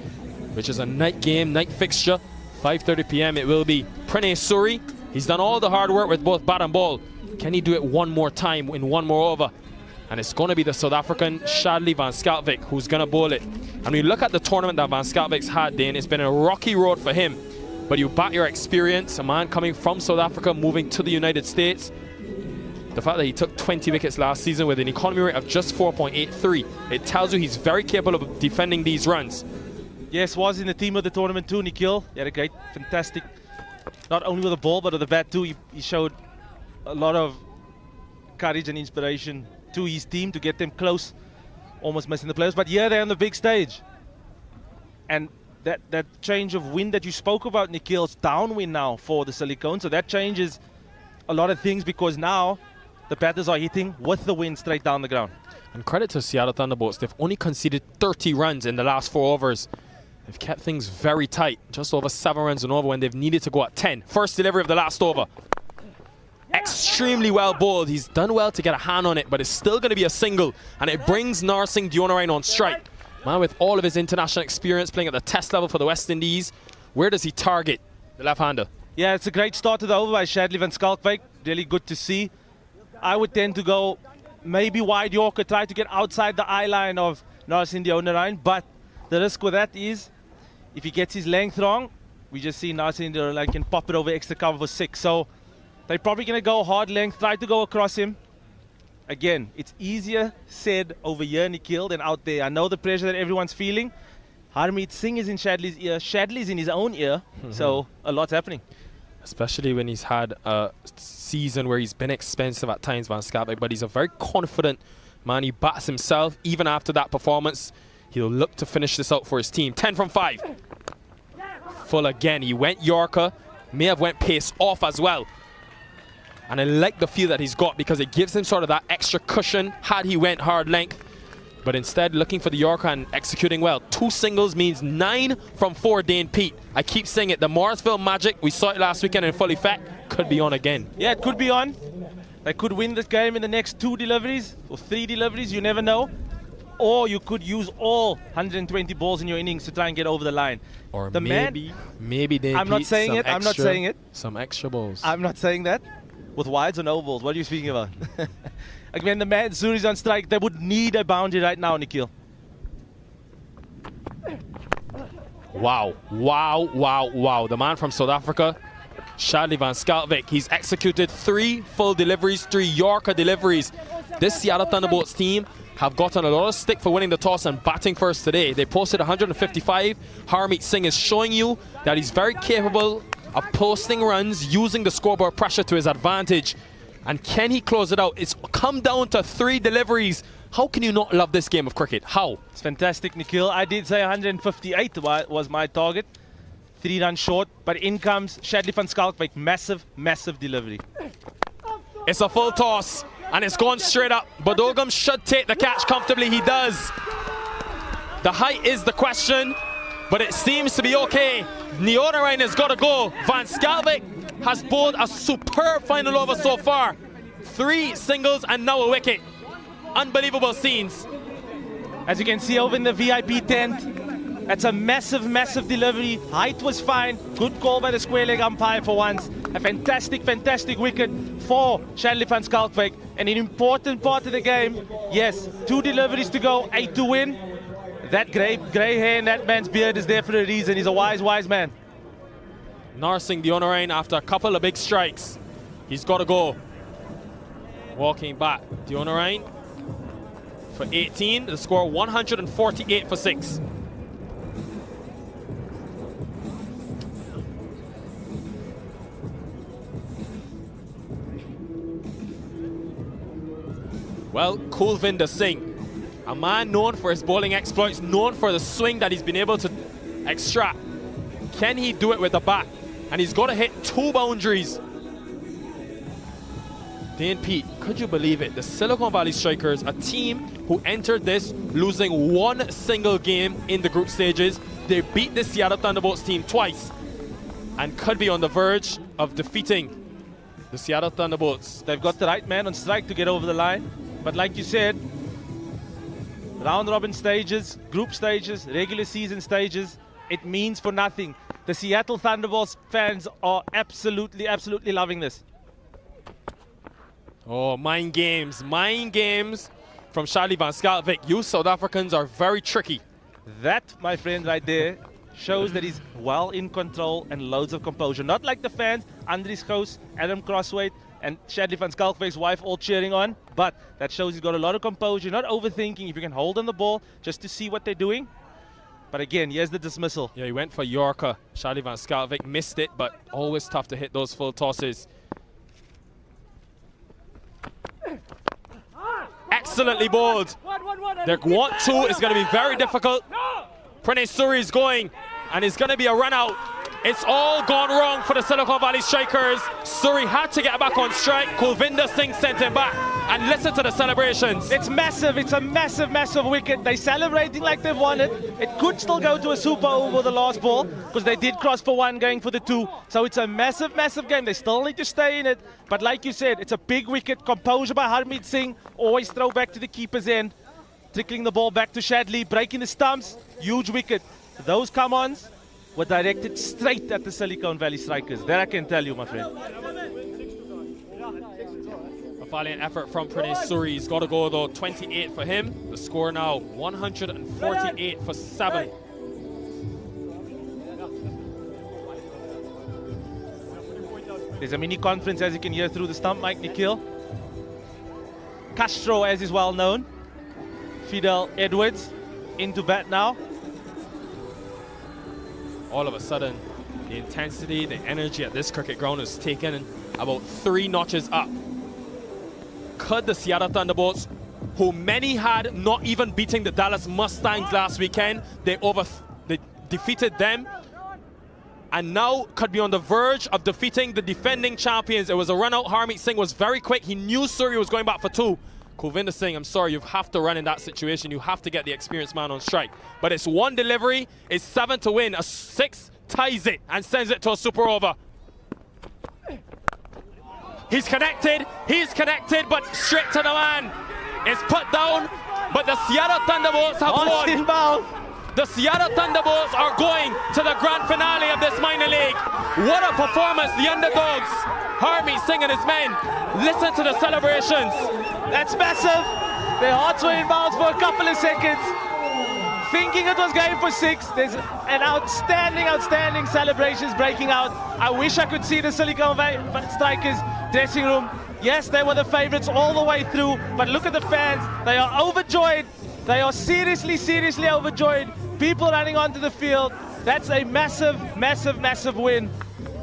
which is a night game, night fixture, 5:30 p.m. It will be. Pranay Suri, he's done all the hard work with both bat and ball. Can he do it one more time in one more over? And it's going to be the South African Shadley van Schalkwyk who's going to bowl it. And when you look at the tournament that van Schalkwyk's had, Dane, it's been a rocky road for him. But you back your experience, a man coming from South Africa, moving to the United States. The fact that he took 20 wickets last season with an economy rate of just 4.83, it tells you he's very capable of defending these runs. Yes, was in the team of the tournament too, Nikhil. He had a great, fantastic, not only with the ball, but with the bat too. He showed a lot of courage and inspiration to his team to get them close, almost missing the players. But yeah, they're on the big stage. And that change of wind that you spoke about, Nikhil, it's downwind now for the Silicone. So that changes a lot of things because now the batters are hitting with the wind straight down the ground. And credit to Seattle Thunderbolts, they've only conceded 30 runs in the last 4 overs. They've kept things very tight, just over 7 runs and over when they've needed to go at 10. First delivery of the last over. Extremely well bowled. He's done well to get a hand on it, but it's still going to be a single. And it brings Narsingh Deonarain on strike. Man, with all of his international experience playing at the test level for the West Indies, where does he target the left-hander? Yeah, it's a great start to the over by Shadley van Schalkwyk. Really good to see. I would tend to go maybe wide Yorker, try to get outside the eye line of Narsingh Deonarain, but the risk with that is if he gets his length wrong, we just see Narsingh Deonarain can pop it over extra cover for 6. So they're probably going to go hard length, try to go across him. Again, it's easier said over here, Nikhil, than out there. I know the pressure that everyone's feeling. Harmeet Singh is in Shadley's ear. Shadley's in his own ear. So a lot's happening. Especially when he's had a season where he's been expensive at times, Van Schalkwyk, but he's a very confident man. He bats himself. Even after that performance, he'll look to finish this out for his team. 10 from 5. Full again. He went Yorker. May have went pace off as well. And I like the feel that he's got because it gives him sort of that extra cushion had he went hard length. But instead, looking for the Yorker and executing well. 2 singles means 9 from 4, Dane Pete. I keep saying it. The Morrisville magic, we saw it last weekend in full effect, could be on again. Yeah, it could be on. They could win this game in the next 2 deliveries or 3 deliveries, you never know. Or you could use all 120 balls in your innings to try and get over the line. Or the maybe Dane I'm not saying it. I'm not saying it. Some extra balls. I'm not saying that. With wides or no balls? What are you speaking about? Again, the man Suri's on strike. They would need a boundary right now, Nikhil. Wow, wow, wow, wow. The man from South Africa, Shadley van Schalkwyk, he's executed 3 full deliveries, 3 Yorker deliveries. This Seattle Thunderbolts team have gotten a lot of stick for winning the toss and batting first today. They posted 155. Harmeet Singh is showing you that he's very capable of posting runs, using the scoreboard pressure to his advantage. And can he close it out? It's come down to 3 deliveries. How can you not love this game of cricket? How? It's fantastic, Nikhil. I did say 158 was my target. 3 runs short, but in comes Shadley van Schalkwyk. Massive, massive delivery. It's a full toss, and it's gone straight up. Bodogam should take the catch comfortably. He does. The height is the question, but it seems to be okay. Deonarain has got to go. Van Schalkwyk has bowled a superb final over so far. 3 singles and now a wicket. Unbelievable scenes. As you can see over in the VIP tent, that's a massive, massive delivery. Height was fine. Good call by the square leg umpire for once. A fantastic, fantastic wicket for Shadley van Schalkwyk. And an important part of the game. Yes, 2 deliveries to go, 8 to win. That grey hair in that man's beard is there for a reason. He's a wise, wise man. Narsingh Deonarain, after a couple of big strikes, He's got to go. Walking back, Diona Ryan for 18. The score 148 for 6. Well, Kulvinder Singh, a man known for his bowling exploits, known for the swing that he's been able to extract. Can he do it with the bat? And he's got to hit 2 boundaries. Dane Pete, could you believe it? The Silicon Valley Strikers, a team who entered this losing 1 single game in the group stages. They beat the Seattle Thunderbolts team twice and could be on the verge of defeating the Seattle Thunderbolts. They've got the right man on strike to get over the line. But like you said, round robin stages, group stages, regular season stages, it means for nothing. The Seattle Thunderbolts fans are absolutely loving this. Oh, mind games from Charlie van Schalkwyk. You South Africans are very tricky. That, my friend, right there shows that he's well in control and loads of composure. Not like the fans, Andries Gous, Adam Crosswaite, and Shadley van Schalkwyk's wife all cheering on, but that shows he's got a lot of composure, not overthinking. If you can hold on the ball just to see what they're doing. But again, here's the dismissal. Yeah, he went for Yorker. Charlie van Schalkwyk missed it, but always tough to hit those full tosses. Excellently bowled. Their 1-2 is going to be very difficult. Pranay Suri is going, and it's going to be a run out. It's all gone wrong for the Silicon Valley Strikers. Suri had to get back on strike. Kulvinder Singh sent him back. And listen to the celebrations. It's massive. It's a massive wicket. They're celebrating like they've won it. It could still go to a super over the last ball because they did cross for 1 going for the 2. So it's a massive game. They still need to stay in it. But like you said, it's a big wicket. Composure by Harmeet Singh. Always throw back to the keeper's end. Trickling the ball back to Shadley. Breaking the stumps. Huge wicket. Those come-ons were directed straight at the Silicon Valley Strikers. That I can tell you, my friend. A valiant effort from Pranay Suri. He's got to go, though. 28 for him. The score now 148 for 7. There's a mini conference, as you can hear through the stump mic, Nikhil. Castro, as is well known. Fidel Edwards into bat now. All of a sudden, the intensity, the energy at this cricket ground is taken about 3 notches up. Could the Seattle Thunderbolts, who many had not even beating the Dallas Mustangs last weekend, they defeated them, and now could be on the verge of defeating the defending champions. It was a run out. Harmeet Singh was very quick. He knew Suri was going back for 2. Kulvinder Singh, I'm sorry, you have to run in that situation. You have to get the experienced man on strike. But it's 1 delivery, it's 7 to win. A 6 ties it and sends it to a super over. He's connected, but straight to the man. It's put down, but the Seattle Thunderbolts have won. The Seattle Thunderbolts are going to the grand finale of this minor league. What a performance, the underdogs. Harmeet Singh and his men. Listen to the celebrations. That's massive. Their hearts were in bounds for a couple of seconds. Thinking it was going for 6. There's an outstanding celebrations breaking out. I wish I could see the Silicon Valley Strikers dressing room. Yes, they were the favorites all the way through, but look at the fans. They are overjoyed. They are seriously overjoyed. People running onto the field. That's a massive win.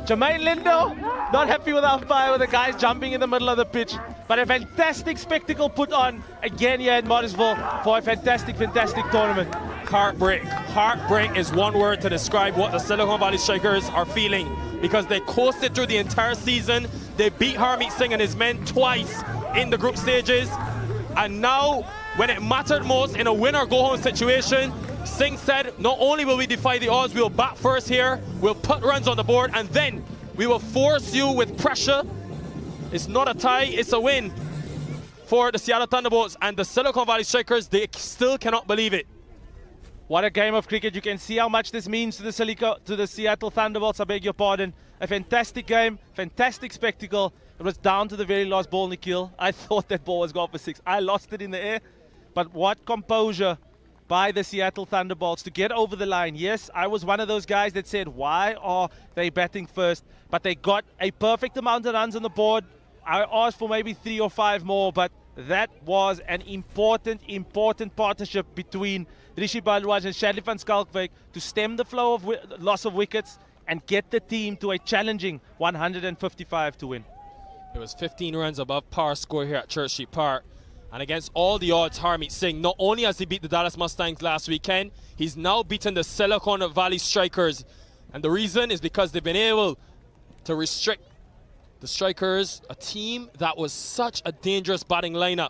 Jermaine Lindo, not happy with umpire, with the guys jumping in the middle of the pitch. But a fantastic spectacle put on again here at Morrisville for a fantastic tournament. Heartbreak. Heartbreak is one word to describe what the Silicon Valley Strikers are feeling, because they coasted through the entire season. They beat Harmeet Singh and his men twice in the group stages. And now, when it mattered most in a win or go home situation, Singh said, not only will we defy the odds, we'll bat first here, we'll put runs on the board, and then we will force you with pressure. It's not a tie, it's a win for the Seattle Thunderbolts. And the Silicon Valley Strikers, they still cannot believe it. What a game of cricket. You can see how much this means to the Seattle Thunderbolts, I beg your pardon. A fantastic game, fantastic spectacle. It was down to the very last ball, Nikhil. I thought that ball was gone for 6. I lost it in the air. But what composure by the Seattle Thunderbolts to get over the line. Yes, I was one of those guys that said, why are they batting first? But they got a perfect amount of runs on the board. I asked for maybe 3 or 5 more, but that was an important partnership between Rishi Bhardwaj and Shadley van Schalkwyk to stem the flow of loss of wickets and get the team to a challenging 155 to win. It was 15 runs above par score here at Church Street Park. And against all the odds, Harmeet Singh, not only has he beat the Dallas Mustangs last weekend, he's now beaten the Silicon Valley Strikers. And the reason is because they've been able to restrict the Strikers, a team that was such a dangerous batting lineup.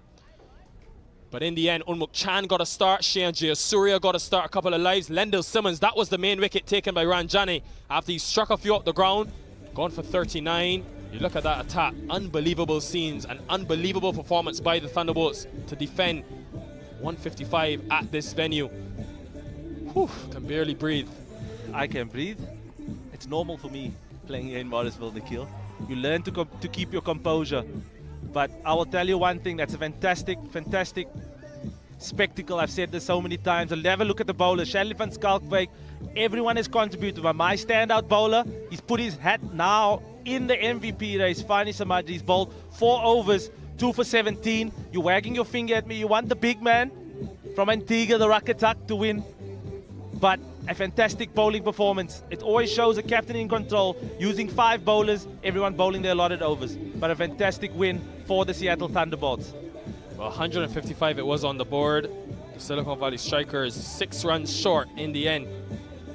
But in the end, Unmuk Chan got a start, Shayan Jayasuriya got a start, a couple of lives. Lendl Simmons, that was the main wicket taken by Ranjani after he struck a few up the ground, gone for 39. You look at that attack, unbelievable scenes, an unbelievable performance by the Thunderbolts to defend 155 at this venue. Whew, can barely breathe. I can breathe. It's normal for me playing here in Morrisville, Nikhil. You learn to keep your composure. But I will tell you one thing, that's a fantastic spectacle. I've said this so many times. I'll never look at the bowlers. Shadley van Schalkwyk, everyone has contributed. But my standout bowler, he's put his hat now in the MVP race. Fani Samaji, he's bowled 4 overs, 2 for 17. You're wagging your finger at me. You want the big man from Antigua, the Ruckatak, to win. But a fantastic bowling performance. It always shows a captain in control, using 5 bowlers, everyone bowling their allotted overs. But a fantastic win for the Seattle Thunderbolts. Well, 155 it was on the board. The Silicon Valley Strikers 6 runs short in the end.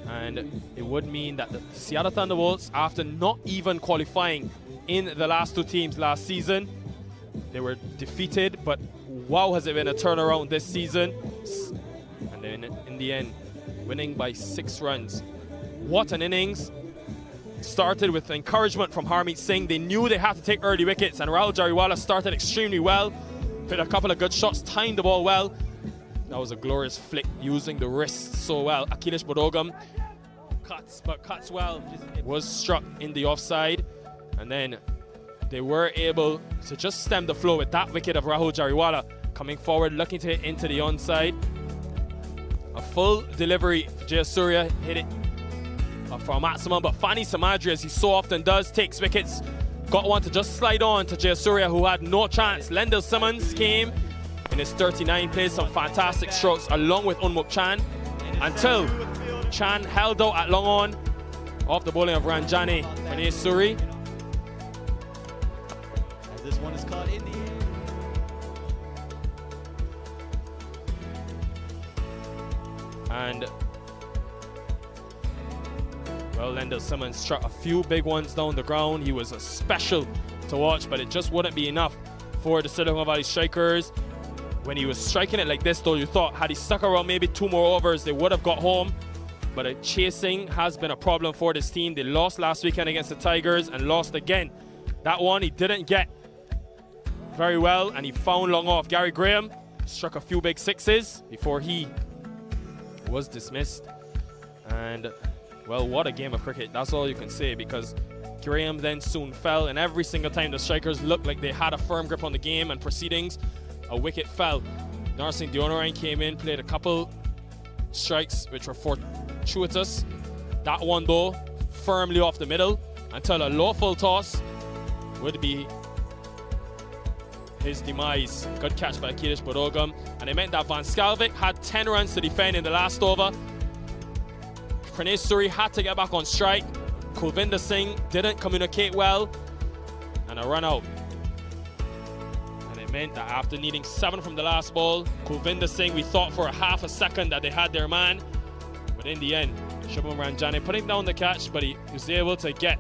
And it would mean that the Seattle Thunderbolts, after not even qualifying in the last 2 teams last season, they were defeated, but wow, has it been a turnaround this season. And then in the end, winning by 6 runs. What an innings. Started with encouragement from Harmeet Singh. They knew they had to take early wickets, and Rahul Jariwala started extremely well. Put a couple of good shots, timed the ball well. That was a glorious flick, using the wrist so well. Akhilesh Bodogam cuts well. Was struck in the offside, and then they were able to just stem the flow with that wicket of Rahul Jariwala coming forward, looking to hit into the onside. A full delivery for Jayasuriya, hit it for a maximum, but Fani Samaji, as he so often does, takes wickets. Got one to just slide on to Jayasuriya, who had no chance. Lendl Simmons came in his 39, played some fantastic strokes along with Unmuk Chan, until Chan held out at long on off the bowling of Ranjani Purnesuri. As this one is caught in the air. And well, Lendl Simmons struck a few big ones down the ground. He was special to watch, but it just wouldn't be enough for the Silicon Valley Strikers. When he was striking it like this, though, you thought had he stuck around maybe 2 more overs, they would have got home. But chasing has been a problem for this team. They lost last weekend against the Tigers and lost again. That one he didn't get very well, and he found long off. Gary Graham struck a few big 6s before he was dismissed. And well, what a game of cricket. That's all you can say, because Graham then soon fell, and every single time the Strikers looked like they had a firm grip on the game and proceedings, a wicket fell. Narsingh Deonarayan came in, played a couple strikes which were fortuitous. That one, though, firmly off the middle, until a low full toss would be his demise. Good catch by Akhilesh Bodogam, and it meant that Van Schalkwyk had 10 runs to defend in the last over. Purnesuri had to get back on strike. Kulvinder Singh didn't communicate well, and a run out. And it meant that after needing 7 from the last ball, Kulvinder Singh, we thought for a half a second that they had their man, but in the end, Shubham Ranjani putting down the catch, but he was able to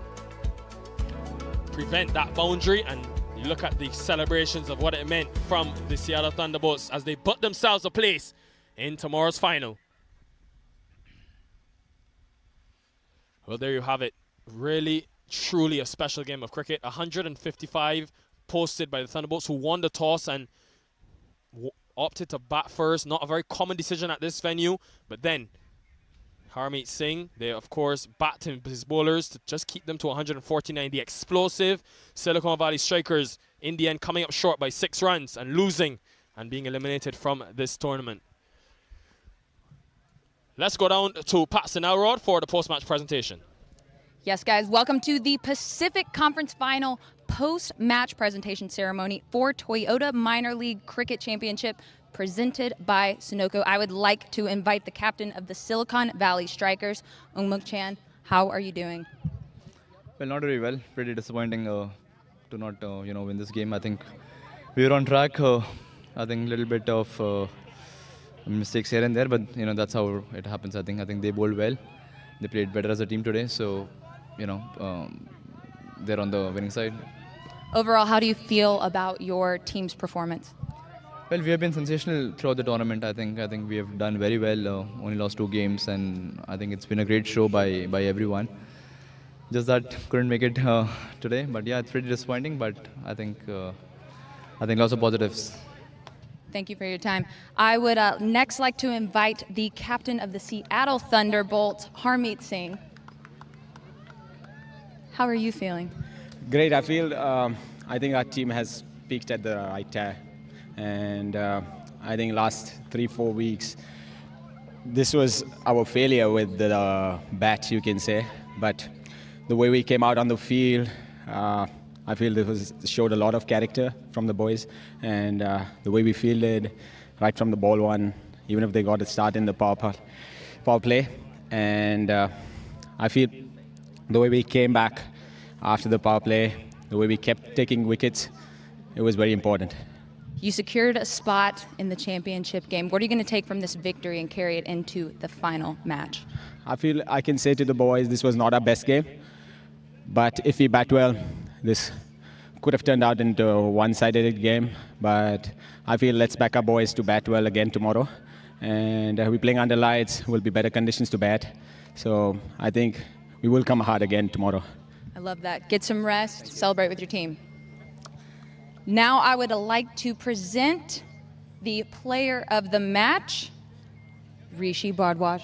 prevent that boundary. And you look at the celebrations of what it meant from the Seattle Thunderbolts as they put themselves a place in tomorrow's final. Well, there you have it. Really, truly a special game of cricket. 155 posted by the Thunderbolts, who won the toss and opted to bat first. Not a very common decision at this venue, but then Harmeet Singh, they of course backed his bowlers to just keep them to 149. The explosive Silicon Valley Strikers in the end coming up short by 6 runs and losing and being eliminated from this tournament. Let's go down to Paxton Elrod for the post-match presentation. Yes, guys, welcome to the Pacific Conference Final post-match presentation ceremony for Toyota Minor League Cricket Championship presented by Sunoco. I would like to invite the captain of the Silicon Valley Strikers, Ungmuk Chan. How are you doing? Well, not very well. Pretty disappointing to not win this game. I think we were on track. I think a little bit of mistakes here and there, but that's how it happens. I think they bowled well. They played better as a team today, so they're on the winning side. Overall, how do you feel about your team's performance? Well, we have been sensational throughout the tournament. I think we have done very well. Only lost 2 games, and I think it's been a great show by everyone. Just that couldn't make it today, but yeah, it's pretty disappointing. But I think lots of positives. Thank you for your time. I would next like to invite the captain of the Seattle Thunderbolts, Harmeet Singh. How are you feeling? Great. I feel I think our team has peaked at the right time, and I think last 3-4 weeks this was our failure with the bat, you can say. But the way we came out on the field, I feel showed a lot of character from the boys, and the way we fielded right from the ball one, even if they got a start in the power play, and I feel the way we came back after the power play, the way we kept taking wickets, it was very important. You secured a spot in the championship game. What are you going to take from this victory and carry it into the final match? I feel I can say to the boys this was not our best game, but if we bat well, this could have turned out into a one-sided game. But I feel let's back our boys to bat well again tomorrow, and we're playing under lights, will be better conditions to bat. So I think we will come hard again tomorrow. I love that. Get some rest, celebrate with your team. Now I would like to present the player of the match, Rishi Bhardwaj.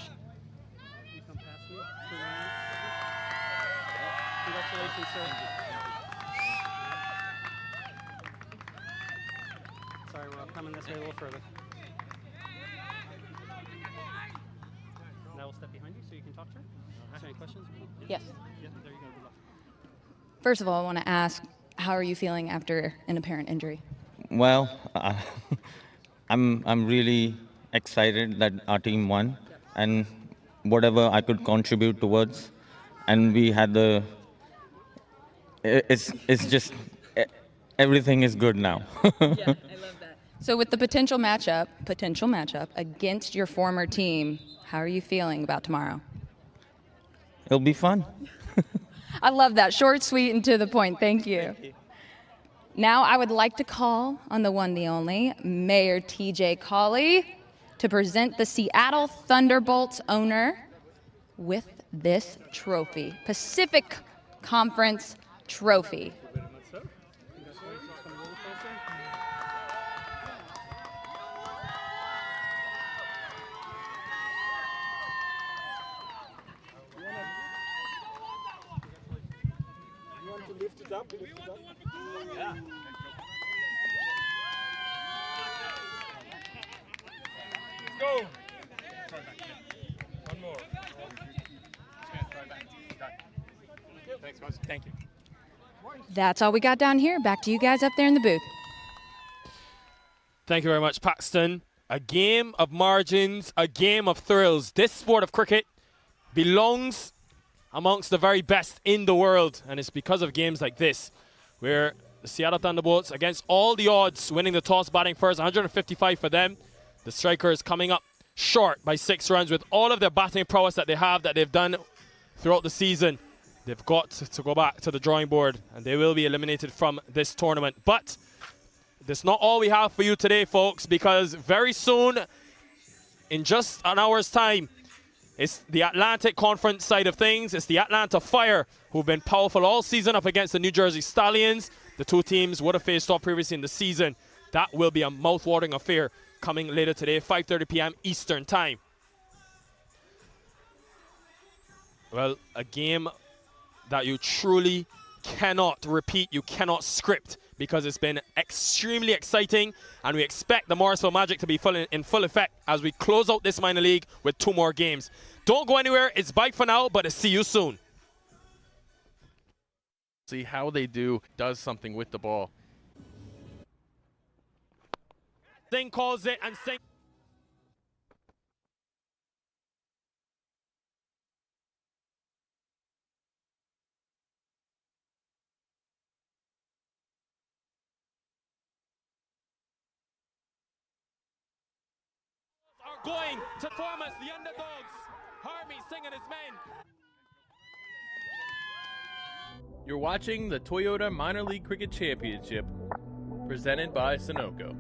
Congratulations, sir. Sorry, we're coming this way a little further. Now we'll step behind you so you can talk to her. Is there any questions? Yes. Yeah, there you go. Good luck. First of all, I want to ask, how are you feeling after an apparent injury? Well, I'm really excited that our team won, and whatever I could contribute towards, and we had it's just everything is good now. Yeah, I love that. So with the potential matchup against your former team, how are you feeling about tomorrow? It'll be fun. I love that. Short, sweet, and to the point. Thank you. Now I would like to call on the one, the only, Mayor TJ Colley, to present the Seattle Thunderbolts owner with this trophy, Pacific Conference trophy. Lift it up. Yeah. Let's go. One more. Thanks, guys. Thank you. That's all we got down here. Back to you guys up there in the booth. Thank you very much, Paxton. A game of margins, a game of thrills. This sport of cricket belongs amongst the very best in the world, and it's because of games like this where the Seattle Thunderbolts, against all the odds, winning the toss, batting first, 155 for them. The Strikers coming up short by 6 runs with all of their batting prowess that they have, that they've done throughout the season. They've got to go back to the drawing board, and they will be eliminated from this tournament. But that's not all we have for you today, folks, because very soon, in just an hour's time, it's the Atlantic Conference side of things. It's the Atlanta Fire, who've been powerful all season up against the New Jersey Stallions. The two teams would have faced off previously in the season. That will be a mouth-watering affair coming later today, 5:30 p.m. Eastern Time. Well, a game that you truly cannot repeat, you cannot script, because it's been extremely exciting, and we expect the Morrisville Magic to be in full effect as we close out this minor league with 2 more games. Don't go anywhere. It's bye for now, but see you soon. See how they does something with the ball. Singh calls it, and Singh are going to form us the underdogs. Harmeet Singh and his men. You're watching the Toyota Minor League Cricket Championship, presented by Sunoco.